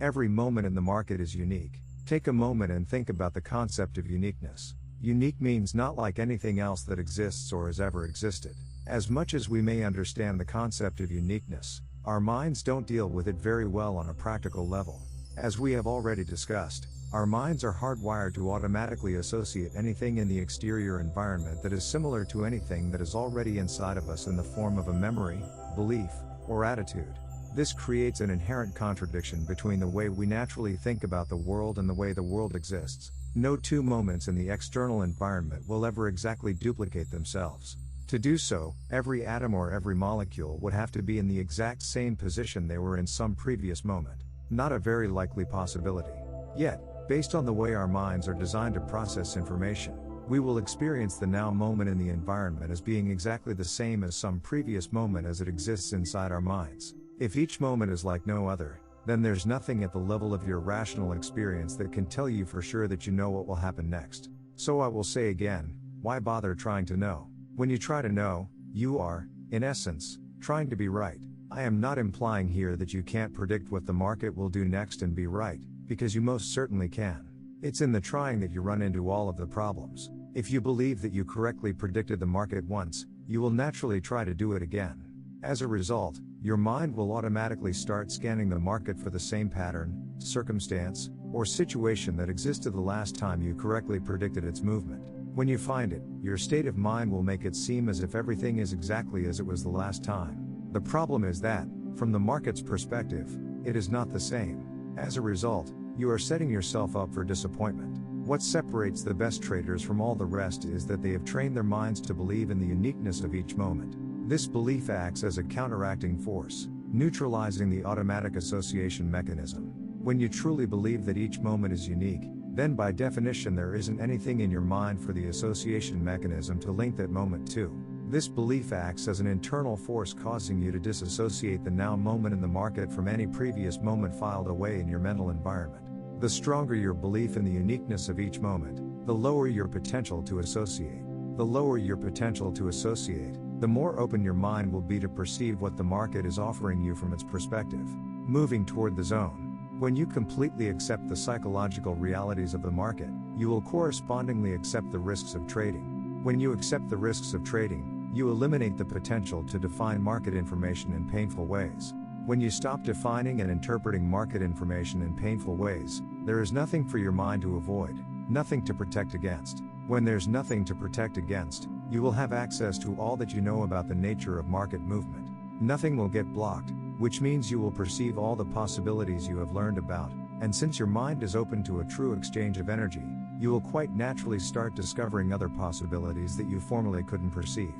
Every moment in the market is unique. Take a moment and think about the concept of uniqueness. Unique means not like anything else that exists or has ever existed. As much as we may understand the concept of uniqueness, our minds don't deal with it very well on a practical level. As we have already discussed, our minds are hardwired to automatically associate anything in the exterior environment that is similar to anything that is already inside of us in the form of a memory, belief, or attitude. This creates an inherent contradiction between the way we naturally think about the world and the way the world exists. No two moments in the external environment will ever exactly duplicate themselves. To do so, every atom or every molecule would have to be in the exact same position they were in some previous moment. Not a very likely possibility. Yet, based on the way our minds are designed to process information, we will experience the now moment in the environment as being exactly the same as some previous moment as it exists inside our minds. If each moment is like no other, then there's nothing at the level of your rational experience that can tell you for sure that you know what will happen next. So I will say again, why bother trying to know? When you try to know, you are, in essence, trying to be right. I am not implying here that you can't predict what the market will do next and be right, because you most certainly can. It's in the trying that you run into all of the problems. If you believe that you correctly predicted the market once, you will naturally try to do it again. As a result, your mind will automatically start scanning the market for the same pattern, circumstance, or situation that existed the last time you correctly predicted its movement. When you find it, your state of mind will make it seem as if everything is exactly as it was the last time. The problem is that, from the market's perspective, it is not the same. As a result, you are setting yourself up for disappointment. What separates the best traders from all the rest is that they have trained their minds to believe in the uniqueness of each moment. This belief acts as a counteracting force, neutralizing the automatic association mechanism. When you truly believe that each moment is unique, then by definition there isn't anything in your mind for the association mechanism to link that moment to. This belief acts as an internal force causing you to disassociate the now moment in the market from any previous moment filed away in your mental environment. The stronger your belief in the uniqueness of each moment, the lower your potential to associate. The lower your potential to associate, the more open your mind will be to perceive what the market is offering you from its perspective. Moving toward the zone. When you completely accept the psychological realities of the market, you will correspondingly accept the risks of trading. When you accept the risks of trading, you eliminate the potential to define market information in painful ways. When you stop defining and interpreting market information in painful ways, there is nothing for your mind to avoid, nothing to protect against. When there's nothing to protect against, you will have access to all that you know about the nature of market movement. Nothing will get blocked, which means you will perceive all the possibilities you have learned about, and since your mind is open to a true exchange of energy, you will quite naturally start discovering other possibilities that you formerly couldn't perceive.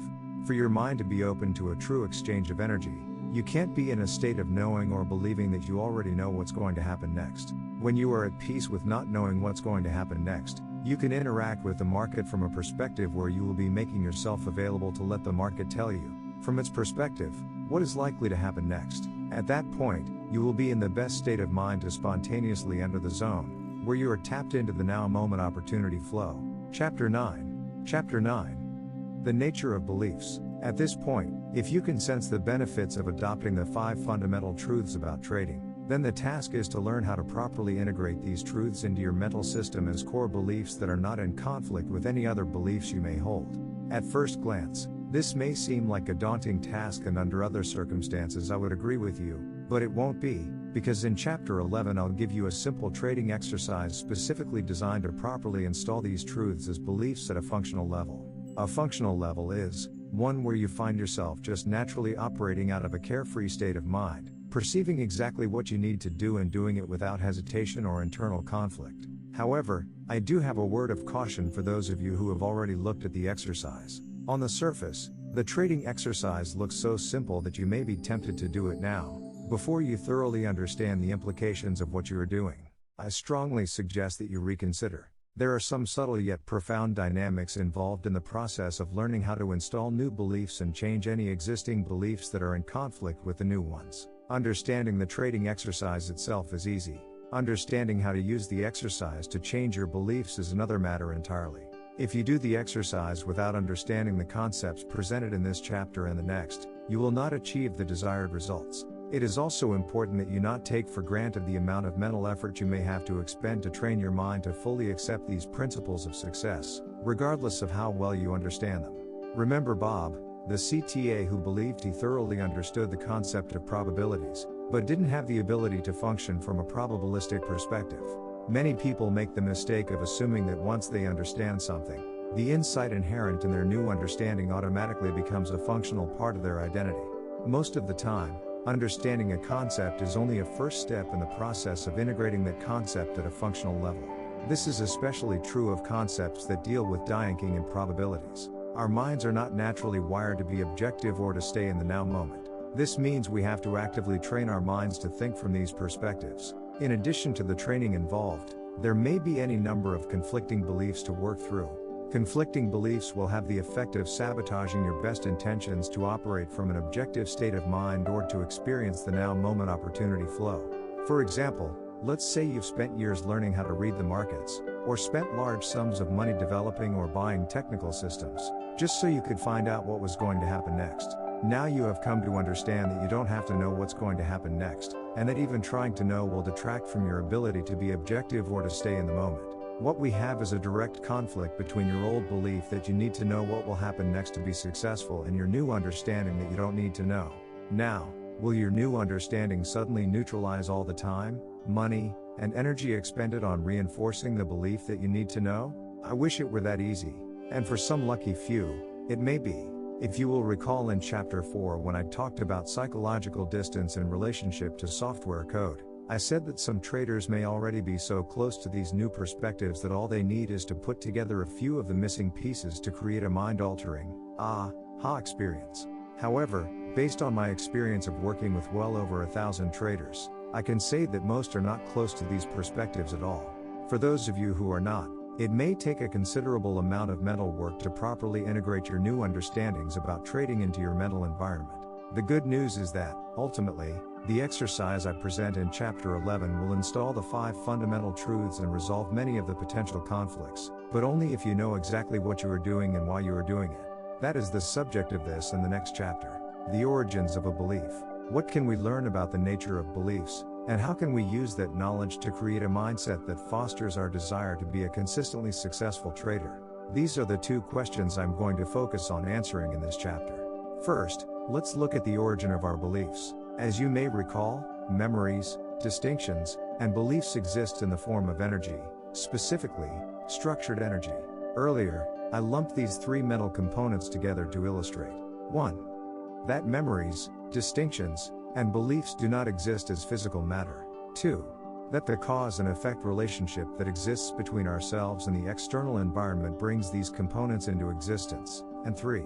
For your mind to be open to a true exchange of energy, You can't be in a state of knowing or believing that you already know what's going to happen next. When you are at peace with not knowing what's going to happen next, you can interact with the market from a perspective where you will be making yourself available to let the market tell you, from its perspective, what is likely to happen next. At that point, you will be in the best state of mind to spontaneously enter the zone, where you are tapped into the now moment opportunity flow. Chapter 9. Chapter 9. The nature of beliefs. At this point, if you can sense the benefits of adopting the 5 fundamental truths about trading, then the task is to learn how to properly integrate these truths into your mental system as core beliefs that are not in conflict with any other beliefs you may hold. At first glance, this may seem like a daunting task, and under other circumstances I would agree with you, but it won't be, because in Chapter 11 I'll give you a simple trading exercise specifically designed to properly install these truths as beliefs at a functional level. A functional level is one where you find yourself just naturally operating out of a carefree state of mind, perceiving exactly what you need to do and doing it without hesitation or internal conflict. However, I do have a word of caution for those of you who have already looked at the exercise. On the surface, the trading exercise looks so simple that you may be tempted to do it now, before you thoroughly understand the implications of what you are doing. I strongly suggest that you reconsider. There are some subtle yet profound dynamics involved in the process of learning how to install new beliefs and change any existing beliefs that are in conflict with the new ones. Understanding the trading exercise itself is easy. Understanding how to use the exercise to change your beliefs is another matter entirely. If you do the exercise without understanding the concepts presented in this chapter and the next, you will not achieve the desired results. It is also important that you not take for granted the amount of mental effort you may have to expend to train your mind to fully accept these principles of success, regardless of how well you understand them. Remember Bob, the CTA who believed he thoroughly understood the concept of probabilities, but didn't have the ability to function from a probabilistic perspective. Many people make the mistake of assuming that once they understand something, the insight inherent in their new understanding automatically becomes a functional part of their identity. Most of the time, understanding a concept is only a first step in the process of integrating that concept at a functional level. This is especially true of concepts that deal with Dynking and probabilities. Our minds are not naturally wired to be objective or to stay in the now moment. This means we have to actively train our minds to think from these perspectives. In addition to the training involved, there may be any number of conflicting beliefs to work through. Conflicting beliefs will have the effect of sabotaging your best intentions to operate from an objective state of mind or to experience the now moment opportunity flow. For example, let's say you've spent years learning how to read the markets, or spent large sums of money developing or buying technical systems, just so you could find out what was going to happen next. Now you have come to understand that you don't have to know what's going to happen next, and that even trying to know will detract from your ability to be objective or to stay in the moment. What we have is a direct conflict between your old belief that you need to know what will happen next to be successful and your new understanding that you don't need to know. Now, will your new understanding suddenly neutralize all the time, money, and energy expended on reinforcing the belief that you need to know? I wish it were that easy, and for some lucky few, it may be. If you will recall in Chapter 4 when I talked about psychological distance in relationship to software code, I said that some traders may already be so close to these new perspectives that all they need is to put together a few of the missing pieces to create a mind-altering, aha experience. However, based on my experience of working with well over 1,000 traders, I can say that most are not close to these perspectives at all. For those of you who are not, it may take a considerable amount of mental work to properly integrate your new understandings about trading into your mental environment. The good news is that, ultimately, the exercise I present in Chapter 11 will install the 5 fundamental truths and resolve many of the potential conflicts, but only if you know exactly what you are doing and why you are doing it. That is the subject of this and the next chapter. The origins of a belief. What can we learn about the nature of beliefs, and how can we use that knowledge to create a mindset that fosters our desire to be a consistently successful trader? These are the 2 questions I'm going to focus on answering in this chapter. First, let's look at the origin of our beliefs. As you may recall, memories, distinctions, and beliefs exist in the form of energy, specifically, structured energy. Earlier, I lumped these 3 mental components together to illustrate. 1. That memories, distinctions, and beliefs do not exist as physical matter. 2. That the cause and effect relationship that exists between ourselves and the external environment brings these components into existence. And 3.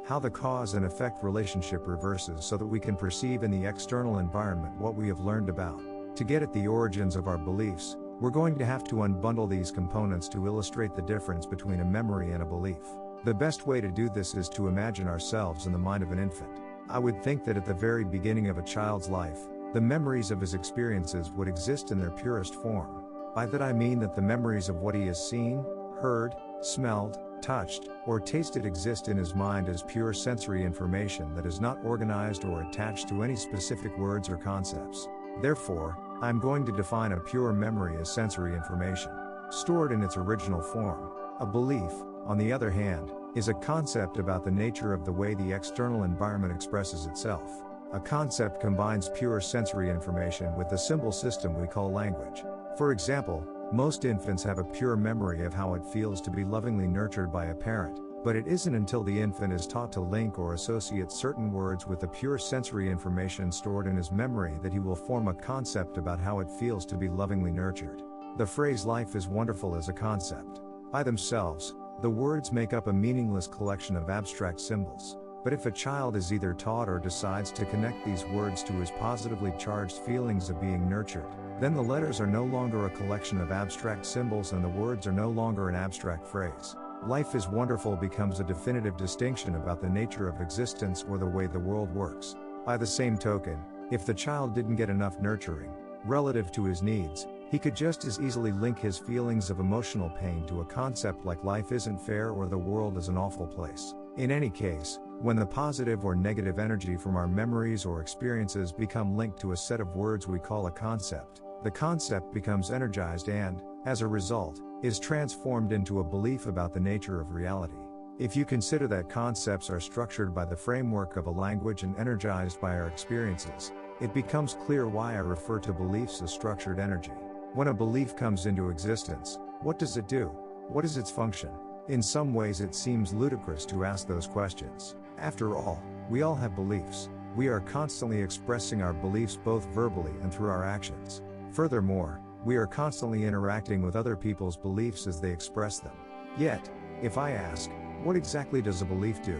how the cause and effect relationship reverses so that we can perceive in the external environment what we have learned about. To get at the origins of our beliefs, we're going to have to unbundle these components to illustrate the difference between a memory and a belief. The best way to do this is to imagine ourselves in the mind of an infant. I would think that at the very beginning of a child's life, the memories of his experiences would exist in their purest form. By that I mean that the memories of what he has seen, heard, smelled, touched, or tasted exist in his mind as pure sensory information that is not organized or attached to any specific words or concepts. Therefore, I'm going to define a pure memory as sensory information, stored in its original form. A belief, on the other hand, is a concept about the nature of the way the external environment expresses itself. A concept combines pure sensory information with the symbol system we call language. For example, most infants have a pure memory of how it feels to be lovingly nurtured by a parent, but it isn't until the infant is taught to link or associate certain words with the pure sensory information stored in his memory that he will form a concept about how it feels to be lovingly nurtured. The phrase "life is wonderful" is a concept. By themselves, the words make up a meaningless collection of abstract symbols. But if a child is either taught or decides to connect these words to his positively charged feelings of being nurtured, then the letters are no longer a collection of abstract symbols and the words are no longer an abstract phrase. Life is wonderful becomes a definitive distinction about the nature of existence or the way the world works. By the same token, if the child didn't get enough nurturing, relative to his needs, he could just as easily link his feelings of emotional pain to a concept like life isn't fair or the world is an awful place. In any case, when the positive or negative energy from our memories or experiences become linked to a set of words we call a concept, the concept becomes energized and, as a result, is transformed into a belief about the nature of reality. If you consider that concepts are structured by the framework of a language and energized by our experiences, it becomes clear why I refer to beliefs as structured energy. When a belief comes into existence, what does it do? What is its function? In some ways it seems ludicrous to ask those questions. After all, we all have beliefs. We are constantly expressing our beliefs both verbally and through our actions. Furthermore, we are constantly interacting with other people's beliefs as they express them. Yet, if I ask, what exactly does a belief do?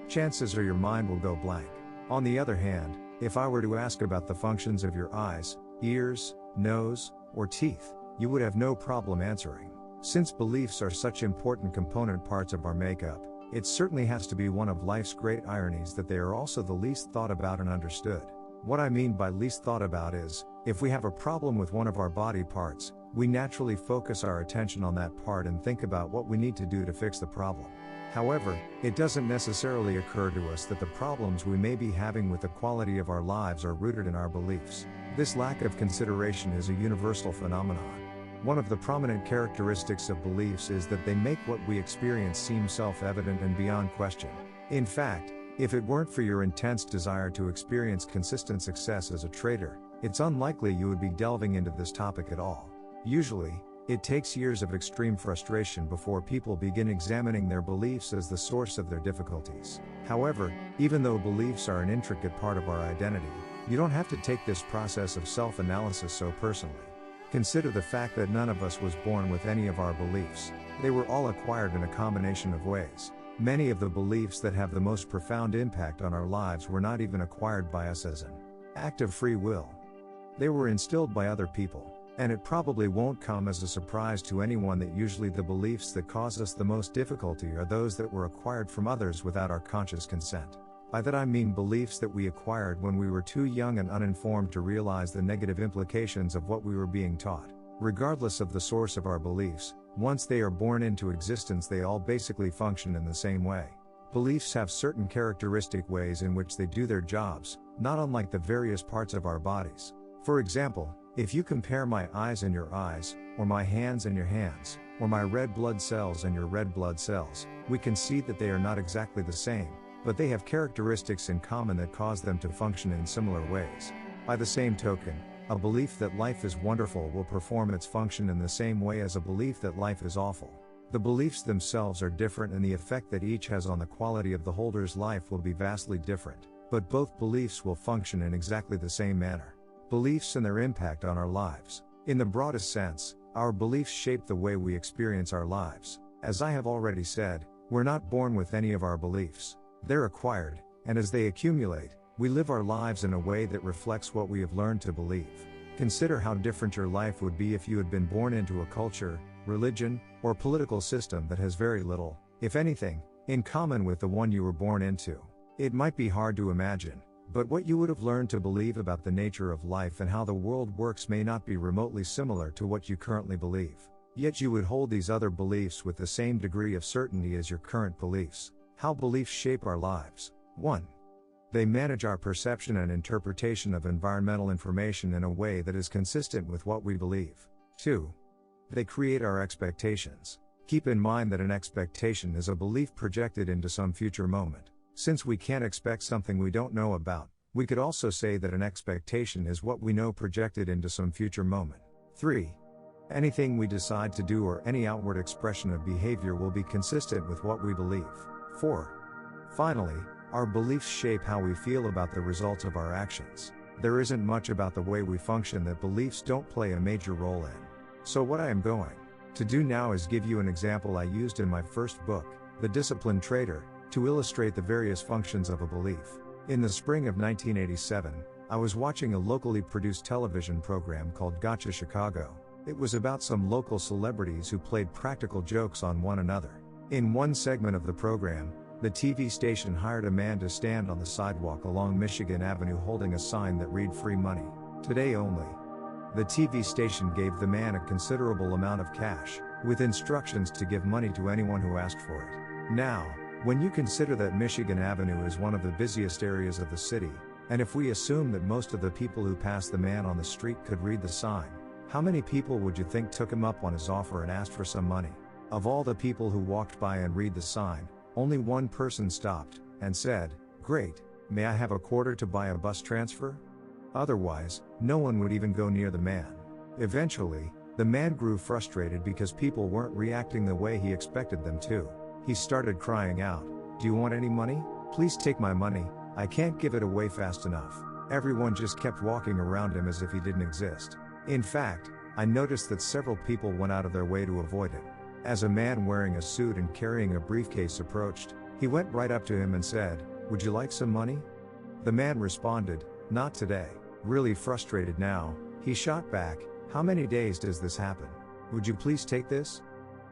Chances are your mind will go blank. On the other hand, if I were to ask about the functions of your eyes, ears, nose, or teeth, you would have no problem answering. Since beliefs are such important component parts of our makeup, it certainly has to be one of life's great ironies that they are also the least thought about and understood. What I mean by least thought about is, if we have a problem with one of our body parts, we naturally focus our attention on that part and think about what we need to do to fix the problem. However, it doesn't necessarily occur to us that the problems we may be having with the quality of our lives are rooted in our beliefs. This lack of consideration is a universal phenomenon. One of the prominent characteristics of beliefs is that they make what we experience seem self-evident and beyond question. In fact, if it weren't for your intense desire to experience consistent success as a trader, it's unlikely you would be delving into this topic at all. Usually, it takes years of extreme frustration before people begin examining their beliefs as the source of their difficulties. However, even though beliefs are an intricate part of our identity, you don't have to take this process of self-analysis so personally. Consider the fact that none of us was born with any of our beliefs. They were all acquired in a combination of ways. Many of the beliefs that have the most profound impact on our lives were not even acquired by us as an act of free will. They were instilled by other people. And it probably won't come as a surprise to anyone that usually the beliefs that cause us the most difficulty are those that were acquired from others without our conscious consent. By that I mean beliefs that we acquired when we were too young and uninformed to realize the negative implications of what we were being taught. Regardless of the source of our beliefs, once they are born into existence they all basically function in the same way. Beliefs have certain characteristic ways in which they do their jobs, not unlike the various parts of our bodies. For example, if you compare my eyes and your eyes, or my hands and your hands, or my red blood cells and your red blood cells, we can see that they are not exactly the same, but they have characteristics in common that cause them to function in similar ways. By the same token, a belief that life is wonderful will perform its function in the same way as a belief that life is awful. The beliefs themselves are different and the effect that each has on the quality of the holder's life will be vastly different, but both beliefs will function in exactly the same manner. Beliefs and their impact on our lives. In the broadest sense, our beliefs shape the way we experience our lives. As I have already said, we're not born with any of our beliefs. They're acquired, and as they accumulate, we live our lives in a way that reflects what we have learned to believe. Consider how different your life would be if you had been born into a culture, religion, or political system that has very little, if anything, in common with the one you were born into. It might be hard to imagine, but what you would have learned to believe about the nature of life and how the world works may not be remotely similar to what you currently believe. Yet you would hold these other beliefs with the same degree of certainty as your current beliefs. How beliefs shape our lives. 1. They manage our perception and interpretation of environmental information in a way that is consistent with what we believe. 2. They create our expectations. Keep in mind that an expectation is a belief projected into some future moment. Since we can't expect something we don't know about, we could also say that an expectation is what we know projected into some future moment. 3. Anything we decide to do or any outward expression of behavior will be consistent with what we believe. 4. Finally, our beliefs shape how we feel about the results of our actions. There isn't much about the way we function that beliefs don't play a major role in. So what I am going to do now is give you an example I used in my first book, The Disciplined Trader, to illustrate the various functions of a belief. In the spring of 1987, I was watching a locally produced television program called Gotcha Chicago. It was about some local celebrities who played practical jokes on one another. In one segment of the program, the TV station hired a man to stand on the sidewalk along Michigan Avenue holding a sign that read "Free Money. Today only." The TV station gave the man a considerable amount of cash, with instructions to give money to anyone who asked for it. Now, when you consider that Michigan Avenue is one of the busiest areas of the city, and if we assume that most of the people who passed the man on the street could read the sign, how many people would you think took him up on his offer and asked for some money? Of all the people who walked by and read the sign, only one person stopped and said, "Great, may I have a quarter to buy a bus transfer?" Otherwise, no one would even go near the man. Eventually, the man grew frustrated because people weren't reacting the way he expected them to. He started crying out, "Do you want any money? Please take my money, I can't give it away fast enough." Everyone just kept walking around him as if he didn't exist. In fact, I noticed that several people went out of their way to avoid him. As a man wearing a suit and carrying a briefcase approached, he went right up to him and said, "Would you like some money?" The man responded, "Not today." Really frustrated now, he shot back, "How many days does this happen? Would you please take this?"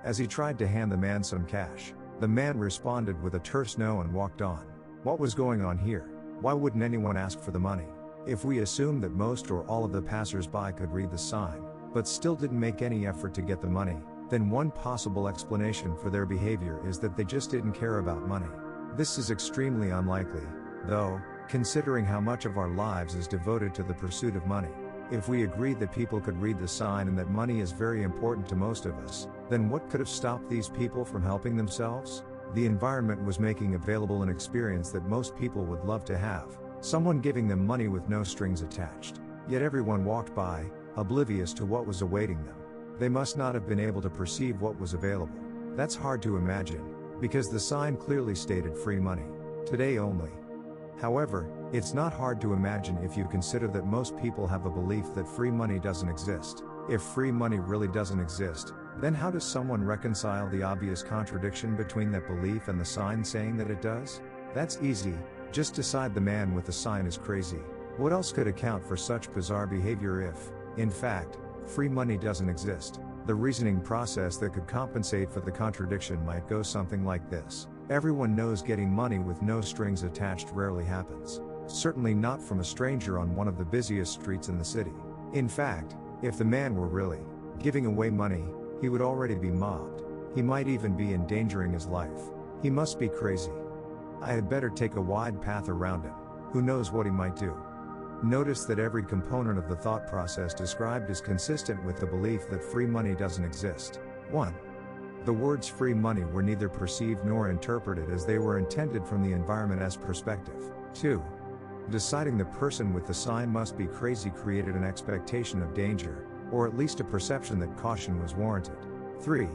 As he tried to hand the man some cash, the man responded with a terse no and walked on. What was going on here? Why wouldn't anyone ask for the money? If we assume that most or all of the passers-by could read the sign, but still didn't make any effort to get the money, then one possible explanation for their behavior is that they just didn't care about money. This is extremely unlikely, though, considering how much of our lives is devoted to the pursuit of money. If we agreed that people could read the sign and that money is very important to most of us, then what could have stopped these people from helping themselves? The environment was making available an experience that most people would love to have, someone giving them money with no strings attached. Yet everyone walked by, oblivious to what was awaiting them. They must not have been able to perceive what was available. That's hard to imagine, because the sign clearly stated "Free Money. Today only." However, it's not hard to imagine if you consider that most people have a belief that free money doesn't exist. If free money really doesn't exist, then how does someone reconcile the obvious contradiction between that belief and the sign saying that it does? That's easy, just decide the man with the sign is crazy. What else could account for such bizarre behavior if, in fact, free money doesn't exist? The reasoning process that could compensate for the contradiction might go something like this. Everyone knows getting money with no strings attached rarely happens. Certainly not from a stranger on one of the busiest streets in the city. In fact, if the man were really giving away money, he would already be mobbed. He might even be endangering his life. He must be crazy. I had better take a wide path around him. Who knows what he might do? Notice that every component of the thought process described is consistent with the belief that free money doesn't exist. 1. The words free money were neither perceived nor interpreted as they were intended from the environment's perspective. 2. Deciding the person with the sign must be crazy created an expectation of danger, or at least a perception that caution was warranted. 3.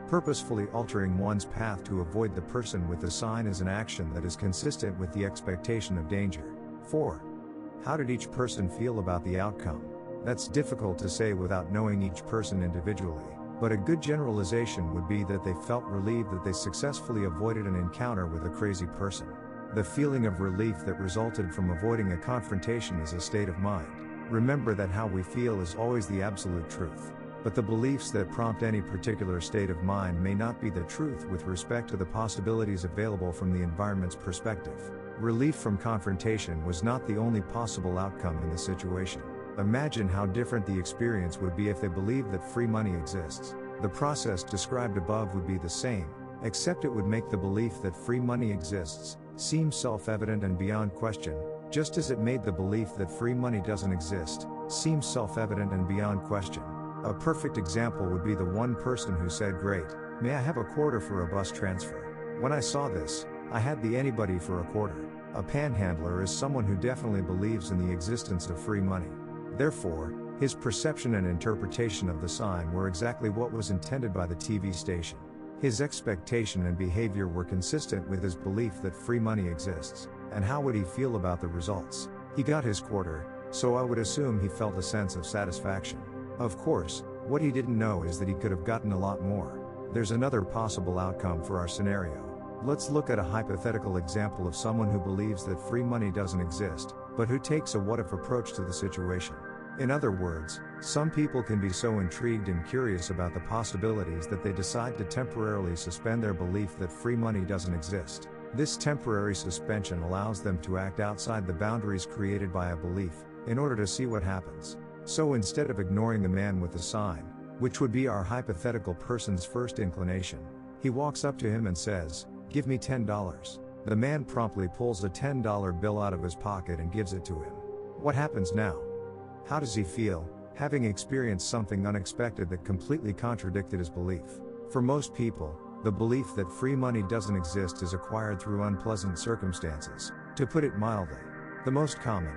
Purposefully altering one's path to avoid the person with the sign is an action that is consistent with the expectation of danger. 4. How did each person feel about the outcome? That's difficult to say without knowing each person individually. But a good generalization would be that they felt relieved that they successfully avoided an encounter with a crazy person. The feeling of relief that resulted from avoiding a confrontation is a state of mind. Remember that how we feel is always the absolute truth. But the beliefs that prompt any particular state of mind may not be the truth with respect to the possibilities available from the environment's perspective. Relief from confrontation was not the only possible outcome in the situation. Imagine how different the experience would be if they believed that free money exists. The process described above would be the same, except it would make the belief that free money exists seem self-evident and beyond question, just as it made the belief that free money doesn't exist seem self-evident and beyond question. A perfect example would be the one person who said, "Great, may I have a quarter for a bus transfer?" When I saw this, I had the anybody for a quarter. A panhandler is someone who definitely believes in the existence of free money. Therefore, his perception and interpretation of the sign were exactly what was intended by the TV station. His expectation and behavior were consistent with his belief that free money exists. And how would he feel about the results? He got his quarter, so I would assume he felt a sense of satisfaction. Of course, what he didn't know is that he could have gotten a lot more. There's another possible outcome for our scenario. Let's look at a hypothetical example of someone who believes that free money doesn't exist, but who takes a what-if approach to the situation. In other words, some people can be so intrigued and curious about the possibilities that they decide to temporarily suspend their belief that free money doesn't exist. This temporary suspension allows them to act outside the boundaries created by a belief, in order to see what happens. So instead of ignoring the man with the sign, which would be our hypothetical person's first inclination, he walks up to him and says, "Give me $10. The man promptly pulls a $10 bill out of his pocket and gives it to him. What happens now? How does he feel, having experienced something unexpected that completely contradicted his belief? For most people, the belief that free money doesn't exist is acquired through unpleasant circumstances, to put it mildly. The most common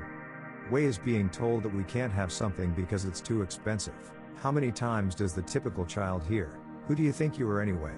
way is being told that we can't have something because it's too expensive. How many times does the typical child hear, "Who do you think you are anyway?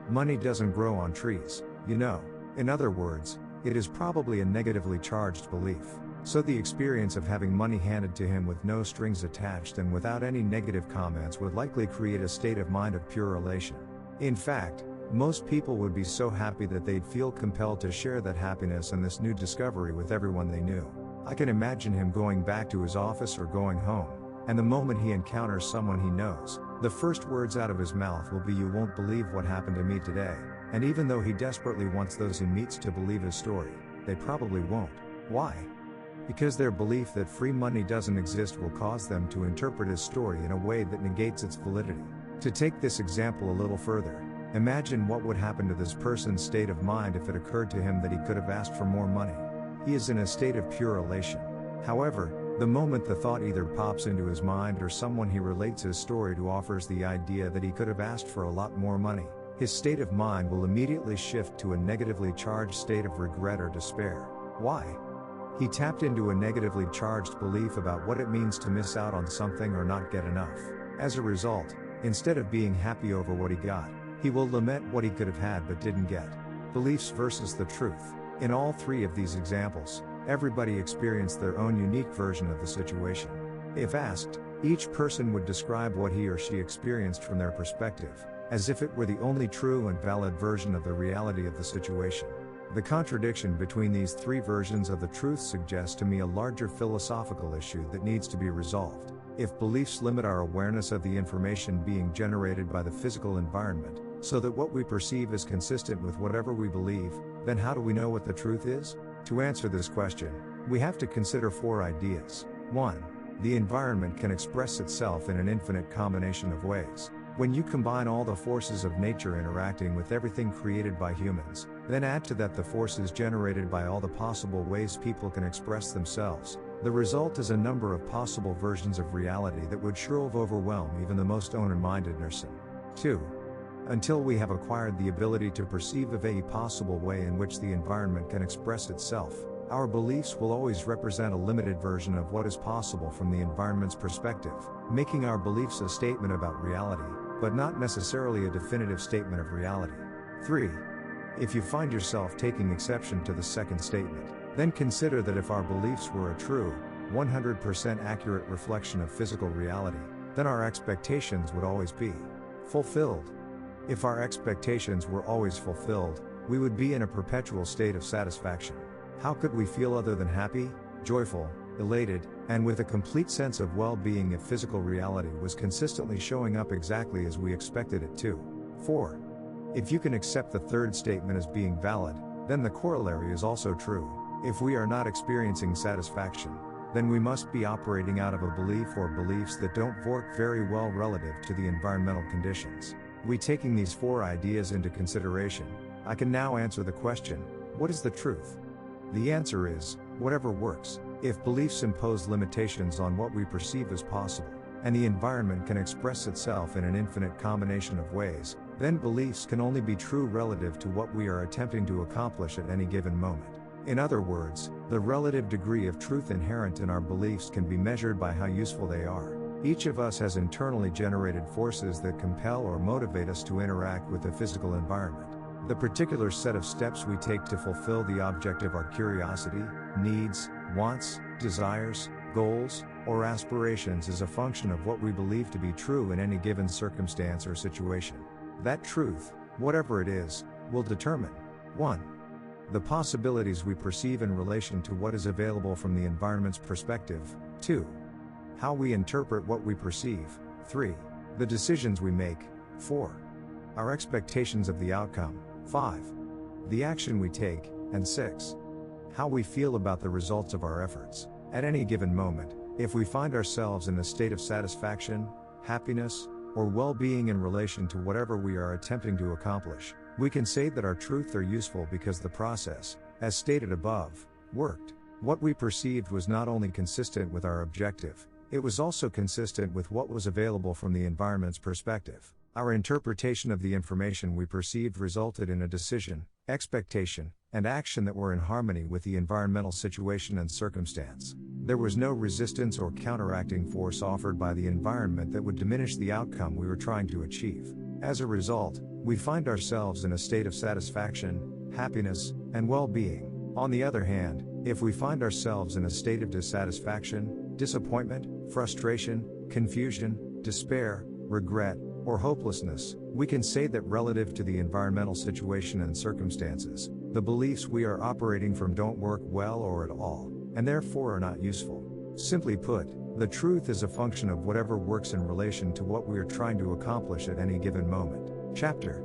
Money doesn't grow on trees, you know." In other words, it is probably a negatively charged belief. So the experience of having money handed to him with no strings attached and without any negative comments would likely create a state of mind of pure elation. In fact, most people would be so happy that they'd feel compelled to share that happiness and this new discovery with everyone they knew. I can imagine him going back to his office or going home, and the moment he encounters someone he knows, the first words out of his mouth will be, "You won't believe what happened to me today." And even though he desperately wants those he meets to believe his story, they probably won't. Why? Because their belief that free money doesn't exist will cause them to interpret his story in a way that negates its validity. To take this example a little further, imagine what would happen to this person's state of mind if it occurred to him that he could have asked for more money. He is in a state of pure elation. However, the moment the thought either pops into his mind or someone he relates his story to offers the idea that he could have asked for a lot more money, his state of mind will immediately shift to a negatively charged state of regret or despair. Why? He tapped into a negatively charged belief about what it means to miss out on something or not get enough. As a result, instead of being happy over what he got, he will lament what he could have had but didn't get. Beliefs versus the truth. In all three of these examples, everybody experienced their own unique version of the situation. If asked, each person would describe what he or she experienced from their perspective, as if it were the only true and valid version of the reality of the situation. The contradiction between these three versions of the truth suggests to me a larger philosophical issue that needs to be resolved. If beliefs limit our awareness of the information being generated by the physical environment, so that what we perceive is consistent with whatever we believe, then how do we know what the truth is? To answer this question, we have to consider four ideas. 1. The environment can express itself in an infinite combination of ways. When you combine all the forces of nature interacting with everything created by humans, then add to that the forces generated by all the possible ways people can express themselves, the result is a number of possible versions of reality that would sure overwhelm even the most open-minded person. 2. Until we have acquired the ability to perceive of a possible way in which the environment can express itself, our beliefs will always represent a limited version of what is possible from the environment's perspective, making our beliefs a statement about reality, but not necessarily a definitive statement of reality. 3. If you find yourself taking exception to the second statement, then consider that if our beliefs were a true, 100% accurate reflection of physical reality, then our expectations would always be fulfilled. If our expectations were always fulfilled, we would be in a perpetual state of satisfaction. How could we feel other than happy, joyful, elated, and with a complete sense of well-being if physical reality was consistently showing up exactly as we expected it to? 4. If you can accept the third statement as being valid, then the corollary is also true. If we are not experiencing satisfaction, then we must be operating out of a belief or beliefs that don't work very well relative to the environmental conditions. Taking these 4 ideas into consideration, I can now answer the question, what is the truth? The answer is, whatever works. If beliefs impose limitations on what we perceive as possible, and the environment can express itself in an infinite combination of ways, then beliefs can only be true relative to what we are attempting to accomplish at any given moment. In other words, the relative degree of truth inherent in our beliefs can be measured by how useful they are. Each of us has internally generated forces that compel or motivate us to interact with the physical environment. The particular set of steps we take to fulfill the object of our curiosity, needs, wants, desires, goals, or aspirations is a function of what we believe to be true in any given circumstance or situation. That truth, whatever it is, will determine 1. The possibilities we perceive in relation to what is available from the environment's perspective. 2. How we interpret what we perceive. 3. The decisions we make. 4. Our expectations of the outcome. 5. The action we take. And 6. How we feel about the results of our efforts. At any given moment, if we find ourselves in a state of satisfaction, happiness, or well-being in relation to whatever we are attempting to accomplish, we can say that our truths are useful because the process, as stated above, worked. What we perceived was not only consistent with our objective, it was also consistent with what was available from the environment's perspective. Our interpretation of the information we perceived resulted in a decision, expectation, and action that were in harmony with the environmental situation and circumstance. There was no resistance or counteracting force offered by the environment that would diminish the outcome we were trying to achieve. As a result, we find ourselves in a state of satisfaction, happiness, and well-being. On the other hand, if we find ourselves in a state of dissatisfaction, disappointment, frustration, confusion, despair, regret, or hopelessness, we can say that relative to the environmental situation and circumstances, the beliefs we are operating from don't work well or at all, and therefore are not useful. Simply put, the truth is a function of whatever works in relation to what we are trying to accomplish at any given moment. Chapter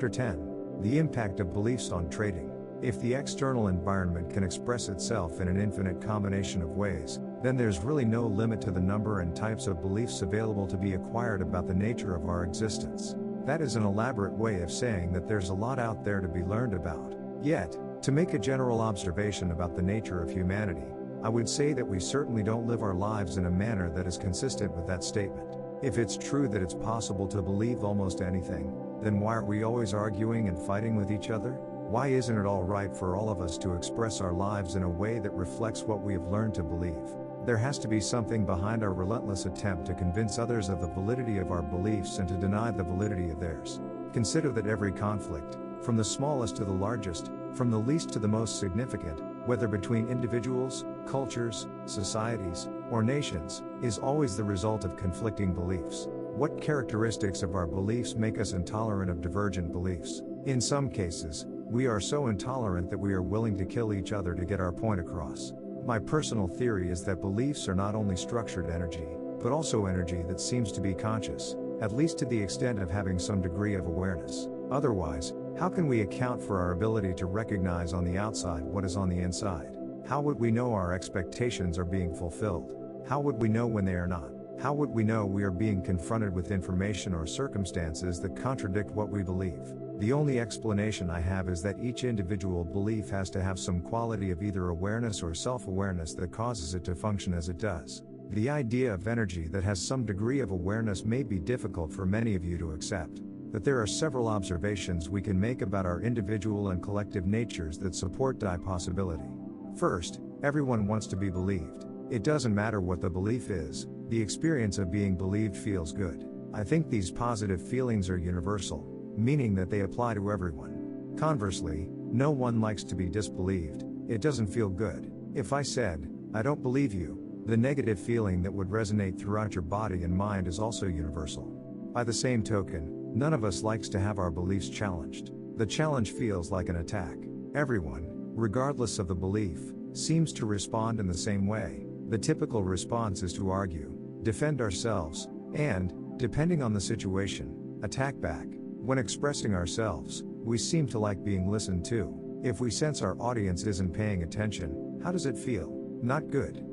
10. The impact of beliefs on trading. If the external environment can express itself in an infinite combination of ways, then there's really no limit to the number and types of beliefs available to be acquired about the nature of our existence. That is an elaborate way of saying that there's a lot out there to be learned about. Yet, to make a general observation about the nature of humanity, I would say that we certainly don't live our lives in a manner that is consistent with that statement. If it's true that it's possible to believe almost anything, then why are we always arguing and fighting with each other? Why isn't it all right for all of us to express our lives in a way that reflects what we have learned to believe? There has to be something behind our relentless attempt to convince others of the validity of our beliefs and to deny the validity of theirs. Consider that every conflict, from the smallest to the largest, from the least to the most significant, whether between individuals, cultures, societies, or nations, is always the result of conflicting beliefs. What characteristics of our beliefs make us intolerant of divergent beliefs? In some cases, we are so intolerant that we are willing to kill each other to get our point across. My personal theory is that beliefs are not only structured energy, but also energy that seems to be conscious, at least to the extent of having some degree of awareness. Otherwise, how can we account for our ability to recognize on the outside what is on the inside? How would we know our expectations are being fulfilled? How would we know when they are not? How would we know we are being confronted with information or circumstances that contradict what we believe? The only explanation I have is that each individual belief has to have some quality of either awareness or self-awareness that causes it to function as it does. The idea of energy that has some degree of awareness may be difficult for many of you to accept, but there are several observations we can make about our individual and collective natures that support die possibility. First, everyone wants to be believed. It doesn't matter what the belief is, the experience of being believed feels good. I think these positive feelings are universal, meaning that they apply to everyone. Conversely, no one likes to be disbelieved. It doesn't feel good. If I said, "I don't believe you," the negative feeling that would resonate throughout your body and mind is also universal. By the same token, none of us likes to have our beliefs challenged. The challenge feels like an attack. Everyone, regardless of the belief, seems to respond in the same way. The typical response is to argue, defend ourselves, and, depending on the situation, attack back. When expressing ourselves, we seem to like being listened to. If we sense our audience isn't paying attention, how does it feel? Not good.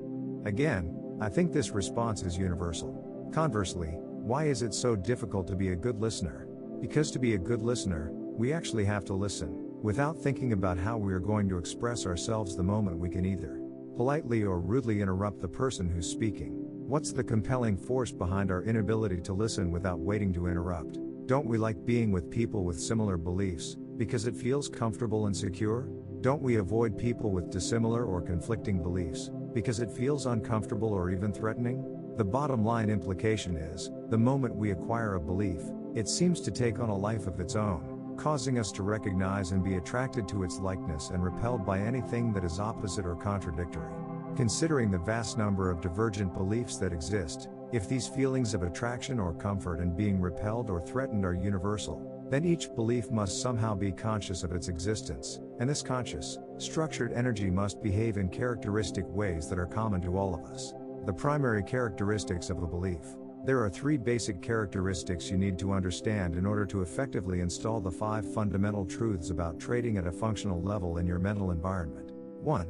Again, I think this response is universal. Conversely, why is it so difficult to be a good listener? Because to be a good listener, we actually have to listen, without thinking about how we are going to express ourselves the moment we can either politely or rudely interrupt the person who's speaking. What's the compelling force behind our inability to listen without waiting to interrupt? Don't we like being with people with similar beliefs, because it feels comfortable and secure? Don't we avoid people with dissimilar or conflicting beliefs, because it feels uncomfortable or even threatening? The bottom line implication is, the moment we acquire a belief, it seems to take on a life of its own, causing us to recognize and be attracted to its likeness and repelled by anything that is opposite or contradictory. Considering the vast number of divergent beliefs that exist, if these feelings of attraction or comfort and being repelled or threatened are universal, then each belief must somehow be conscious of its existence, and this conscious, structured energy must behave in characteristic ways that are common to all of us. The primary characteristics of a belief. There are 3 basic characteristics you need to understand in order to effectively install the 5 fundamental truths about trading at a functional level in your mental environment. 1.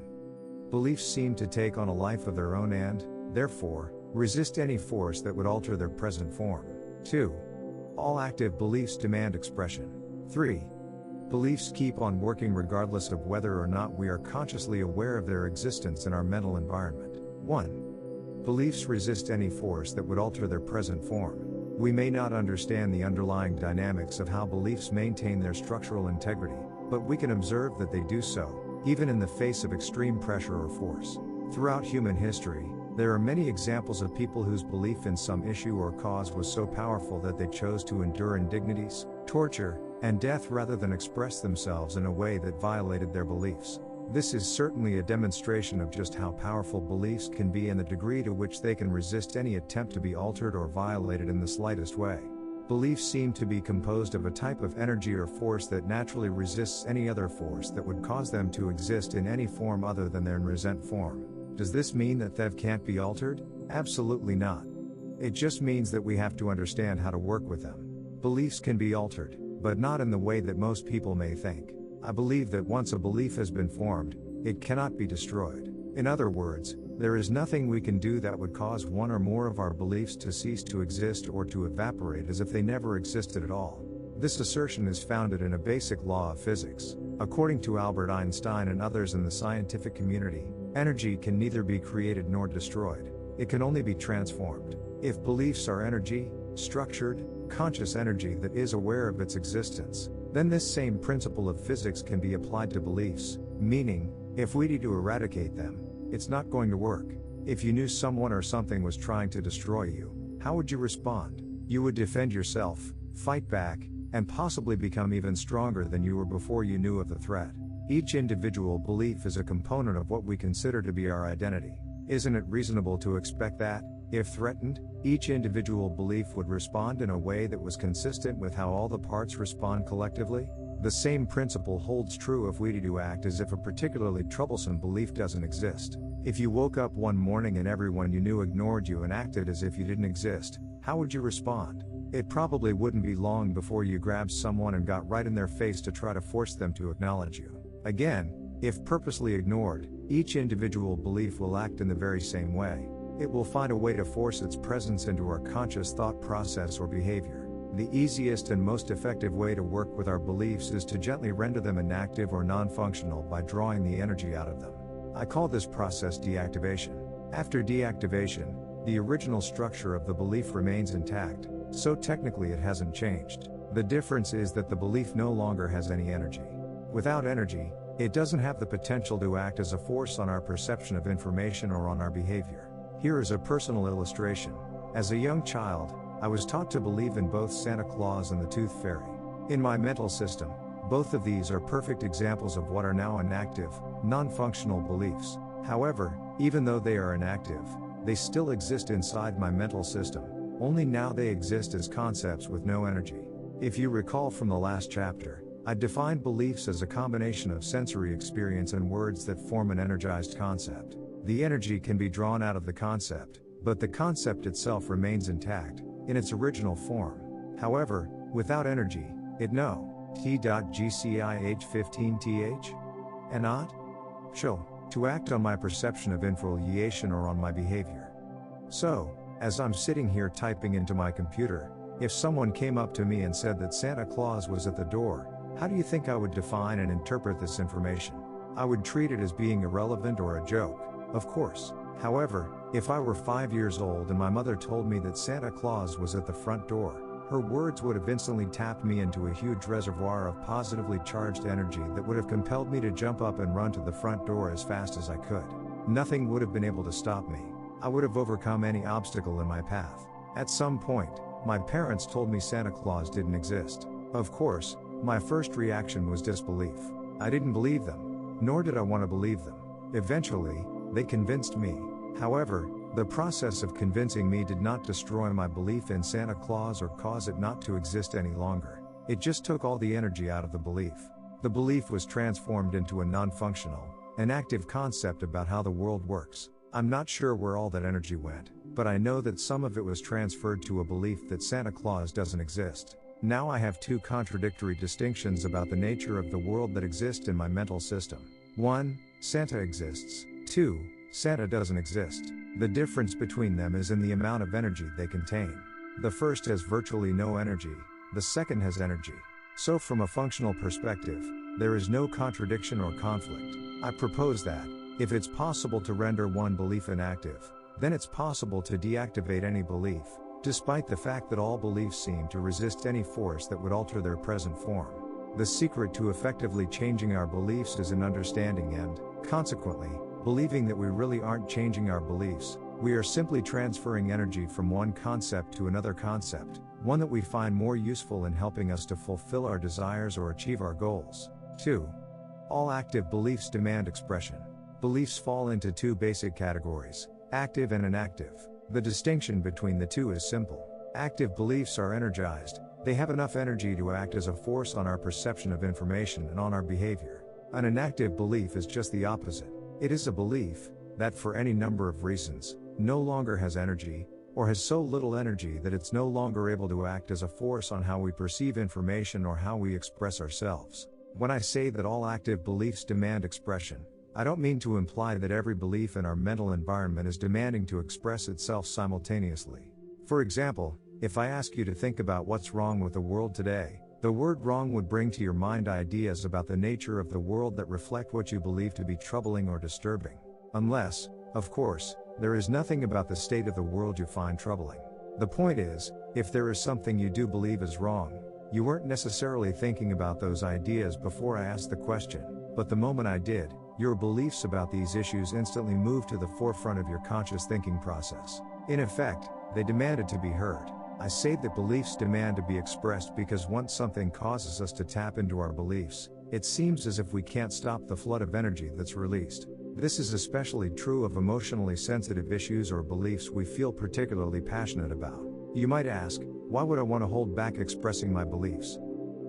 Beliefs seem to take on a life of their own and, therefore, resist any force that would alter their present form. 2. All active beliefs demand expression. 3. Beliefs keep on working regardless of whether or not we are consciously aware of their existence in our mental environment. 1. Beliefs resist any force that would alter their present form. We may not understand the underlying dynamics of how beliefs maintain their structural integrity, but we can observe that they do so, even in the face of extreme pressure or force. Throughout human history, there are many examples of people whose belief in some issue or cause was so powerful that they chose to endure indignities, torture, and death rather than express themselves in a way that violated their beliefs. This is certainly a demonstration of just how powerful beliefs can be and the degree to which they can resist any attempt to be altered or violated in the slightest way. Beliefs seem to be composed of a type of energy or force that naturally resists any other force that would cause them to exist in any form other than their present form. Does this mean that they can't be altered? Absolutely not. It just means that we have to understand how to work with them. Beliefs can be altered, but not in the way that most people may think. I believe that once a belief has been formed, it cannot be destroyed. In other words, there is nothing we can do that would cause one or more of our beliefs to cease to exist or to evaporate as if they never existed at all. This assertion is founded in a basic law of physics. According to Albert Einstein and others in the scientific community, energy can neither be created nor destroyed. It can only be transformed. If beliefs are energy, structured, conscious energy that is aware of its existence, then this same principle of physics can be applied to beliefs, meaning, if we need to eradicate them, it's not going to work. If you knew someone or something was trying to destroy you, how would you respond? You would defend yourself, fight back, and possibly become even stronger than you were before you knew of the threat. Each individual belief is a component of what we consider to be our identity. Isn't it reasonable to expect that, if threatened, each individual belief would respond in a way that was consistent with how all the parts respond collectively? The same principle holds true if we do act as if a particularly troublesome belief doesn't exist. If you woke up one morning and everyone you knew ignored you and acted as if you didn't exist, how would you respond? It probably wouldn't be long before you grabbed someone and got right in their face to try to force them to acknowledge you. Again, if purposely ignored, each individual belief will act in the very same way. It will find a way to force its presence into our conscious thought process or behavior. The easiest and most effective way to work with our beliefs is to gently render them inactive or non-functional by drawing the energy out of them. I call this process deactivation. After deactivation, the original structure of the belief remains intact, so technically it hasn't changed. The difference is that the belief no longer has any energy. Without energy, it doesn't have the potential to act as a force on our perception of information or on our behavior. Here is a personal illustration. As a young child, I was taught to believe in both Santa Claus and the Tooth Fairy. In my mental system, both of these are perfect examples of what are now inactive, non-functional beliefs. However, even though they are inactive, they still exist inside my mental system, only now they exist as concepts with no energy. If you recall from the last chapter, I defined beliefs as a combination of sensory experience and words that form an energized concept. The energy can be drawn out of the concept, but the concept itself remains intact, in its original form. However, without energy, it no. T.GCIH15th? And not? Shall, to act on my perception of infoliation or on my behavior. So, as I'm sitting here typing into my computer, if someone came up to me and said that Santa Claus was at the door, how do you think I would define and interpret this information? I would treat it as being irrelevant or a joke, of course. However, if I were 5 years old and my mother told me that Santa Claus was at the front door, her words would have instantly tapped me into a huge reservoir of positively charged energy that would have compelled me to jump up and run to the front door as fast as I could. Nothing would have been able to stop me. I would have overcome any obstacle in my path. At some point, my parents told me Santa Claus didn't exist. Of course, my first reaction was disbelief. I didn't believe them, nor did I want to believe them. Eventually, they convinced me. However, the process of convincing me did not destroy my belief in Santa Claus or cause it not to exist any longer. It just took all the energy out of the belief. The belief was transformed into a non-functional, inactive concept about how the world works. I'm not sure where all that energy went, but I know that some of it was transferred to a belief that Santa Claus doesn't exist. Now I have two contradictory distinctions about the nature of the world that exist in my mental system. 1. Santa exists. 2. Santa doesn't exist. The difference between them is in the amount of energy they contain. The first has virtually no energy, the second has energy. So from a functional perspective, there is no contradiction or conflict. I propose that, if it's possible to render one belief inactive, then it's possible to deactivate any belief, despite the fact that all beliefs seem to resist any force that would alter their present form. The secret to effectively changing our beliefs is in understanding and, consequently, believing that we really aren't changing our beliefs, we are simply transferring energy from one concept to another concept, one that we find more useful in helping us to fulfill our desires or achieve our goals. 2. All active beliefs demand expression. Beliefs fall into two basic categories, active and inactive. The distinction between the two is simple. Active beliefs are energized, they have enough energy to act as a force on our perception of information and on our behavior. An inactive belief is just the opposite. It is a belief that, for any number of reasons, no longer has energy, or has so little energy that it's no longer able to act as a force on how we perceive information or how we express ourselves. When I say that all active beliefs demand expression, I don't mean to imply that every belief in our mental environment is demanding to express itself simultaneously. For example, if I ask you to think about what's wrong with the world today, the word wrong would bring to your mind ideas about the nature of the world that reflect what you believe to be troubling or disturbing. Unless, of course, there is nothing about the state of the world you find troubling. The point is, if there is something you do believe is wrong, you weren't necessarily thinking about those ideas before I asked the question, but the moment I did, your beliefs about these issues instantly moved to the forefront of your conscious thinking process. In effect, they demanded to be heard. I say that beliefs demand to be expressed because once something causes us to tap into our beliefs, it seems as if we can't stop the flood of energy that's released. This is especially true of emotionally sensitive issues or beliefs we feel particularly passionate about. You might ask, why would I want to hold back expressing my beliefs?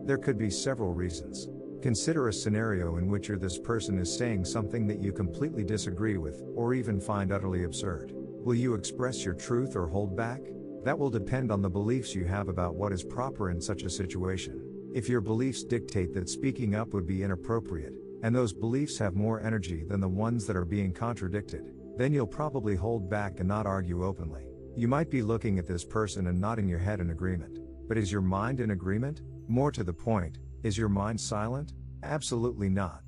There could be several reasons. Consider a scenario in which this person is saying something that you completely disagree with, or even find utterly absurd. Will you express your truth or hold back? That will depend on the beliefs you have about what is proper in such a situation. If your beliefs dictate that speaking up would be inappropriate, and those beliefs have more energy than the ones that are being contradicted, then you'll probably hold back and not argue openly. You might be looking at this person and nodding your head in agreement. But is your mind in agreement? More to the point, is your mind silent? Absolutely not.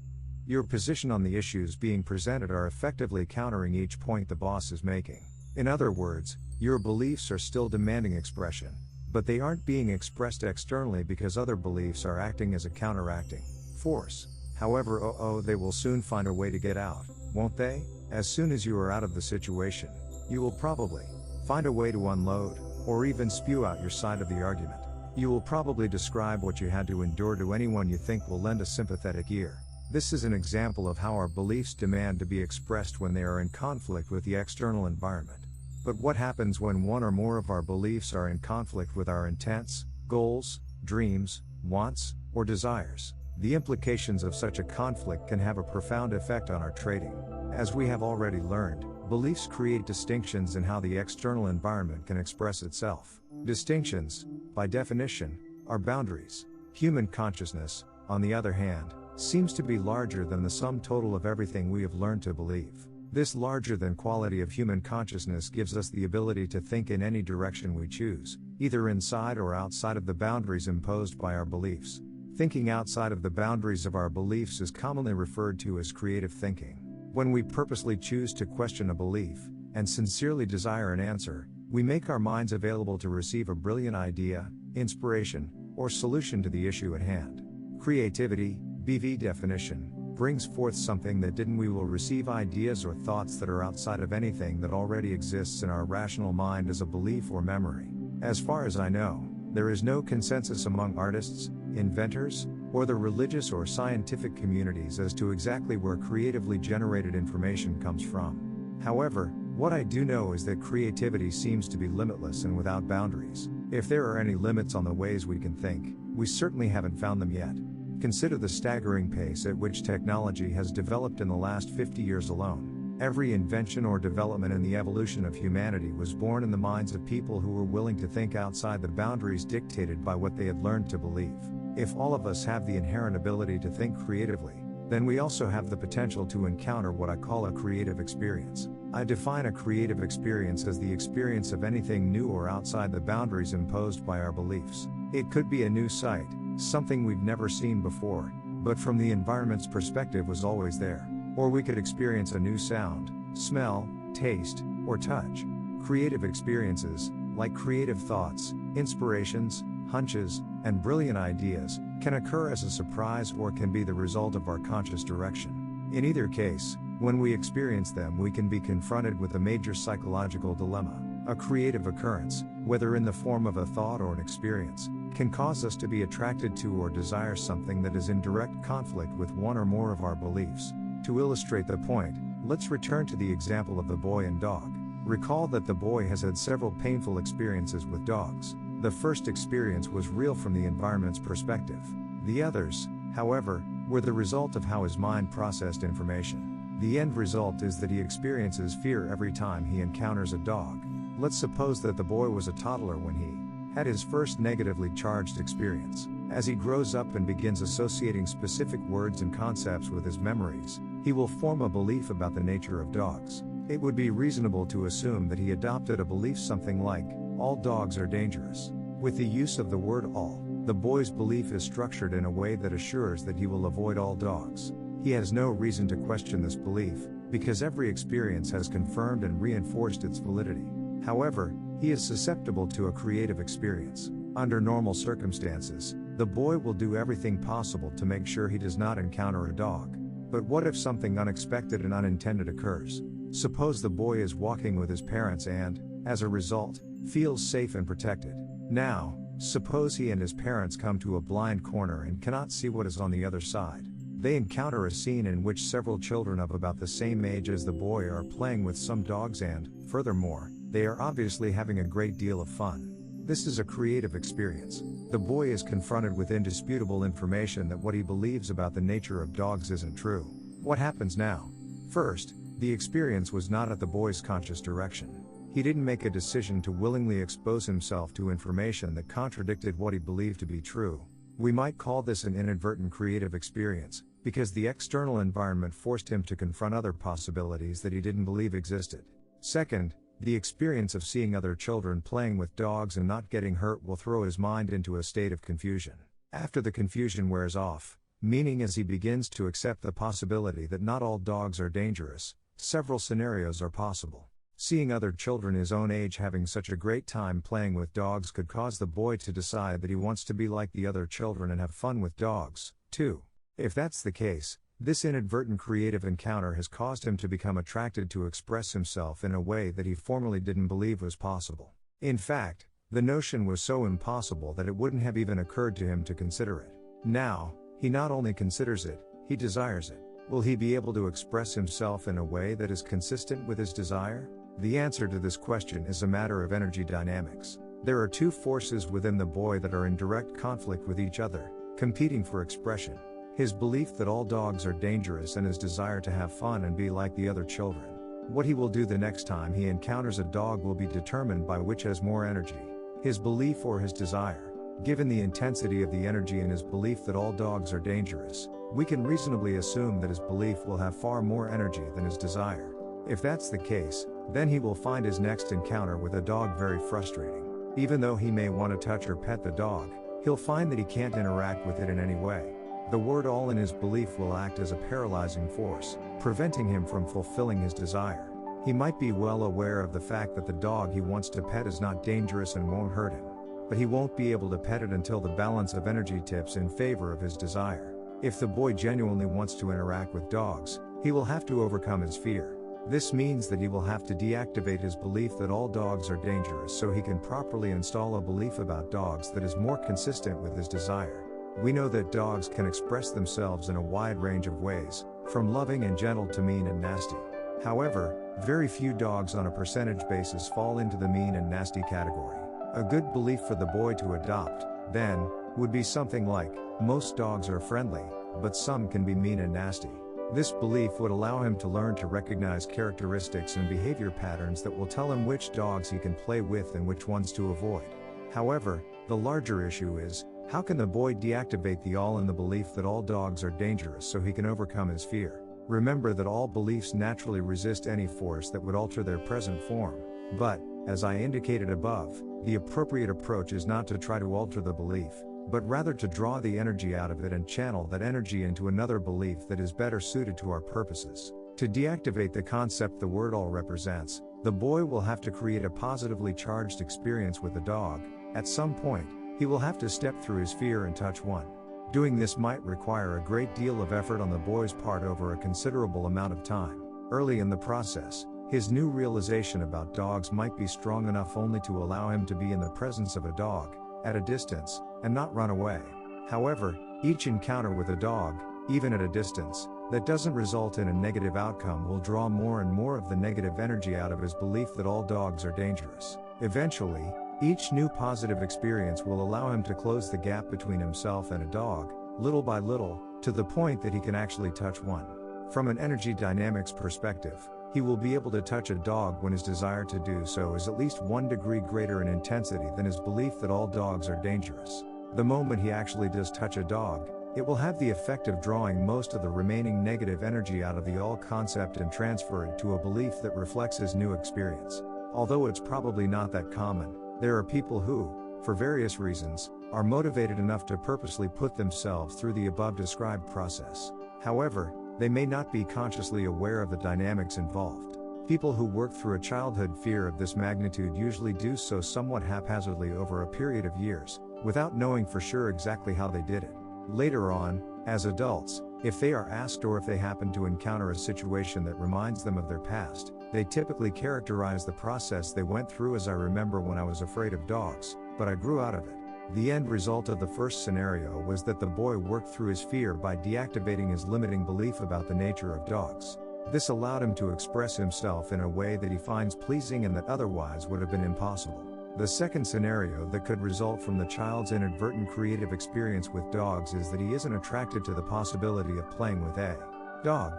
Your position on the issues being presented are effectively countering each point the boss is making. In other words, your beliefs are still demanding expression, but they aren't being expressed externally because other beliefs are acting as a counteracting force. However, they will soon find a way to get out, won't they? As soon as you are out of the situation, you will probably find a way to unload, or even spew out your side of the argument. You will probably describe what you had to endure to anyone you think will lend a sympathetic ear. This is an example of how our beliefs demand to be expressed when they are in conflict with the external environment. But what happens when one or more of our beliefs are in conflict with our intents, goals, dreams, wants, or desires. The implications of such a conflict can have a profound effect on our trading. As we have already learned, beliefs create distinctions in how the external environment can express itself. Distinctions, by definition, are boundaries. Human consciousness, on the other hand, seems to be larger than the sum total of everything we have learned to believe. This larger than quality of human consciousness gives us the ability to think in any direction we choose, either inside or outside of the boundaries imposed by our beliefs. Thinking outside of the boundaries of our beliefs is commonly referred to as creative thinking. When we purposely choose to question a belief, and sincerely desire an answer, we make our minds available to receive a brilliant idea, inspiration, or solution to the issue at hand. Creativity, BV definition, brings forth something that didn't. We will receive ideas or thoughts that are outside of anything that already exists in our rational mind as a belief or memory. As far as I know, there is no consensus among artists, inventors, or the religious or scientific communities as to exactly where creatively generated information comes from. However, what I do know is that creativity seems to be limitless and without boundaries. If there are any limits on the ways we can think, we certainly haven't found them yet. Consider the staggering pace at which technology has developed in the last 50 years alone. Every invention or development in the evolution of humanity was born in the minds of people who were willing to think outside the boundaries dictated by what they had learned to believe. If all of us have the inherent ability to think creatively, then we also have the potential to encounter what I call a creative experience. I define a creative experience as the experience of anything new or outside the boundaries imposed by our beliefs. It could be a new sight, something we've never seen before, but from the environment's perspective was always there. Or we could experience a new sound, smell, taste, or touch. Creative experiences, like creative thoughts, inspirations, hunches, and brilliant ideas, can occur as a surprise or can be the result of our conscious direction. In either case, when we experience them, we can be confronted with a major psychological dilemma. A creative occurrence, whether in the form of a thought or an experience, can cause us to be attracted to or desire something that is in direct conflict with one or more of our beliefs. To illustrate the point, let's return to the example of the boy and dog. Recall that the boy has had several painful experiences with dogs. The first experience was real from the environment's perspective. The others, however, were the result of how his mind processed information. The end result is that he experiences fear every time he encounters a dog. Let's suppose that the boy was a toddler when he had his first negatively charged experience. As he grows up and begins associating specific words and concepts with his memories, he will form a belief about the nature of dogs. It would be reasonable to assume that he adopted a belief something like, all dogs are dangerous. With the use of the word all, the boy's belief is structured in a way that assures that he will avoid all dogs. He has no reason to question this belief, because every experience has confirmed and reinforced its validity. However, he is susceptible to a creative experience. Under normal circumstances, the boy will do everything possible to make sure he does not encounter a dog. But what if something unexpected and unintended occurs? Suppose the boy is walking with his parents and, as a result, feels safe and protected. Now, suppose he and his parents come to a blind corner and cannot see what is on the other side. They encounter a scene in which several children of about the same age as the boy are playing with some dogs and, furthermore, they are obviously having a great deal of fun. This is a creative experience. The boy is confronted with indisputable information that what he believes about the nature of dogs isn't true. What happens now? First, the experience was not at the boy's conscious direction. He didn't make a decision to willingly expose himself to information that contradicted what he believed to be true. We might call this an inadvertent creative experience, because the external environment forced him to confront other possibilities that he didn't believe existed. Second, the experience of seeing other children playing with dogs and not getting hurt will throw his mind into a state of confusion. After the confusion wears off, meaning as he begins to accept the possibility that not all dogs are dangerous, several scenarios are possible. Seeing other children his own age having such a great time playing with dogs could cause the boy to decide that he wants to be like the other children and have fun with dogs, too. If that's the case, this inadvertent creative encounter has caused him to become attracted to express himself in a way that he formerly didn't believe was possible. In fact, the notion was so impossible that it wouldn't have even occurred to him to consider it. Now, he not only considers it, he desires it. Will he be able to express himself in a way that is consistent with his desire? The answer to this question is a matter of energy dynamics. There are two forces within the boy that are in direct conflict with each other, competing for expression. His belief that all dogs are dangerous and his desire to have fun and be like the other children. What he will do the next time he encounters a dog will be determined by which has more energy, his belief or his desire. Given the intensity of the energy in his belief that all dogs are dangerous, we can reasonably assume that his belief will have far more energy than his desire. If that's the case, then he will find his next encounter with a dog very frustrating. Even though he may want to touch or pet the dog, he'll find that he can't interact with it in any way. The word all in his belief will act as a paralyzing force, preventing him from fulfilling his desire. He might be well aware of the fact that the dog he wants to pet is not dangerous and won't hurt him, but he won't be able to pet it until the balance of energy tips in favor of his desire. If the boy genuinely wants to interact with dogs, he will have to overcome his fear. This means that he will have to deactivate his belief that all dogs are dangerous so he can properly install a belief about dogs that is more consistent with his desire. We know that dogs can express themselves in a wide range of ways, from loving and gentle to mean and nasty. However, very few dogs on a percentage basis fall into the mean and nasty category. A good belief for the boy to adopt, then, would be something like, most dogs are friendly, but some can be mean and nasty. This belief would allow him to learn to recognize characteristics and behavior patterns that will tell him which dogs he can play with and which ones to avoid. However, the larger issue is, how can the boy deactivate the all in the belief that all dogs are dangerous so he can overcome his fear? Remember that all beliefs naturally resist any force that would alter their present form. But, as I indicated above, the appropriate approach is not to try to alter the belief, but rather to draw the energy out of it and channel that energy into another belief that is better suited to our purposes. To deactivate the concept the word all represents, the boy will have to create a positively charged experience with the dog. At some point, he will have to step through his fear and touch one. Doing this might require a great deal of effort on the boy's part over a considerable amount of time. Early in the process, his new realization about dogs might be strong enough only to allow him to be in the presence of a dog, at a distance, and not run away. However, each encounter with a dog, even at a distance, that doesn't result in a negative outcome will draw more and more of the negative energy out of his belief that all dogs are dangerous. Eventually, each new positive experience will allow him to close the gap between himself and a dog, little by little, to the point that he can actually touch one. From an energy dynamics perspective, he will be able to touch a dog when his desire to do so is at least 1 degree greater in intensity than his belief that all dogs are dangerous. The moment he actually does touch a dog, it will have the effect of drawing most of the remaining negative energy out of the all concept and transfer it to a belief that reflects his new experience. Although it's probably not that common, there are people who, for various reasons, are motivated enough to purposely put themselves through the above described process. However, they may not be consciously aware of the dynamics involved. People who work through a childhood fear of this magnitude usually do so somewhat haphazardly over a period of years, without knowing for sure exactly how they did it. Later on, as adults, if they are asked or if they happen to encounter a situation that reminds them of their past, they typically characterize the process they went through as I remember when I was afraid of dogs, but I grew out of it. The end result of the first scenario was that the boy worked through his fear by deactivating his limiting belief about the nature of dogs. This allowed him to express himself in a way that he finds pleasing and that otherwise would have been impossible. The second scenario that could result from the child's inadvertent creative experience with dogs is that he isn't attracted to the possibility of playing with a dog.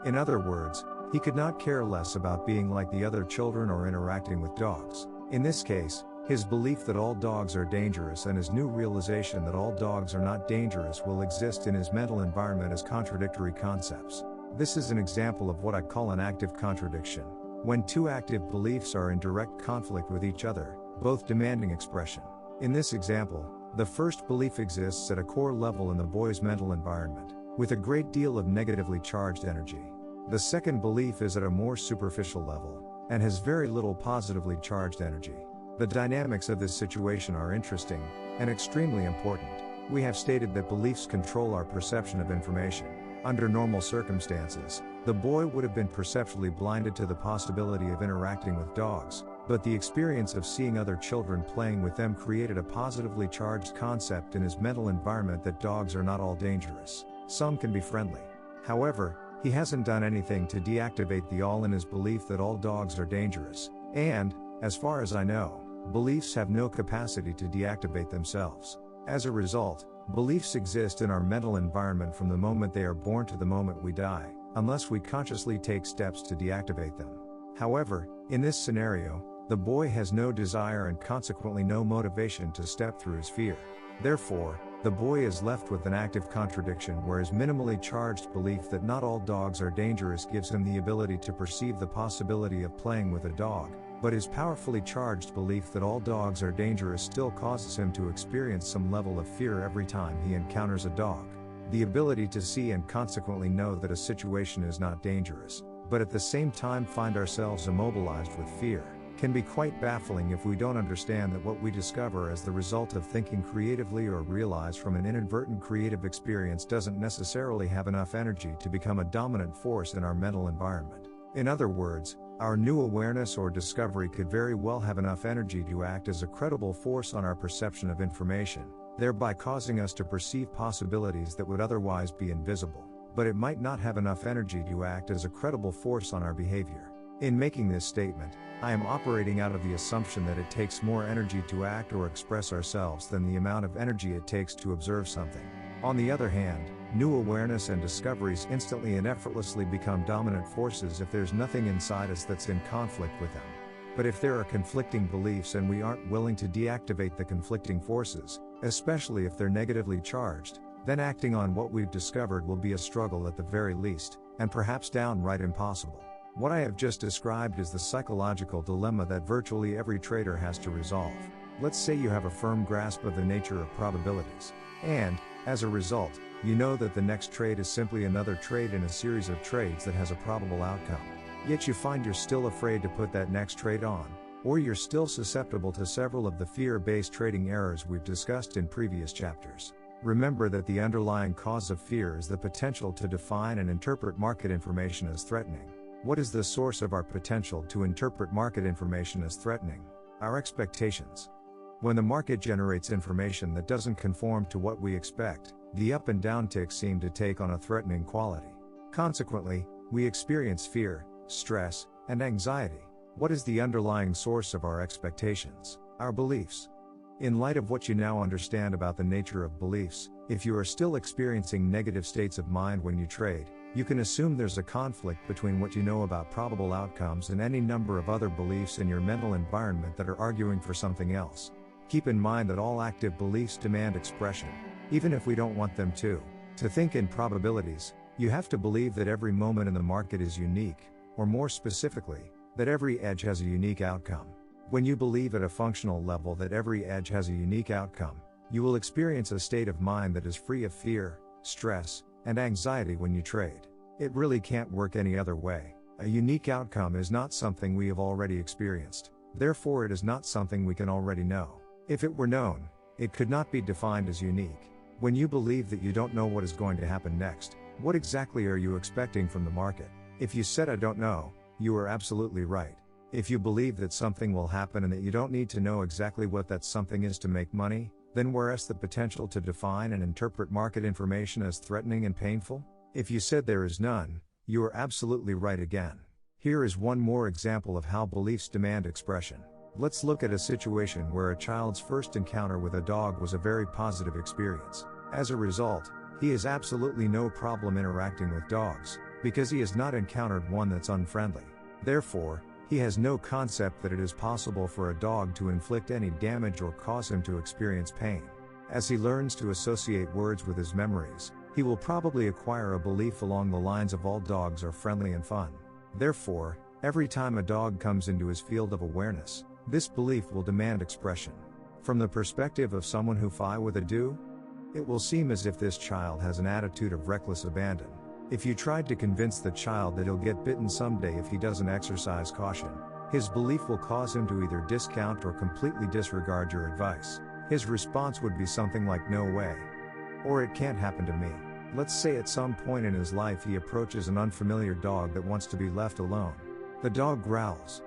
In other words, he could not care less about being like the other children or interacting with dogs. In this case, his belief that all dogs are dangerous and his new realization that all dogs are not dangerous will exist in his mental environment as contradictory concepts. This is an example of what I call an active contradiction, when two active beliefs are in direct conflict with each other, both demanding expression. In this example, the first belief exists at a core level in the boy's mental environment, with a great deal of negatively charged energy. The second belief is at a more superficial level, and has very little positively charged energy. The dynamics of this situation are interesting, and extremely important. We have stated that beliefs control our perception of information. Under normal circumstances, the boy would have been perceptually blinded to the possibility of interacting with dogs, but the experience of seeing other children playing with them created a positively charged concept in his mental environment that dogs are not all dangerous. Some can be friendly. However, he hasn't done anything to deactivate the all in his belief that all dogs are dangerous, and, as far as I know, beliefs have no capacity to deactivate themselves. As a result, Beliefs exist in our mental environment from the moment they are born to the moment we die, unless we consciously take steps to deactivate them. However, in this scenario, the boy has no desire and consequently no motivation to step through his fear. Therefore, the boy is left with an active contradiction where his minimally charged belief that not all dogs are dangerous gives him the ability to perceive the possibility of playing with a dog, but his powerfully charged belief that all dogs are dangerous still causes him to experience some level of fear every time he encounters a dog. The ability to see and consequently know that a situation is not dangerous, but at the same time find ourselves immobilized with fear, can be quite baffling if we don't understand that what we discover as the result of thinking creatively or realize from an inadvertent creative experience doesn't necessarily have enough energy to become a dominant force in our mental environment. In other words, our new awareness or discovery could very well have enough energy to act as a credible force on our perception of information, thereby causing us to perceive possibilities that would otherwise be invisible, but it might not have enough energy to act as a credible force on our behavior. In making this statement, I am operating out of the assumption that it takes more energy to act or express ourselves than the amount of energy it takes to observe something. On the other hand, new awareness and discoveries instantly and effortlessly become dominant forces if there's nothing inside us that's in conflict with them. But if there are conflicting beliefs and we aren't willing to deactivate the conflicting forces, especially if they're negatively charged, then acting on what we've discovered will be a struggle at the very least, and perhaps downright impossible. What I have just described is the psychological dilemma that virtually every trader has to resolve. Let's say you have a firm grasp of the nature of probabilities, and, as a result, you know that the next trade is simply another trade in a series of trades that has a probable outcome. Yet you find you're still afraid to put that next trade on, or you're still susceptible to several of the fear-based trading errors we've discussed in previous chapters. Remember that the underlying cause of fear is the potential to define and interpret market information as threatening. What is the source of our potential to interpret market information as threatening? Our expectations. When the market generates information that doesn't conform to what we expect, the up and down ticks seem to take on a threatening quality. Consequently, we experience fear, stress, and anxiety. What is the underlying source of our expectations? Our beliefs. In light of what you now understand about the nature of beliefs, if you are still experiencing negative states of mind when you trade, you can assume there's a conflict between what you know about probable outcomes and any number of other beliefs in your mental environment that are arguing for something else. Keep in mind that all active beliefs demand expression, even if we don't want them to. To think in probabilities, you have to believe that every moment in the market is unique, or more specifically, that every edge has a unique outcome. When you believe at a functional level that every edge has a unique outcome, you will experience a state of mind that is free of fear, stress, and anxiety when you trade. It really can't work any other way. A unique outcome is not something we have already experienced. Therefore, it is not something we can already know. If it were known, it could not be defined as unique. When you believe that you don't know what is going to happen next, what exactly are you expecting from the market? If you said I don't know, you are absolutely right. If you believe that something will happen and that you don't need to know exactly what that something is to make money, then where's the potential to define and interpret market information as threatening and painful? If you said there is none, you are absolutely right again. Here is one more example of how beliefs demand expression. Let's look at a situation where a child's first encounter with a dog was a very positive experience. As a result, he has absolutely no problem interacting with dogs, because he has not encountered one that's unfriendly. Therefore, he has no concept that it is possible for a dog to inflict any damage or cause him to experience pain. As he learns to associate words with his memories, he will probably acquire a belief along the lines of all dogs are friendly and fun. Therefore, every time a dog comes into his field of awareness, this belief will demand expression. From the perspective of someone who fights with a do, it will seem as if this child has an attitude of reckless abandon. If you tried to convince the child that he'll get bitten someday if he doesn't exercise caution, his belief will cause him to either discount or completely disregard your advice. His response would be something like "no way," or "it can't happen to me." Let's say at some point in his life he approaches an unfamiliar dog that wants to be left alone. The dog growls.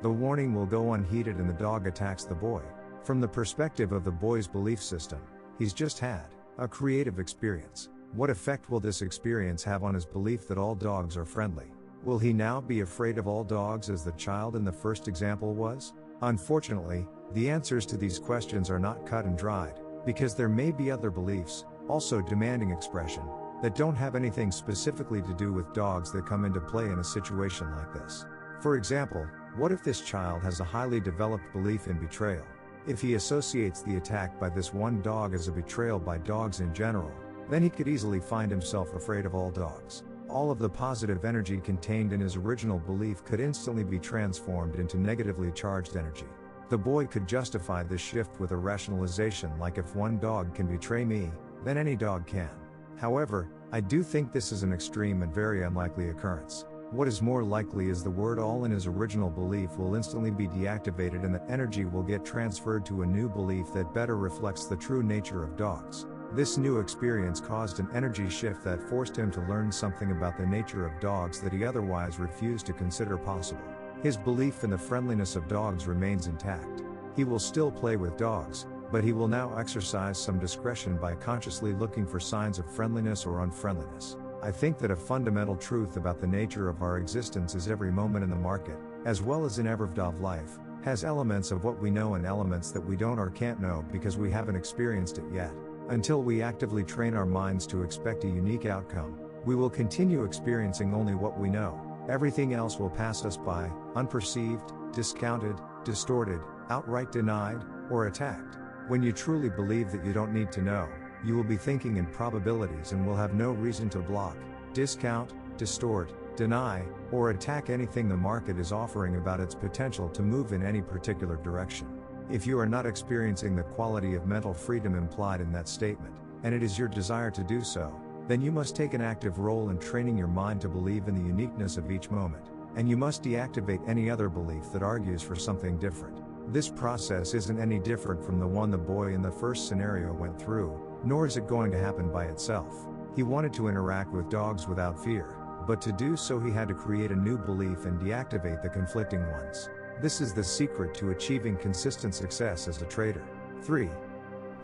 The warning will go unheeded and the dog attacks the boy. From the perspective of the boy's belief system, he's just had a creative experience. What effect will this experience have on his belief that all dogs are friendly? Will he now be afraid of all dogs as the child in the first example was? Unfortunately, the answers to these questions are not cut and dried, Because there may be other beliefs, also demanding expression, that don't have anything specifically to do with dogs that come into play in a situation like this. For example, what if this child has a highly developed belief in betrayal? If he associates the attack by this one dog as a betrayal by dogs in general, then he could easily find himself afraid of all dogs. All of the positive energy contained in his original belief could instantly be transformed into negatively charged energy. The boy could justify this shift with a rationalization like, if one dog can betray me, then any dog can. However, I do think this is an extreme and very unlikely occurrence. What is more likely is the word all in his original belief will instantly be deactivated and that energy will get transferred to a new belief that better reflects the true nature of dogs. This new experience caused an energy shift that forced him to learn something about the nature of dogs that he otherwise refused to consider possible. His belief in the friendliness of dogs remains intact. He will still play with dogs, but he will now exercise some discretion by consciously looking for signs of friendliness or unfriendliness. I think that a fundamental truth about the nature of our existence is every moment in the market, as well as in everyday life, has elements of what we know and elements that we don't or can't know because we haven't experienced it yet. Until we actively train our minds to expect a unique outcome, we will continue experiencing only what we know. Everything else will pass us by, unperceived, discounted, distorted, outright denied, or attacked. When you truly believe that you don't need to know, you will be thinking in probabilities and will have no reason to block, discount, distort, deny, or attack anything the market is offering about its potential to move in any particular direction. If you are not experiencing the quality of mental freedom implied in that statement, and it is your desire to do so, then you must take an active role in training your mind to believe in the uniqueness of each moment, and you must deactivate any other belief that argues for something different. This process isn't any different from the one the boy in the first scenario went through, nor is it going to happen by itself. He wanted to interact with dogs without fear, but to do so he had to create a new belief and deactivate the conflicting ones. This is the secret to achieving consistent success as a trader. 3.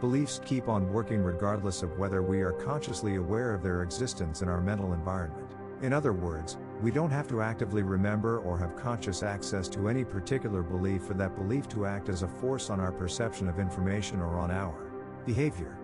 Beliefs keep on working regardless of whether we are consciously aware of their existence in our mental environment. In other words, we don't have to actively remember or have conscious access to any particular belief for that belief to act as a force on our perception of information or on our behavior.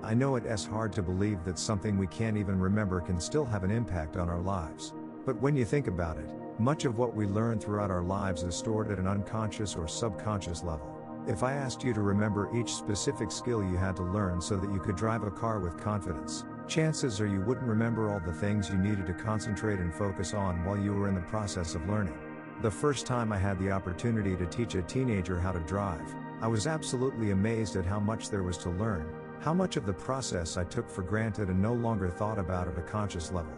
I know it's hard to believe that something we can't even remember can still have an impact on our lives. But when you think about it, much of what we learn throughout our lives is stored at an unconscious or subconscious level. If I asked you to remember each specific skill you had to learn so that you could drive a car with confidence, chances are you wouldn't remember all the things you needed to concentrate and focus on while you were in the process of learning. The first time I had the opportunity to teach a teenager how to drive, I was absolutely amazed at how much there was to learn, how much of the process I took for granted and no longer thought about at a conscious level.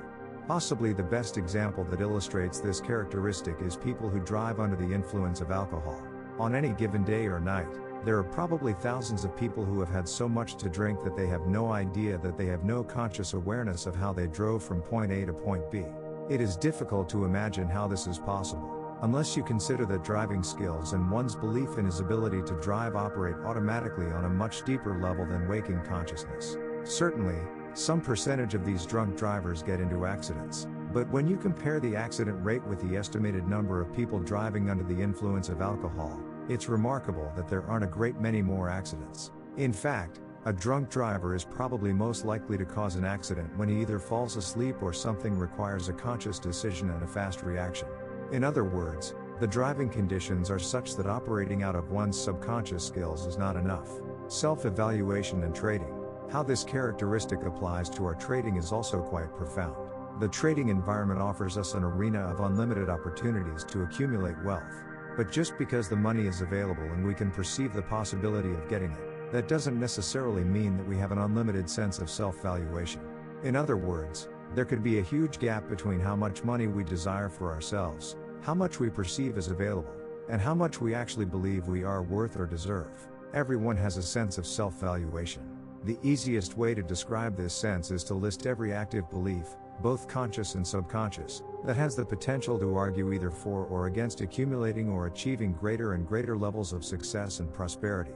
Possibly the best example that illustrates this characteristic is people who drive under the influence of alcohol. On any given day or night, there are probably thousands of people who have had so much to drink that they have no idea that they have no conscious awareness of how they drove from point A to point B. It is difficult to imagine how this is possible, unless you consider that driving skills and one's belief in his ability to drive operate automatically on a much deeper level than waking consciousness. Certainly, some percentage of these drunk drivers get into accidents, but when you compare the accident rate with the estimated number of people driving under the influence of alcohol, it's remarkable that there aren't a great many more accidents. In fact, a drunk driver is probably most likely to cause an accident when he either falls asleep or something requires a conscious decision and a fast reaction. In other words, the driving conditions are such that operating out of one's subconscious skills is not enough. Self-evaluation and trading. How this characteristic applies to our trading is also quite profound. The trading environment offers us an arena of unlimited opportunities to accumulate wealth. But just because the money is available and we can perceive the possibility of getting it, that doesn't necessarily mean that we have an unlimited sense of self-valuation. In other words, there could be a huge gap between how much money we desire for ourselves, how much we perceive as available, and how much we actually believe we are worth or deserve. Everyone has a sense of self-valuation. The easiest way to describe this sense is to list every active belief, both conscious and subconscious, that has the potential to argue either for or against accumulating or achieving greater and greater levels of success and prosperity.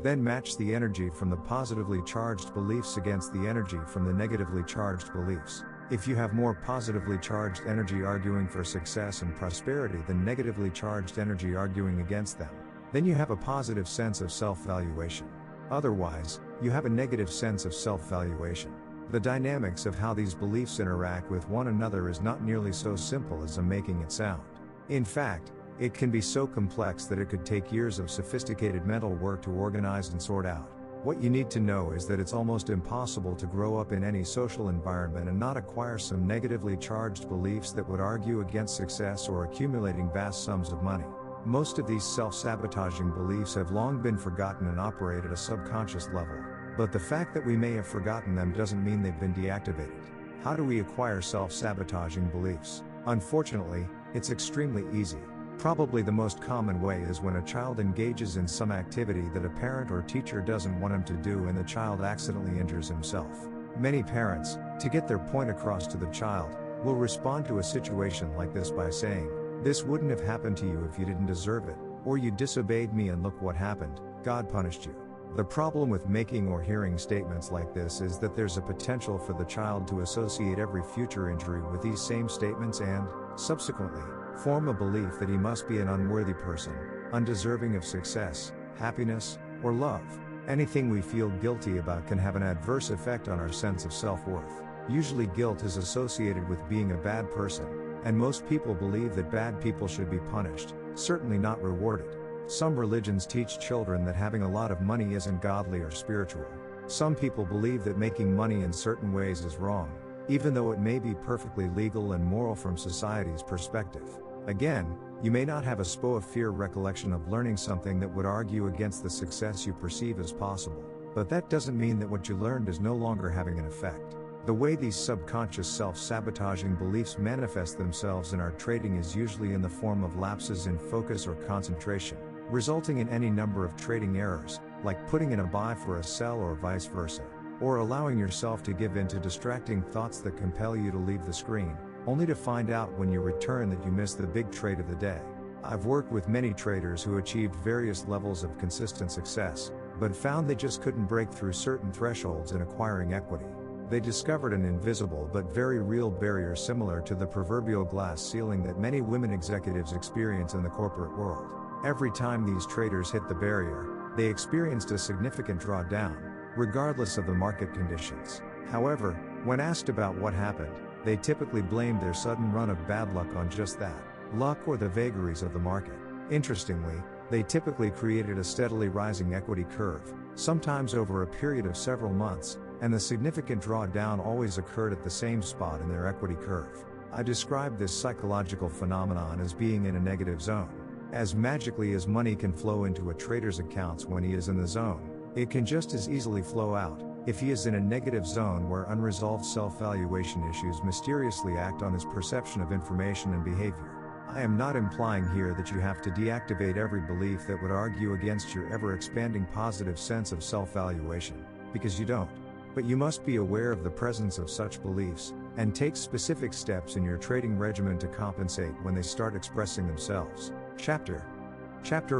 Then match the energy from the positively charged beliefs against the energy from the negatively charged beliefs. If you have more positively charged energy arguing for success and prosperity than negatively charged energy arguing against them, then you have a positive sense of self-valuation. Otherwise, you have a negative sense of self-valuation. The dynamics of how these beliefs interact with one another is not nearly so simple as I'm making it sound. In fact, it can be so complex that it could take years of sophisticated mental work to organize and sort out. What you need to know is that it's almost impossible to grow up in any social environment and not acquire some negatively charged beliefs that would argue against success or accumulating vast sums of money. Most of these self-sabotaging beliefs have long been forgotten and operate at a subconscious level, but the fact that we may have forgotten them doesn't mean they've been deactivated. How do we acquire self-sabotaging beliefs? Unfortunately, it's extremely easy. Probably the most common way is when a child engages in some activity that a parent or teacher doesn't want him to do and the child accidentally injures himself. Many parents, to get their point across to the child, will respond to a situation like this by saying, "This wouldn't have happened to you if you didn't deserve it, or you disobeyed me and look what happened, God punished you." The problem with making or hearing statements like this is that there's a potential for the child to associate every future injury with these same statements and, subsequently, form a belief that he must be an unworthy person, undeserving of success, happiness, or love. Anything we feel guilty about can have an adverse effect on our sense of self-worth. Usually guilt is associated with being a bad person, and most people believe that bad people should be punished, certainly not rewarded. Some religions teach children that having a lot of money isn't godly or spiritual. Some people believe that making money in certain ways is wrong, even though it may be perfectly legal and moral from society's perspective. Again, you may not have a SPO of fear recollection of learning something that would argue against the success you perceive as possible, but that doesn't mean that what you learned is no longer having an effect. The way these subconscious self-sabotaging beliefs manifest themselves in our trading is usually in the form of lapses in focus or concentration, resulting in any number of trading errors, like putting in a buy for a sell or vice versa, or allowing yourself to give in to distracting thoughts that compel you to leave the screen, only to find out when you return that you missed the big trade of the day. I've worked with many traders who achieved various levels of consistent success, but found they just couldn't break through certain thresholds in acquiring equity. They discovered an invisible but very real barrier similar to the proverbial glass ceiling that many women executives experience in the corporate world. Every time these traders hit the barrier, they experienced a significant drawdown, regardless of the market conditions. However, when asked about what happened, they typically blamed their sudden run of bad luck on just that, luck or the vagaries of the market. Interestingly, they typically created a steadily rising equity curve, sometimes over a period of several months, and the significant drawdown always occurred at the same spot in their equity curve. I describe this psychological phenomenon as being in a negative zone. As magically as money can flow into a trader's accounts when he is in the zone, it can just as easily flow out if he is in a negative zone where unresolved self-valuation issues mysteriously act on his perception of information and behavior. I am not implying here that you have to deactivate every belief that would argue against your ever-expanding positive sense of self-valuation, because you don't. But you must be aware of the presence of such beliefs, and take specific steps in your trading regimen to compensate when they start expressing themselves. Chapter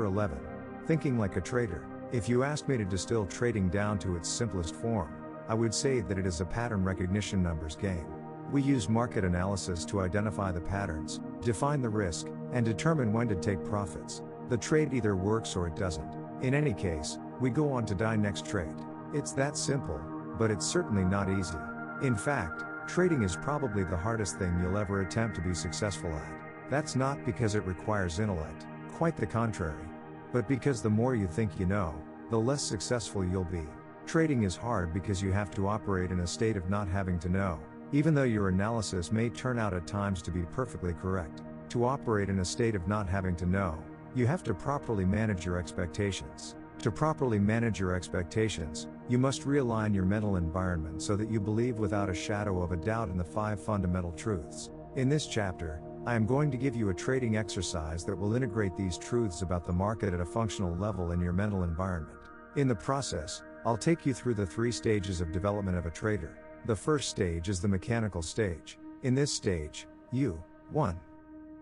11. Thinking like a trader. If you asked me to distill trading down to its simplest form, I would say that it is a pattern recognition numbers game. We use market analysis to identify the patterns, define the risk, and determine when to take profits. The trade either works or it doesn't. In any case, we go on to die next trade. It's that simple, but it's certainly not easy. In fact, trading is probably the hardest thing you'll ever attempt to be successful at. That's not because it requires intellect, quite the contrary, but because the more you think you know, the less successful you'll be. Trading is hard because you have to operate in a state of not having to know, even though your analysis may turn out at times to be perfectly correct. To operate in a state of not having to know, you have to properly manage your expectations. To properly manage your expectations, you must realign your mental environment so that you believe without a shadow of a doubt in the 5 fundamental truths. In this chapter, I am going to give you a trading exercise that will integrate these truths about the market at a functional level in your mental environment. In the process, I'll take you through the 3 stages of development of a trader. The first stage is the mechanical stage. In this stage, you 1.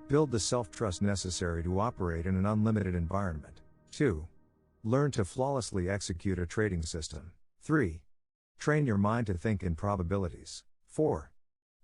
Build the self-trust necessary to operate in an unlimited environment. 2. Learn to flawlessly execute a trading system. 3. Train your mind to think in probabilities. 4.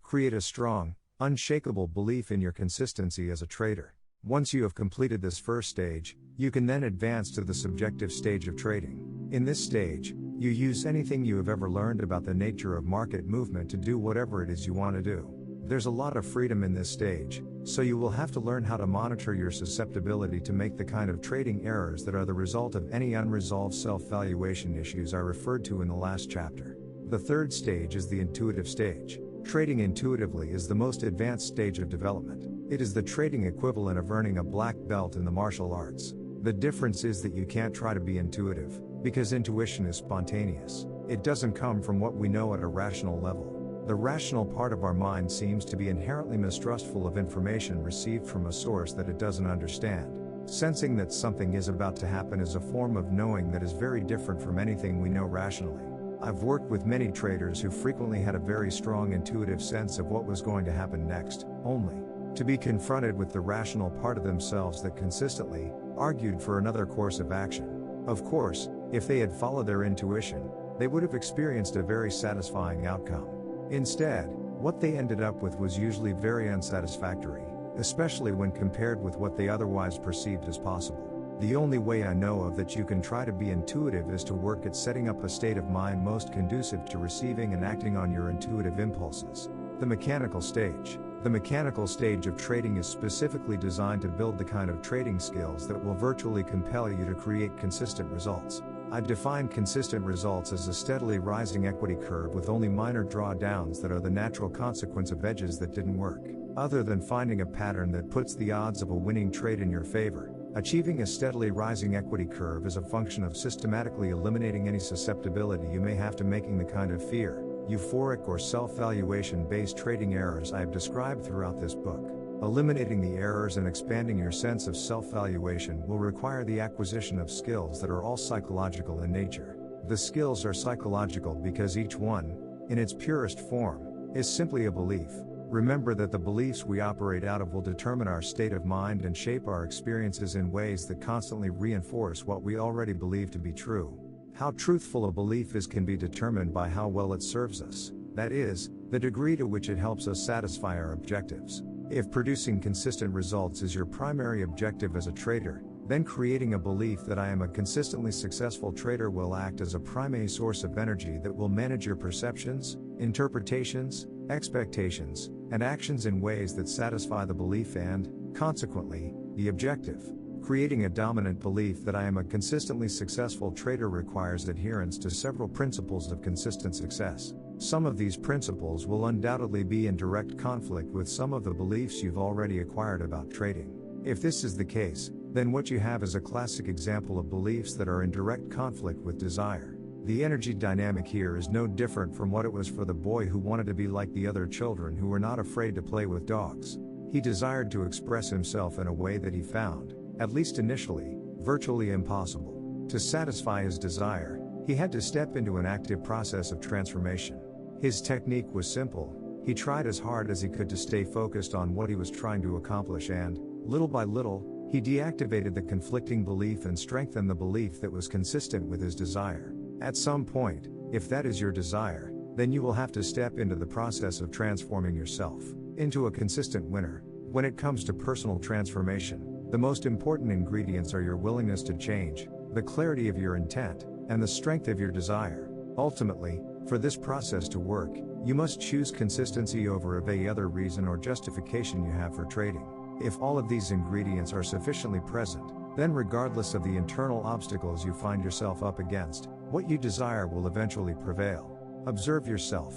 Create a strong, unshakable belief in your consistency as a trader. Once you have completed this first stage, you can then advance to the subjective stage of trading. In this stage, you use anything you have ever learned about the nature of market movement to do whatever it is you want to do. There's a lot of freedom in this stage, so you will have to learn how to monitor your susceptibility to make the kind of trading errors that are the result of any unresolved self-valuation issues I referred to in the last chapter. The third stage is the intuitive stage. Trading intuitively is the most advanced stage of development. It is the trading equivalent of earning a black belt in the martial arts. The difference is that you can't try to be intuitive, because intuition is spontaneous. It doesn't come from what we know at a rational level. The rational part of our mind seems to be inherently mistrustful of information received from a source that it doesn't understand. Sensing that something is about to happen is a form of knowing that is very different from anything we know rationally. I've worked with many traders who frequently had a very strong intuitive sense of what was going to happen next, only to be confronted with the rational part of themselves that consistently argued for another course of action. Of course, if they had followed their intuition, they would have experienced a very satisfying outcome. Instead, what they ended up with was usually very unsatisfactory, especially when compared with what they otherwise perceived as possible. The only way I know of that you can try to be intuitive is to work at setting up a state of mind most conducive to receiving and acting on your intuitive impulses. The mechanical stage. The mechanical stage of trading is specifically designed to build the kind of trading skills that will virtually compel you to create consistent results. I define consistent results as a steadily rising equity curve with only minor drawdowns that are the natural consequence of edges that didn't work. Other than finding a pattern that puts the odds of a winning trade in your favor, achieving a steadily rising equity curve is a function of systematically eliminating any susceptibility you may have to making the kind of fear, euphoric or self-valuation based trading errors I have described throughout this book. Eliminating the errors and expanding your sense of self-valuation will require the acquisition of skills that are all psychological in nature. The skills are psychological because each one, in its purest form, is simply a belief. Remember that the beliefs we operate out of will determine our state of mind and shape our experiences in ways that constantly reinforce what we already believe to be true. How truthful a belief is can be determined by how well it serves us, that is, the degree to which it helps us satisfy our objectives. If producing consistent results is your primary objective as a trader, then creating a belief that I am a consistently successful trader will act as a primary source of energy that will manage your perceptions, interpretations, expectations, and actions in ways that satisfy the belief and, consequently, the objective. Creating a dominant belief that I am a consistently successful trader requires adherence to several principles of consistent success. Some of these principles will undoubtedly be in direct conflict with some of the beliefs you've already acquired about trading. If this is the case, then what you have is a classic example of beliefs that are in direct conflict with desire. The energy dynamic here is no different from what it was for the boy who wanted to be like the other children who were not afraid to play with dogs. He desired to express himself in a way that he found, at least initially, virtually impossible. To satisfy his desire, he had to step into an active process of transformation. His technique was simple. He tried as hard as he could to stay focused on what he was trying to accomplish and, little by little, he deactivated the conflicting belief and strengthened the belief that was consistent with his desire. At some point, if that is your desire, then you will have to step into the process of transforming yourself into a consistent winner. When it comes to personal transformation, the most important ingredients are your willingness to change, the clarity of your intent, and the strength of your desire. Ultimately, for this process to work, you must choose consistency over any other reason or justification you have for trading. If all of these ingredients are sufficiently present, then regardless of the internal obstacles you find yourself up against, what you desire will eventually prevail. Observe yourself.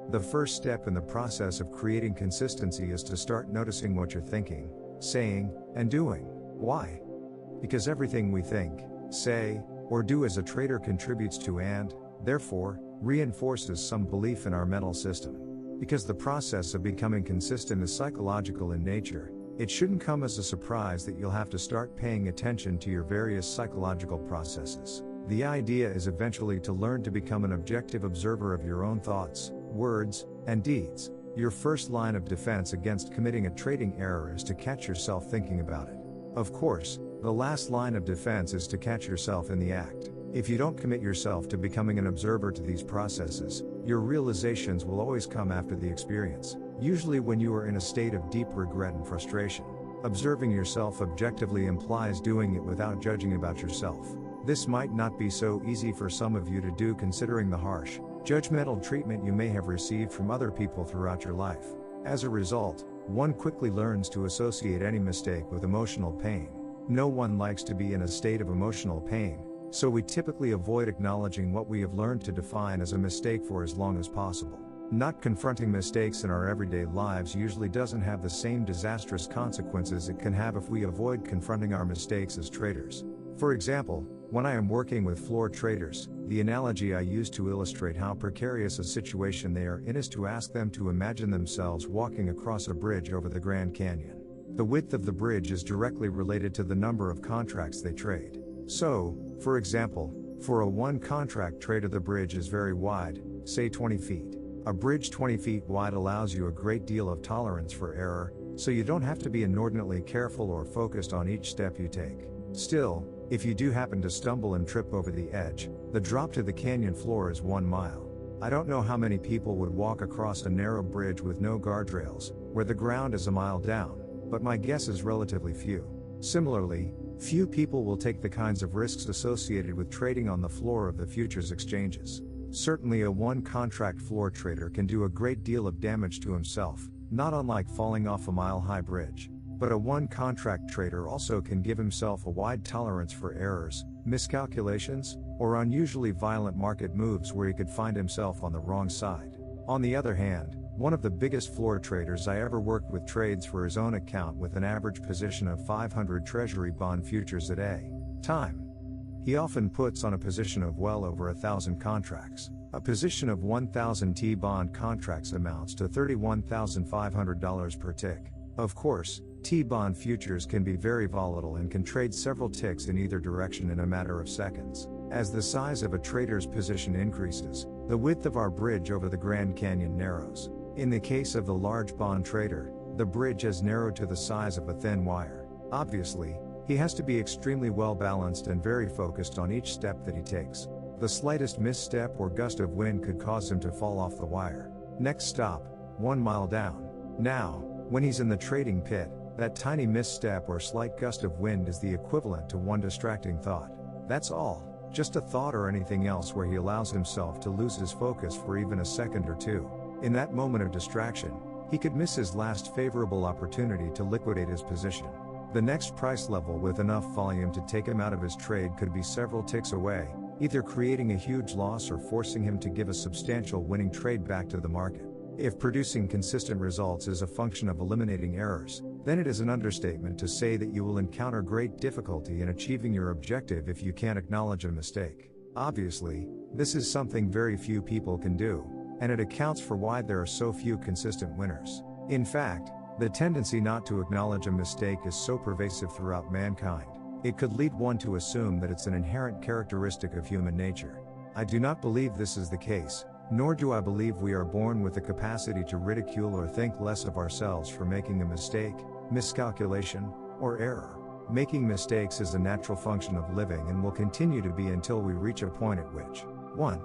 The first step in the process of creating consistency is to start noticing what you're thinking, saying, and doing. Why? Because everything we think, say, or do as a trader contributes to and, therefore, reinforces some belief in our mental system. Because the process of becoming consistent is psychological in nature, it shouldn't come as a surprise that you'll have to start paying attention to your various psychological processes. The idea is eventually to learn to become an objective observer of your own thoughts, words, and deeds. Your first line of defense against committing a trading error is to catch yourself thinking about it. Of course, the last line of defense is to catch yourself in the act. If you don't commit yourself to becoming an observer to these processes, your realizations will always come after the experience, usually when you are in a state of deep regret and frustration. Observing yourself objectively implies doing it without judging about yourself. This might not be so easy for some of you to do considering the harsh, judgmental treatment you may have received from other people throughout your life. As a result, one quickly learns to associate any mistake with emotional pain. No one likes to be in a state of emotional pain, so we typically avoid acknowledging what we have learned to define as a mistake for as long as possible. Not confronting mistakes in our everyday lives usually doesn't have the same disastrous consequences it can have if we avoid confronting our mistakes as traders. For example, when I am working with floor traders, the analogy I use to illustrate how precarious a situation they are in is to ask them to imagine themselves walking across a bridge over the Grand Canyon. The width of the bridge is directly related to the number of contracts they trade. So, for example, for a one-contract trader the bridge is very wide, say 20 feet. A bridge 20 feet wide allows you a great deal of tolerance for error, so you don't have to be inordinately careful or focused on each step you take. Still, if you do happen to stumble and trip over the edge, the drop to the canyon floor is 1 mile. I don't know how many people would walk across a narrow bridge with no guardrails, where the ground is a mile down, but my guess is relatively few. Similarly, few people will take the kinds of risks associated with trading on the floor of the futures exchanges. Certainly a one-contract floor trader can do a great deal of damage to himself, not unlike falling off a mile-high bridge. But a one-contract trader also can give himself a wide tolerance for errors, miscalculations, or unusually violent market moves where he could find himself on the wrong side. On the other hand, one of the biggest floor traders I ever worked with trades for his own account with an average position of 500 Treasury bond futures a day. He often puts on a position of well over 1,000 contracts. A position of 1,000 T-bond contracts amounts to $31,500 per tick. Of course, T-bond futures can be very volatile and can trade several ticks in either direction in a matter of seconds. As the size of a trader's position increases, the width of our bridge over the Grand Canyon narrows. In the case of the large bond trader, the bridge has narrowed to the size of a thin wire. Obviously, he has to be extremely well balanced and very focused on each step that he takes. The slightest misstep or gust of wind could cause him to fall off the wire. Next stop, 1 mile down. Now, when he's in the trading pit, that tiny misstep or slight gust of wind is the equivalent to one distracting thought. That's all, just a thought or anything else where he allows himself to lose his focus for even a second or two. In that moment of distraction, he could miss his last favorable opportunity to liquidate his position. The next price level with enough volume to take him out of his trade could be several ticks away, either creating a huge loss or forcing him to give a substantial winning trade back to the market. If producing consistent results is a function of eliminating errors, then it is an understatement to say that you will encounter great difficulty in achieving your objective if you can't acknowledge a mistake. Obviously, this is something very few people can do, and it accounts for why there are so few consistent winners. In fact, the tendency not to acknowledge a mistake is so pervasive throughout mankind, it could lead one to assume that it's an inherent characteristic of human nature. I do not believe this is the case, nor do I believe we are born with the capacity to ridicule or think less of ourselves for making a mistake, miscalculation, or error. Making mistakes is a natural function of living and will continue to be until we reach a point at which 1.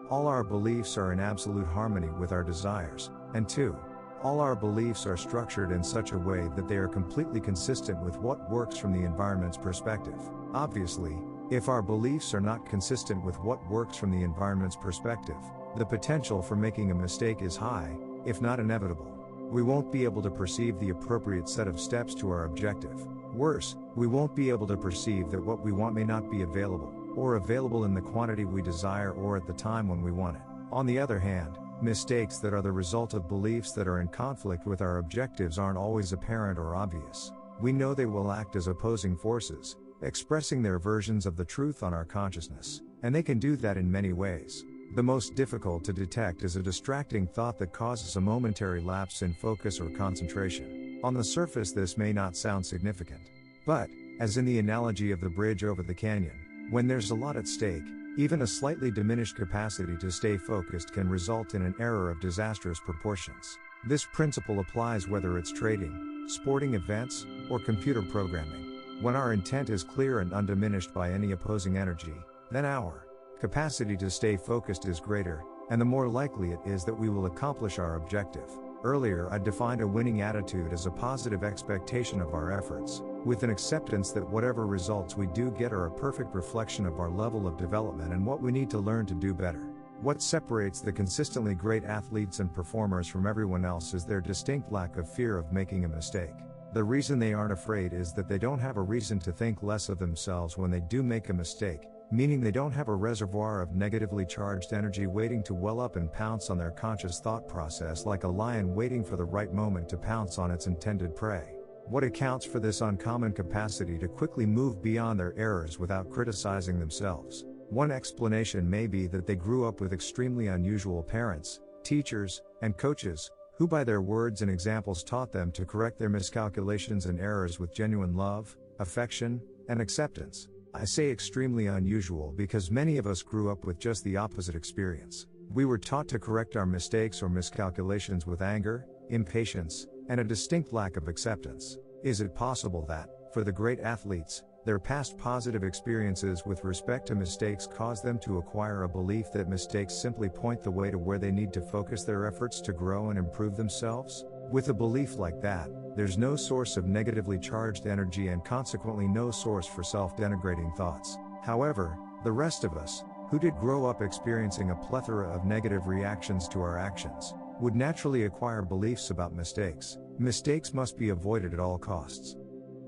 All our beliefs are in absolute harmony with our desires, and 2. All our beliefs are structured in such a way that they are completely consistent with what works from the environment's perspective. Obviously, if our beliefs are not consistent with what works from the environment's perspective, the potential for making a mistake is high, if not inevitable. We won't be able to perceive the appropriate set of steps to our objective. Worse, we won't be able to perceive that what we want may not be available, or available in the quantity we desire or at the time when we want it. On the other hand, mistakes that are the result of beliefs that are in conflict with our objectives aren't always apparent or obvious. We know they will act as opposing forces, expressing their versions of the truth on our consciousness, and they can do that in many ways. The most difficult to detect is a distracting thought that causes a momentary lapse in focus or concentration. On the surface this may not sound significant. But, as in the analogy of the bridge over the canyon, when there's a lot at stake, even a slightly diminished capacity to stay focused can result in an error of disastrous proportions. This principle applies whether it's trading, sporting events, or computer programming. When our intent is clear and undiminished by any opposing energy, then our capacity to stay focused is greater, and the more likely it is that we will accomplish our objective. Earlier, I defined a winning attitude as a positive expectation of our efforts, with an acceptance that whatever results we do get are a perfect reflection of our level of development and what we need to learn to do better. What separates the consistently great athletes and performers from everyone else is their distinct lack of fear of making a mistake. The reason they aren't afraid is that they don't have a reason to think less of themselves when they do make a mistake, meaning they don't have a reservoir of negatively charged energy waiting to well up and pounce on their conscious thought process like a lion waiting for the right moment to pounce on its intended prey. What accounts for this uncommon capacity to quickly move beyond their errors without criticizing themselves? One explanation may be that they grew up with extremely unusual parents, teachers, and coaches, who by their words and examples taught them to correct their miscalculations and errors with genuine love, affection, and acceptance. I say extremely unusual because many of us grew up with just the opposite experience. We were taught to correct our mistakes or miscalculations with anger, impatience, and a distinct lack of acceptance. Is it possible that, for the great athletes, their past positive experiences with respect to mistakes caused them to acquire a belief that mistakes simply point the way to where they need to focus their efforts to grow and improve themselves? With a belief like that, there's no source of negatively charged energy and consequently no source for self-denigrating thoughts. However, the rest of us, who did grow up experiencing a plethora of negative reactions to our actions, would naturally acquire beliefs about mistakes. Mistakes must be avoided at all costs.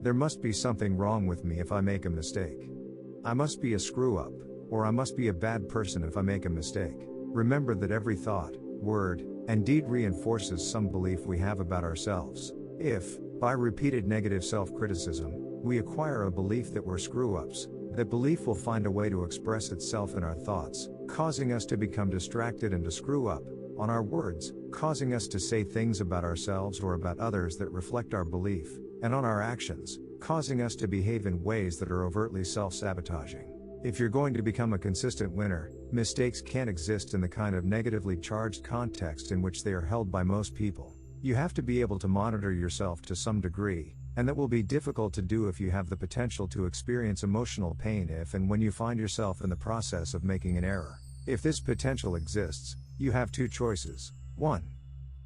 There must be something wrong with me if I make a mistake. I must be a screw-up, or I must be a bad person if I make a mistake. Remember that every thought, word, and deed reinforces some belief we have about ourselves. If, by repeated negative self-criticism, we acquire a belief that we're screw-ups, that belief will find a way to express itself in our thoughts, causing us to become distracted and to screw up on our words, causing us to say things about ourselves or about others that reflect our belief, and on our actions, causing us to behave in ways that are overtly self-sabotaging. If you're going to become a consistent winner, mistakes can't exist in the kind of negatively charged context in which they are held by most people. You have to be able to monitor yourself to some degree, and that will be difficult to do if you have the potential to experience emotional pain if and when you find yourself in the process of making an error. If this potential exists, you have two choices. 1.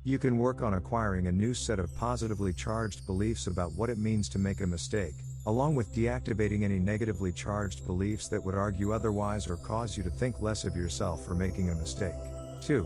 You can work on acquiring a new set of positively charged beliefs about what it means to make a mistake, along with deactivating any negatively charged beliefs that would argue otherwise or cause you to think less of yourself for making a mistake. 2.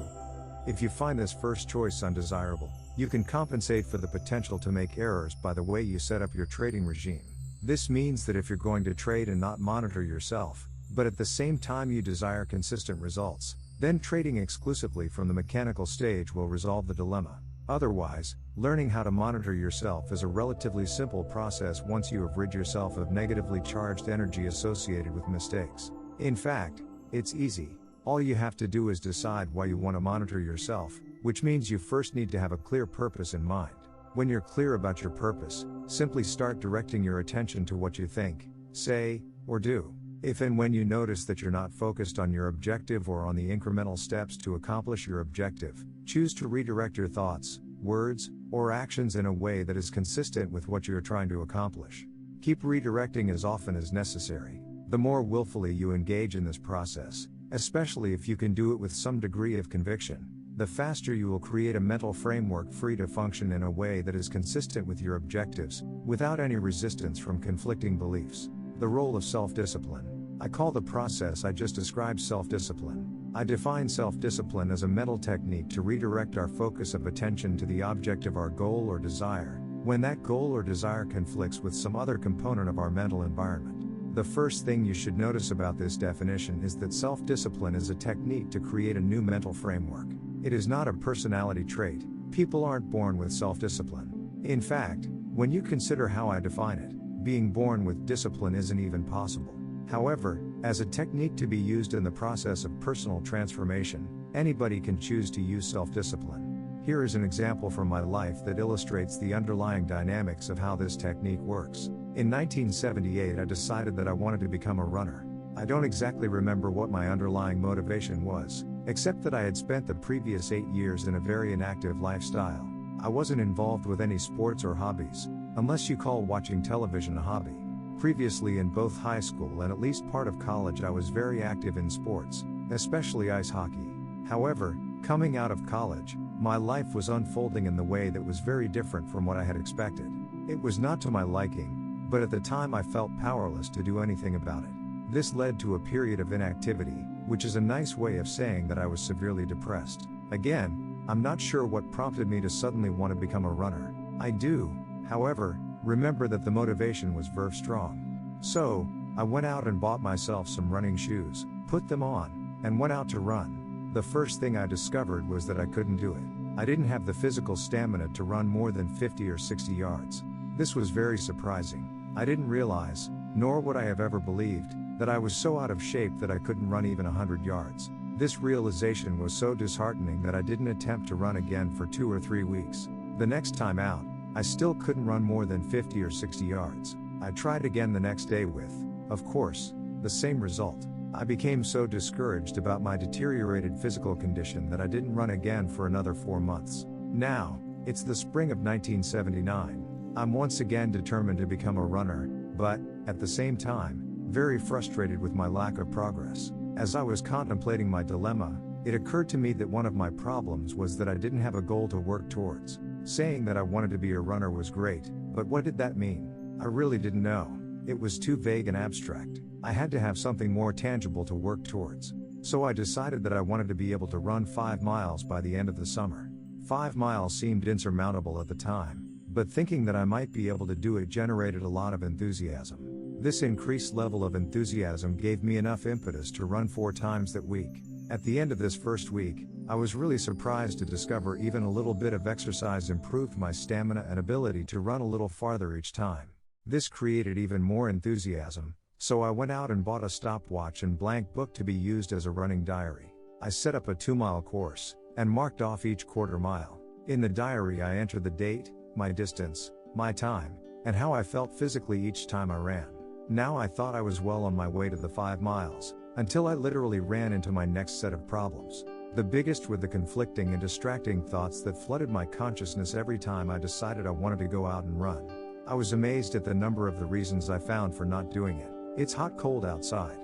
If you find this first choice undesirable, you can compensate for the potential to make errors by the way you set up your trading regime. This means that if you're going to trade and not monitor yourself, but at the same time you desire consistent results, then trading exclusively from the mechanical stage will resolve the dilemma. Otherwise, learning how to monitor yourself is a relatively simple process once you have rid yourself of negatively charged energy associated with mistakes. In fact, it's easy. All you have to do is decide why you want to monitor yourself, which means you first need to have a clear purpose in mind. When you're clear about your purpose, simply start directing your attention to what you think, say, or do. If and when you notice that you're not focused on your objective or on the incremental steps to accomplish your objective, choose to redirect your thoughts, words, or actions in a way that is consistent with what you're trying to accomplish. Keep redirecting as often as necessary. The more willfully you engage in this process, especially if you can do it with some degree of conviction, the faster you will create a mental framework free to function in a way that is consistent with your objectives, without any resistance from conflicting beliefs. The role of self-discipline. I call the process I just described self-discipline. I define self-discipline as a mental technique to redirect our focus of attention to the object of our goal or desire, when that goal or desire conflicts with some other component of our mental environment. The first thing you should notice about this definition is that self-discipline is a technique to create a new mental framework. It is not a personality trait. People aren't born with self-discipline. In fact, when you consider how I define it, being born with discipline isn't even possible. However, as a technique to be used in the process of personal transformation, anybody can choose to use self-discipline. Here is an example from my life that illustrates the underlying dynamics of how this technique works. In 1978, I decided that I wanted to become a runner. I don't exactly remember what my underlying motivation was, except that I had spent the previous 8 years in a very inactive lifestyle. I wasn't involved with any sports or hobbies, unless you call watching television a hobby. Previously in both high school and at least part of college I was very active in sports, especially ice hockey. However, coming out of college, My life was unfolding in the way that was very different from what I had expected. It was not to my liking, but at the time I felt powerless to do anything about it. This led to a period of inactivity, which is a nice way of saying that I was severely depressed. Again, I'm not sure what prompted me to suddenly want to become a runner. I do, however, remember that the motivation was very strong. So, I went out and bought myself some running shoes, put them on, and went out to run. The first thing I discovered was that I couldn't do it. I didn't have the physical stamina to run more than 50 or 60 yards. This was very surprising. I didn't realize, nor would I have ever believed, that I was so out of shape that I couldn't run even 100 yards. This realization was so disheartening that I didn't attempt to run again for 2 or 3 weeks. The next time out, I still couldn't run more than 50 or 60 yards. I tried again the next day with, of course, the same result. I became so discouraged about my deteriorated physical condition that I didn't run again for another 4 months. Now, it's the spring of 1979. I'm once again determined to become a runner, but, at the same time, very frustrated with my lack of progress. As I was contemplating my dilemma, it occurred to me that one of my problems was that I didn't have a goal to work towards. Saying that I wanted to be a runner was great, but what did that mean? I really didn't know. It was too vague and abstract. I had to have something more tangible to work towards. So I decided that I wanted to be able to run 5 miles by the end of the summer. 5 miles seemed insurmountable at the time, but thinking that I might be able to do it generated a lot of enthusiasm. This increased level of enthusiasm gave me enough impetus to run 4 times that week. At the end of this first week, I was really surprised to discover even a little bit of exercise improved my stamina and ability to run a little farther each time. This created even more enthusiasm, so I went out and bought a stopwatch and blank book to be used as a running diary. I set up a 2-mile course, and marked off each quarter mile. In the diary I entered the date, my distance, my time, and how I felt physically each time I ran. Now I thought I was well on my way to the 5 miles, until I literally ran into my next set of problems. The biggest were the conflicting and distracting thoughts that flooded my consciousness every time I decided I wanted to go out and run. I was amazed at the number of the reasons I found for not doing it. It's hot cold outside.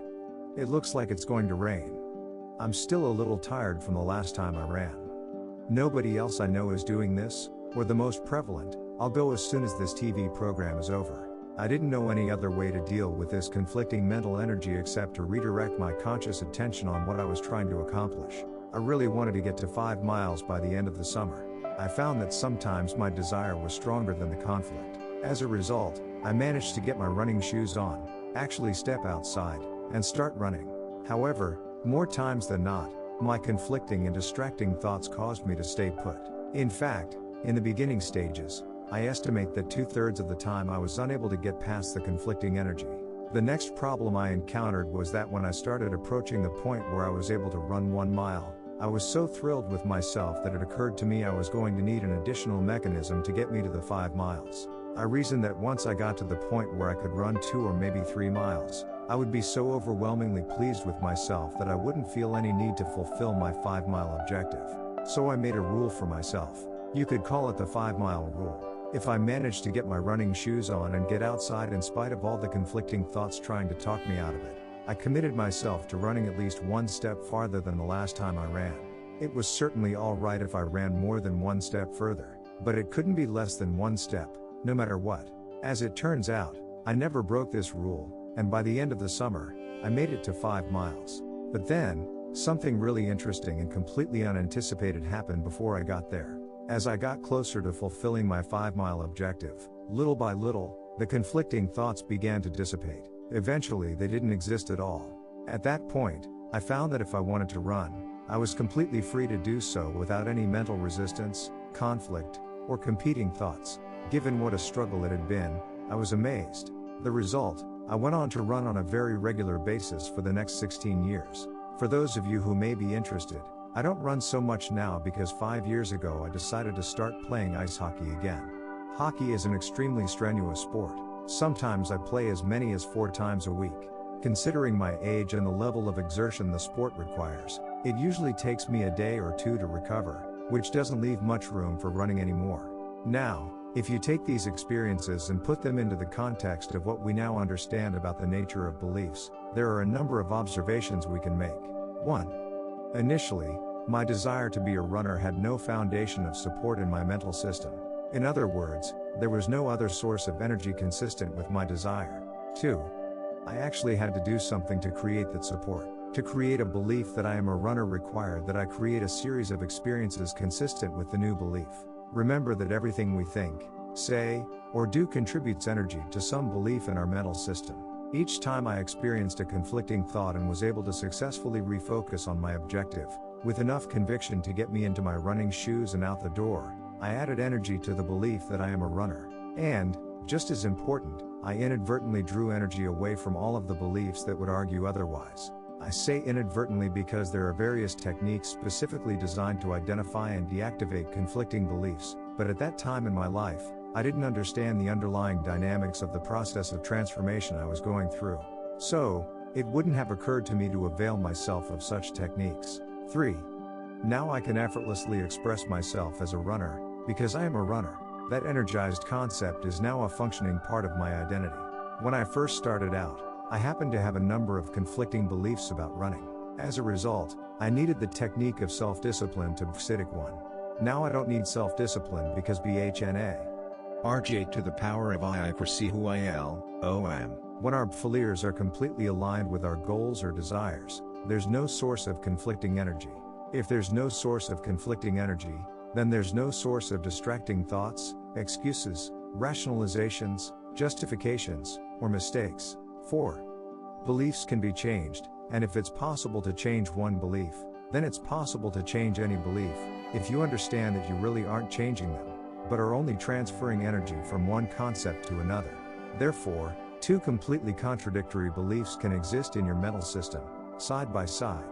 It looks like it's going to rain. I'm still a little tired from the last time I ran. Nobody else I know is doing this, or the most prevalent, I'll go as soon as this TV program is over. I didn't know any other way to deal with this conflicting mental energy except to redirect my conscious attention on what I was trying to accomplish. I really wanted to get to 5 miles by the end of the summer. I found that sometimes my desire was stronger than the conflict. As a result, I managed to get my running shoes on, actually step outside, and start running. However, more times than not, my conflicting and distracting thoughts caused me to stay put. In fact, in the beginning stages, I estimate that 2/3 of the time I was unable to get past the conflicting energy. The next problem I encountered was that when I started approaching the point where I was able to run 1 mile, I was so thrilled with myself that it occurred to me I was going to need an additional mechanism to get me to the 5 miles. I reasoned that once I got to the point where I could run 2 or maybe 3 miles, I would be so overwhelmingly pleased with myself that I wouldn't feel any need to fulfill my 5-mile objective. So I made a rule for myself. You could call it the 5-mile rule. If I managed to get my running shoes on and get outside in spite of all the conflicting thoughts trying to talk me out of it, I committed myself to running at least 1 step farther than the last time I ran. It was certainly all right if I ran more than 1 step further, but it couldn't be less than 1 step, no matter what. As it turns out, I never broke this rule, and by the end of the summer, I made it to 5 miles. But then, something really interesting and completely unanticipated happened before I got there. As I got closer to fulfilling my 5-mile objective, little by little, the conflicting thoughts began to dissipate. Eventually they didn't exist at all. At that point, I found that if I wanted to run, I was completely free to do so without any mental resistance, conflict, or competing thoughts. Given what a struggle it had been, I was amazed. The result, I went on to run on a very regular basis for the next 16 years. For those of you who may be interested, I don't run so much now because 5 years ago I decided to start playing ice hockey again. Hockey is an extremely strenuous sport. Sometimes I play as many as 4 times a week. Considering my age and the level of exertion the sport requires, it usually takes me a day or 2 to recover, which doesn't leave much room for running anymore. Now, if you take these experiences and put them into the context of what we now understand about the nature of beliefs, there are a number of observations we can make. 1. Initially, My desire to be a runner had no foundation of support in my mental system. In other words, there was no other source of energy consistent with my desire. 2. I actually had to do something to create that support. To create a belief that I am a runner required that I create a series of experiences consistent with the new belief. Remember that everything we think, say, or do contributes energy to some belief in our mental system. Each time I experienced a conflicting thought and was able to successfully refocus on my objective, with enough conviction to get me into my running shoes and out the door, I added energy to the belief that I am a runner. And, just as important, I inadvertently drew energy away from all of the beliefs that would argue otherwise. I say inadvertently because there are various techniques specifically designed to identify and deactivate conflicting beliefs, but at that time in my life, I didn't understand the underlying dynamics of the process of transformation I was going through. So, it wouldn't have occurred to me to avail myself of such techniques. 3. Now I can effortlessly express myself as a runner, because I am a runner. That energized concept is now a functioning part of my identity. When I first started out, I happened to have a number of conflicting beliefs about running. As a result, I needed the technique of self-discipline to Bhasidic one. Now I don't need self-discipline because BHNA. RJ to the power of I foresee who I am. When our beliefs are completely aligned with our goals or desires, there's no source of conflicting energy. If there's no source of conflicting energy, then there's no source of distracting thoughts, excuses, rationalizations, justifications, or mistakes. 4. Beliefs can be changed, and if it's possible to change one belief, then it's possible to change any belief, if you understand that you really aren't changing them, but are only transferring energy from one concept to another. Therefore, two completely contradictory beliefs can exist in your mental system, side by side.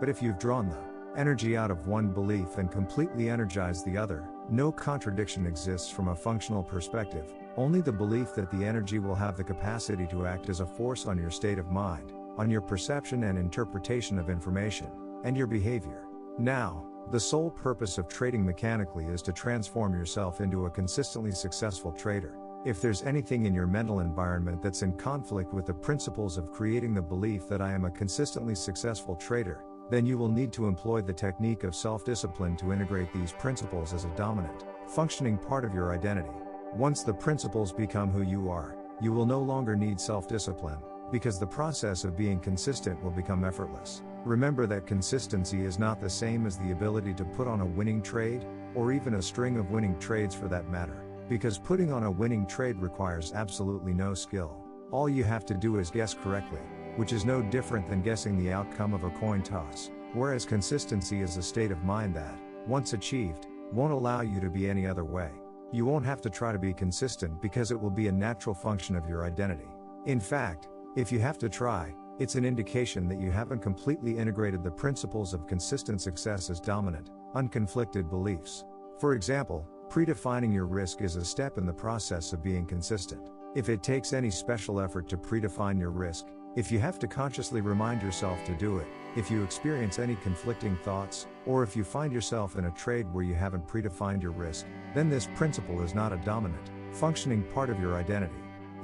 But if you've drawn the energy out of one belief and completely energized the other, no contradiction exists from a functional perspective, only the belief that the energy will have the capacity to act as a force on your state of mind, on your perception and interpretation of information, and your behavior. Now, the sole purpose of trading mechanically is to transform yourself into a consistently successful trader. If there's anything in your mental environment that's in conflict with the principles of creating the belief that I am a consistently successful trader, then you will need to employ the technique of self-discipline to integrate these principles as a dominant, functioning part of your identity. Once the principles become who you are, you will no longer need self-discipline, because the process of being consistent will become effortless. Remember that consistency is not the same as the ability to put on a winning trade, or even a string of winning trades for that matter, because putting on a winning trade requires absolutely no skill. All you have to do is guess correctly, which is no different than guessing the outcome of a coin toss, whereas consistency is a state of mind that, once achieved, won't allow you to be any other way. You won't have to try to be consistent because it will be a natural function of your identity. In fact, if you have to try, it's an indication that you haven't completely integrated the principles of consistent success as dominant, unconflicted beliefs. For example, predefining your risk is a step in the process of being consistent. If it takes any special effort to predefine your risk, if you have to consciously remind yourself to do it, if you experience any conflicting thoughts, or if you find yourself in a trade where you haven't predefined your risk, then this principle is not a dominant, functioning part of your identity.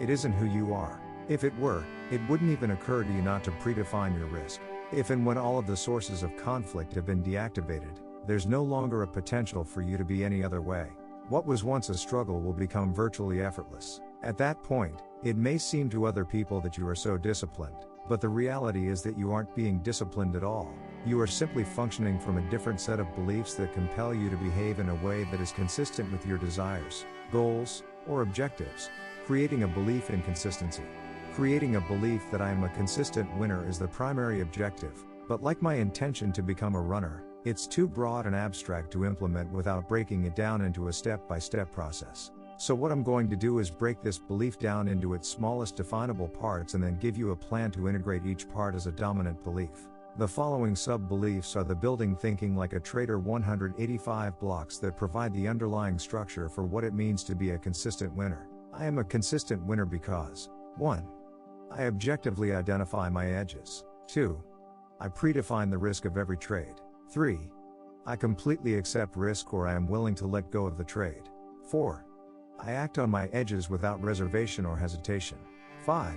It isn't who you are. If it were, it wouldn't even occur to you not to predefine your risk. If and when all of the sources of conflict have been deactivated, there's no longer a potential for you to be any other way. What was once a struggle will become virtually effortless. At that point, it may seem to other people that you are so disciplined, but the reality is that you aren't being disciplined at all. You are simply functioning from a different set of beliefs that compel you to behave in a way that is consistent with your desires, goals, or objectives. Creating a belief in consistency. Creating a belief that I am a consistent winner is the primary objective, but like my intention to become a runner, it's too broad and abstract to implement without breaking it down into a step-by-step process. So what I'm going to do is break this belief down into its smallest definable parts and then give you a plan to integrate each part as a dominant belief. The following sub-beliefs are the building thinking like a trader 185 blocks that provide the underlying structure for what it means to be a consistent winner. I am a consistent winner because 1. I objectively identify my edges. 2. I predefine the risk of every trade. 3. I completely accept risk or I am willing to let go of the trade. 4. I act on my edges without reservation or hesitation. 5.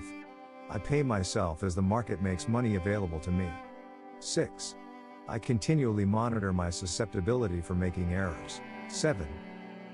I pay myself as the market makes money available to me. 6. I continually monitor my susceptibility for making errors. 7.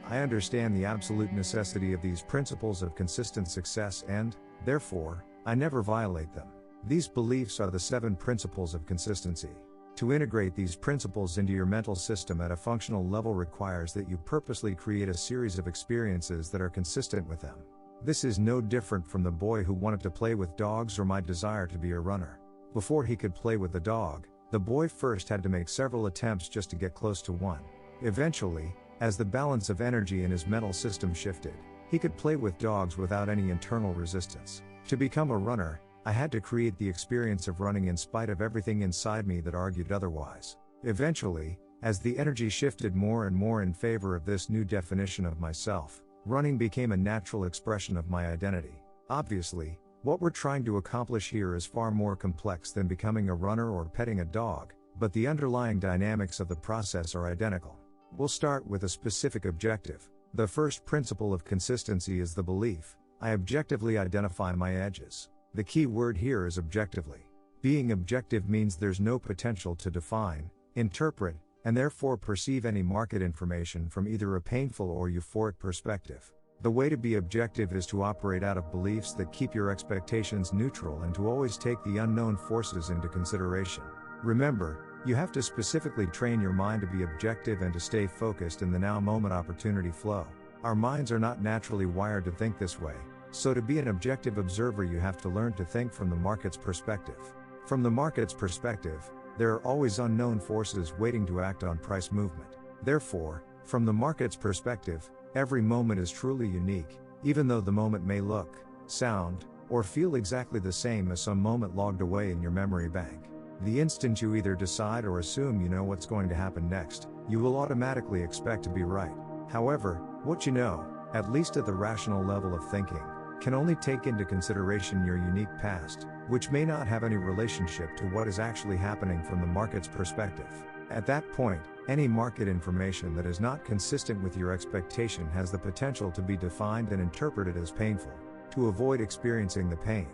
I understand the absolute necessity of these principles of consistent success and, therefore, I never violate them. These beliefs are the 7 principles of consistency. To integrate these principles into your mental system at a functional level requires that you purposely create a series of experiences that are consistent with them. This is no different from the boy who wanted to play with dogs or my desire to be a runner. Before he could play with the dog, the boy first had to make several attempts just to get close to one. Eventually, as the balance of energy in his mental system shifted, he could play with dogs without any internal resistance. To become a runner, I had to create the experience of running in spite of everything inside me that argued otherwise. Eventually, as the energy shifted more and more in favor of this new definition of myself, running became a natural expression of my identity. Obviously, what we're trying to accomplish here is far more complex than becoming a runner or petting a dog, but the underlying dynamics of the process are identical. We'll start with a specific objective. The first principle of consistency is the belief: I objectively identify my edges. The key word here is objectively. Being objective means there's no potential to define, interpret, and therefore perceive any market information from either a painful or euphoric perspective. The way to be objective is to operate out of beliefs that keep your expectations neutral and to always take the unknown forces into consideration. Remember, you have to specifically train your mind to be objective and to stay focused in the now moment opportunity flow. Our minds are not naturally wired to think this way, so to be an objective observer you have to learn to think from the market's perspective. From the market's perspective, there are always unknown forces waiting to act on price movement. Therefore, from the market's perspective, every moment is truly unique, even though the moment may look, sound, or feel exactly the same as some moment logged away in your memory bank. The instant you either decide or assume you know what's going to happen next, you will automatically expect to be right. However, what you know, at least at the rational level of thinking, can only take into consideration your unique past, which may not have any relationship to what is actually happening from the market's perspective. At that point, any market information that is not consistent with your expectation has the potential to be defined and interpreted as painful. To avoid experiencing the pain,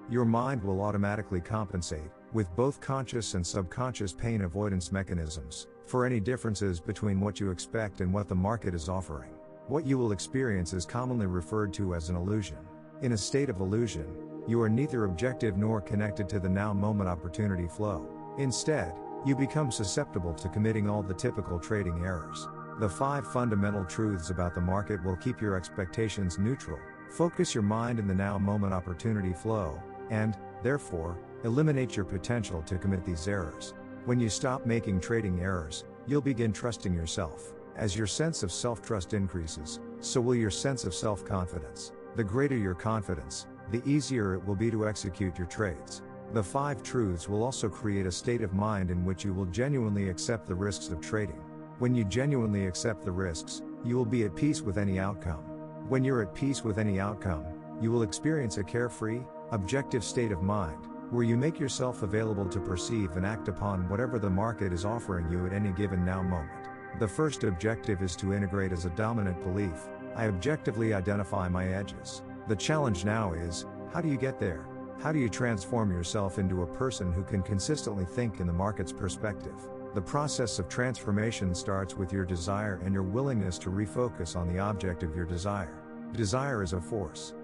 your mind will automatically compensate, with both conscious and subconscious pain avoidance mechanisms, for any differences between what you expect and what the market is offering. What you will experience is commonly referred to as an illusion. In a state of illusion, you are neither objective nor connected to the now moment opportunity flow. Instead, you become susceptible to committing all the typical trading errors. The 5 fundamental truths about the market will keep your expectations neutral, focus your mind in the now moment opportunity flow, and, therefore, eliminate your potential to commit these errors. When you stop making trading errors, you'll begin trusting yourself. As your sense of self-trust increases, so will your sense of self-confidence. The greater your confidence, the easier it will be to execute your trades. The 5 truths will also create a state of mind in which you will genuinely accept the risks of trading. When you genuinely accept the risks, you will be at peace with any outcome. When you're at peace with any outcome, you will experience a carefree, objective state of mind, where you make yourself available to perceive and act upon whatever the market is offering you at any given now moment. The first objective is to integrate as a dominant belief: I objectively identify my edges. The challenge now is, how do you get there? How do you transform yourself into a person who can consistently think in the market's perspective? The process of transformation starts with your desire and your willingness to refocus on the object of your desire. Desire is a force.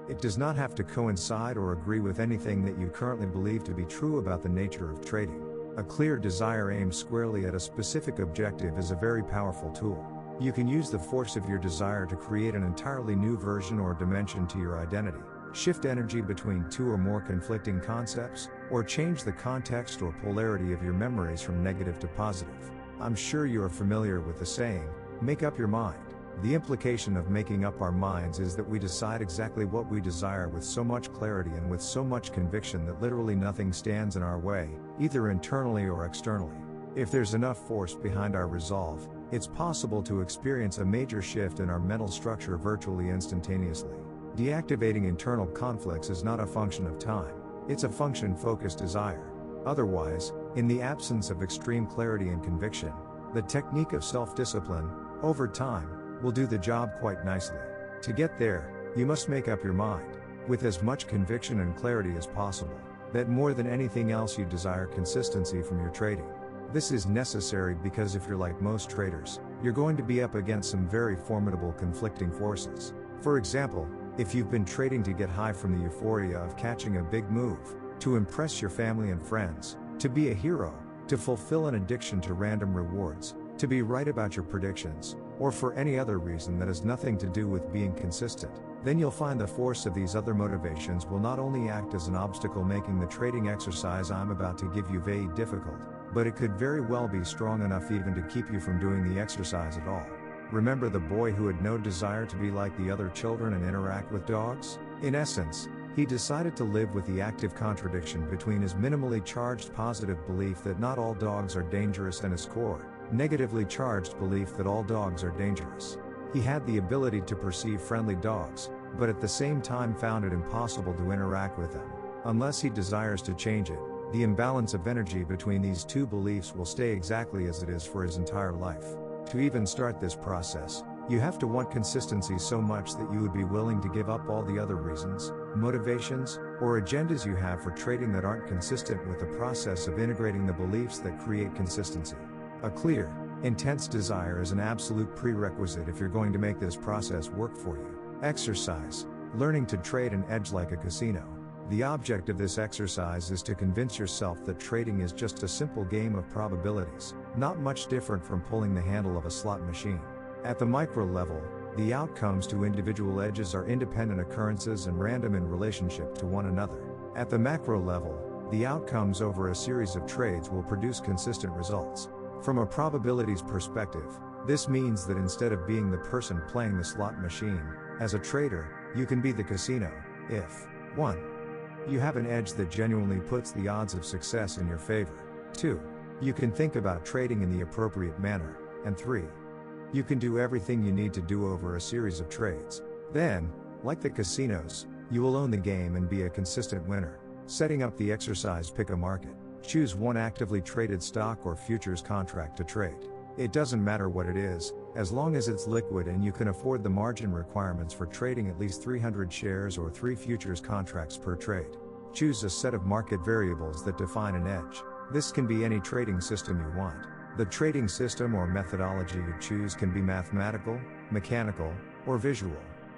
It does not have to coincide or agree with anything that you currently believe to be true about the nature of trading. A clear desire aimed squarely at a specific objective is a very powerful tool. You can use the force of your desire to create an entirely new version or dimension to your identity, shift energy between 2 or more conflicting concepts, or change the context or polarity of your memories from negative to positive. I'm sure you are familiar with the saying, make up your mind. The implication of making up our minds is that we decide exactly what we desire with so much clarity and with so much conviction that literally nothing stands in our way, either internally or externally. If there's enough force behind our resolve, it's possible to experience a major shift in our mental structure virtually instantaneously. Deactivating internal conflicts is not a function of time, it's a function-focused desire. Otherwise, in the absence of extreme clarity and conviction, the technique of self-discipline, over time, will do the job quite nicely. To get there, you must make up your mind, with as much conviction and clarity as possible, that more than anything else you desire consistency from your trading. This is necessary because if you're like most traders, you're going to be up against some very formidable conflicting forces. For example, if you've been trading to get high from the euphoria of catching a big move, to impress your family and friends, to be a hero, to fulfill an addiction to random rewards, to be right about your predictions, or for any other reason that has nothing to do with being consistent, then you'll find the force of these other motivations will not only act as an obstacle, making the trading exercise I'm about to give you very difficult, but it could very well be strong enough even to keep you from doing the exercise at all. Remember the boy who had no desire to be like the other children and interact with dogs? In essence, he decided to live with the active contradiction between his minimally charged positive belief that not all dogs are dangerous and his core, negatively charged belief that all dogs are dangerous. He had the ability to perceive friendly dogs, but at the same time found it impossible to interact with them. Unless he desires to change it, the imbalance of energy between these two beliefs will stay exactly as it is for his entire life. To even start this process, you have to want consistency so much that you would be willing to give up all the other reasons, motivations, or agendas you have for trading that aren't consistent with the process of integrating the beliefs that create consistency. A clear, intense desire is an absolute prerequisite if you're going to make this process work for you. Exercise. Learning to trade an edge like a casino. The object of this exercise is to convince yourself that trading is just a simple game of probabilities, not much different from pulling the handle of a slot machine. At the micro level, the outcomes to individual edges are independent occurrences and random in relationship to one another. At the macro level, the outcomes over a series of trades will produce consistent results. From a probabilities perspective, this means that instead of being the person playing the slot machine, as a trader, you can be the casino, if 1. You have an edge that genuinely puts the odds of success in your favor. 2. You can think about trading in the appropriate manner. And 3. You can do everything you need to do over a series of trades. Then, like the casinos, you will own the game and be a consistent winner. Setting up the exercise: pick a market. Choose one actively traded stock or futures contract to trade. It doesn't matter what it is, as long as it's liquid and you can afford the margin requirements for trading at least 300 shares or 3 futures contracts per trade. Choose a set of market variables that define an edge. This can be any trading system you want. The trading system or methodology you choose can be mathematical, mechanical, or visual.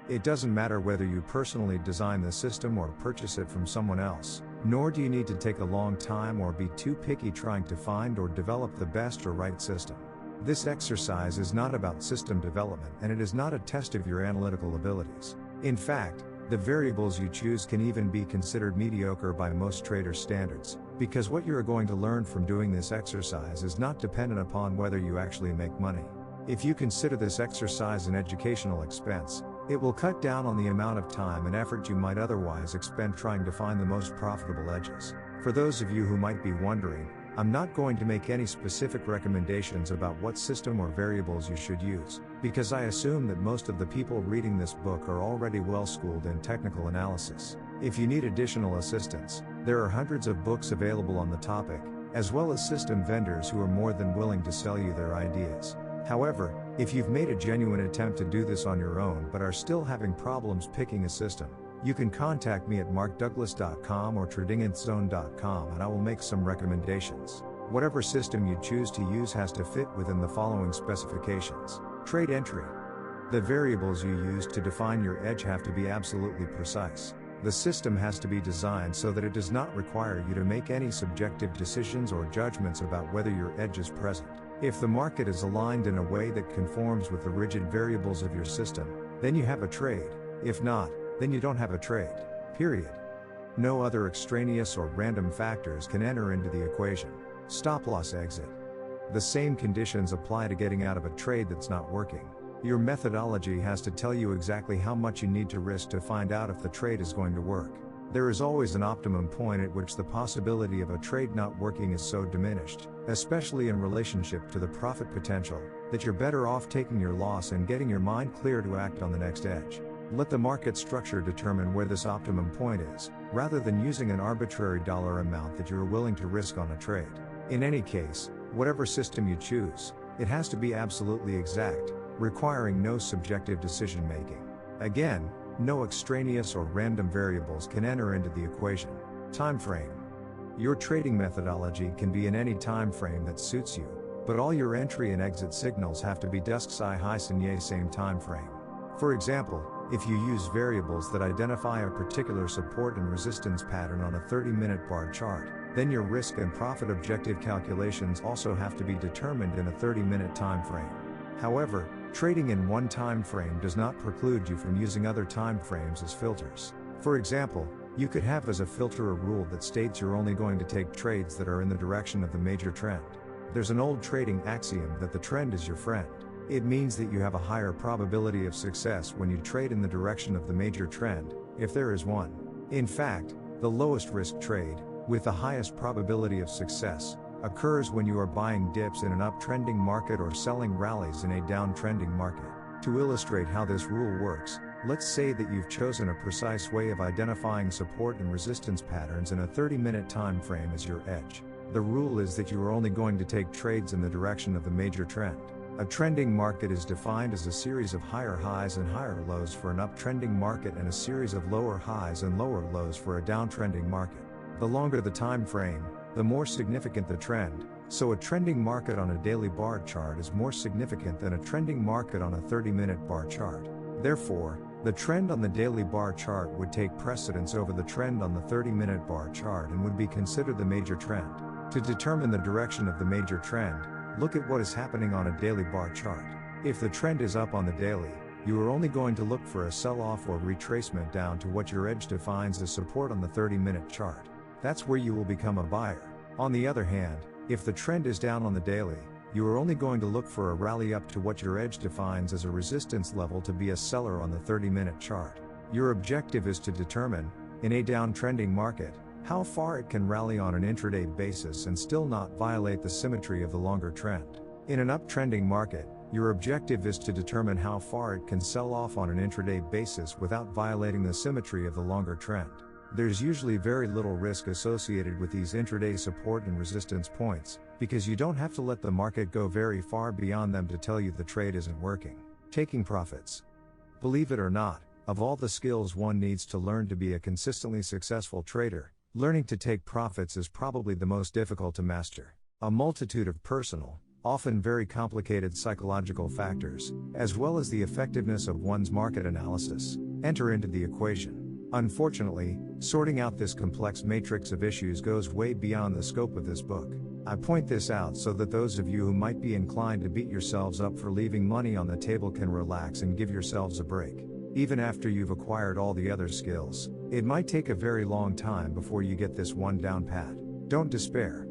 It doesn't matter whether you personally design the system or purchase it from someone else, nor do you need to take a long time or be too picky trying to find or develop the best or right system. This exercise is not about system development, and it is not a test of your analytical abilities. In fact, the variables you choose can even be considered mediocre by most traders' standards, because what you are going to learn from doing this exercise is not dependent upon whether you actually make money. If you consider this exercise an educational expense, it will cut down on the amount of time and effort you might otherwise expend trying to find the most profitable edges. For those of you who might be wondering, I'm not going to make any specific recommendations about what system or variables you should use, because I assume that most of the people reading this book are already well schooled in technical analysis. If you need additional assistance, there are hundreds of books available on the topic, as well as system vendors who are more than willing to sell you their ideas. However, if you've made a genuine attempt to do this on your own but are still having problems picking a system, you can contact me at markdouglas.com or tradinginthzone.com and I will make some recommendations. Whatever system you choose to use has to fit within the following specifications. Trade entry. The variables you use to define your edge have to be absolutely precise. The system has to be designed so that it does not require you to make any subjective decisions or judgments about whether your edge is present. If the market is aligned in a way that conforms with the rigid variables of your system, then you have a trade. If not, then you don't have a trade. Period. No other extraneous or random factors can enter into the equation. Stop loss exit. The same conditions apply to getting out of a trade that's not working. Your methodology has to tell you exactly how much you need to risk to find out if the trade is going to work. There is always an optimum point at which the possibility of a trade not working is so diminished, especially in relationship to the profit potential, that you're better off taking your loss and getting your mind clear to act on the next edge. Let the market structure determine where this optimum point is, rather than using an arbitrary dollar amount that you're willing to risk on a trade. In any case, whatever system you choose, it has to be absolutely exact, requiring no subjective decision making. Again, no extraneous or random variables can enter into the equation. Time frame. Your trading methodology can be in any time frame that suits you, but all your entry and exit signals have to be dusk sai high ye same time frame. For example, if you use variables that identify a particular support and resistance pattern on a 30-minute bar chart, then your risk and profit objective calculations also have to be determined in a 30-minute time frame. However, trading in one time frame does not preclude you from using other time frames as filters. For example, you could have as a filter a rule that states you're only going to take trades that are in the direction of the major trend. There's an old trading axiom that the trend is your friend. It means that you have a higher probability of success when you trade in the direction of the major trend, if there is one. In fact, the lowest risk trade, with the highest probability of success, occurs when you are buying dips in an uptrending market or selling rallies in a downtrending market. To illustrate how this rule works, let's say that you've chosen a precise way of identifying support and resistance patterns in a 30-minute time frame as your edge. The rule is that you are only going to take trades in the direction of the major trend. A trending market is defined as a series of higher highs and higher lows for an uptrending market and a series of lower highs and lower lows for a downtrending market. The longer the time frame, the more significant the trend, so a trending market on a daily bar chart is more significant than a trending market on a 30-minute bar chart. Therefore, the trend on the daily bar chart would take precedence over the trend on the 30-minute bar chart and would be considered the major trend. To determine the direction of the major trend, look at what is happening on a daily bar chart. If the trend is up on the daily, you are only going to look for a sell-off or retracement down to what your edge defines as support on the 30-minute chart. That's where you will become a buyer. On the other hand, if the trend is down on the daily, you are only going to look for a rally up to what your edge defines as a resistance level to be a seller on the 30-minute chart. Your objective is to determine, in a downtrending market, how far it can rally on an intraday basis and still not violate the symmetry of the longer trend. In an uptrending market, your objective is to determine how far it can sell off on an intraday basis without violating the symmetry of the longer trend. There's usually very little risk associated with these intraday support and resistance points, because you don't have to let the market go very far beyond them to tell you the trade isn't working. Taking profits. Believe it or not, of all the skills one needs to learn to be a consistently successful trader, learning to take profits is probably the most difficult to master. A multitude of personal, often very complicated psychological factors, as well as the effectiveness of one's market analysis, enter into the equation. Unfortunately, sorting out this complex matrix of issues goes way beyond the scope of this book. I point this out so that those of you who might be inclined to beat yourselves up for leaving money on the table can relax and give yourselves a break. Even after you've acquired all the other skills, it might take a very long time before you get this one down pat. Don't despair.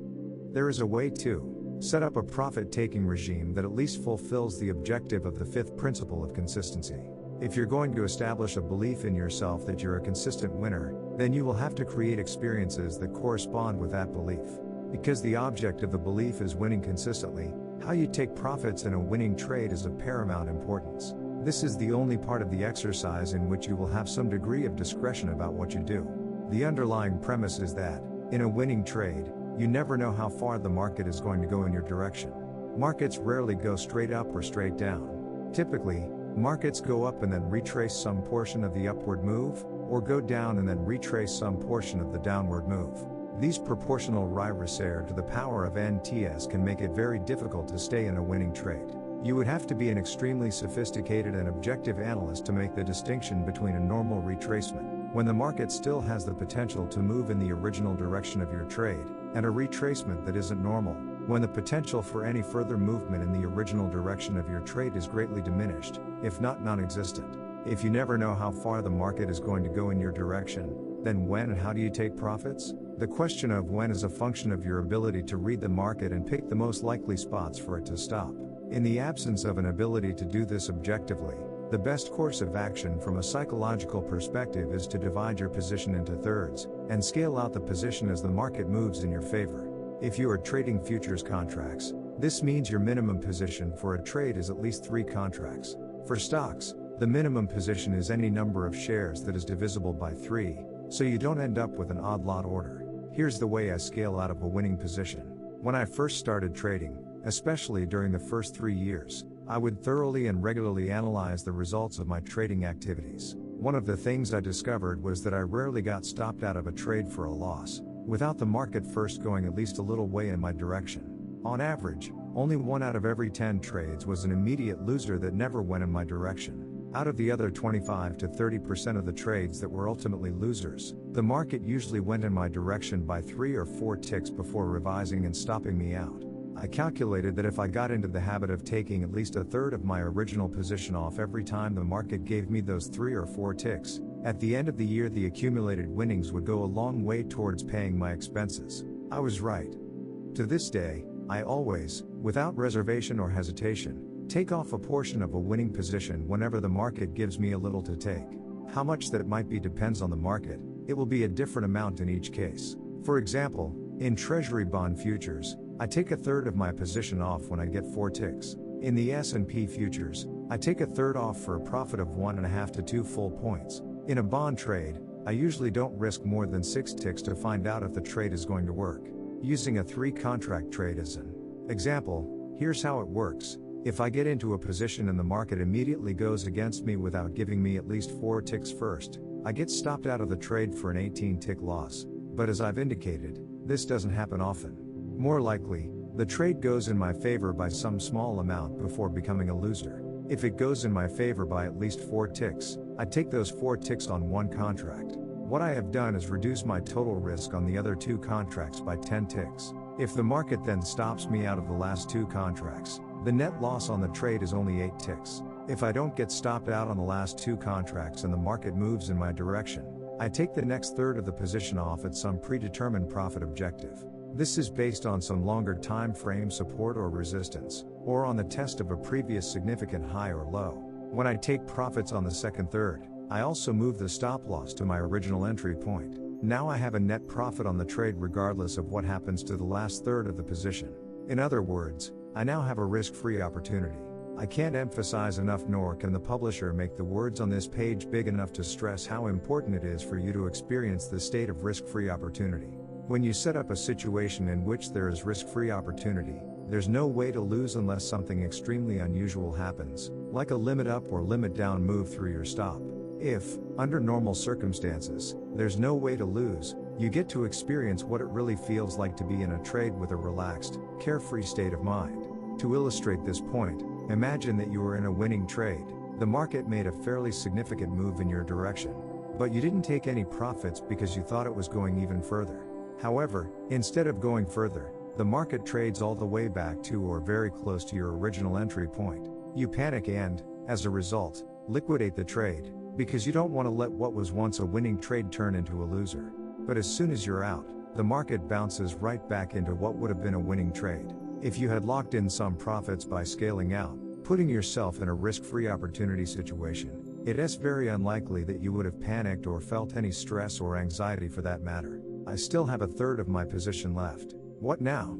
There is a way to set up a profit-taking regime that at least fulfills the objective of the fifth principle of consistency. If you're going to establish a belief in yourself that you're a consistent winner, then you will have to create experiences that correspond with that belief. Because the object of the belief is winning consistently, how you take profits in a winning trade is of paramount importance. This is the only part of the exercise in which you will have some degree of discretion about what you do. The underlying premise is that, in a winning trade, you never know how far the market is going to go in your direction. Markets rarely go straight up or straight down. Typically, markets go up and then retrace some portion of the upward move, or go down and then retrace some portion of the downward move. These proportional ricochet to the power of NTS can make it very difficult to stay in a winning trade. You would have to be an extremely sophisticated and objective analyst to make the distinction between a normal retracement, when the market still has the potential to move in the original direction of your trade, and a retracement that isn't normal, when the potential for any further movement in the original direction of your trade is greatly diminished, if not non-existent. If you never know how far the market is going to go in your direction, then when and how do you take profits? The question of when is a function of your ability to read the market and pick the most likely spots for it to stop. In the absence of an ability to do this objectively, the best course of action from a psychological perspective is to divide your position into thirds, and scale out the position as the market moves in your favor. If you are trading futures contracts, this means your minimum position for a trade is at least 3 contracts. For stocks, the minimum position is any number of shares that is divisible by 3, so you don't end up with an odd lot order. Here's the way I scale out of a winning position. When I first started trading, especially during the first 3 years, I would thoroughly and regularly analyze the results of my trading activities. One of the things I discovered was that I rarely got stopped out of a trade for a loss, without the market first going at least a little way in my direction. On average, only 1 out of every 10 trades was an immediate loser that never went in my direction. Out of the other 25 to 30% of the trades that were ultimately losers, the market usually went in my direction by 3 or 4 ticks before revising and stopping me out. I calculated that if I got into the habit of taking at least a third of my original position off every time the market gave me those 3 or 4 ticks, at the end of the year the accumulated winnings would go a long way towards paying my expenses. I was right. To this day, I always, without reservation or hesitation, take off a portion of a winning position whenever the market gives me a little to take. How much that might be depends on the market. It will be a different amount in each case. For example, in Treasury bond futures, I take a third of my position off when I get 4 ticks. In the S&P futures, I take a third off for a profit of 1.5 to 2 full points. In a bond trade, I usually don't risk more than 6 ticks to find out if the trade is going to work. Using a 3-contract trade as an example, here's how it works. If I get into a position and the market immediately goes against me without giving me at least 4 ticks first, I get stopped out of the trade for an 18-tick loss. But as I've indicated, this doesn't happen often. More likely, the trade goes in my favor by some small amount before becoming a loser. If it goes in my favor by at least 4 ticks, I take those 4 ticks on one contract. What I have done is reduce my total risk on the other 2 contracts by 10 ticks. If the market then stops me out of the last 2 contracts, the net loss on the trade is only 8 ticks. If I don't get stopped out on the last 2 contracts and the market moves in my direction, I take the next third of the position off at some predetermined profit objective. This is based on some longer time frame support or resistance, or on the test of a previous significant high or low. When I take profits on the second third, I also move the stop loss to my original entry point. Now I have a net profit on the trade regardless of what happens to the last third of the position. In other words, I now have a risk-free opportunity. I can't emphasize enough, nor can the publisher make the words on this page big enough to stress how important it is for you to experience the state of risk-free opportunity. When you set up a situation in which there is risk-free opportunity, there's no way to lose unless something extremely unusual happens, like a limit up or limit down move through your stop. If, under normal circumstances, there's no way to lose, you get to experience what it really feels like to be in a trade with a relaxed, carefree state of mind. To illustrate this point, imagine that you were in a winning trade. The market made a fairly significant move in your direction, but you didn't take any profits because you thought it was going even further. However, instead of going further, the market trades all the way back to or very close to your original entry point. You panic and, as a result, liquidate the trade, because you don't want to let what was once a winning trade turn into a loser. But as soon as you're out, the market bounces right back into what would have been a winning trade. If you had locked in some profits by scaling out, putting yourself in a risk-free opportunity situation, it is very unlikely that you would have panicked or felt any stress or anxiety for that matter. I still have a third of my position left. What now?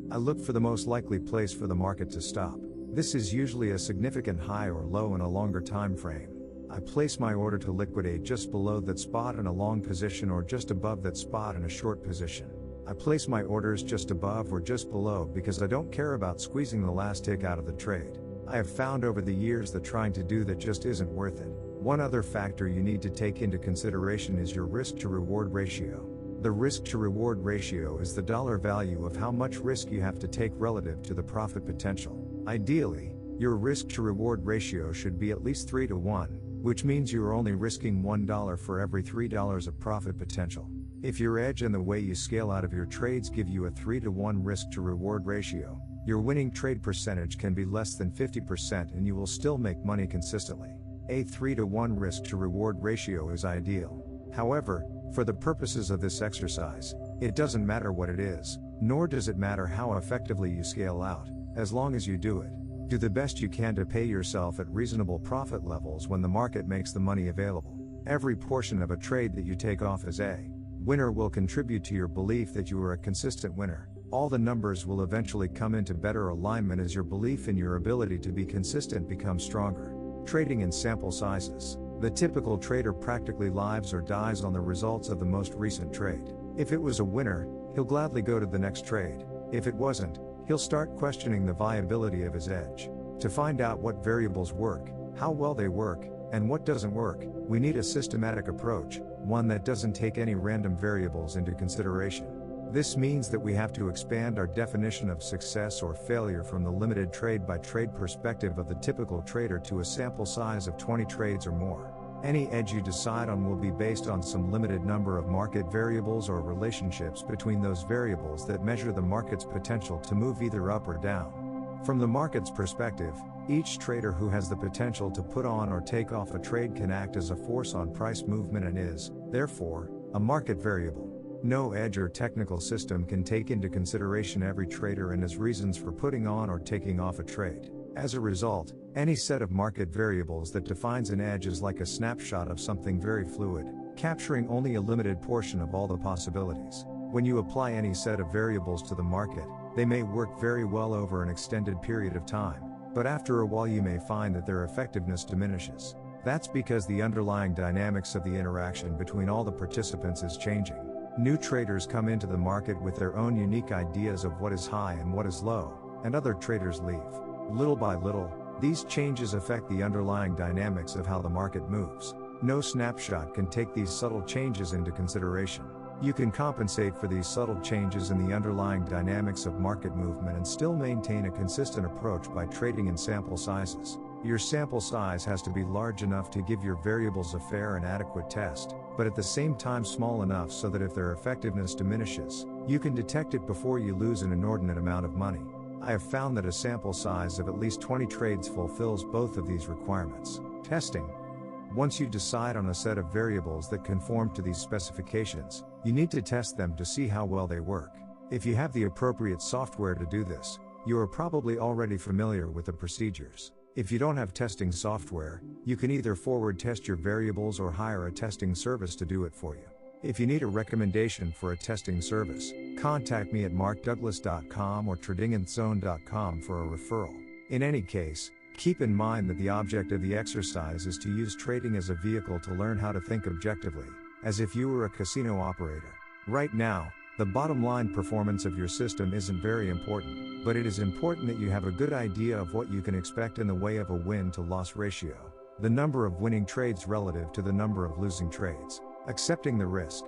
I look for the most likely place for the market to stop. This is usually a significant high or low in a longer time frame. I place my order to liquidate just below that spot in a long position or just above that spot in a short position. I place my orders just above or just below because I don't care about squeezing the last tick out of the trade. I have found over the years that trying to do that just isn't worth it. One other factor you need to take into consideration is your risk to reward ratio. The risk to reward ratio is the dollar value of how much risk you have to take relative to the profit potential. Ideally, your risk to reward ratio should be at least 3 to 1, which means you are only risking $1 for every $3 of profit potential. If your edge and the way you scale out of your trades give you a 3 to 1 risk to reward ratio, your winning trade percentage can be less than 50% and you will still make money consistently. A 3 to 1 risk to reward ratio is ideal. However, for the purposes of this exercise, it doesn't matter what it is, nor does it matter how effectively you scale out, as long as you do it. Do the best you can to pay yourself at reasonable profit levels when the market makes the money available. Every portion of a trade that you take off as a winner will contribute to your belief that you are a consistent winner. All the numbers will eventually come into better alignment as your belief in your ability to be consistent becomes stronger. Trading in sample sizes. The typical trader practically lives or dies on the results of the most recent trade. If it was a winner, he'll gladly go to the next trade. If it wasn't, he'll start questioning the viability of his edge. To find out what variables work, how well they work, And what doesn't work? We need a systematic approach, one that doesn't take any random variables into consideration. This means that we have to expand our definition of success or failure from the limited trade-by-trade perspective of the typical trader to a sample size of 20 trades or more. Any edge you decide on will be based on some limited number of market variables or relationships between those variables that measure the market's potential to move either up or down. From the market's perspective, each trader who has the potential to put on or take off a trade can act as a force on price movement and is, therefore, a market variable. No edge or technical system can take into consideration every trader and his reasons for putting on or taking off a trade. As a result, any set of market variables that defines an edge is like a snapshot of something very fluid, capturing only a limited portion of all the possibilities. When you apply any set of variables to the market, they may work very well over an extended period of time, but after a while you may find that their effectiveness diminishes. That's because the underlying dynamics of the interaction between all the participants is changing. New traders come into the market with their own unique ideas of what is high and what is low, and other traders leave. Little by little, these changes affect the underlying dynamics of how the market moves. No snapshot can take these subtle changes into consideration. You can compensate for these subtle changes in the underlying dynamics of market movement and still maintain a consistent approach by trading in sample sizes. Your sample size has to be large enough to give your variables a fair and adequate test, but at the same time small enough so that if their effectiveness diminishes, you can detect it before you lose an inordinate amount of money. I have found that a sample size of at least 20 trades fulfills both of these requirements. Testing. Once you decide on a set of variables that conform to these specifications, you need to test them to see how well they work. If you have the appropriate software to do this, you are probably already familiar with the procedures. If you don't have testing software, you can either forward test your variables or hire a testing service to do it for you. If you need a recommendation for a testing service, contact me at markdouglas.com or tradinginzone.com for a referral. In any case, keep in mind that the object of the exercise is to use trading as a vehicle to learn how to think objectively, as if you were a casino operator. Right now, the bottom line performance of your system isn't very important, but it is important that you have a good idea of what you can expect in the way of a win-to-loss ratio, the number of winning trades relative to the number of losing trades. Accepting the risk.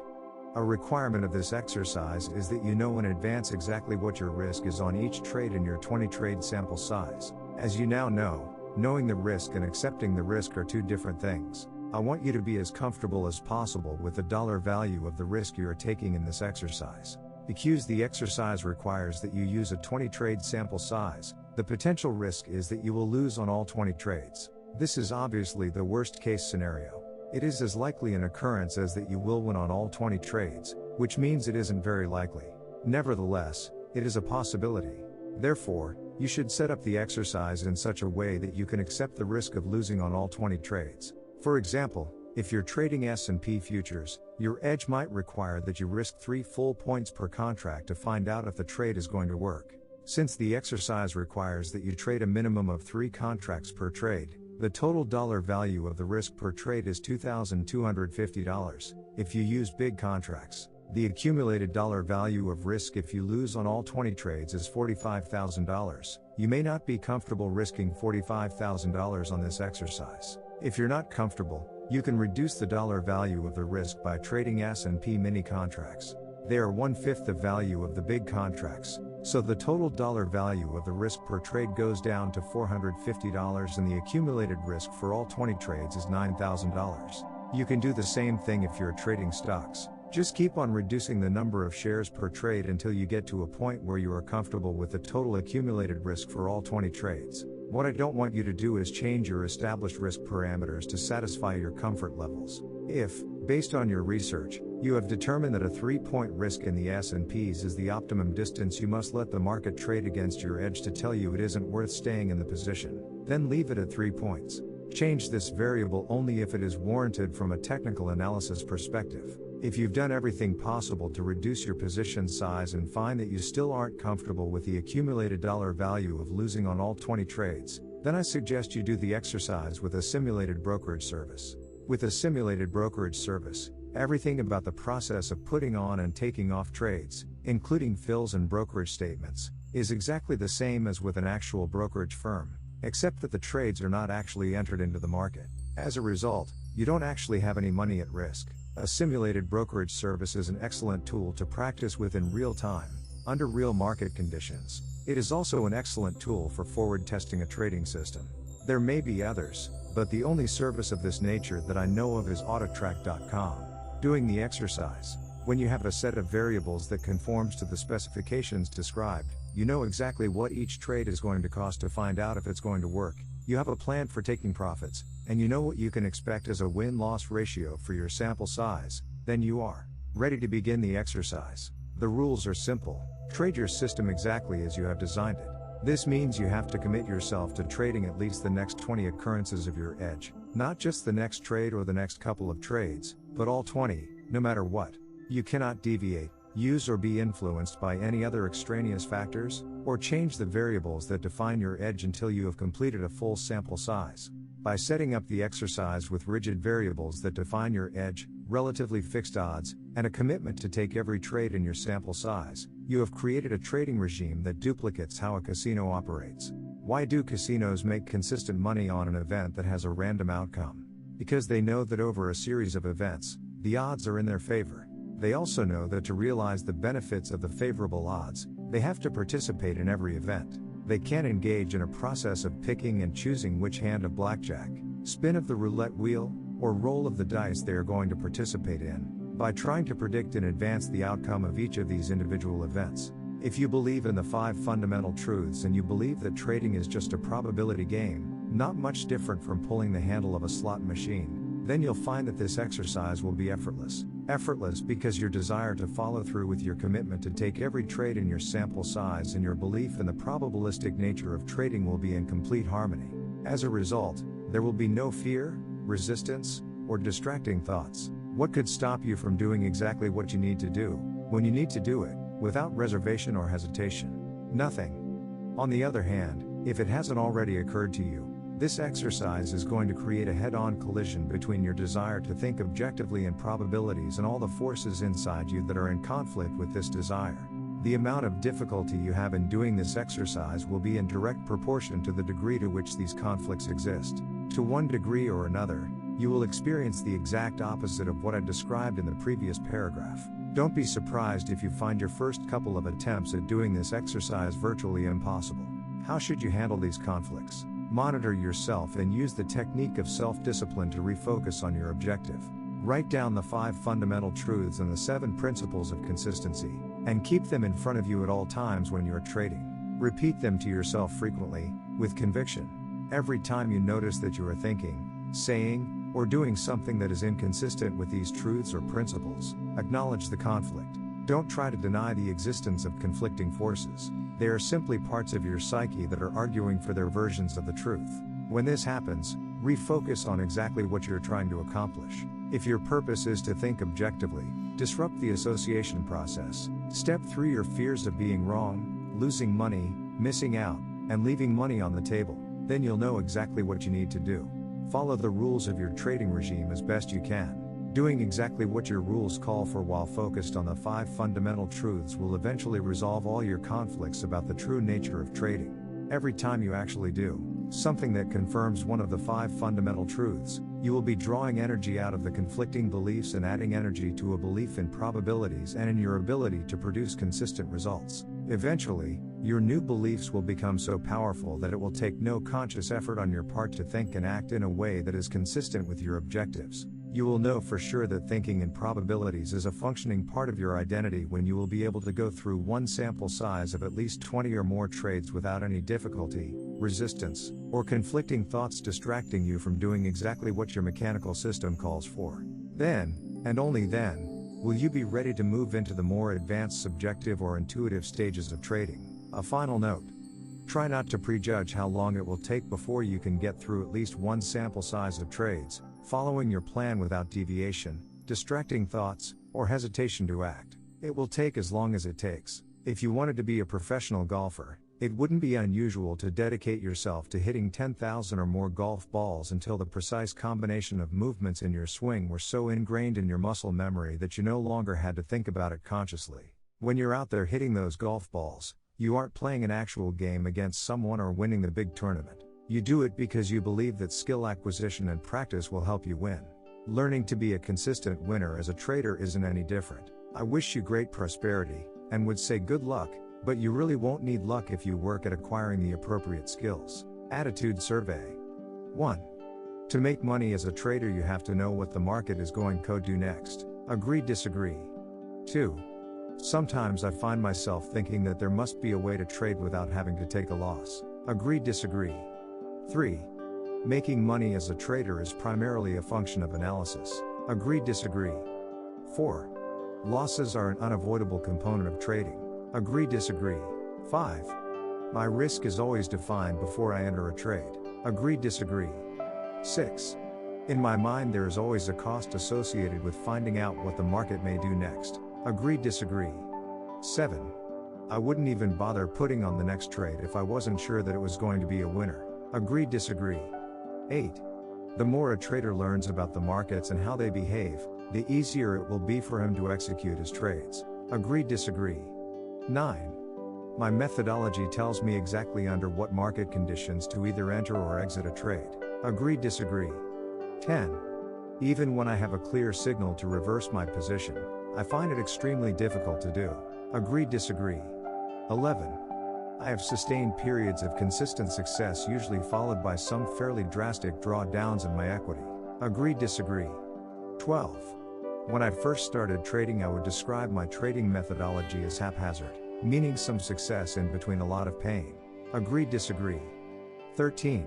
A requirement of this exercise is that you know in advance exactly what your risk is on each trade in your 20-trade sample size. As you now know, knowing the risk and accepting the risk are two different things. I want you to be as comfortable as possible with the dollar value of the risk you are taking in this exercise. Because the exercise requires that you use a 20-trade sample size, the potential risk is that you will lose on all 20 trades. This is obviously the worst-case scenario. It is as likely an occurrence as that you will win on all 20 trades, which means it isn't very likely. Nevertheless, it is a possibility. Therefore, you should set up the exercise in such a way that you can accept the risk of losing on all 20 trades. For example, if you're trading S&P futures, your edge might require that you risk 3 full points per contract to find out if the trade is going to work. Since the exercise requires that you trade a minimum of 3 contracts per trade, the total dollar value of the risk per trade is $2,250. If you use big contracts, the accumulated dollar value of risk if you lose on all 20 trades is $45,000. You may not be comfortable risking $45,000 on this exercise. If you're not comfortable, you can reduce the dollar value of the risk by trading S&P mini contracts. They are 1/5 the value of the big contracts, so the total dollar value of the risk per trade goes down to $450 and the accumulated risk for all 20 trades is $9,000. You can do the same thing if you're trading stocks. Just keep on reducing the number of shares per trade until you get to a point where you are comfortable with the total accumulated risk for all 20 trades. What I don't want you to do is change your established risk parameters to satisfy your comfort levels. If, based on your research, you have determined that a 3-point risk in the S&Ps is the optimum distance you must let the market trade against your edge to tell you it isn't worth staying in the position, then leave it at 3 points. Change this variable only if it is warranted from a technical analysis perspective. If you've done everything possible to reduce your position size and find that you still aren't comfortable with the accumulated dollar value of losing on all 20 trades, then I suggest you do the exercise with a simulated brokerage service. With a simulated brokerage service, everything about the process of putting on and taking off trades, including fills and brokerage statements, is exactly the same as with an actual brokerage firm. except that the trades are not actually entered into the market. As a result, you don't actually have any money at risk. A simulated brokerage service is an excellent tool to practice with in real time, under real market conditions. It is also an excellent tool for forward testing a trading system. There may be others, but the only service of this nature that I know of is Autotrack.com. Doing the exercise. When you have a set of variables that conforms to the specifications described, you know exactly what each trade is going to cost to find out if it's going to work. You have a plan for taking profits, and you know what you can expect as a win-loss ratio for your sample size. Then you are ready to begin the exercise. The rules are simple. Trade your system exactly as you have designed it. This means you have to commit yourself to trading at least the next 20 occurrences of your edge, not just the next trade or the next couple of trades, but all 20, no matter what. You cannot deviate, use or be influenced by any other extraneous factors, or change the variables that define your edge until you have completed a full sample size. By setting up the exercise with rigid variables that define your edge, relatively fixed odds, and a commitment to take every trade in your sample size, you have created a trading regime that duplicates how a casino operates. Why do casinos make consistent money on an event that has a random outcome? Because they know that over a series of events, the odds are in their favor. They also know that to realize the benefits of the favorable odds, they have to participate in every event. They can't engage in a process of picking and choosing which hand of blackjack, spin of the roulette wheel, or roll of the dice they are going to participate in, by trying to predict in advance the outcome of each of these individual events. If you believe in the 5 fundamental truths and you believe that trading is just a probability game, not much different from pulling the handle of a slot machine, then you'll find that this exercise will be effortless. Effortless because your desire to follow through with your commitment to take every trade in your sample size and your belief in the probabilistic nature of trading will be in complete harmony. As a result, there will be no fear, resistance, or distracting thoughts. What could stop you from doing exactly what you need to do, when you need to do it, without reservation or hesitation? Nothing. On the other hand, if it hasn't already occurred to you, this exercise is going to create a head-on collision between your desire to think objectively in probabilities and all the forces inside you that are in conflict with this desire. The amount of difficulty you have in doing this exercise will be in direct proportion to the degree to which these conflicts exist. To one degree or another, you will experience the exact opposite of what I described in the previous paragraph. Don't be surprised if you find your first couple of attempts at doing this exercise virtually impossible. How should you handle these conflicts? Monitor yourself and use the technique of self-discipline to refocus on your objective. Write down the 5 fundamental truths and the 7 principles of consistency, and keep them in front of you at all times when you are trading. Repeat them to yourself frequently, with conviction. Every time you notice that you are thinking, saying, or doing something that is inconsistent with these truths or principles, acknowledge the conflict. Don't try to deny the existence of conflicting forces. They are simply parts of your psyche that are arguing for their versions of the truth. When this happens, refocus on exactly what you're trying to accomplish. If your purpose is to think objectively, disrupt the association process, step through your fears of being wrong, losing money, missing out, and leaving money on the table, then you'll know exactly what you need to do. Follow the rules of your trading regime as best you can. Doing exactly what your rules call for while focused on the 5 fundamental truths will eventually resolve all your conflicts about the true nature of trading. Every time you actually do something that confirms one of the 5 fundamental truths, you will be drawing energy out of the conflicting beliefs and adding energy to a belief in probabilities and in your ability to produce consistent results. Eventually, your new beliefs will become so powerful that it will take no conscious effort on your part to think and act in a way that is consistent with your objectives. You will know for sure that thinking in probabilities is a functioning part of your identity when you will be able to go through one sample size of at least 20 or more trades without any difficulty, resistance, or conflicting thoughts distracting you from doing exactly what your mechanical system calls for. Then, and only then, will you be ready to move into the more advanced subjective or intuitive stages of trading. A final note. Try not to prejudge how long it will take before you can get through at least one sample size of trades, following your plan without deviation, distracting thoughts, or hesitation to act. It will take as long as it takes. If you wanted to be a professional golfer, it wouldn't be unusual to dedicate yourself to hitting 10,000 or more golf balls until the precise combination of movements in your swing were so ingrained in your muscle memory that you no longer had to think about it consciously. When you're out there hitting those golf balls, you aren't playing an actual game against someone or winning the big tournament. You do it because you believe that skill acquisition and practice will help you win. Learning to be a consistent winner as a trader isn't any different. I wish you great prosperity, and would say good luck, but you really won't need luck if you work at acquiring the appropriate skills. Attitude Survey. 1. To make money as a trader, you have to know what the market is going to do next. Agree, disagree. 2. Sometimes I find myself thinking that there must be a way to trade without having to take a loss. Agree, disagree. 3. Making money as a trader is primarily a function of analysis. Agree, disagree. 4. Losses are an unavoidable component of trading. Agree, disagree. 5. My risk is always defined before I enter a trade. Agree, disagree. 6. In my mind there is always a cost associated with finding out what the market may do next. Agree, disagree. 7. I wouldn't even bother putting on the next trade if I wasn't sure that it was going to be a winner. Agree, disagree. 8. The more a trader learns about the markets and how they behave, the easier it will be for him to execute his trades. Agree, disagree. 9. My methodology tells me exactly under what market conditions to either enter or exit a trade. Agree, disagree. 10. Even when I have a clear signal to reverse my position, I find it extremely difficult to do. Agree, disagree. 11. I have sustained periods of consistent success, usually followed by some fairly drastic drawdowns in my equity. Agree, disagree. 12. When I first started trading, I would describe my trading methodology as haphazard, meaning some success in between a lot of pain. Agree, disagree. 13.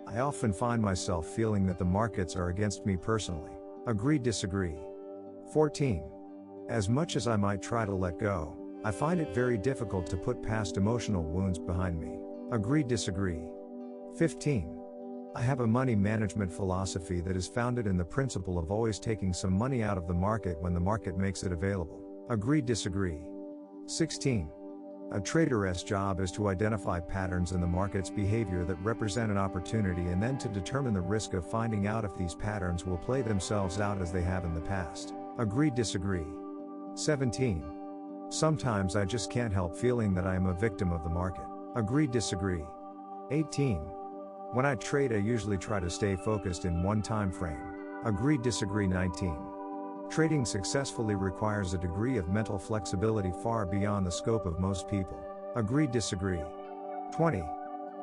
I often find myself feeling that the markets are against me personally. Agree, disagree. 14. As much as I might try to let go, I find it very difficult to put past emotional wounds behind me. Agree, disagree. 15. I have a money management philosophy that is founded in the principle of always taking some money out of the market when the market makes it available. Agree, disagree. 16. A trader's job is to identify patterns in the market's behavior that represent an opportunity and then to determine the risk of finding out if these patterns will play themselves out as they have in the past. Agree, disagree. 17. Sometimes I just can't help feeling that I am a victim of the market. Agree, disagree. 18. When I trade, I usually try to stay focused in one time frame. Agree, disagree. 19. Trading successfully requires a degree of mental flexibility far beyond the scope of most people. Agree, disagree. 20.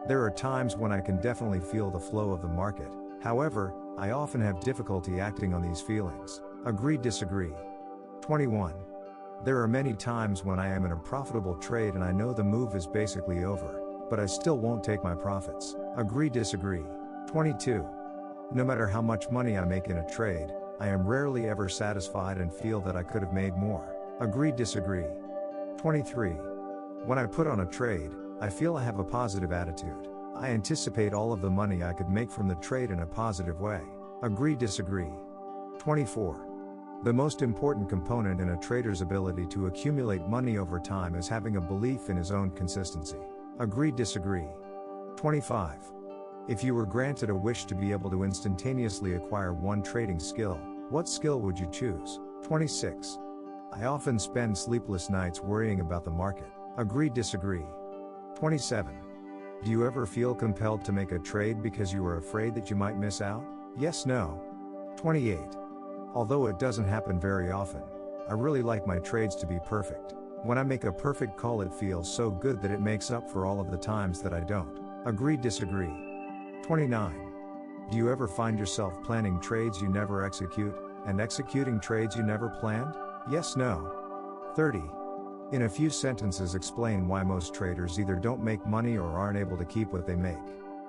There are times when I can definitely feel the flow of the market. However, I often have difficulty acting on these feelings. Agree, disagree. 21. There are many times when I am in a profitable trade and I know the move is basically over, but I still won't take my profits. Agree, disagree. 22. No matter how much money I make in a trade, I am rarely ever satisfied and feel that I could have made more. Agree, disagree. 23. When I put on a trade, I feel I have a positive attitude. I anticipate all of the money I could make from the trade in a positive way. Agree, disagree. 24. The most important component in a trader's ability to accumulate money over time is having a belief in his own consistency. Agree, disagree. 25. If you were granted a wish to be able to instantaneously acquire one trading skill, what skill would you choose? 26. I often spend sleepless nights worrying about the market. Agree, disagree. 27. Do you ever feel compelled to make a trade because you are afraid that you might miss out? Yes, no. 28. Although it doesn't happen very often, I really like my trades to be perfect. When I make a perfect call, it feels so good that it makes up for all of the times that I don't. Agree, disagree. 29. Do you ever find yourself planning trades you never execute, and executing trades you never planned? Yes, no. 30. In a few sentences, explain why most traders either don't make money or aren't able to keep what they make.